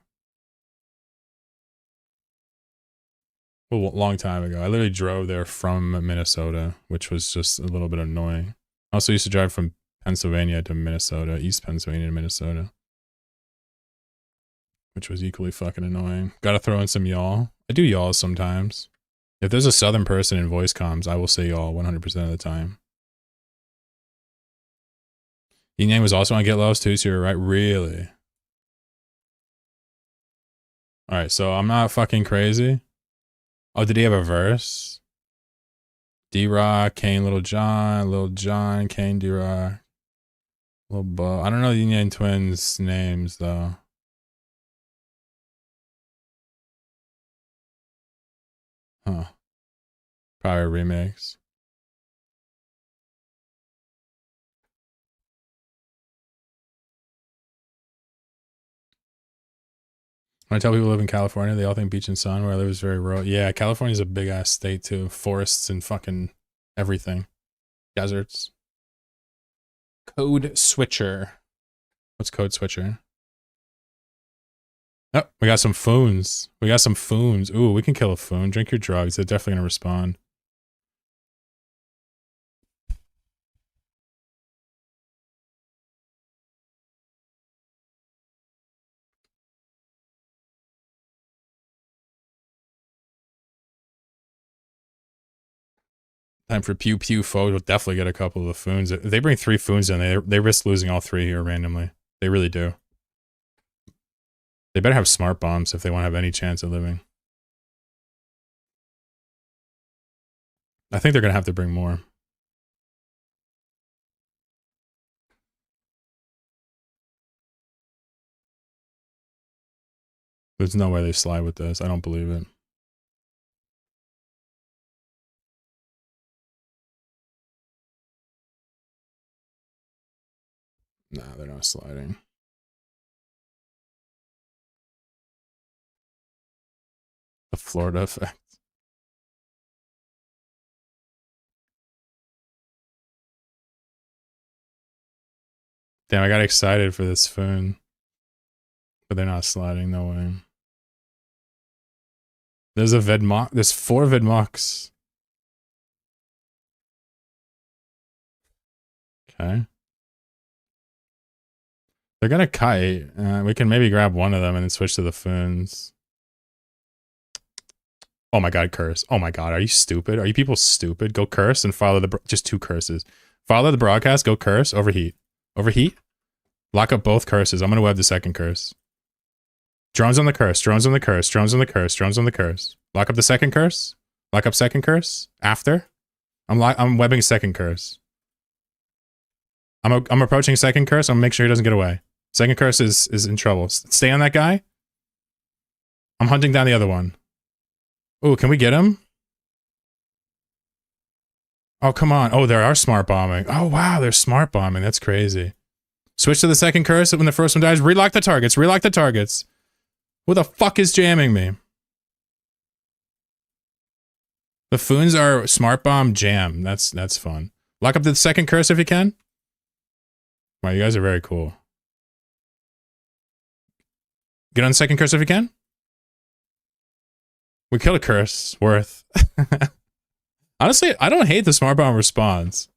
A long time ago. I literally drove there from Minnesota, which was just a little bit annoying. I also used to drive from Pennsylvania to Minnesota, East Pennsylvania to Minnesota, which was equally fucking annoying. Gotta throw in some y'all. I do y'all sometimes. If there's a southern person in voice comms, I will say y'all 100% of the time. Yin Yang was also on Get Lost too, so you're right. Really? Alright, so I'm not fucking crazy. Oh, did he have a verse? D-Rock, Kane, Little John, Kane, D-Rock. Little Bo. I don't know the Yin Yang Twins' names, though. Huh. Probably a remix. When I tell people who live in California, they all think beach and sun. Where I live is very rural. Yeah, California's a big ass state too. Forests and fucking everything. Deserts. Code switcher. What's code switcher? Oh, we got some foons. We got some foons. Ooh, we can kill a foon. Drink your drugs. They're definitely gonna respond. Time for pew pew foe. We'll definitely get a couple of the foons. If they bring 3 foons in, they risk losing all 3 here randomly. They really do. They better have smart bombs if they want to have any chance of living. I think they're gonna have to bring more. There's no way they slide with this. I don't believe it. Nah, they're not sliding. The Florida effect. Damn, I got excited for this phone. But they're not sliding, no way. There's a Vedmock. There's 4 Vedmocks. Okay. They're gonna kite. We can maybe grab one of them and then switch to the phones. Oh my god, curse. Oh my god, are you stupid? Are you people stupid? Go curse and follow the... Just 2 curses. Follow the broadcast, go curse, overheat. Overheat? Lock up both curses. I'm gonna web the second curse. Drones on the curse, drones on the curse, drones on the curse, drones on the curse. Lock up the second curse. Lock up second curse. After. I'm webbing second curse. I'm approaching second curse. I'm gonna make sure he doesn't get away. Second curse is in trouble. Stay on that guy. I'm hunting down the other one. Ooh, can we get him? Oh, come on. Oh, there are smart bombing. Oh, wow, they're smart bombing. That's crazy. Switch to the second curse when the first one dies. Relock the targets. Relock the targets. Who the fuck is jamming me? The Foons are smart bomb jam. That's fun. Lock up the second curse if you can. Wow, you guys are very cool. Get on the second curse if you can. We killed a curse. Worth. Honestly, I don't hate the smart bomb response.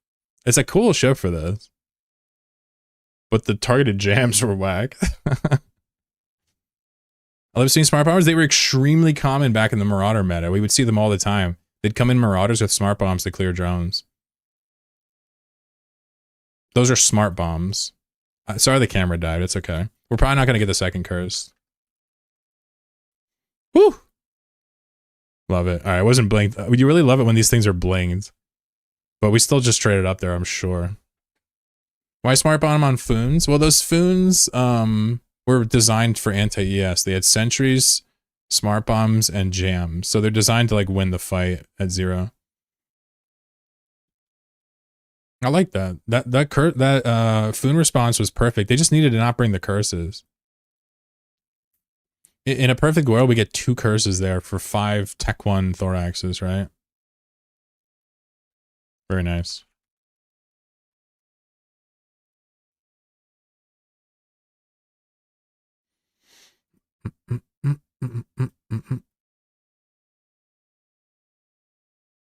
It's a cool ship for this. But the targeted jams were whack. I love seeing smart bombers. They were extremely common back in the Marauder meta. We would see them all the time. They'd come in Marauders with smart bombs to clear drones. Those are smart bombs. Sorry the camera died. It's okay. We're probably not going to get the second curse. Woo! Love it. All right, it wasn't blinked. You really love it when these things are blinked. But we still just traded up there, I'm sure. Why smart bomb on Foons? Well, those Foons were designed for anti-ES. They had sentries, smart bombs, and jams. So they're designed to like win the fight at 0. I like that. That Foon response was perfect. They just needed to not bring the curses. In a perfect world, we get 2 curses there for 5 Tech 1 thoraxes, right? Very nice.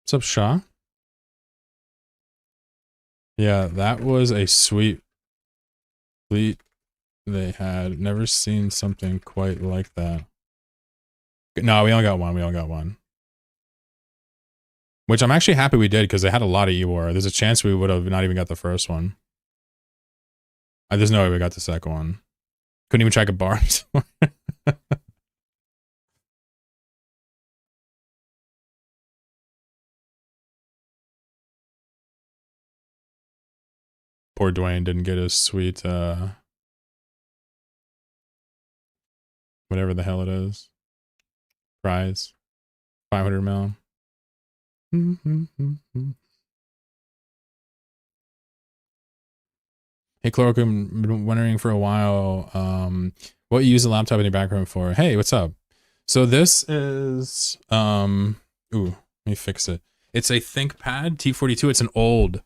What's up, Shaw? Yeah, that was a sweet fleet they had. Never seen something quite like that. No, we only got one. We only got one. Which I'm actually happy we did because they had a lot of E-War. There's a chance we would have not even got the first one. There's no way we got the second one. Couldn't even track a bar. Poor Dwayne didn't get his sweet, whatever the hell it is. Prize. 500 mil. Hey, Clark, I've been wondering for a while, what you use a laptop in your back room for. Hey, what's up? So this is, ooh, let me fix it. It's a ThinkPad T42. It's an old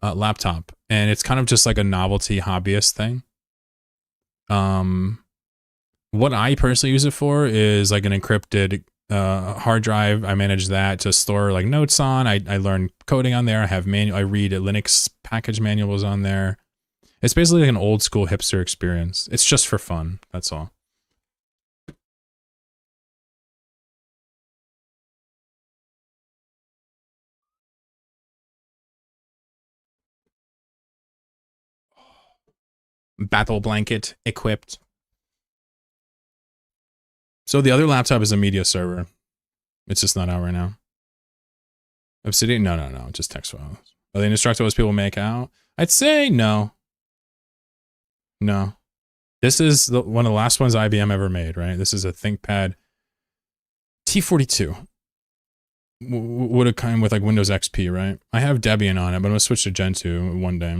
laptop, and it's kind of just like a novelty hobbyist thing. What I personally use it for is like an encrypted hard drive. I manage that to store like notes on. I learn coding on there. I have I read Linux package manuals on there. It's basically like an old school hipster experience. It's just for fun. That's all. Battle blanket equipped. So the other laptop is a media server. It's just not out right now. Obsidian? No. Just text files. Are they instructors people make out? I'd say no. No. This is one of the last ones IBM ever made, right? This is a ThinkPad T42. Would have come with like Windows XP, right? I have Debian on it, but I'm gonna switch to Gen 2 one day.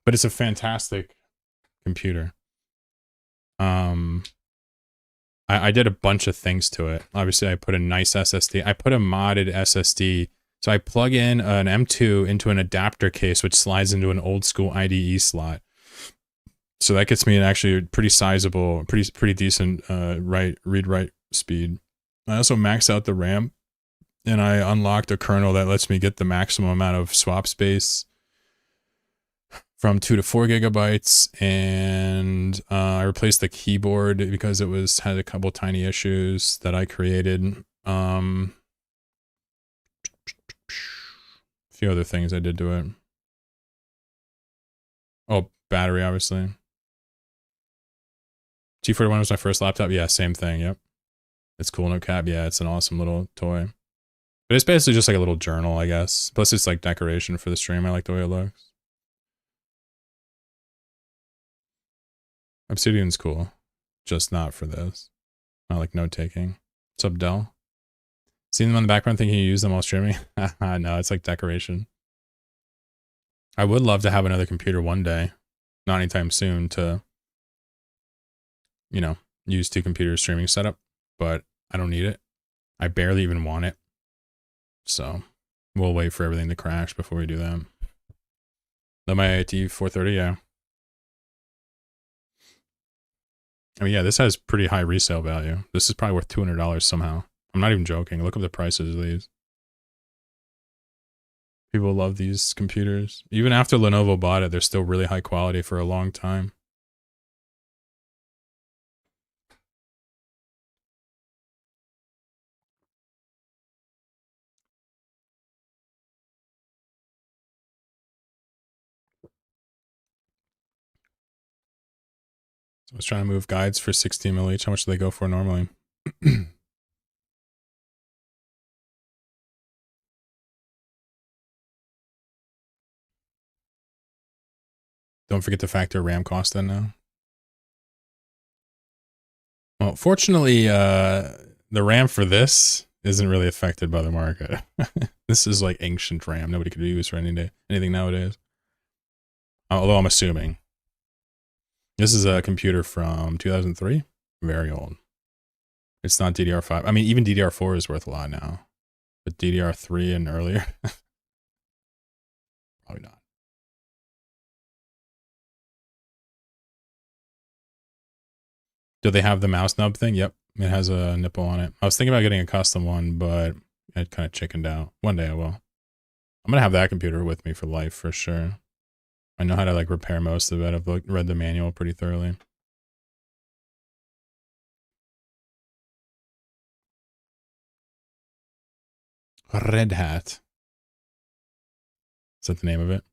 But it's a fantastic computer. I did a bunch of things to it. Obviously, I put a nice SSD. I put a modded SSD. So I plug in an M2 into an adapter case, which slides into an old school IDE slot. So that gets me an actually pretty sizable, pretty decent read-write speed. I also maxed out the RAM, and I unlocked a kernel that lets me get the maximum amount of swap space from 2 to 4 gigabytes, and I replaced the keyboard because it had a couple tiny issues that I created. A few other things I did to it. Oh, battery, obviously. T41 was my first laptop. Yeah, same thing. Yep. It's cool, no cap. Yeah, it's an awesome little toy. But it's basically just like a little journal, I guess. Plus, it's like decoration for the stream. I like the way it looks. Obsidian's cool. Just not for this. Not like note-taking. What's up, Dell? Seeing them on the background thinking you use them while streaming? No, it's like decoration. I would love to have another computer one day. Not anytime soon to, you know, use 2 computer streaming setup. But I don't need it. I barely even want it. So we'll wait for everything to crash before we do that. Though my AT 430, yeah. I mean, yeah, this has pretty high resale value. This is probably worth $200 somehow. I'm not even joking. Look up the prices of these. People love these computers. Even after Lenovo bought it, they're still really high quality for a long time. So I was trying to move guides for 16 mil each. How much do they go for normally? Don't forget to factor RAM cost in now. Well, fortunately, the RAM for this isn't really affected by the market. This is like ancient RAM. Nobody could use for anything nowadays. Although I'm assuming. This is a computer from 2003. Very old. It's not DDR5. I mean, even DDR4 is worth a lot now. But DDR3 and earlier? Probably not. Do they have the mouse nub thing? Yep. It has a nipple on it. I was thinking about getting a custom one, but I kind of chickened out. One day I will. I'm going to have that computer with me for life for sure. I know how to like repair most of it. I've read the manual pretty thoroughly. Red Hat. Is that the name of it?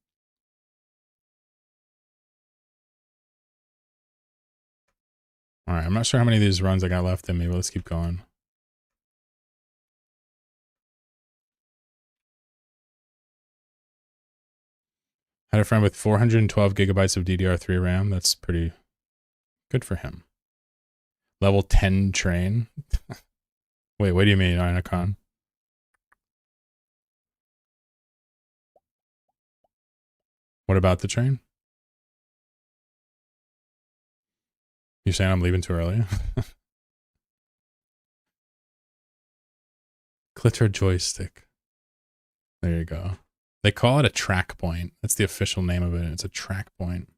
All right, I'm not sure how many of these runs I got left in me, but let's keep going. Had a friend with 412 gigabytes of DDR3 RAM. That's pretty good for him. Level 10 train. Wait, what do you mean, Inacon? What about the train? You saying I'm leaving too early? Clitter joystick. There you go. They call it a track point. That's the official name of it. It's a track point.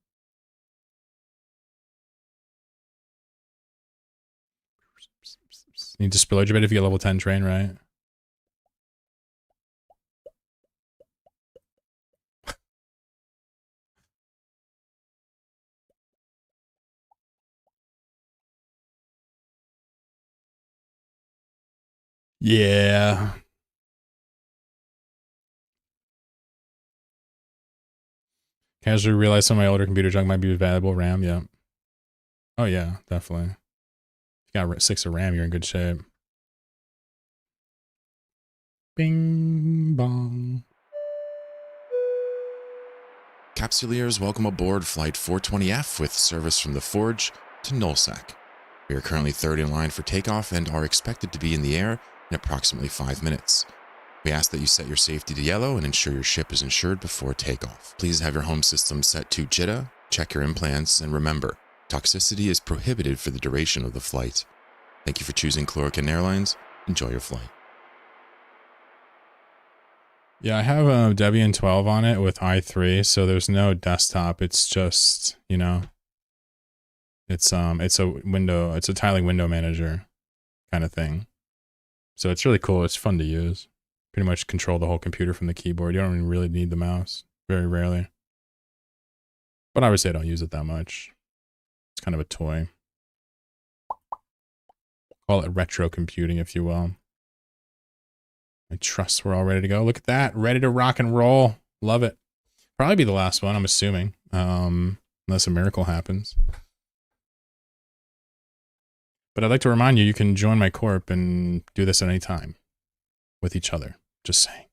Need to spillage a bit if you get level 10 train, right? Yeah. Casually realize some of my older computer junk might be valuable RAM. Yeah. Oh yeah, definitely. If you got 6 of RAM, you're in good shape. Bing bong. Capsuleers, welcome aboard Flight 420F with service from the Forge to Nullsack. We are currently third in line for takeoff and are expected to be in the air in approximately 5 minutes. We ask that you set your safety to yellow and ensure your ship is insured before takeoff. Please have your home system set to JITA, check your implants, and remember, toxicity is prohibited for the duration of the flight. Thank you for choosing Chlorokin Airlines. Enjoy your flight. Yeah, I have Debian 12 on it with i3, so there's no desktop. It's just, you know, it's a tiling window manager kind of thing. So it's really cool. It's fun to use. Pretty much control the whole computer from the keyboard. You don't even really need the mouse. Very rarely. But obviously I don't use it that much. It's kind of a toy. Call it retro computing, if you will. I trust we're all ready to go. Look at that. Ready to rock and roll. Love it. Probably be the last one, I'm assuming. Unless a miracle happens. But I'd like to remind you, you can join my corp and do this at any time. With each other. Just saying.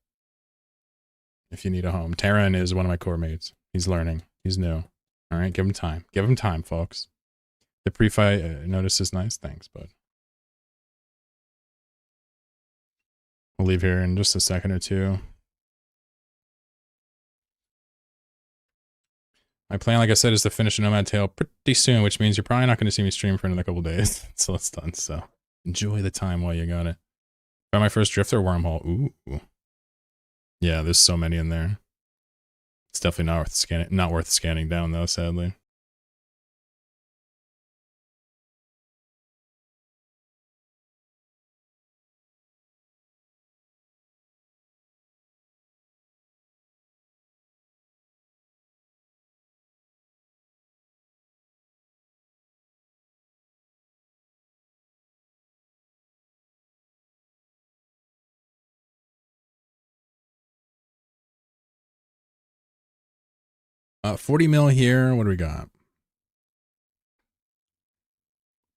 If you need a home. Terran is one of my core mates. He's learning. He's new. Alright, give him time. Give him time, folks. The pre-fi notice is nice. Thanks, bud. We'll leave here in just a second or two. My plan, like I said, is to finish a Nomad Tale pretty soon, which means you're probably not going to see me stream for another couple days until it's done. So enjoy the time while you got it. Found my first Drifter wormhole. Ooh. Yeah, there's so many in there. It's definitely not worth scanning down though, sadly. $40 mil here. What do we got?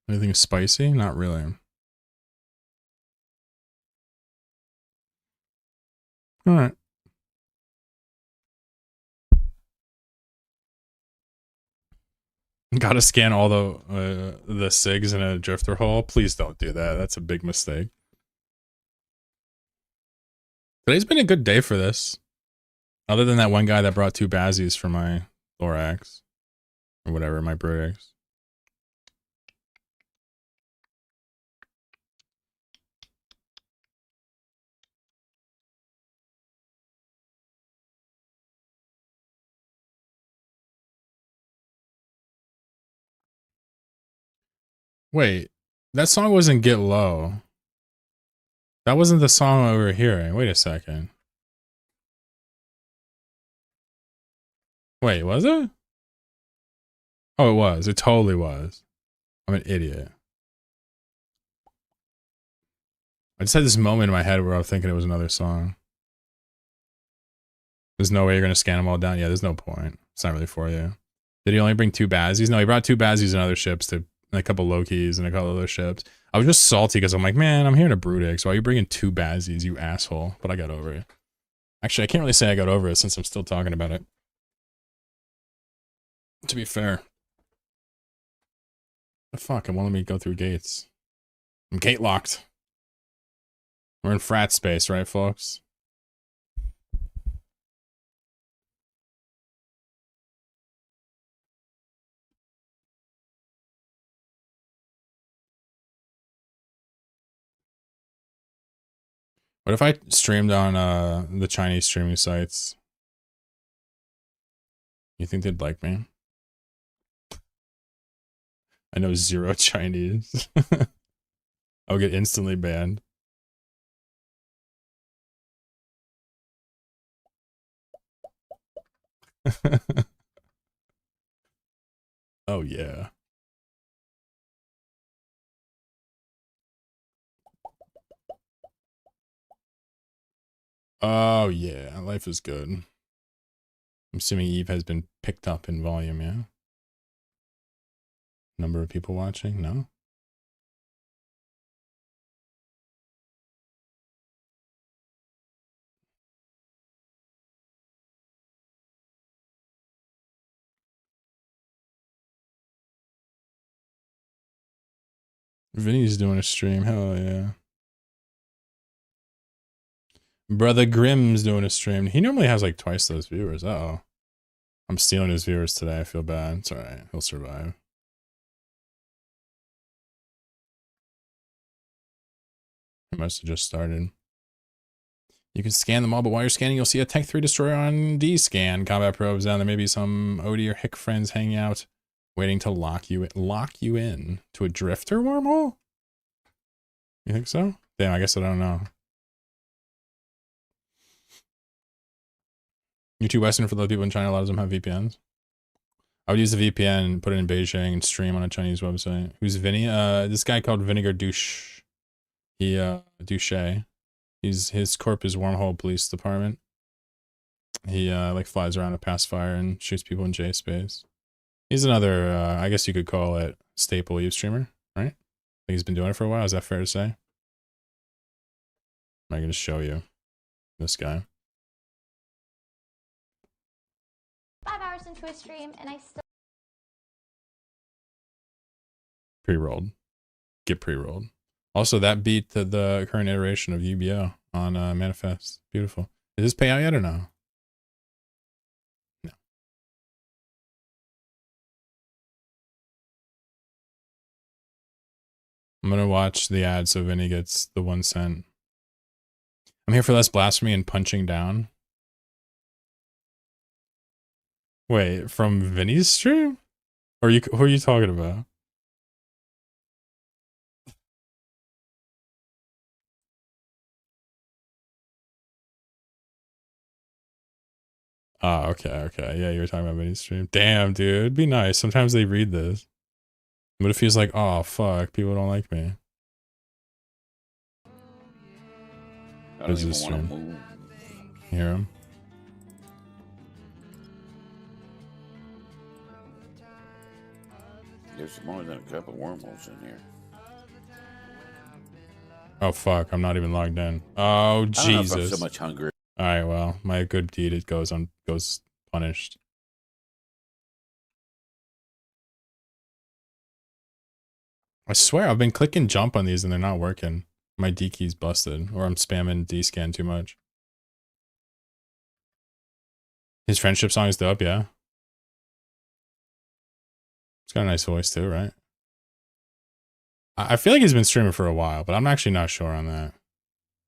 Anything spicy? Not really. All right. Gotta scan all the SIGs in a drifter hole. Please don't do that. That's a big mistake. Today's been a good day for this. Other than that one guy that brought 2 Bazzies for my thorax. Or whatever, my bricks. Wait, that song wasn't Get Low. That wasn't the song we were hearing. Wait a second. Wait, was it? Oh, it was. It totally was. I'm an idiot. I just had this moment in my head where I was thinking it was another song. There's no way you're going to scan them all down. Yeah, there's no point. It's not really for you. Did he only bring 2 Bazzies? No, he brought 2 Bazzies and other ships, and a couple Lokis and a couple other ships. I was just salty because I'm like, man, I'm here to Brutix. Why are you bringing 2 Bazzies, you asshole? But I got over it. Actually, I can't really say I got over it since I'm still talking about it. To be fair. The fuck? It won't let me go through gates. I'm gate locked. We're in frat space, right, folks? What if I streamed on the Chinese streaming sites? You think they'd like me? I know 0 Chinese. I'll get instantly banned. Oh yeah. Oh yeah, life is good. I'm assuming Eve has been picked up in volume, yeah? Number of people watching? No? Vinny's doing a stream. Hell yeah. Brother Grimm's doing a stream. He normally has like twice those viewers. Uh-oh. I'm stealing his viewers today. I feel bad. It's alright. He'll survive. He must have just started. You can scan them all, but while you're scanning, you'll see a Tech 3 destroyer on D-scan. Combat probes down. There may be some Odie or Hick friends hanging out, waiting to lock you in to a drifter wormhole? You think so? Damn, I guess I don't know. You're too Western for the people in China. A lot of them have VPNs. I would use the VPN, put it in Beijing, and stream on a Chinese website. Who's Vinny? This guy called Vinegar Douche. Douche. His corp is Wormhole Police Department. He like flies around a pacifier and shoots people in J space. He's another, I guess you could call it staple Eve streamer, right? I think he's been doing it for a while. Is that fair to say? Am I going to show you this guy? 5 hours into a stream, and I still. Pre-rolled. Get pre-rolled. Also, that beat the current iteration of UBO on Manifest. Beautiful. Is this payout yet or no? No. I'm going to watch the ad so Vinny gets the 1 cent. I'm here for less blasphemy and punching down. Wait, from Vinny's stream? Or who are you talking about? Oh, okay. Yeah, you were talking about Vinny's stream. Damn, dude. It'd be nice. Sometimes they read this. But it feels like, oh, fuck, people don't like me. I don't even want to move. You hear him? There's more than a couple wormholes in here. Oh, fuck, I'm not even logged in. Oh, Jesus. I don't know if I'm so much hungry. Alright, well, my good deed, it goes punished. I swear, I've been clicking jump on these and they're not working. My D key's busted, or I'm spamming D-scan too much. His friendship song is dope, yeah. He's got a nice voice too, right? I feel like he's been streaming for a while, but I'm actually not sure on that.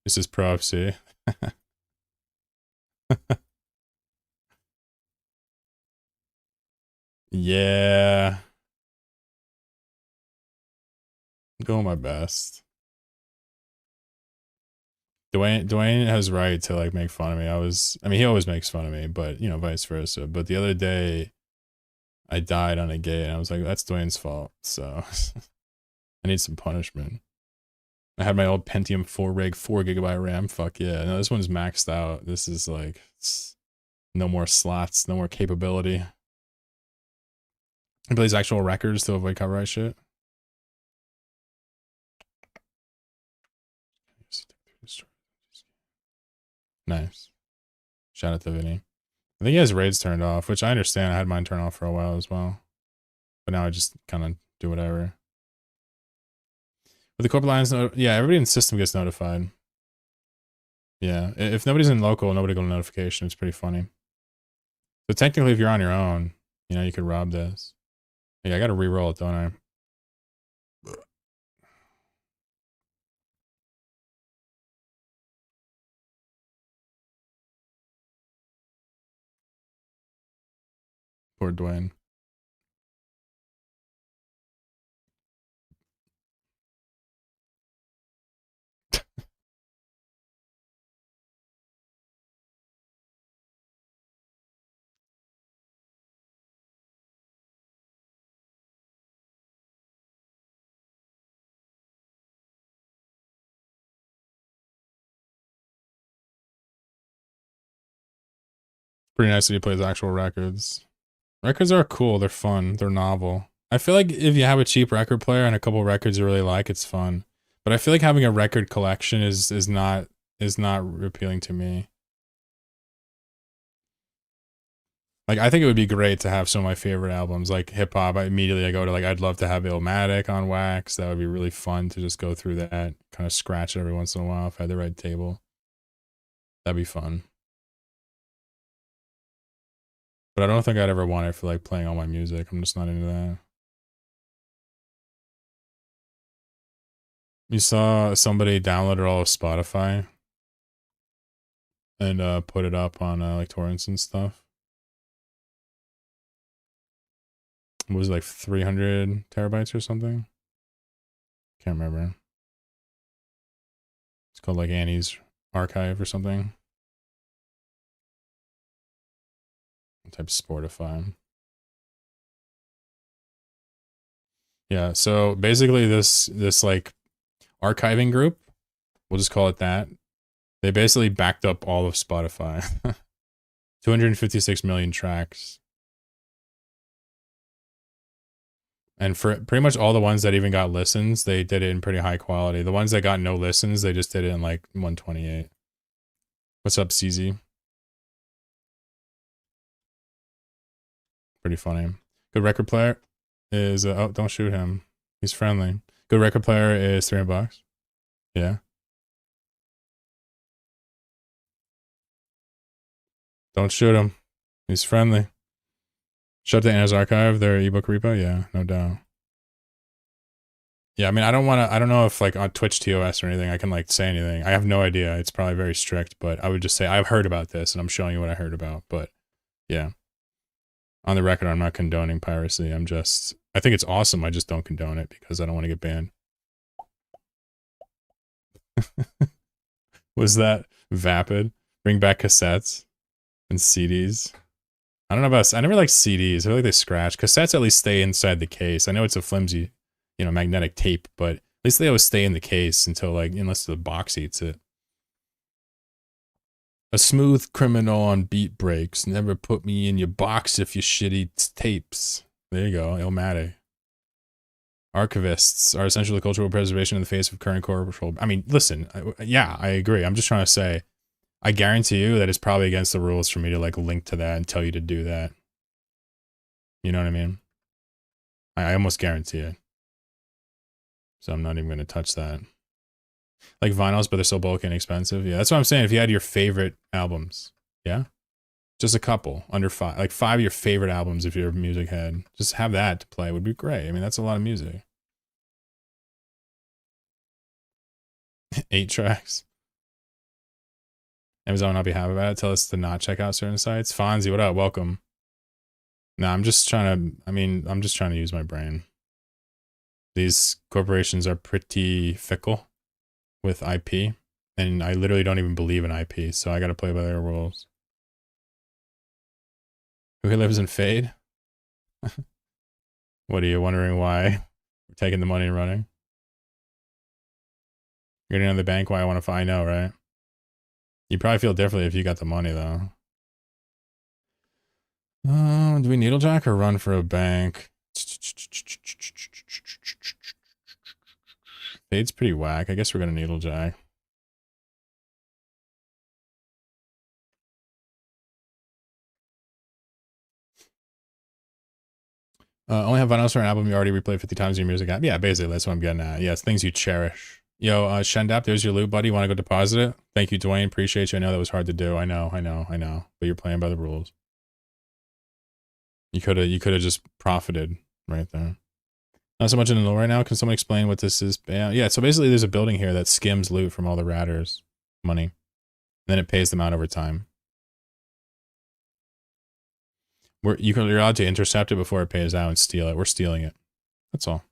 This is Pro FC. Yeah. I'm doing my best. Dwayne has right to like make fun of me. I mean, he always makes fun of me, but you know, vice versa. But the other day I died on a gate and I was like, that's Dwayne's fault. So I need some punishment. I had my old Pentium 4 rig, 4GB RAM. Fuck yeah. No, this one's maxed out. This is like, no more slots, no more capability. I plays actual records to avoid copyright shit. Nice. Shout out to Vinny. I think he has raids turned off, which I understand. I had mine turned off for a while as well. But now I just kind of do whatever. With the corporate lines, yeah, everybody in the system gets notified. Yeah, if nobody's in local, nobody got a notification. It's pretty funny. So technically, if you're on your own, you know, you could rob this. Yeah, I gotta re-roll it, don't I? Poor Dwayne. Pretty nice that he plays actual records. Records are cool. They're fun. They're novel. I feel like if you have a cheap record player and a couple records you really like, it's fun. But I feel like having a record collection is not appealing to me. Like, I think it would be great to have some of my favorite albums, like hip hop. I go to like, I'd love to have Illmatic on wax. That would be really fun to just go through that, kind of scratch it every once in a while if I had the right table. That'd be fun. But I don't think I'd ever want it for like playing all my music. I'm just not into that. You saw somebody downloaded all of Spotify and put it up on like torrents and stuff. It was like 300 terabytes or something. Can't remember. It's called like Annie's Archive or something. Type Sportify. Yeah, so basically this like archiving group, we'll just call it that. They basically backed up all of Spotify. 256 million tracks. And for pretty much all the ones that even got listens, they did it in pretty high quality. The ones that got no listens, they just did it in like 128. What's up, CZ? Pretty funny. Good record player is oh, don't shoot him. He's friendly. Good record player is $300. Yeah. Don't shoot him. He's friendly. Shut the Anna's Archive, their ebook repo. Yeah, no doubt. Yeah, I mean, I don't know if like on Twitch TOS or anything, I can like say anything. I have no idea. It's probably very strict, but I would just say I've heard about this and I'm showing you what I heard about. But yeah, on the record, I'm not condoning piracy. I think it's awesome. I just don't condone it because I don't want to get banned. Was that vapid? Bring back cassettes and CDs. I don't know about, I never like CDs. I feel like they scratch. Cassettes at least stay inside the case. I know it's a flimsy, magnetic tape, but at least they always stay in the case until like, unless the box eats it. A smooth criminal on beat breaks. Never put me in your box if you shitty tapes. There you go, Illmatic. Archivists are essential to cultural preservation in the face of current cultural. I mean, listen, yeah, I agree. I'm just trying to say, I guarantee you that it's probably against the rules for me to like link to that and tell you to do that. You know what I mean? I almost guarantee it. So I'm not even going to touch that. Like vinyls, but they're so bulky and expensive. Yeah, that's what I'm saying. If you had your favorite albums, yeah? Just a couple, under 5. Like 5 of your favorite albums if you're a music head. Just have that to play would be great. I mean, that's a lot of music. 8 tracks. Amazon will not be happy about it. Tell us to not check out certain sites. Fonzie, what up? Welcome. No, I'm just trying to use my brain. These corporations are pretty fickle with IP, and I literally don't even believe in IP, so I gotta play by their rules. Who lives in Fade? What are you wondering why we're taking the money and running? You're getting on the bank, why I want to find out, right? You probably feel differently if you got the money, though. Do we needlejack or run for a bank? Fade's pretty whack. I guess we're gonna needlejack. Only have vinyls for an album you already replayed 50 times in your music app. Yeah, basically, that's what I'm getting at. Yeah, it's things you cherish. Yo, Shendap, there's your loot, buddy. Want to go deposit it? Thank you, Dwayne. Appreciate you. I know that was hard to do. I know. But you're playing by the rules. You could have just profited right there. Not so much in the know right now. Can someone explain what this is? Yeah, so basically there's a building here that skims loot from all the ratters' money. And then it pays them out over time. You're allowed to intercept it before it pays out and steal it. We're stealing it. That's all.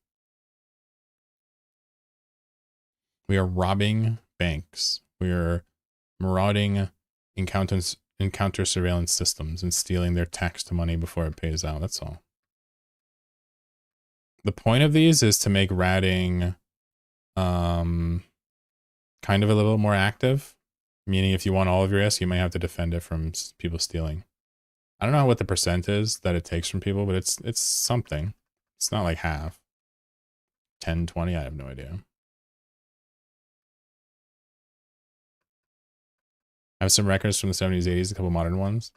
We are robbing banks. We are marauding encounter surveillance systems and stealing their tax to money before it pays out. That's all. The point of these is to make ratting kind of a little more active. Meaning if you want all of your risk, you might have to defend it from people stealing. I don't know what the percent is that it takes from people, but it's something. It's not like half. 10, 20, I have no idea. I have some records from the 70s, 80s, a couple modern ones.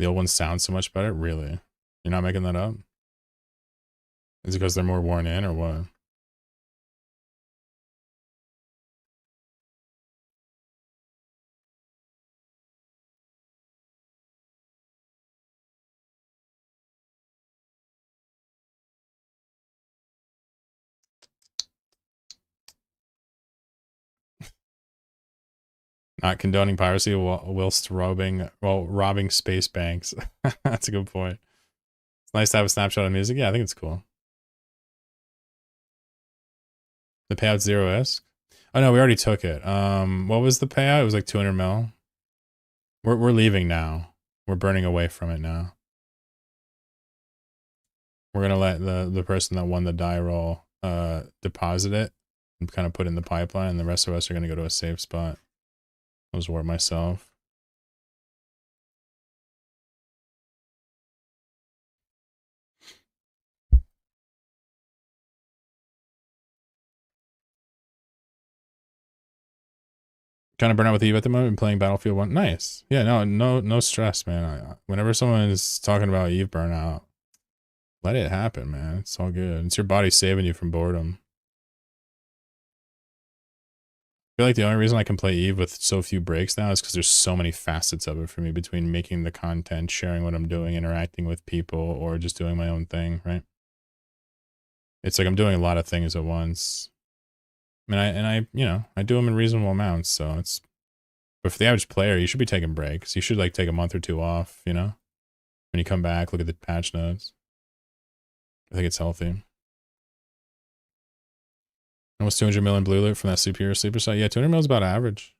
The old ones sound so much better? Really? You're not making that up? Is it because they're more worn in or what? Not condoning piracy whilst robbing space banks. That's a good point. It's nice to have a snapshot of music. Yeah, I think it's cool. The payout 0 Oh no, we already took it. What was the payout? It was like 200 mil. We're leaving now. We're burning away from it now. We're gonna let the person that won the die roll deposit it and kind of put it in the pipeline, and the rest of us are gonna go to a safe spot. I was warp myself. Kind of burn out with Eve at the moment, playing Battlefield 1. Nice. Yeah, no stress, man. Whenever someone is talking about Eve burnout, let it happen, man. It's all good. It's your body saving you from boredom. I feel like the only reason I can play Eve with so few breaks now is because there's so many facets of it for me, between making the content, sharing what I'm doing, interacting with people, or just doing my own thing, right? It's like I'm doing a lot of things at once. I do them in reasonable amounts, so it's... But for the average player, you should be taking breaks. You should, like, take a month or two off, you know? When you come back, look at the patch notes. I think it's healthy. Almost 200 million blue loot from that superior sleeper site. Yeah, 200 mil is about average.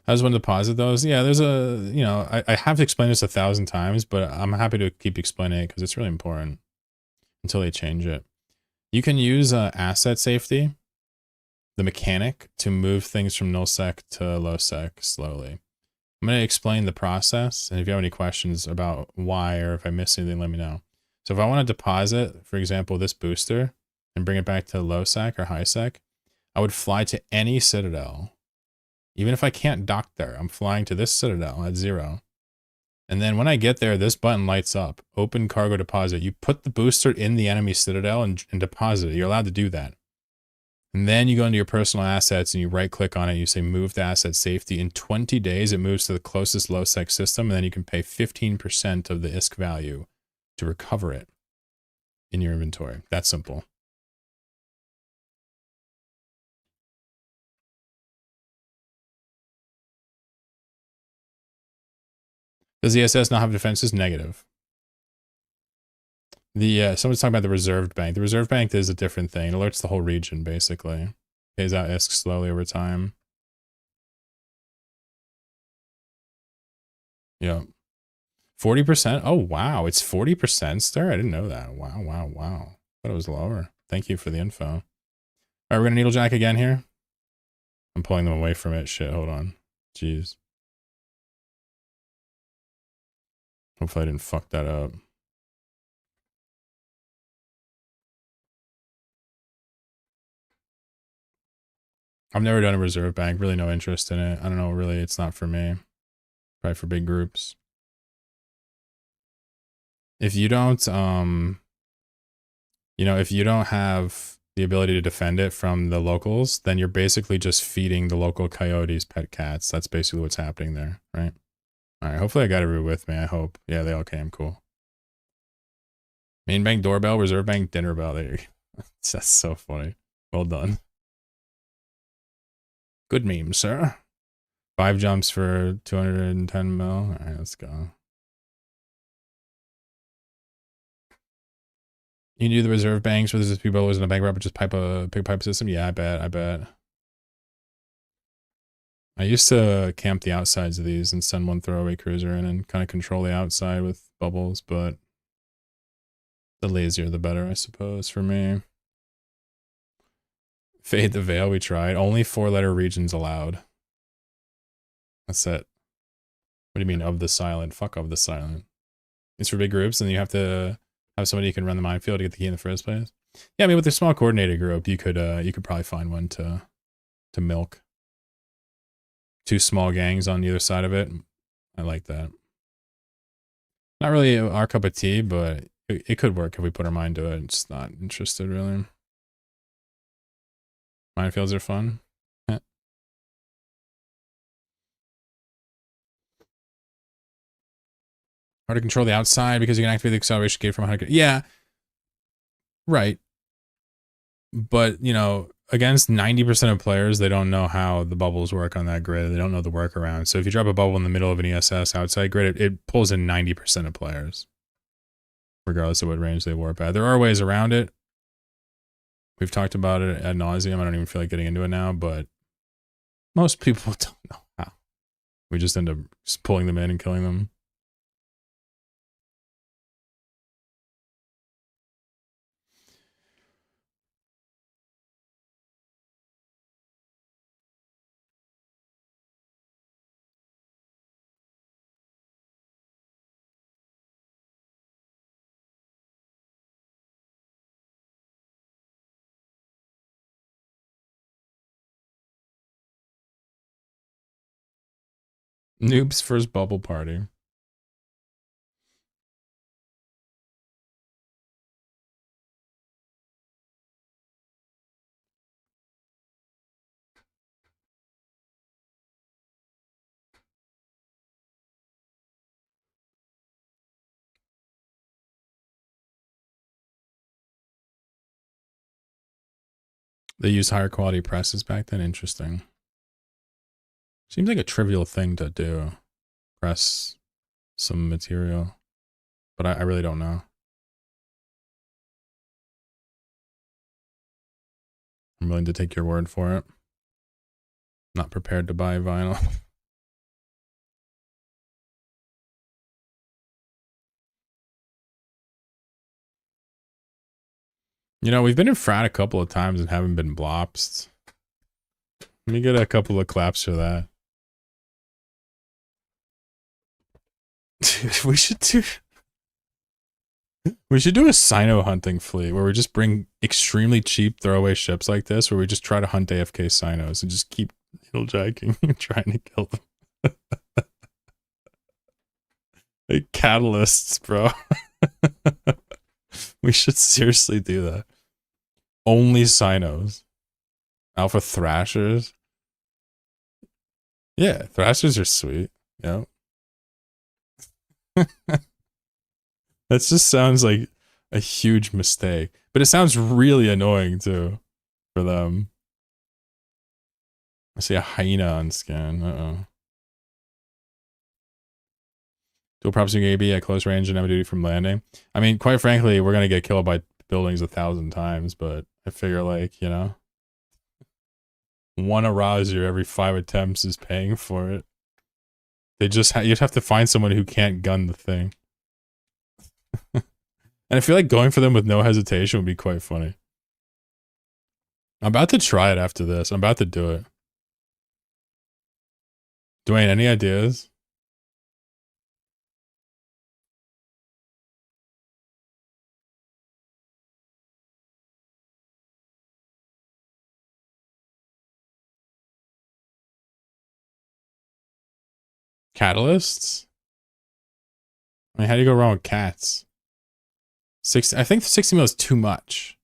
I just want to deposit those. Yeah, there's a, I have to explain this 1,000 times, but I'm happy to keep explaining it because it's really important until they change it. You can use asset safety, the mechanic, to move things from nullsec to lowsec slowly. I'm going to explain the process, and if you have any questions about why or if I missed anything, let me know. So if I want to deposit, for example, this booster and bring it back to low sec or high sec, I would fly to any citadel. Even if I can't dock there, I'm flying to this citadel at 0. And then when I get there, this button lights up. Open cargo deposit. You put the booster in the enemy citadel and deposit it. You're allowed to do that. And then you go into your personal assets and you right click on it. You say move to asset safety. In 20 days, it moves to the closest low sec system. And then you can pay 15% of the ISK value to recover it in your inventory. That's simple. Does the SS not have defenses? Negative. Someone's talking about the reserved bank. The reserved bank is a different thing. It alerts the whole region, basically. Pays out ISK slowly over time. Yeah. 40%? Oh, wow. It's 40% stir? I didn't know that. Wow. I thought it was lower. Thank you for the info. All right, we're going to needlejack again here. I'm pulling them away from it. Shit, hold on. Jeez. Hopefully I didn't fuck that up. I've never done a reserve bank. Really no interest in it. I don't know, really, it's not for me. Probably for big groups. If you don't, if you don't have the ability to defend it from the locals, then you're basically just feeding the local coyotes pet cats. That's basically what's happening there, right? All right, hopefully I got everyone with me, I hope. Yeah, they all came, cool. Main bank doorbell, reserve bank dinner bell. There you go. That's so funny. Well done. Good meme, sir. 5 jumps for 210 mil. All right, let's go. You can do the reserve banks where there's just people always in a bank robber, just pick pipe system. Yeah, I bet. I used to camp the outsides of these and send one throwaway cruiser in and kind of control the outside with bubbles, but the lazier the better, I suppose, for me. Fade the veil, we tried. Only 4-letter regions allowed. That's it. What do you mean, of the silent? Fuck of the silent. It's for big groups, and you have to have somebody who can run the minefield to get the key in the first place. Yeah, I mean, with a small coordinated group, you could probably find one to milk. two small gangs on either side of it. I like that. Not really our cup of tea, but it could work if we put our mind to it. Just not interested, really. Minefields are fun. Hard to control the outside because you can activate the acceleration gate from 100. Yeah. Right. But, you know, against 90% of players, they don't know how the bubbles work on that grid. They don't know the workaround. So if you drop a bubble in the middle of an ESS outside grid, it pulls in 90% of players, regardless of what range they warp at. There are ways around it. We've talked about it ad nauseum. I don't even feel like getting into it now, but most people don't know how. We just end up just pulling them in and killing them. Noob's first bubble party. They used higher quality presses back then. Interesting. Seems like a trivial thing to do. Press some material. But I really don't know. I'm willing to take your word for it. Not prepared to buy vinyl. You know, we've been in frat a couple of times and haven't been blopsed. Let me get a couple of claps for that. Dude, we should do a Sino hunting fleet where we just bring extremely cheap throwaway ships like this, where we just try to hunt AFK Sinos and just keep needlejacking and trying to kill them. Like catalysts, bro. We should seriously do that. Only Sinos. Alpha Thrashers. Yeah, Thrashers are sweet. Yep. That just sounds like a huge mistake. But it sounds really annoying too for them. I see a hyena on scan. Uh-oh. Dual props AB at close range and duty from landing. I mean, quite frankly, we're going to get killed by buildings 1,000 times, but I figure, like, you know, one Arazu every 5 attempts is paying for it. They just you'd have to find someone who can't gun the thing. And I feel like going for them with no hesitation would be quite funny. I'm about to try it after this. I'm about to do it. Dwayne, any ideas? Catalysts? I mean, how do you go wrong with cats? 60, I think 60 mil is too much.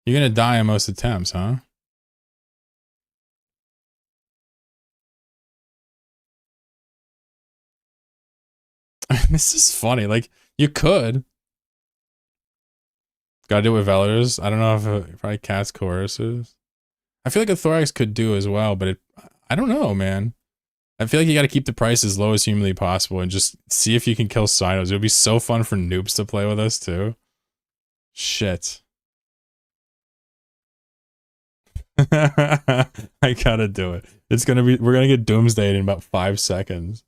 You're gonna die in most attempts, huh? I mean, this is funny. Like, you could. Gotta do it with Velators. I don't know if probably cats choruses. I feel like a Thorax could do as well, but I don't know, man. I feel like you gotta keep the price as low as humanly possible and just see if you can kill Sinos. It would be so fun for noobs to play with us, too. Shit. I gotta do it. It's gonna be, we're gonna get doomsdayed in about 5 seconds.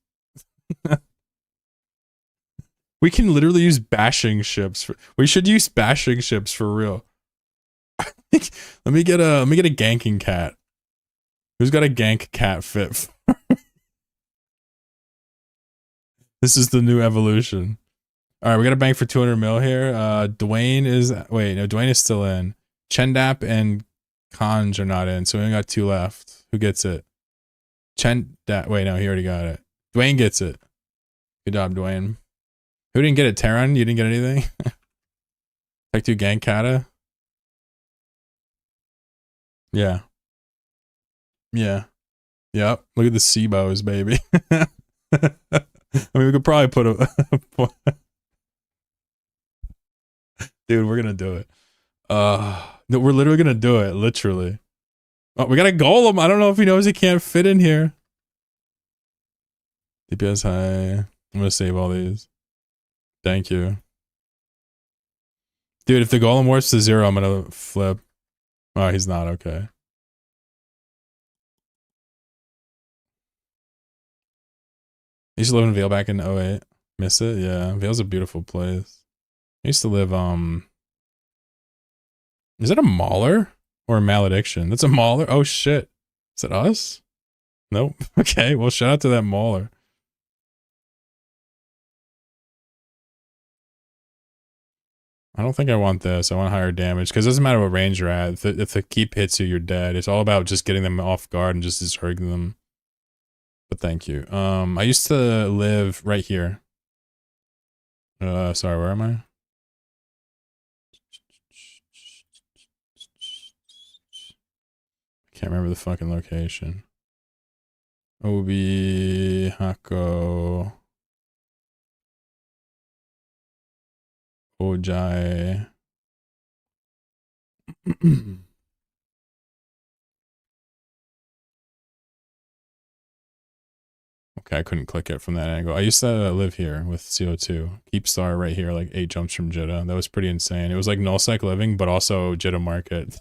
We can literally use bashing ships for, we should use bashing ships for real. let me get a ganking cat. Who's got a gank cat fit? This is the new evolution. All right, we got a bank for 200 mil here. Dwayne is, wait, no, Dwayne is still in. Chendap and Kanj are not in, so we only got 2 left. Who gets it? Wait, no, he already got it. Dwayne gets it. Good job, Dwayne. Who didn't get it? Terran? You didn't get anything? Tech 2 Gang Kata? Yeah. Yeah. Yep. Look at the Seabos, baby. I mean, we could probably put a... Dude, we're gonna do it. No, we're literally gonna do it, literally. Oh, we got a golem. I don't know if he knows he can't fit in here. DPS high. I'm gonna save all these. Thank you. Dude, if the golem warps to 0, I'm gonna flip. Oh, he's not, okay. I used to live in Vale back in 08. Miss it? Yeah, Vale's a beautiful place. I used to live, is that a Mauler? Or a Malediction? That's a Mauler? Oh shit. Is it us? Nope. Okay, well shout out to that Mauler. I don't think I want this. I want higher damage. Because it doesn't matter what range you're at. If the keep hits you, you're dead. It's all about just getting them off guard and just disheartening them. But thank you. I used to live right here. Sorry, where am I? Can't remember the fucking location. Obi Hako Ojai. Okay, I couldn't click it from that angle. I used to live here with CO2. Keep Star right here, like 8 jumps from Jitta. That was pretty insane. It was like nullsec living, but also Jitta market.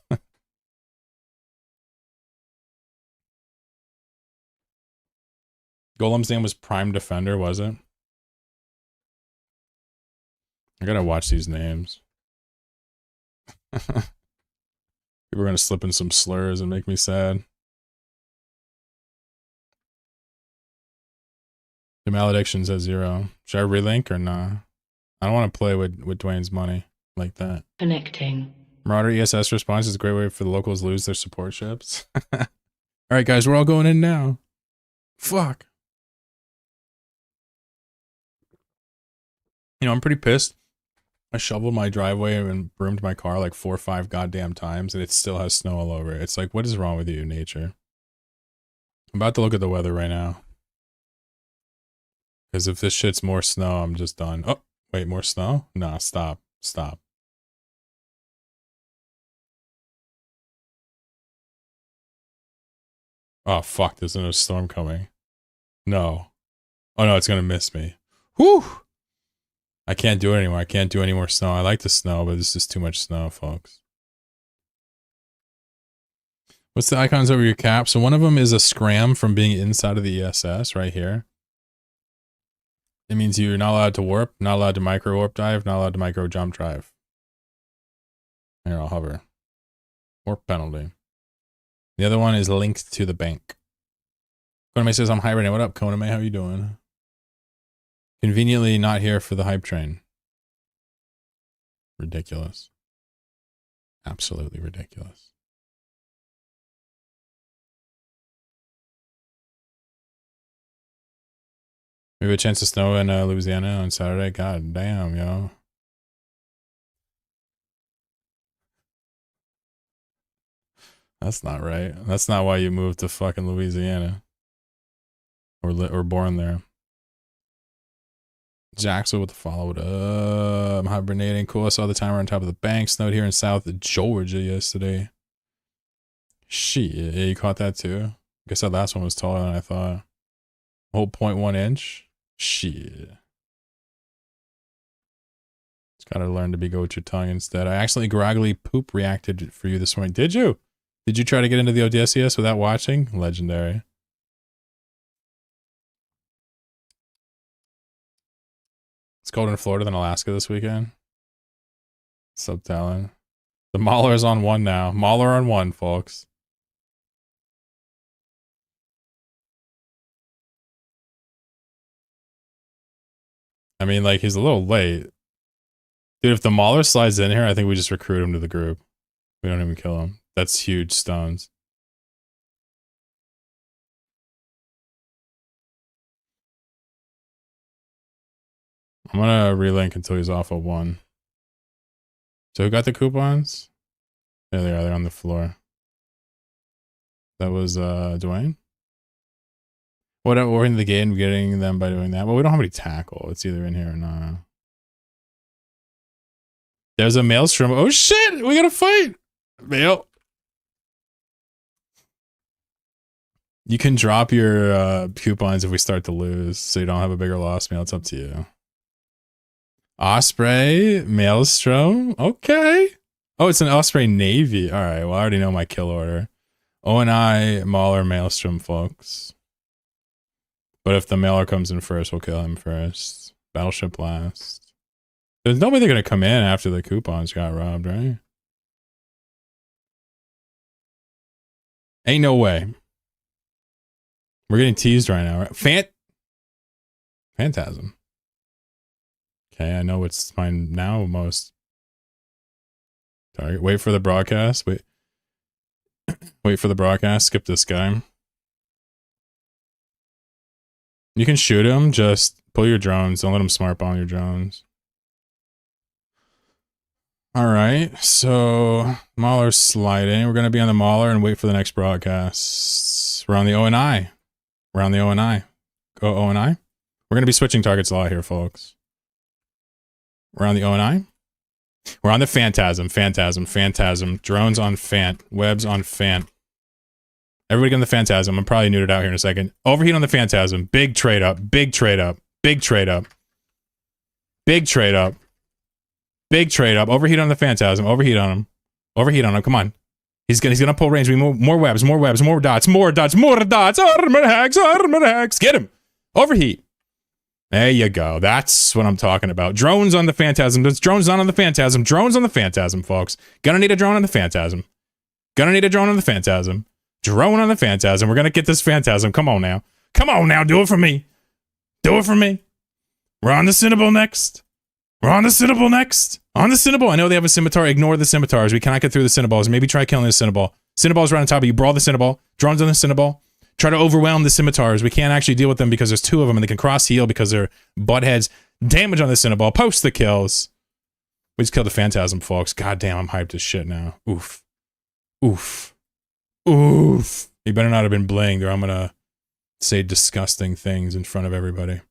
Golem's name was Prime Defender, was it? I gotta watch these names. People are gonna slip in some slurs and make me sad. The malediction's at 0. Should I relink or nah? I don't want to play with Dwayne's money like that. Connecting. Marauder ESS response is a great way for the locals to lose their support ships. Alright guys, we're all going in now. Fuck. You know, I'm pretty pissed. I shoveled my driveway and broomed my car like 4 or 5 goddamn times and it still has snow all over it. It's like, what is wrong with you, nature? I'm about to look at the weather right now. Because if this shit's more snow, I'm just done. Oh, wait, more snow? Nah, stop. Stop. Oh, fuck, there's another storm coming. No. Oh, no, it's gonna miss me. Whew! I can't do it anymore. I can't do any more snow. I like the snow, but this is too much snow, folks. What's the icons over your cap? So one of them is a scram from being inside of the ESS right here. It means you're not allowed to warp, not allowed to micro warp dive, not allowed to micro jump drive. Here, I'll hover. Warp penalty. The other one is linked to the bank. Koname says, I'm hibernating. What up, Koname? How you doing? Conveniently not here for the hype train. Ridiculous. Absolutely ridiculous. We have a chance of snow in Louisiana on Saturday. God damn, yo. That's not right. That's not why you moved to fucking Louisiana. Or born there. Jaxel with the follow it up. I'm hibernating. Cool. I saw the timer on top of the bank. Snowed here in South Georgia yesterday. Shit. Yeah, you caught that too? I guess that last one was taller than I thought. Whole 0.1 inch? Shit. Just gotta learn to be go with your tongue instead. I accidentally groggily poop reacted for you this morning. Did you? Did you try to get into the ODSCS without watching? Legendary. It's colder in Florida than Alaska this weekend. Sub talent. The Mauler is on 1 now. Mauler on 1, folks. I mean, like, he's a little late. Dude, if the Mauler slides in here, I think we just recruit him to the group. We don't even kill him. That's huge stones. I'm gonna relink until he's off of 1. So who got the coupons? There they are. They're on the floor. That was Dwayne. Whatever. We're in the game getting them by doing that. Well, we don't have any tackle. It's either in here or not. There's a maelstrom. Oh shit! We gotta fight. Mail. You can drop your coupons if we start to lose, so you don't have a bigger loss. Mail. It's up to you. Osprey, Maelstrom. Okay. Oh, it's an Osprey Navy. All right. Well, I already know my kill order. O&I, Mauler, Maelstrom, folks. But if the Mailer comes in first, we'll kill him first. Battleship last. There's nobody going to come in after the coupons got robbed, right? Ain't no way. We're getting teased right now, right? Phantasm. Okay, I know it's mine now most. Target. Wait for the broadcast. Wait for the broadcast. Skip this guy. You can shoot him. Just pull your drones. Don't let him smart bomb your drones. All right. So Mauler's sliding. We're going to be on the Mauler and wait for the next broadcast. We're on the O&I. We're on the O&I. Go O&I. We're going to be switching targets a lot here, folks. We're on the O&I. We're on the Phantasm. Drones on Phant. Webs on Phant. Everybody get on the Phantasm. I'm probably neutered out here in a second. Overheat on the Phantasm. Big trade up. Big trade up. Big trade up. Big trade up. Big trade up. Overheat on the Phantasm. Overheat on him. Overheat on him. Come on. He's gonna pull range. More webs. More webs. More dots. More dots. More dots. Armor hacks. Armor hacks. Get him. Overheat. There you go. That's what I'm talking about. Drones on the Phantasm. There's drones not on the Phantasm. Drones on the Phantasm, folks. Gonna need a drone on the Phantasm. Gonna need a drone on the Phantasm. Drone on the Phantasm. We're gonna get this Phantasm. Come on now. Come on now. Do it for me. Do it for me. We're on the Cinnabon next. We're on the Cinnabon next. On the Cinnabon. I know they have a scimitar. Ignore the scimitars. We cannot get through the Cinnaballs. Maybe try killing the Cinnaball. Cinnaball's right on top of you. Brawl the Cinnaball. Drones on the Cinnaball. Try to overwhelm the scimitars. We can't actually deal with them because there's 2 of them and they can cross heal because they're butt heads. Damage on the Cinnaball. Post the kills. We just killed the Phantasm, folks. God damn, I'm hyped as shit now. Oof. Oof. Oof. He better not have been blinged or I'm gonna say disgusting things in front of everybody.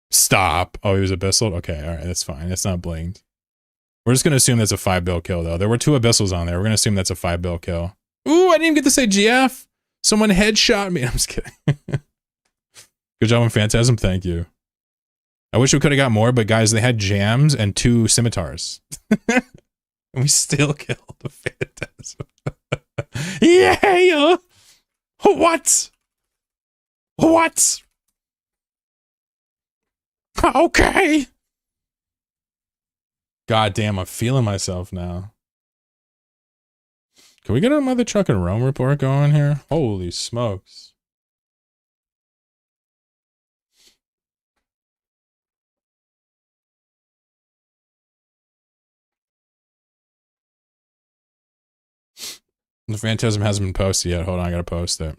Stop. Oh, he was Abyssal? Okay, alright, that's fine. It's not blinged. We're just gonna assume that's a 5-bill kill, though. There were 2 Abyssals on there. We're gonna assume that's a 5-bill kill. Ooh, I didn't even get to say GF. Someone headshot me. I'm just kidding. Good job on Phantasm. Thank you. I wish we could have got more, but guys, they had jams and 2 scimitars. And we still killed the Phantasm. Yeah! What? What? Okay. God damn, I'm feeling myself now. Can we get a Mother Truck and Rome report going here? Holy smokes. The Phantasm hasn't been posted yet. Hold on, I gotta post it.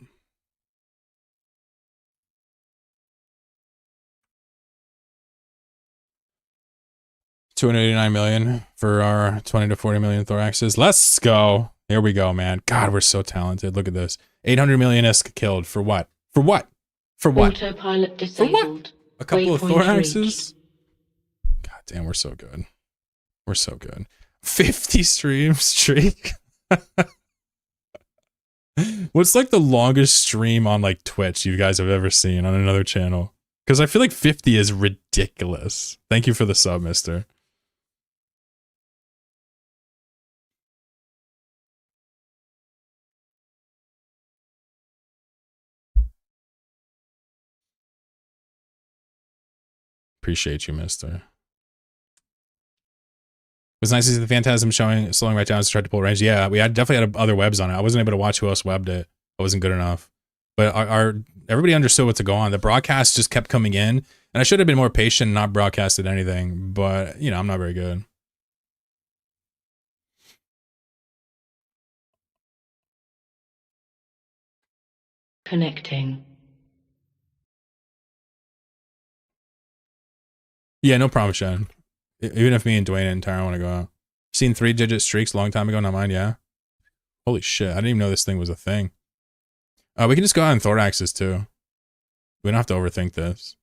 $289 million for our 20 to 40 million thoraxes. Let's go. Here we go, man. God, we're so talented. Look at this. 800 million-esque killed. For what? For what? For what? Autopilot disabled. For what? A couple of thoraxes? God damn, we're so good. We're so good. 50 stream streak. What's like the longest stream on like Twitch you guys have ever seen on another channel? Because I feel like 50 is ridiculous. Thank you for the sub, mister. Appreciate you, mister. It was nice to see the Phantasm slowing right down as tried to pull range. Yeah, we definitely had other webs on it. I wasn't able to watch who else webbed it. I wasn't good enough. But everybody understood what to go on. The broadcast just kept coming in. And I should have been more patient and not broadcasted anything. But, you know, I'm not very good. Connecting. Yeah, no problem, Shan. Even if me and Dwayne and Tara want to go out. Seen 3-digit streaks a long time ago, not mine, yeah. Holy shit, I didn't even know this thing was a thing. We can just go out on thoraxes too. We don't have to overthink this.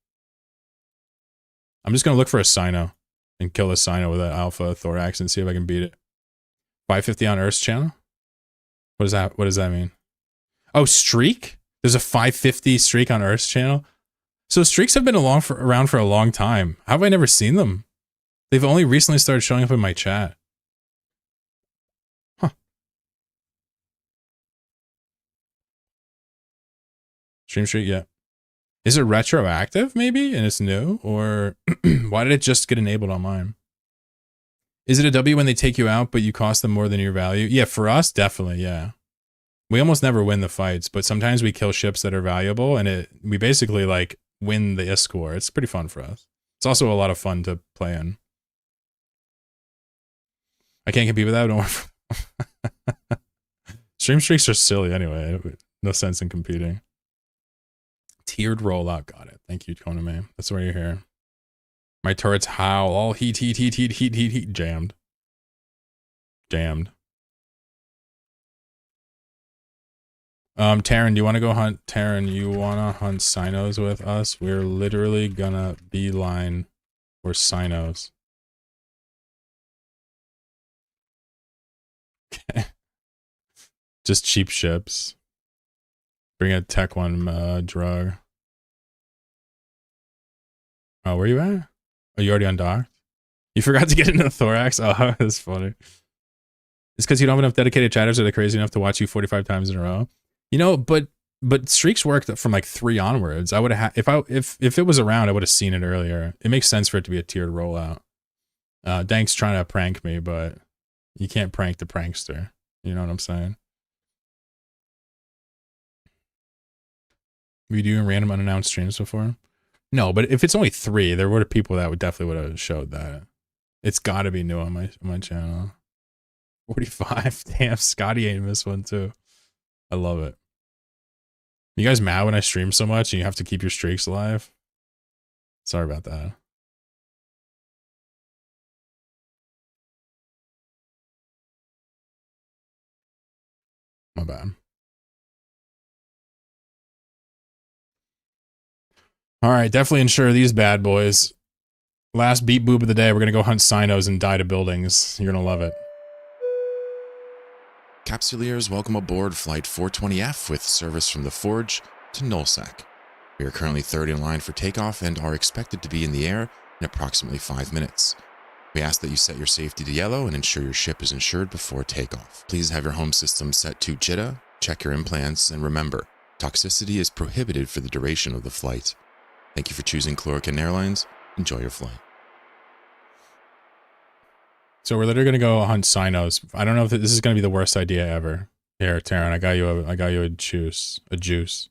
I'm just gonna look for a Sino and kill a Sino with an alpha thorax and see if I can beat it. 550 on Earth's channel? What is that? What does that mean? Oh, streak? There's a 550 streak on Earth's channel? So streaks have been around for a long time. How have I never seen them? They've only recently started showing up in my chat. Huh. Stream streak, yeah. Is it retroactive, maybe? And it's new? Or why did it just get enabled on mine? Is it a W when they take you out, but you cost them more than your value? Yeah, for us, definitely, yeah. We almost never win the fights, but sometimes we kill ships that are valuable, and we basically, like, win the score. It's pretty fun for us. It's also a lot of fun to play in. I can't compete with that. Don't Stream streaks are silly anyway. No sense in competing. Tiered rollout. Got it. Thank you, Konami. That's why you're here. My turrets howl. All heat. Jammed. Jammed. Taryn, do you want to go hunt? Taryn, you want to hunt Sinos with us? We're literally gonna beeline for Sinos. Okay. Just cheap ships. Bring a tech one, drug. Oh, where you at? Oh, you already undocked? You forgot to get into the thorax? Oh, that's funny. It's because you don't have enough dedicated chatters or they're crazy enough to watch you 45 times in a row. You know, but streaks worked from like 3 onwards. I would have if it was around, I would have seen it earlier. It makes sense for it to be a tiered rollout. Dank's trying to prank me, but you can't prank the prankster. You know what I'm saying? Were you doing random unannounced streams before? No, but if it's only 3, there were people that definitely would have showed that. It's got to be new on my channel. 45. Damn, Scotty ain't missed one too. I love it. You guys mad when I stream so much and you have to keep your streaks alive? Sorry about that. My bad. All right, definitely ensure these bad boys. Last beat boob of the day, we're going to go hunt Sinos and die to buildings. You're going to love it. Capsuleers, welcome aboard Flight 420F with service from the Forge to Nullsec. We are currently third in line for takeoff and are expected to be in the air in approximately 5 minutes. We ask that you set your safety to yellow and ensure your ship is insured before takeoff. Please have your home system set to JITA, check your implants, and remember, toxicity is prohibited for the duration of the flight. Thank you for choosing Chlorokin Airlines. Enjoy your flight. So we're literally gonna go hunt Sinos. I don't know if this is gonna be the worst idea ever. Here, Taryn, I got you a juice.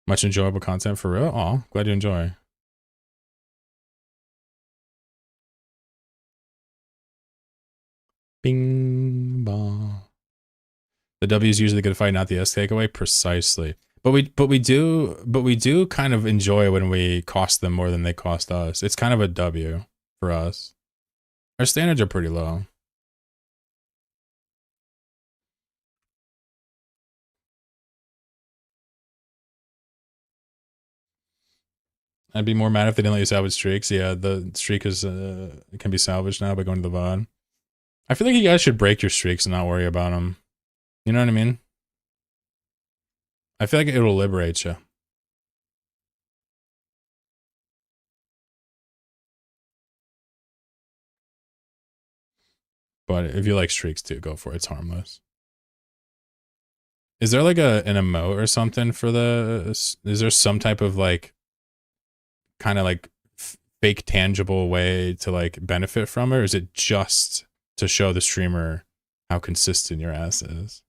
Much enjoyable content for real. Aw, glad you enjoy. Bing bong. The W is usually a good fight, not the S takeaway. Precisely. But we do kind of enjoy when we cost them more than they cost us. It's kind of a W for us. Our standards are pretty low. I'd be more mad if they didn't let you salvage streaks. Yeah, the streak is can be salvaged now by going to the VOD. I feel like you guys should break your streaks and not worry about them. You know what I mean? I feel like it'll liberate you. But if you like streaks too, go for it. It's harmless. Is there like an emote or something for the... Is there some type of like... kind of like fake tangible way to like benefit from it? Or is it just to show the streamer how consistent your ass is?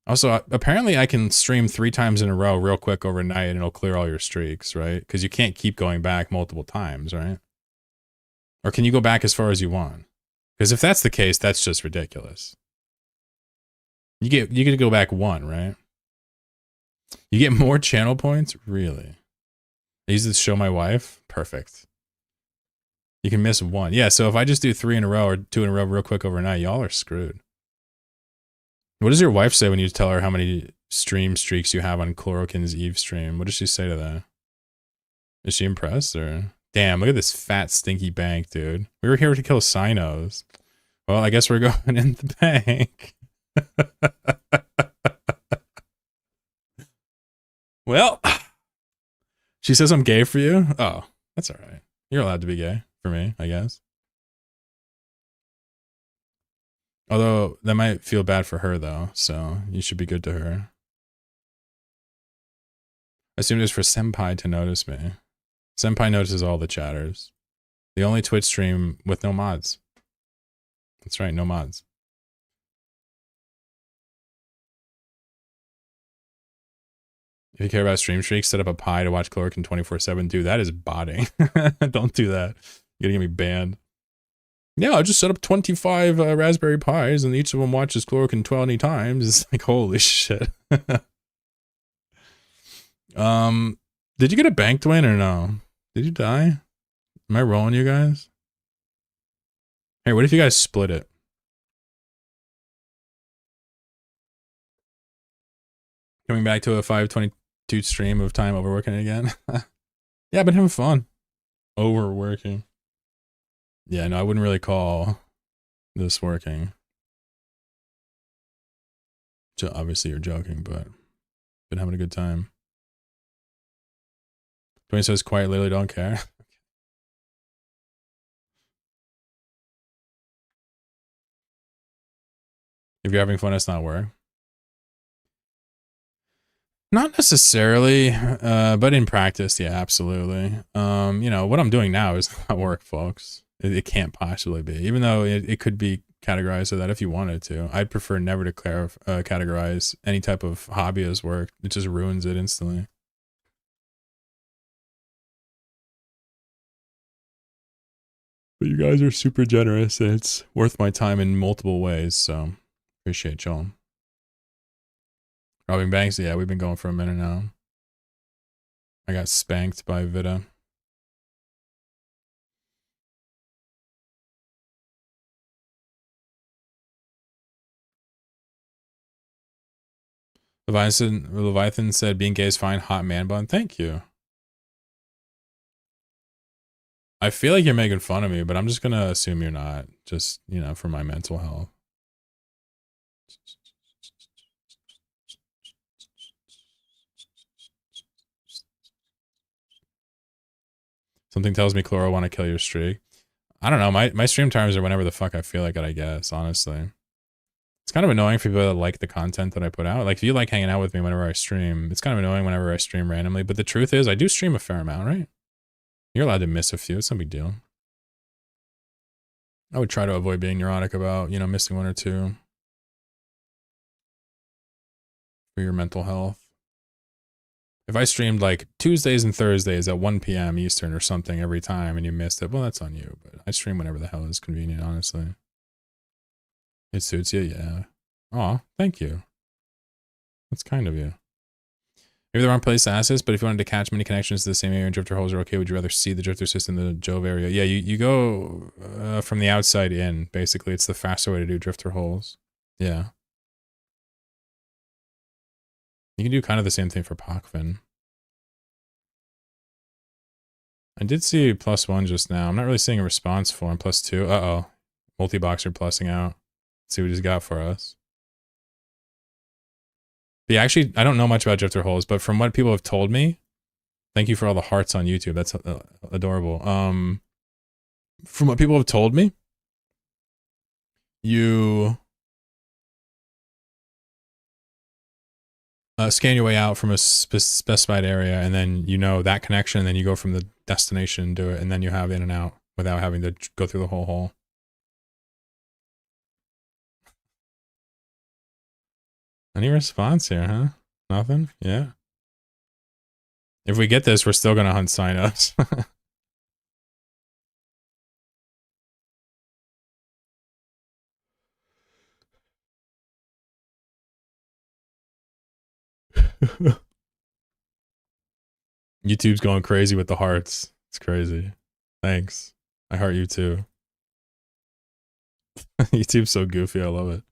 Also, apparently I can stream 3 times in a row real quick overnight and it'll clear all your streaks, right? Because you can't keep going back multiple times, right? Or can you go back as far as you want? Because if that's the case, that's just ridiculous. You get to go back 1, right? You get more channel points? Really? I use this to show my wife? Perfect. You can miss one. Yeah, so if I just do 3 in a row or 2 in a row real quick overnight, y'all are screwed. What does your wife say when you tell her how many stream streaks you have on Chlorokin's Eve stream? What does she say to that? Is she impressed or? Damn, look at this fat stinky bank, dude. We were here to kill Sinos. Well, I guess we're going in the bank. Well, she says I'm gay for you? Oh, that's all right. You're allowed to be gay for me, I guess. Although, that might feel bad for her, though, so you should be good to her. I assume it's for Senpai to notice me. Senpai notices all the chatters. The only Twitch stream with no mods. That's right, no mods. If you care about stream streaks, set up a pie to watch Chlorokin 24/7. Dude, that is botting. Don't do that. You're gonna get me banned. Yeah, I just set up 25 Raspberry Pis and each of them watches Chlorokin 20 times. It's like, holy shit. Did you get a banked win or no? Did you die? Am I rolling you guys? Hey, what if you guys split it? Coming back to a 522 stream of time overworking again. Yeah, I've been having fun. Overworking. Yeah, no, I wouldn't really call this working. So obviously you're joking, but been having a good time. Dwayne says quiet, literally don't care. If you're having fun, it's not work. Not necessarily, but in practice, yeah, absolutely. You know, what I'm doing now is not work, folks. It can't possibly be, even though it could be categorized so that if you wanted to. I'd prefer never to categorize any type of hobby as work. It just ruins it instantly. But you guys are super generous, and it's worth my time in multiple ways, so appreciate y'all. Robbing banks, yeah, we've been going for a minute now. I got spanked by Vita. Leviathan said being gay is fine, hot man bun. Thank you. I feel like you're making fun of me, but I'm just gonna assume you're not. Just, you know, for my mental health. Something tells me Chloro want to kill your streak. I don't know. My stream times are whenever the fuck I feel like it, I guess, honestly. It's kind of annoying for people that like the content that I put out. Like, if you like hanging out with me whenever I stream, it's kind of annoying whenever I stream randomly. But the truth is, I do stream a fair amount, right? You're allowed to miss a few. It's no big deal. I would try to avoid being neurotic about, you know, missing one or two. For your mental health. If I streamed like Tuesdays and Thursdays at 1 p.m. Eastern or something every time and you missed it, well, that's on you. But I stream whenever the hell is convenient, honestly. It suits you, yeah. Aw, thank you. That's kind of you. Maybe the wrong place to ask this, but if you wanted to catch many connections to the same area and drifter holes are okay, would you rather see the drifter system in the Jove area? Yeah, you go from the outside in, basically. It's the faster way to do drifter holes. Yeah. You can do kind of the same thing for Pockfin. I did see +1 just now. I'm not really seeing a response for him. +2. Uh-oh. Multi-boxer plussing out. Let's see what he's got for us. But yeah, actually, I don't know much about drifter holes, but from what people have told me, thank you for all the hearts on YouTube. That's adorable. From what people have told me, you scan your way out from a specified area, and then you know that connection, and then you go from the destination and do it, and then you have in and out without having to go through the whole hole. Any response here, huh? Nothing? Yeah. If we get this, we're still gonna hunt Sinos. YouTube's going crazy with the hearts. It's crazy. Thanks. I heart you too. YouTube's so goofy. I love it.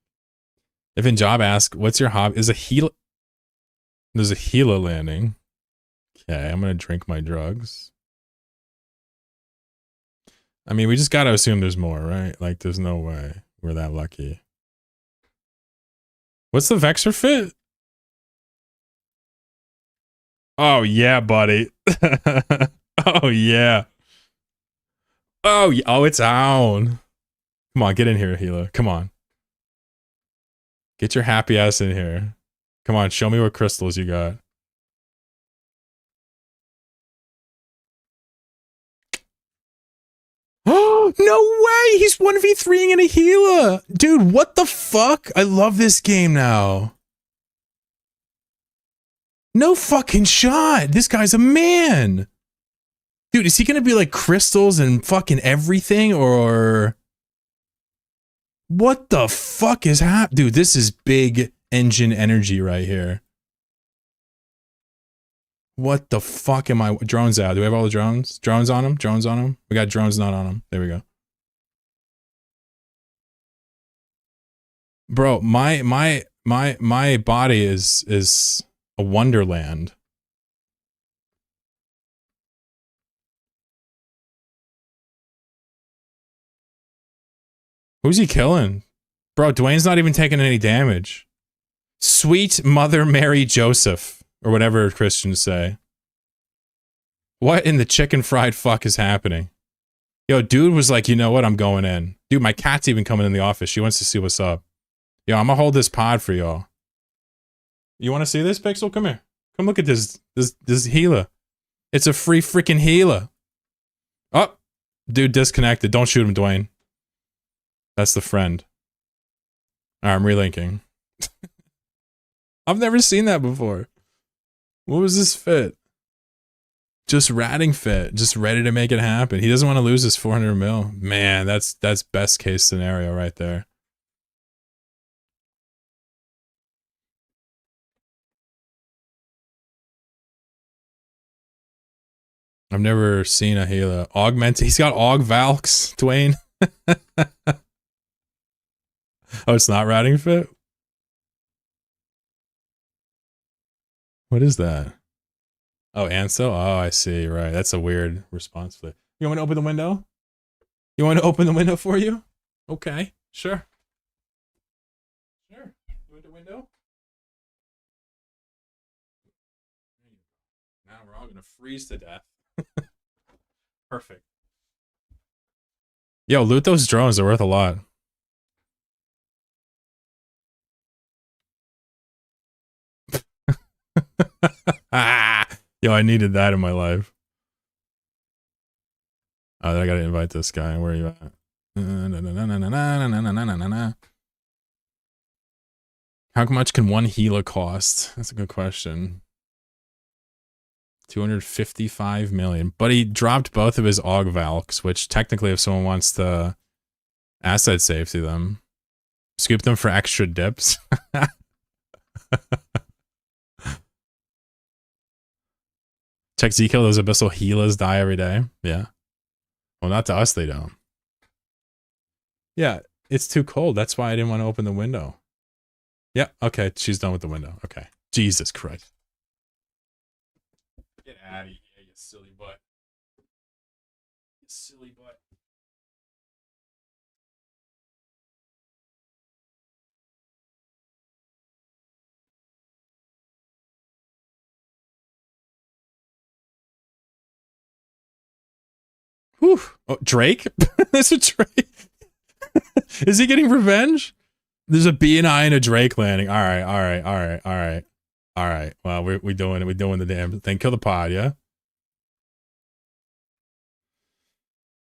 If in job ask, what's your hobby? There's a Gila landing. Okay, I'm gonna drink my drugs. I mean, we just gotta assume there's more, right? Like, there's no way we're that lucky. What's the Vexor fit? Oh yeah, buddy. Oh yeah. Oh, oh, it's on. Come on, get in here, Gila. Come on. Get your happy ass in here. Come on, show me what crystals you got. Oh, no way! He's 1v3ing in a Gila! Dude, what the fuck? I love this game now. No fucking shot! This guy's a man! Dude, is he gonna be like crystals and fucking everything, or... What the fuck is happening? Dude, this is big engine energy right here. What the fuck am I? Drones out. Do we have all the drones? Drones on them? Drones on them? We got drones not on them. There we go. Bro, my body is a wonderland. Who's he killing? Bro, Dwayne's not even taking any damage. Sweet Mother Mary Joseph, or whatever Christians say. What in the chicken fried fuck is happening? Yo, dude was like, you know what? I'm going in. Dude, my cat's even coming in the office. She wants to see what's up. Yo, I'm gonna hold this pod for y'all. You want to see this, Pixel? Come here. Come look at this Gila. It's a free freaking Gila. Oh, dude disconnected. Don't shoot him, Dwayne. That's the friend. Alright, I'm relinking. I've never seen that before. What was this fit? Just ratting fit. Just ready to make it happen. He doesn't want to lose his 400 mil. Man, that's best case scenario right there. I've never seen a Gila. Augmented. He's got Aug Valks, Dwayne. Oh, it's not ratting fit? What is that? Oh, Ansel? Oh, I see. Right. That's a weird response flip. You want me to open the window? You want me to open the window for you? Okay. Sure. Sure. You want the window? Now we're all gonna freeze to death. Perfect. Yo, loot those drones. They're worth a lot. Yo, I needed that in my life. Oh, then I gotta invite this guy. Where are you at? How much can one Gila cost? That's a good question. 255 million. But he dropped both of his Aug Valks, which technically if someone wants to asset safety them, scoop them for extra dips. Check ZK, those abyssal Gilas die every day. Yeah. Well, not to us, they don't. Yeah, it's too cold. That's why I didn't want to open the window. Yeah, okay, she's done with the window. Okay. Jesus Christ. Get out of here, you silly butt. You silly butt. Whew. Oh, Drake? There's a Drake. Is he getting revenge? There's a B and I and a Drake landing. All right, all right, all right, all right, all right. Well, we doing it. We're doing the damn thing. Kill the pod, yeah.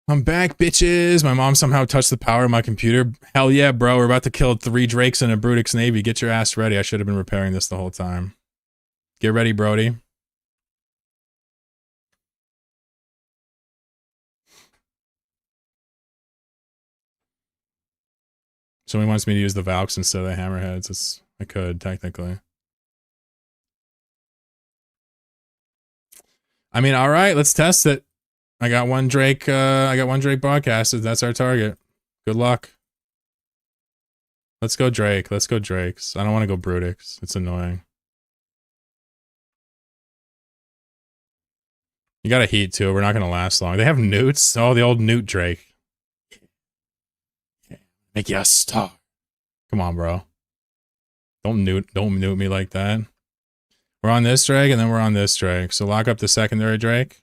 I'm back, bitches. My mom somehow touched the power of my computer. Hell yeah, bro. We're about to kill 3 Drakes and a Brutix Navy. Get your ass ready. I should have been repairing this the whole time. Get ready, Brody. Someone wants me to use the Valks instead of the Hammerheads. I could, technically. I mean, all right, let's test it. I got one Drake broadcasted. That's our target. Good luck. Let's go Drake. Let's go Drakes. I don't want to go Brutix. It's annoying. You got a heat too. We're not going to last long. They have newts. Oh, the old newt Drake. Make you a star. Come on, bro. Don't newt me like that. We're on this Drake and then we're on this Drake. So lock up the secondary Drake.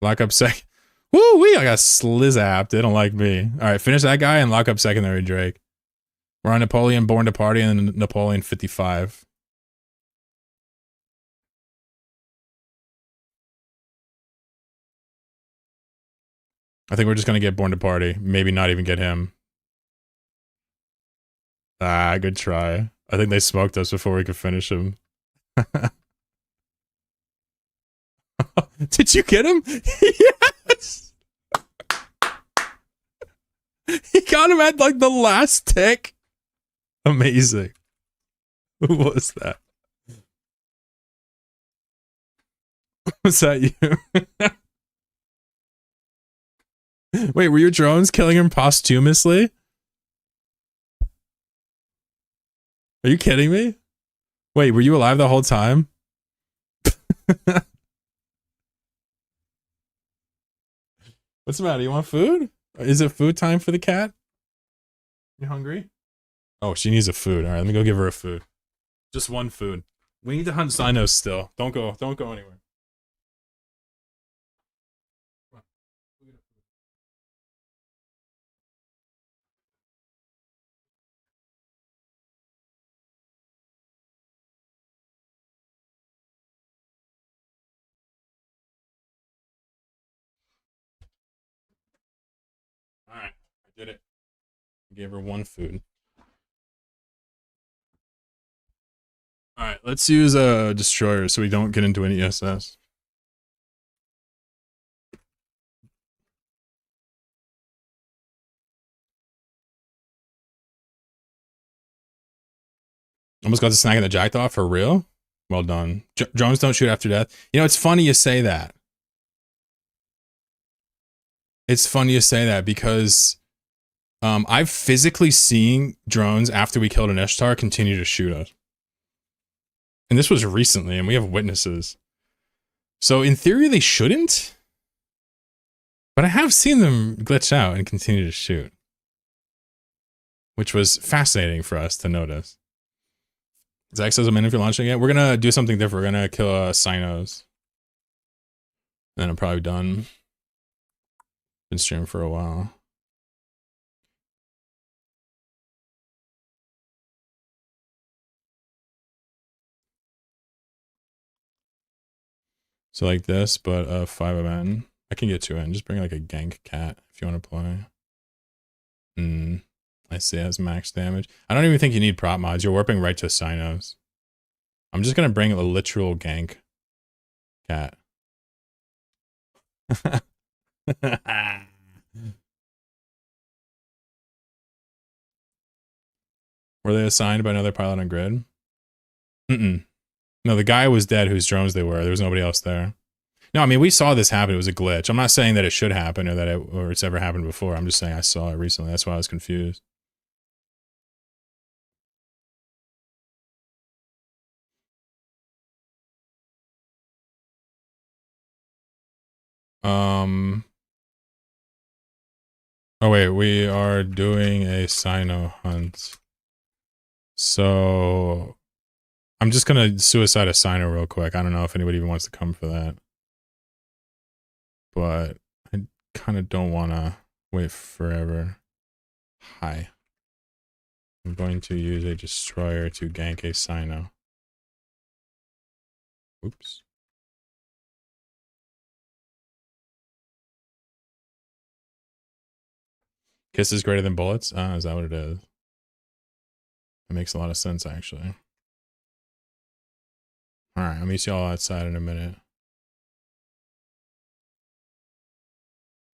Lock up Woo wee! I got slizzapped. They don't like me. All right, finish that guy and lock up secondary Drake. We're on Napoleon Born to Party and then Napoleon 55. I think we're just gonna get Born to Party. Maybe not even get him. Ah, good try. I think they smoked us before we could finish him. Did you get him? Yes! He got him at like the last tick. Amazing. Who was that? Was that you? Wait, were your drones killing him posthumously? Are you kidding me? Wait, were you alive the whole time? What's the matter? You want food? Is it food time for the cat? You hungry? Oh, she needs a food. All right, let me go give her a food. Just one food. We need to hunt Sinos still. Don't go anywhere. All right, I did it. I gave her one food. All right, let's use a destroyer so we don't get into any ESS. Almost got the snag in the jackdaw for real. Well done. Drones don't shoot after death. You know, it's funny you say that. It's funny you say that because I've physically seen drones after we killed an Ishtar continue to shoot us. And this was recently, and we have witnesses. So in theory, they shouldn't. But I have seen them glitch out and continue to shoot. Which was fascinating for us to notice. Zach says, I'm in if you're launching it. We're going to do something different. We're going to kill Sinos. Then I'm probably done. Been streaming for a while. So like this, but 5 of N. I can get 2 in. Just bring like a gank cat if you want to play. I see it has max damage. I don't even think you need prop mods. You're warping right to Sinos. I'm just going to bring a literal gank cat. Were they assigned by another pilot on grid? No, the guy was dead whose drones they were. There was nobody else there. No, I mean, we saw this happen. It was a glitch. I'm not saying that it should happen or that it's ever happened before. I'm just saying I saw it recently. That's why I was confused. Oh wait, we are doing a Sino hunt. So I'm just gonna suicide a Sino real quick. I don't know if anybody even wants to come for that. But I kind of don't want to wait forever. Hi. I'm going to use a destroyer to gank a Sino. Oops. Kiss is greater than bullets? Ah, is that what it is? That makes a lot of sense, actually. Alright, I'll meet you all outside in a minute.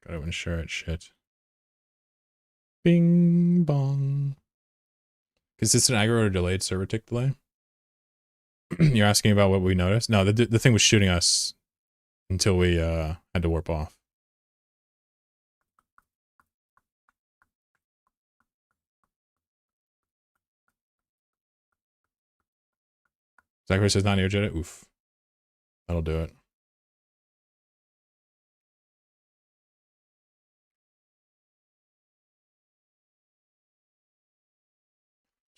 Gotta ensure it shit. Bing bong. Consistent aggro or delayed server tick delay? You're asking about what we noticed? No, the thing was shooting us until we had to warp off. Zachary says not near Jedi. Oof. That'll do it.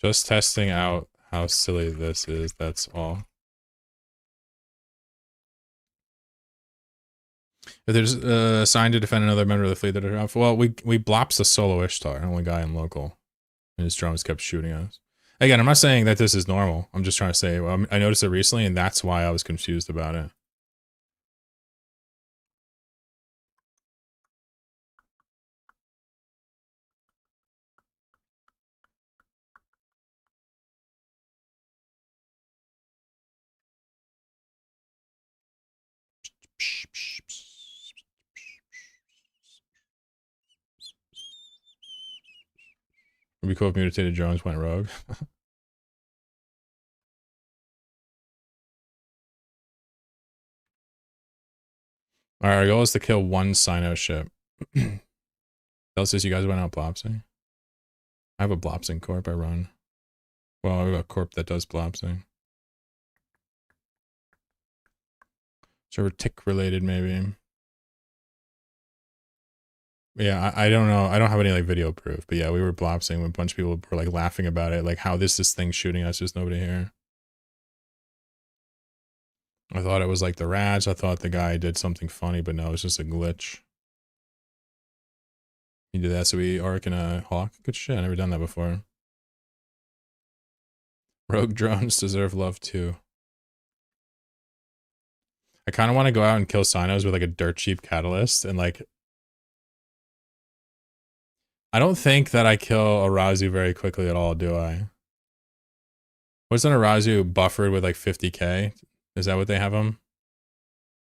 Just testing out how silly this is, that's all. If there's assigned to defend another member of the fleet that are off, well, we blops a solo Ishtar, only guy in local. And his drones kept shooting us. Again, I'm not saying that this is normal. I'm just trying to say, well, I noticed it recently, and that's why I was confused about it. Would be cool if mutated drones went rogue. Alright, our goal is to kill one Sino ship. Tell us you guys went out blopsing. I have a blopsing corp I run. Well, I have a corp that does blopsing. Server tick related, maybe. Yeah, I don't know. I don't have any like video proof, but yeah, we were blopsing when a bunch of people were like laughing about it, like how this thing shooting us, there's nobody here. I thought it was like the rats. I thought the guy did something funny, but no, it's just a glitch. You did that, so we arc in a hawk. Good shit. I never done that before. Rogue drones deserve love too. I kind of want to go out and kill Sinos with like a dirt cheap catalyst and like. I don't think that I kill Arazu very quickly at all, do I? What's an Arazu buffered with like 50k? Is that what they have them?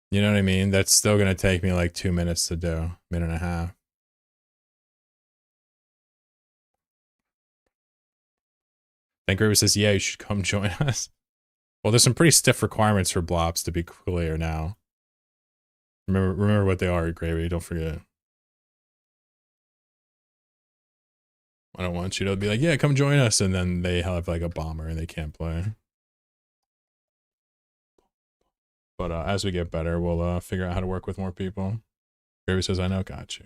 You know what I mean? That's still going to take me like 2 minutes to do. Minute and a half. Thank River says, yeah, you should come join us. Well, there's some pretty stiff requirements for blops, to be clear now. Remember what they are, Gravy, don't forget. I don't want you to be like, yeah, come join us, and then they have like a bomber and they can't play. But as we get better, we'll figure out how to work with more people. Gravy says, I know, got you.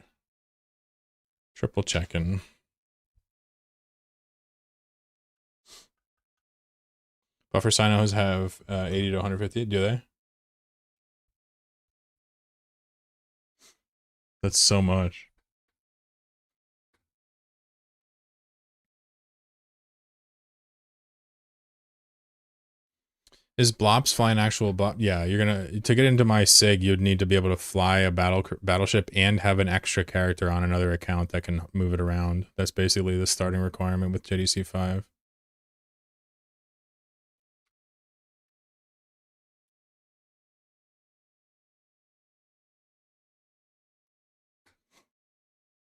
Triple checking. Buffer Sinos have 80 to 150, do they? That's so much. Is Blops fly an actual Blop? Yeah, you're gonna, to get into my SIG, you'd need to be able to fly a battleship and have an extra character on another account that can move it around. That's basically the starting requirement with JDC 5.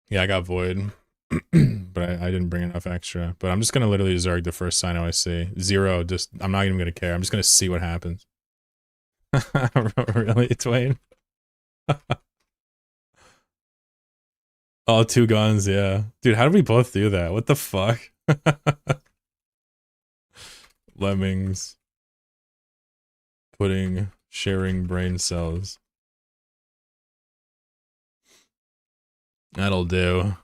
Yeah, I got Void, but I didn't bring enough extra. But I'm just gonna literally Zerg the first Sino I see. Zero, just, I'm not even gonna care. I'm just gonna see what happens. Really, Twain? Oh, 2 guns, yeah. Dude, how did we both do that? What the fuck? Lemmings. Sharing brain cells. That'll do.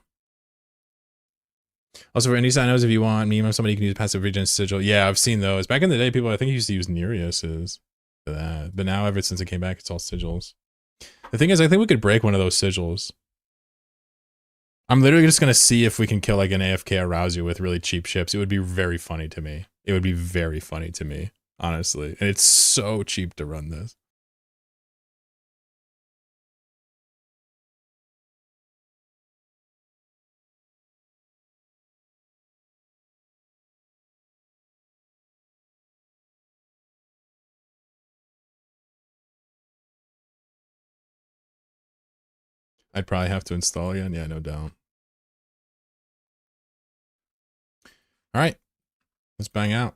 Also, for any Sinos, if you want meme of somebody, you can use passive regen sigil. Yeah, I've seen those. Back in the day, people, I think, used to use Nereus's for that. But now, ever since it came back, it's all sigils. The thing is, I think we could break one of those sigils. I'm literally just going to see if we can kill like an AFK Arousal with really cheap ships. It would be very funny to me. It would be very funny to me, honestly. And it's so cheap to run this. I'd probably have to install again. Yeah, no doubt. All right, let's bang out.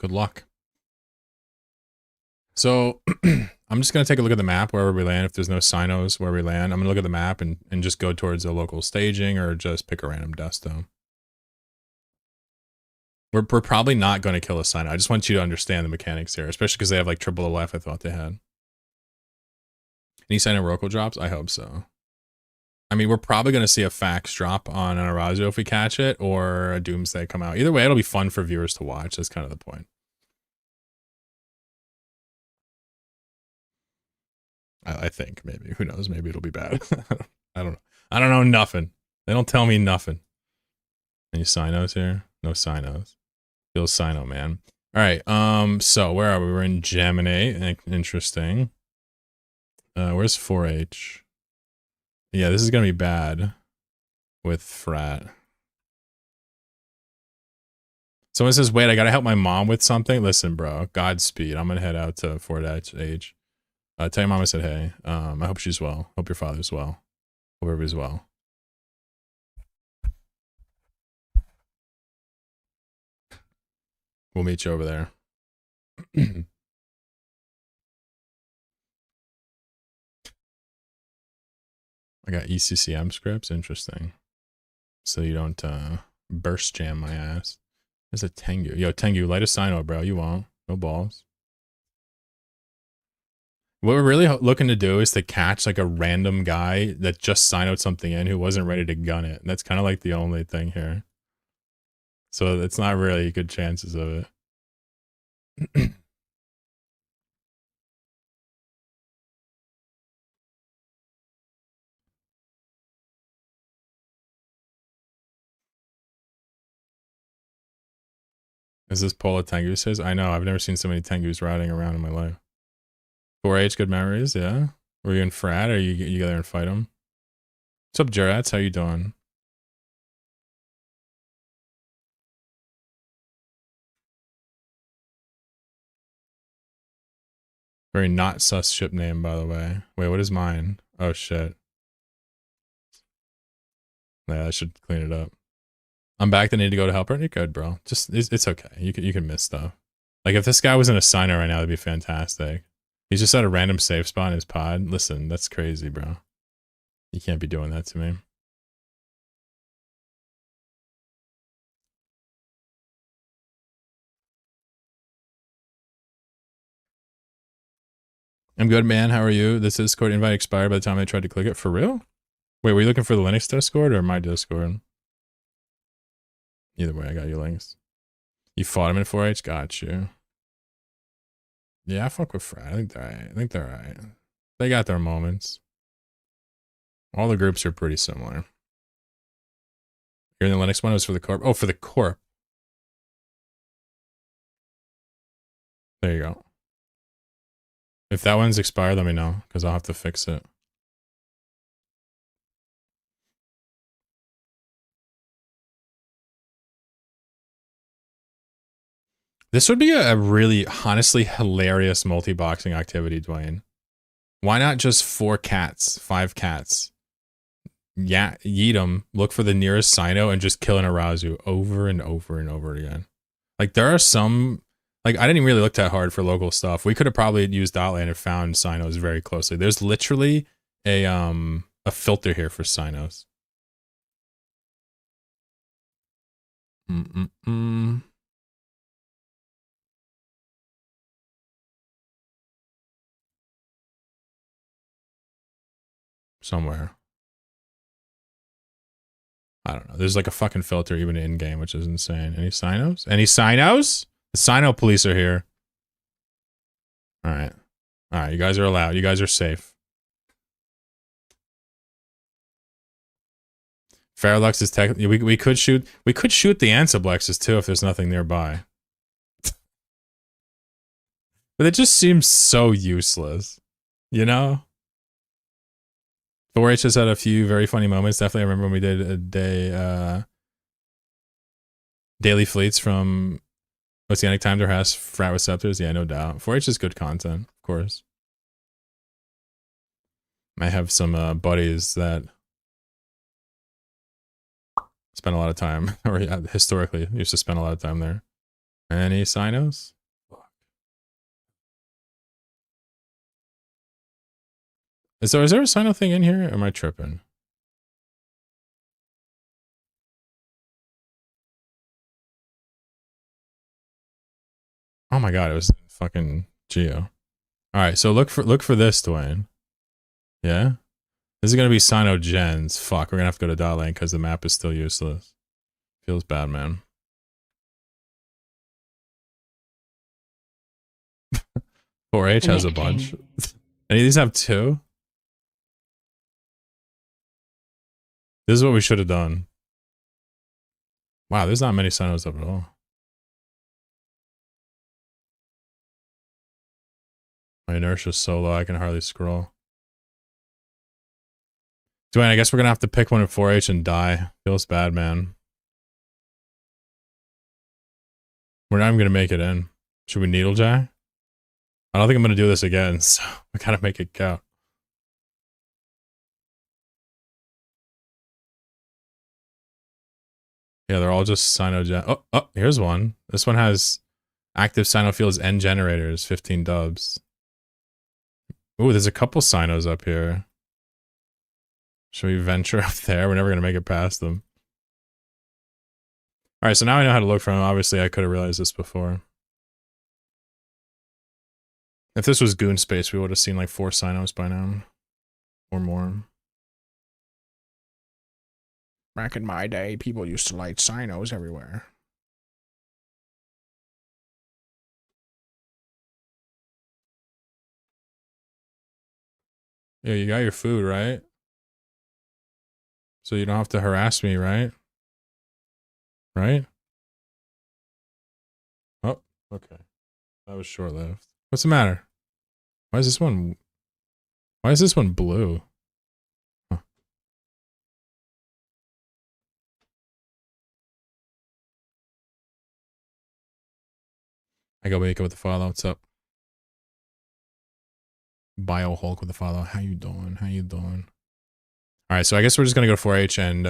Good luck. So I'm just going to take a look at the map wherever we land. If there's no sinos where we land, I'm going to look at the map and just go towards a local staging or just pick a random dust dome. We're probably not going to kill a sino. I just want you to understand the mechanics here, especially because they have like triple OF I thought they had. Any sino Roku drops? I hope so. I mean, we're probably going to see a fax drop on an Arazu if we catch it, or a Doomsday come out. Either way, it'll be fun for viewers to watch. That's kind of the point. I think, maybe. Who knows? Maybe it'll be bad. I don't know. I don't know nothing. They don't tell me nothing. Any sinos here? No sinos. Feels sino, man. All right. So where are we? We're in Gemini. Interesting. Where's 4H? Yeah, this is gonna be bad with frat. Someone says, wait, I gotta help my mom with something. Listen, bro, Godspeed. I'm gonna head out to 4H. Tell your mom I said hey. I hope she's well. Hope your father's well. Hope everybody's well. We'll meet you over there. I got ECCM scripts. Interesting. So you don't burst jam my ass. There's a Tengu. Yo, Tengu, light a sino, bro. You won't. No balls. What we're really looking to do is to catch like a random guy that just sinoed something in who wasn't ready to gun it. That's kind of like the only thing here. So it's not really good chances of it. Is this Paula Tengu says? I know, I've never seen so many Tengus riding around in my life. 4H, good memories, yeah? Were you in frat or you go there and fight them? What's up, Jarats? How you doing? Very not sus ship name, by the way. Wait, what is mine? Oh, shit. Yeah, I should clean it up. I'm back. I need to go to help her. You're good, bro. Just, it's okay. You can miss stuff. Like, if this guy was in a signer right now, that'd be fantastic. He's just at a random safe spot in his pod. Listen, that's crazy, bro. You can't be doing that to me. I'm good, man. How are you? This Discord invite expired by the time I tried to click it. For real? Wait, were you looking for the Linux Discord or my Discord? Either way, I got your links. You fought him in 4H? Got you. Yeah, I fuck with Frat. I think they're alright. They got their moments. All the groups are pretty similar. You're in the Linux one? It was for the Corp. Oh, for the Corp. There you go. If that one's expired, let me know, because I'll have to fix it. This would be a really, honestly, hilarious multi-boxing activity, Dwayne. Why not just 4 cats, 5 cats? Yeah, yeet them, look for the nearest Sino, and just kill an Arazu over and over and over again. Like, there are some... Like, I didn't even really look that hard for local stuff. We could have probably used Outland and found Sinos very closely. There's literally a filter here for Sinos. Somewhere. I don't know. There's like a fucking filter even in-game, which is insane. Any Sinos? Any Sinos? The Sino police are here. Alright. Alright, you guys are allowed. You guys are safe. Faralux is technically... We could shoot the Ansiblexes too if there's nothing nearby. But it just seems so useless. You know? 4H has had a few very funny moments. Definitely, I remember when we did a day, daily fleets from Oceanic Time to harass frat receptors. Yeah, no doubt. 4H is good content, of course. I have some buddies that spend a lot of time, or historically used to spend a lot of time there. Any Sinos? So is there a Sino thing in here? Or am I tripping? Oh my god, it was fucking Geo. Alright, so look for this, Dwayne. Yeah? This is gonna be Sino Gens. Fuck, we're gonna have to go to Dot Lane because the map is still useless. Feels bad, man. 4H has a bunch. Any of these have 2? This is what we should have done. Wow, there's not many Sinos up at all. My inertia's so low I can hardly scroll. Dwayne, I guess we're gonna have to pick one in 4H and die. Feels bad, man. We're not even gonna make it in. Should we needle jack? I don't think I'm gonna do this again, so we gotta make it count. Yeah, they're all just Sino-gen. Oh, here's one. This one has active Sino fields and generators, 15 dubs. Ooh, there's a couple Sinos up here. Should we venture up there? We're never going to make it past them. Alright, so now I know how to look for them. Obviously, I could have realized this before. If this was Goon Space, we would have seen like 4 Sinos by now. Or more. Back in my day, people used to light Sinos everywhere. Yeah, you got your food, right? So you don't have to harass me, right? Right? Oh, okay. That was short-lived. What's the matter? Why is this one blue? Huh. I go wake up with the follow. What's up? Bio Hulk with the follow. How you doing? How you doing? All right, so I guess we're just gonna go to 4H and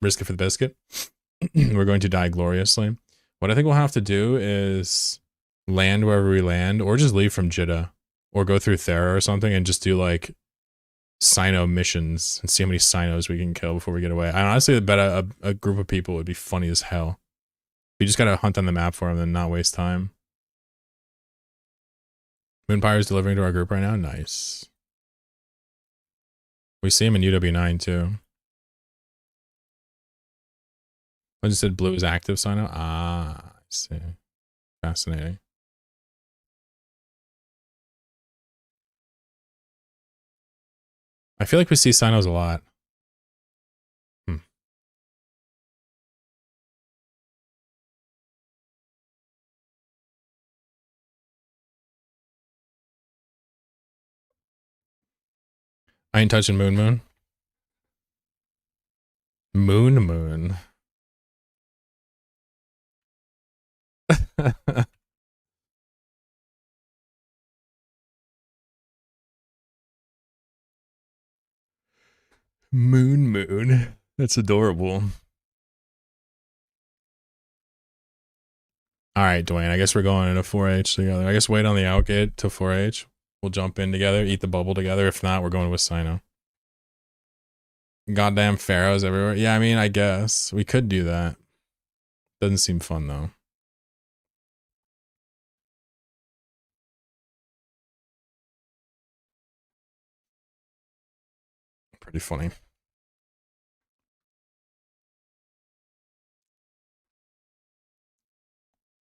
risk it for the biscuit. We're going to die gloriously. What I think we'll have to do is land wherever we land, or just leave from Jeddah, or go through Thera or something and just do like Sino missions and see how many Sinos we can kill before we get away. I honestly bet a group of people would be funny as hell. We just gotta hunt on the map for them and not waste time. Moonpire is delivering to our group right now. Nice. We see him in UW9 too. I just said blue is active Sino. Ah, I see. Fascinating. I feel like we see Sinos a lot. I ain't touching Moon. Moon. Moon. That's adorable. Alright, Dwayne, I guess we're going into 4H together. I guess wait on the outgate to 4H. We'll jump in together, eat the bubble together. If not, we're going with Sino. Goddamn pharaohs everywhere. Yeah, I mean, I guess. We could do that. Doesn't seem fun, though. Pretty funny.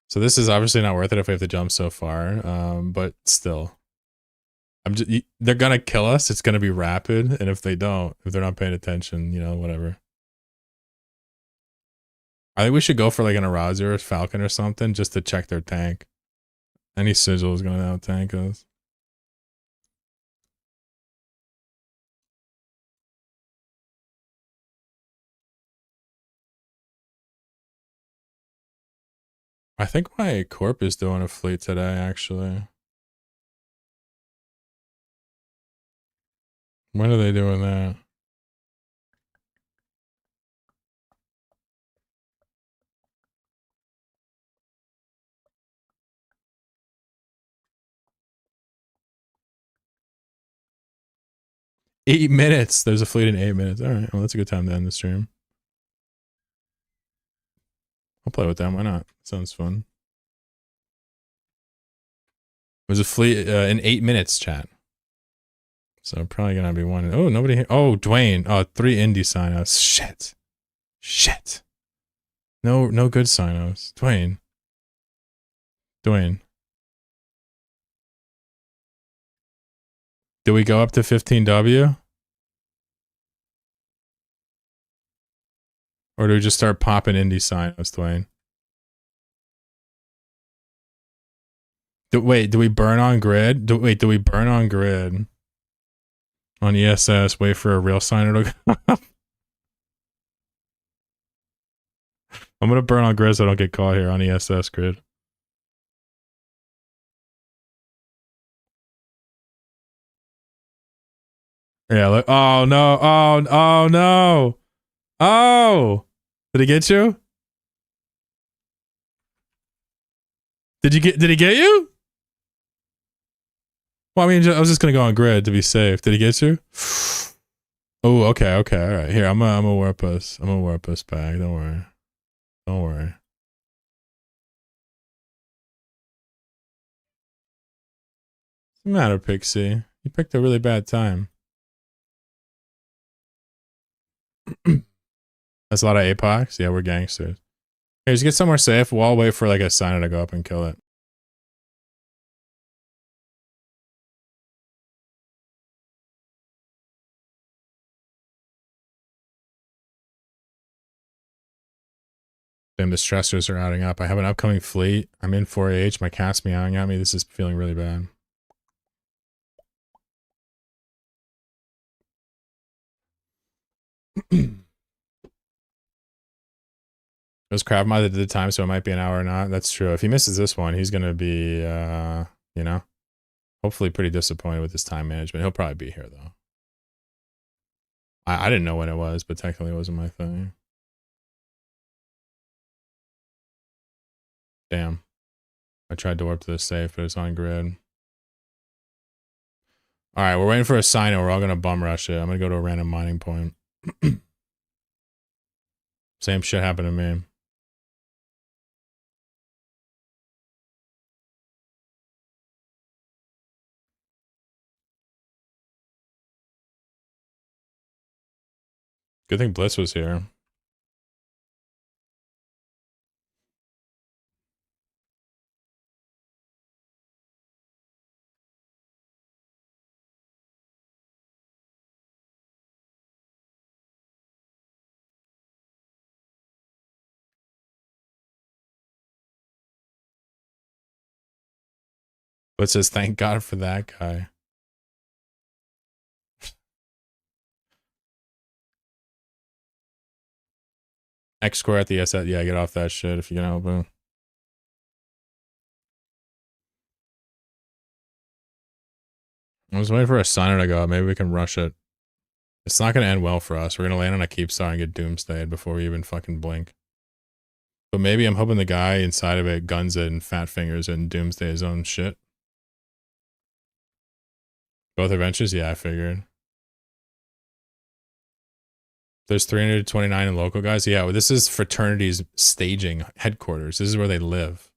So this is obviously not worth it if we have to jump so far, but still. They're gonna kill us. It's gonna be rapid, and if they're not paying attention, you know, whatever. I think we should go for like an Arazi or a Falcon or something just to check their tank. Any sigil is gonna out tank us. I think my corp is doing a fleet today, actually. When are they doing that? 8 minutes. There's a fleet in 8 minutes. All right. Well, that's a good time to end the stream. I'll play with them. Why not? Sounds fun. There's a fleet in 8 minutes, chat. So probably gonna be one. Oh, nobody here. Oh, Dwayne. Oh, 3 indie signups. Shit. Shit. No good signups. Dwayne. Do we go up to 15W? Or do we just start popping indie signups, Dwayne? Wait, do we burn on grid? Do we burn on grid? On ESS, wait for a real signer to go up? I'm gonna burn on grid so I don't get caught here on ESS grid. Yeah, look. Oh no. Oh no. Oh! Did he get you? Did he get you? Well, I mean, I was just gonna go on grid to be safe. Did he get you? Oh, okay, all right. Here, I'm a warp us. I'm a warp us back. Don't worry. What's the matter, Pixie? You picked a really bad time. That's a lot of APOCs. Yeah, we're gangsters. Here, just get somewhere safe. We'll all wait for like a signer to go up and kill it. Damn, the stressors are adding up. I have an upcoming fleet. I'm in 4AH. My cat's meowing at me. This is feeling really bad. It was Krav Maga that did the time, so it might be an hour or not. That's true. If he misses this one, he's going to be, you know, hopefully pretty disappointed with his time management. He'll probably be here, though. I didn't know when it was, but technically it wasn't my thing. Damn. I tried to warp to the safe, but it's on grid. All right, we're waiting for a sign. We're all going to bum rush it. I'm going to go to a random mining point. Same shit happened to me. Good thing Blitz was here. Blitz says, thank God for that guy. X square at the SS. Yeah, get off that shit if you can help him. I was waiting for a signer to go up. Maybe we can rush it. It's not going to end well for us. We're going to land on a keep star and get doomsdayed before we even fucking blink. But maybe I'm hoping the guy inside of it guns it and fat fingers it and doomsday his own shit. Both adventures? Yeah, I figured. There's 329 in local guys? Yeah, well, this is Fraternity's staging headquarters. This is where they live.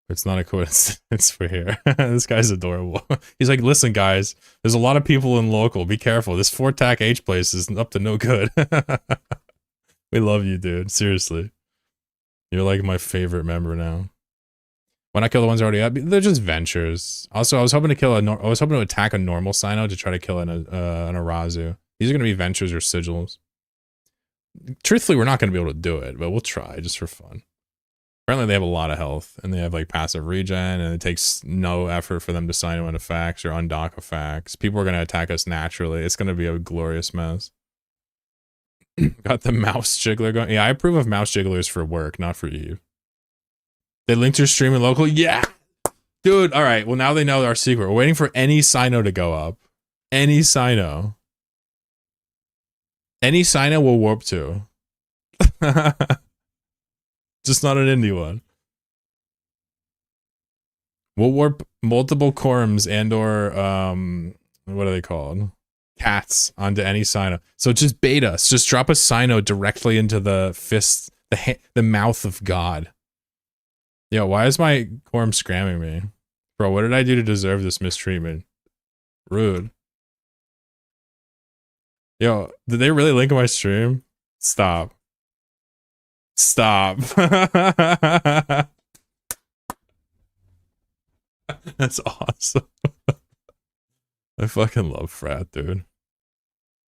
It's not a coincidence for here. This guy's adorable. He's like, listen, guys, there's a lot of people in local. Be careful. This 4-tac H place is up to no good. We love you, dude. Seriously. You're like my favorite member now. When I kill the ones already up, they're just ventures. Also, I was hoping to kill I was hoping to attack a normal Sino to try to kill an Arazu. These are going to be ventures or sigils. Truthfully, we're not going to be able to do it, but we'll try just for fun. Apparently, they have a lot of health, and they have like passive regen, and it takes no effort for them to sign into facts or undock a facts. People are going to attack us naturally. It's going to be a glorious mess. Got the mouse jiggler going. Yeah, I approve of mouse jigglers for work, not for Eve. They linked your stream in local? Yeah! Dude, alright. Well, now they know our secret. We're waiting for any Sino to go up. Any Sino. Any Sino will warp to. Just not an indie one. We'll warp multiple Corms and or what are they called? Cats onto any Sino. So just bait us. Just drop a Sino directly into the fist, the mouth of God. Yo, why is my Corm scramming me? Bro, what did I do to deserve this mistreatment? Rude. Yo, did they really link my stream? Stop. Stop. That's awesome. I fucking love Frat, dude.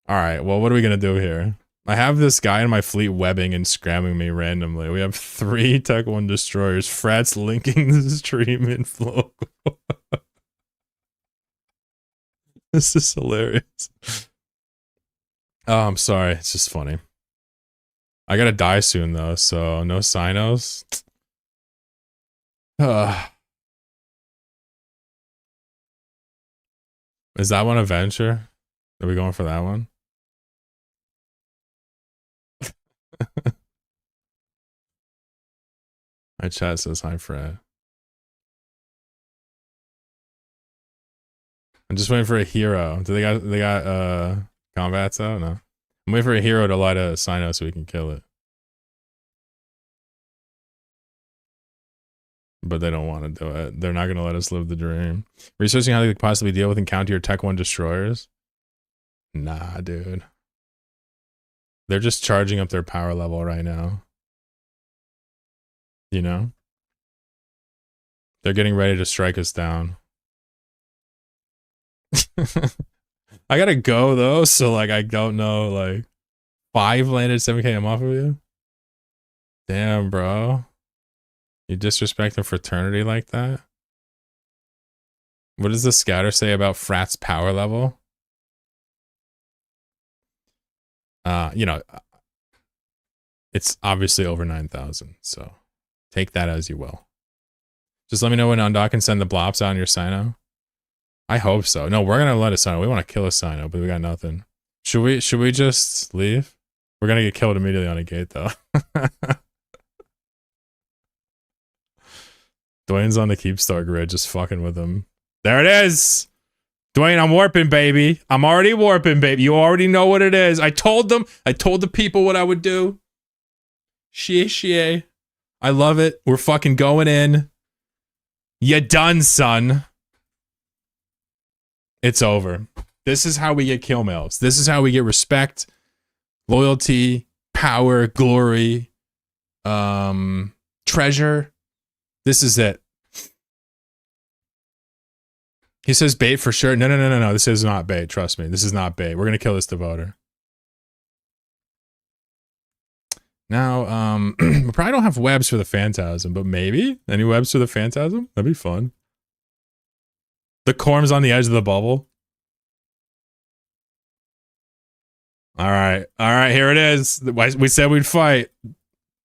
Alright, well, what are we gonna do here? I have this guy in my fleet webbing and scramming me randomly. We have 3 Tech 1 destroyers. Frat's linking the stream in flow. This is hilarious. Oh, I'm sorry. It's just funny. I gotta die soon, though, so no Sinos. Is that one a venture? Are we going for that one? My chat says hi, Fred. I'm just waiting for a hero. Do they got combats out? No. I'm waiting for a hero to light a Sino so we can kill it. But they don't want to do it. They're not going to let us live the dream. Researching how they could possibly deal with and counter your Tech 1 destroyers? Nah, dude. They're just charging up their power level right now. You know? They're getting ready to strike us down. I gotta go, though, so, like, I don't know, like... 5 landed 7k, I'm off of you? Damn, bro. You disrespect a fraternity like that? What does the scatter say about Frat's power level? You know, it's obviously over 9,000, so take that as you will. Just let me know when Undock can send the blops out on your Sino. I hope so. No, we're gonna let a Sino. We want to kill a Sino, but we got nothing. Should we just leave? We're gonna get killed immediately on a gate, though. Dwayne's on the Keepstar grid, just fucking with him. There it is! Dwayne, I'm warping, baby. I'm already warping, baby. You already know what it is. I told them. I told the people what I would do. Shie. I love it. We're fucking going in. You done, son. It's over. This is how we get kill mails. This is how we get respect, loyalty, power, glory, treasure. This is it. He says bait for sure. No. This is not bait. Trust me. This is not bait. We're going to kill this devoter. Now, we probably don't have webs for the Phantasm, but maybe? Any webs for the Phantasm? That'd be fun. The Corm's on the edge of the bubble. All right, here it is. We said we'd fight.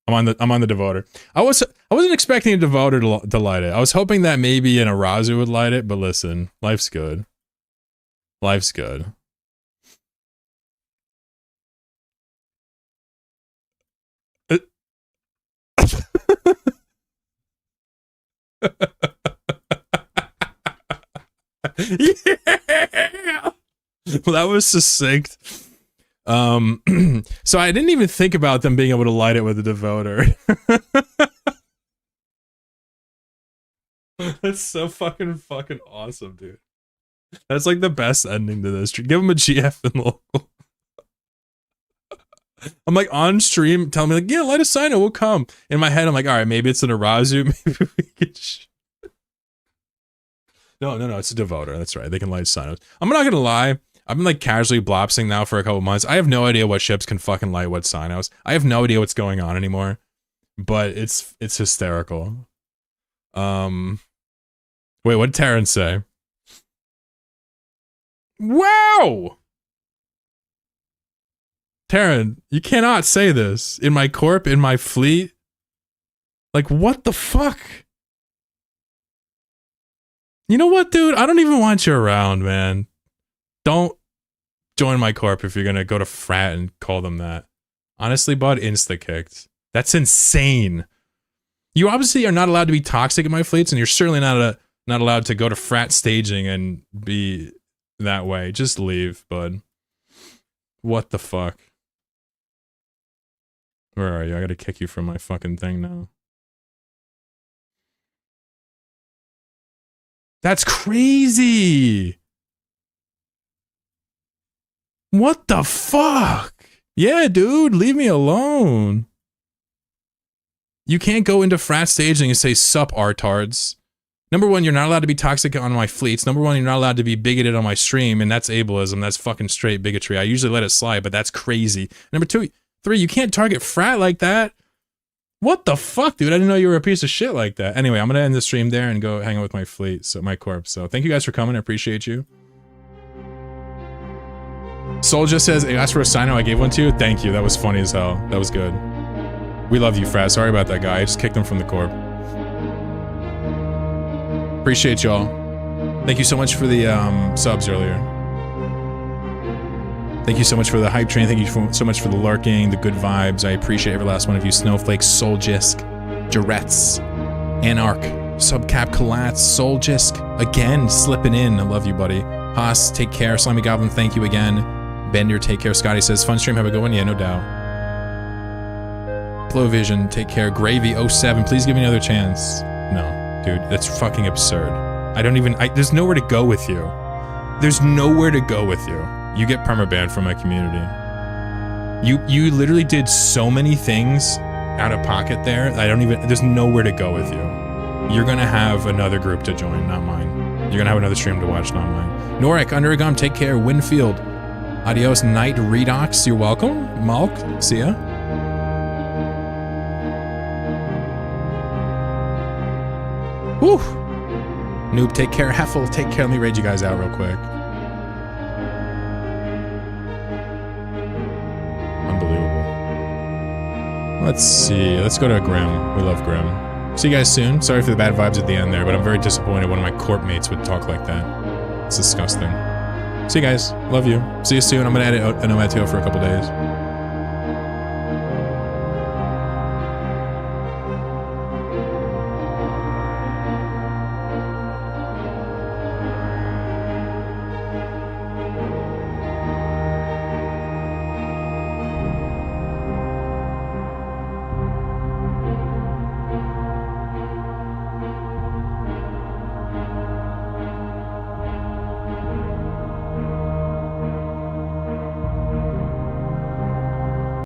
I'm on the devoter. I wasn't expecting a devoter to light it. I was hoping that maybe an Arazu would light it, but listen, life's good. Life's good. Yeah. Well, that was succinct. So I didn't even think about them being able to light it with a devoter. That's so fucking awesome, dude. That's like the best ending to this. Give him a GF and local. I'm like on stream, telling me like, yeah, light a Sino, we'll come. In my head, I'm like, all right, maybe it's an Arazu. Maybe we could. No, it's a devoter. That's right. They can light Sinos. I'm not gonna lie. I've been like casually blopsing now for a couple months. I have no idea what ships can fucking light what Sinos. I have no idea what's going on anymore. But it's hysterical. Wait, what did Terrence say? Wow! Terran, you cannot say this. In my corp, in my fleet. Like, what the fuck? You know what, dude? I don't even want you around, man. Don't join my corp if you're gonna go to frat and call them that. Honestly, bud, insta-kicked. That's insane. You obviously are not allowed to be toxic in my fleets, and you're certainly not Not allowed to go to frat staging and be that way. Just leave, bud. What the fuck? Where are you? I gotta kick you from my fucking thing now. That's crazy! What the fuck? Yeah, dude, leave me alone. You can't go into frat staging and say, sup, artards. Number one, you're not allowed to be toxic on my fleets. Number one, you're not allowed to be bigoted on my stream, and that's ableism. That's fucking straight bigotry. I usually let it slide, but that's crazy. Number two, three, you can't target frat like that. What the fuck, dude? I didn't know you were a piece of shit like that. Anyway, I'm gonna end the stream there and go hang out with my fleet, so my corp. So thank you guys for coming. I appreciate you. Soul just says, I asked for a sign out, I gave one to you. Thank you. That was funny as hell. That was good. We love you, frat. Sorry about that guy. I just kicked him from the corp. Appreciate y'all. Thank you so much for the subs earlier. Thank you so much for the hype train. Thank you so much for the lurking, the good vibes. I appreciate every last one of you. Snowflake, Soljisk, Jarets, Anarch, Subcap, Colats, Soljisk, again, slipping in. I love you, buddy. Haas, take care. Slimy Goblin, thank you again. Bender, take care. Scotty says, fun stream, have a good one. Yeah, no doubt. Flowvision, take care. Gravy07, please give me another chance. No. Dude, that's fucking absurd. There's nowhere to go with you. There's nowhere to go with you. You get permabanned from my community. You literally did so many things out of pocket there. There's nowhere to go with you. You're gonna have another group to join, not mine. You're gonna have another stream to watch, not mine. Norek, Undergum, take care. Winfield. Adios, Night Redox, you're welcome. Malk, see ya. Whew. Noob, take care. Heffel, take care. Let me raid you guys out real quick. Unbelievable. Let's see. Let's go to Grim. We love Grim. See you guys soon. Sorry for the bad vibes at the end there, but I'm very disappointed one of my corp mates would talk like that. It's disgusting. See you guys. Love you. See you soon. I'm going to edit a Nomad Tale for a couple days.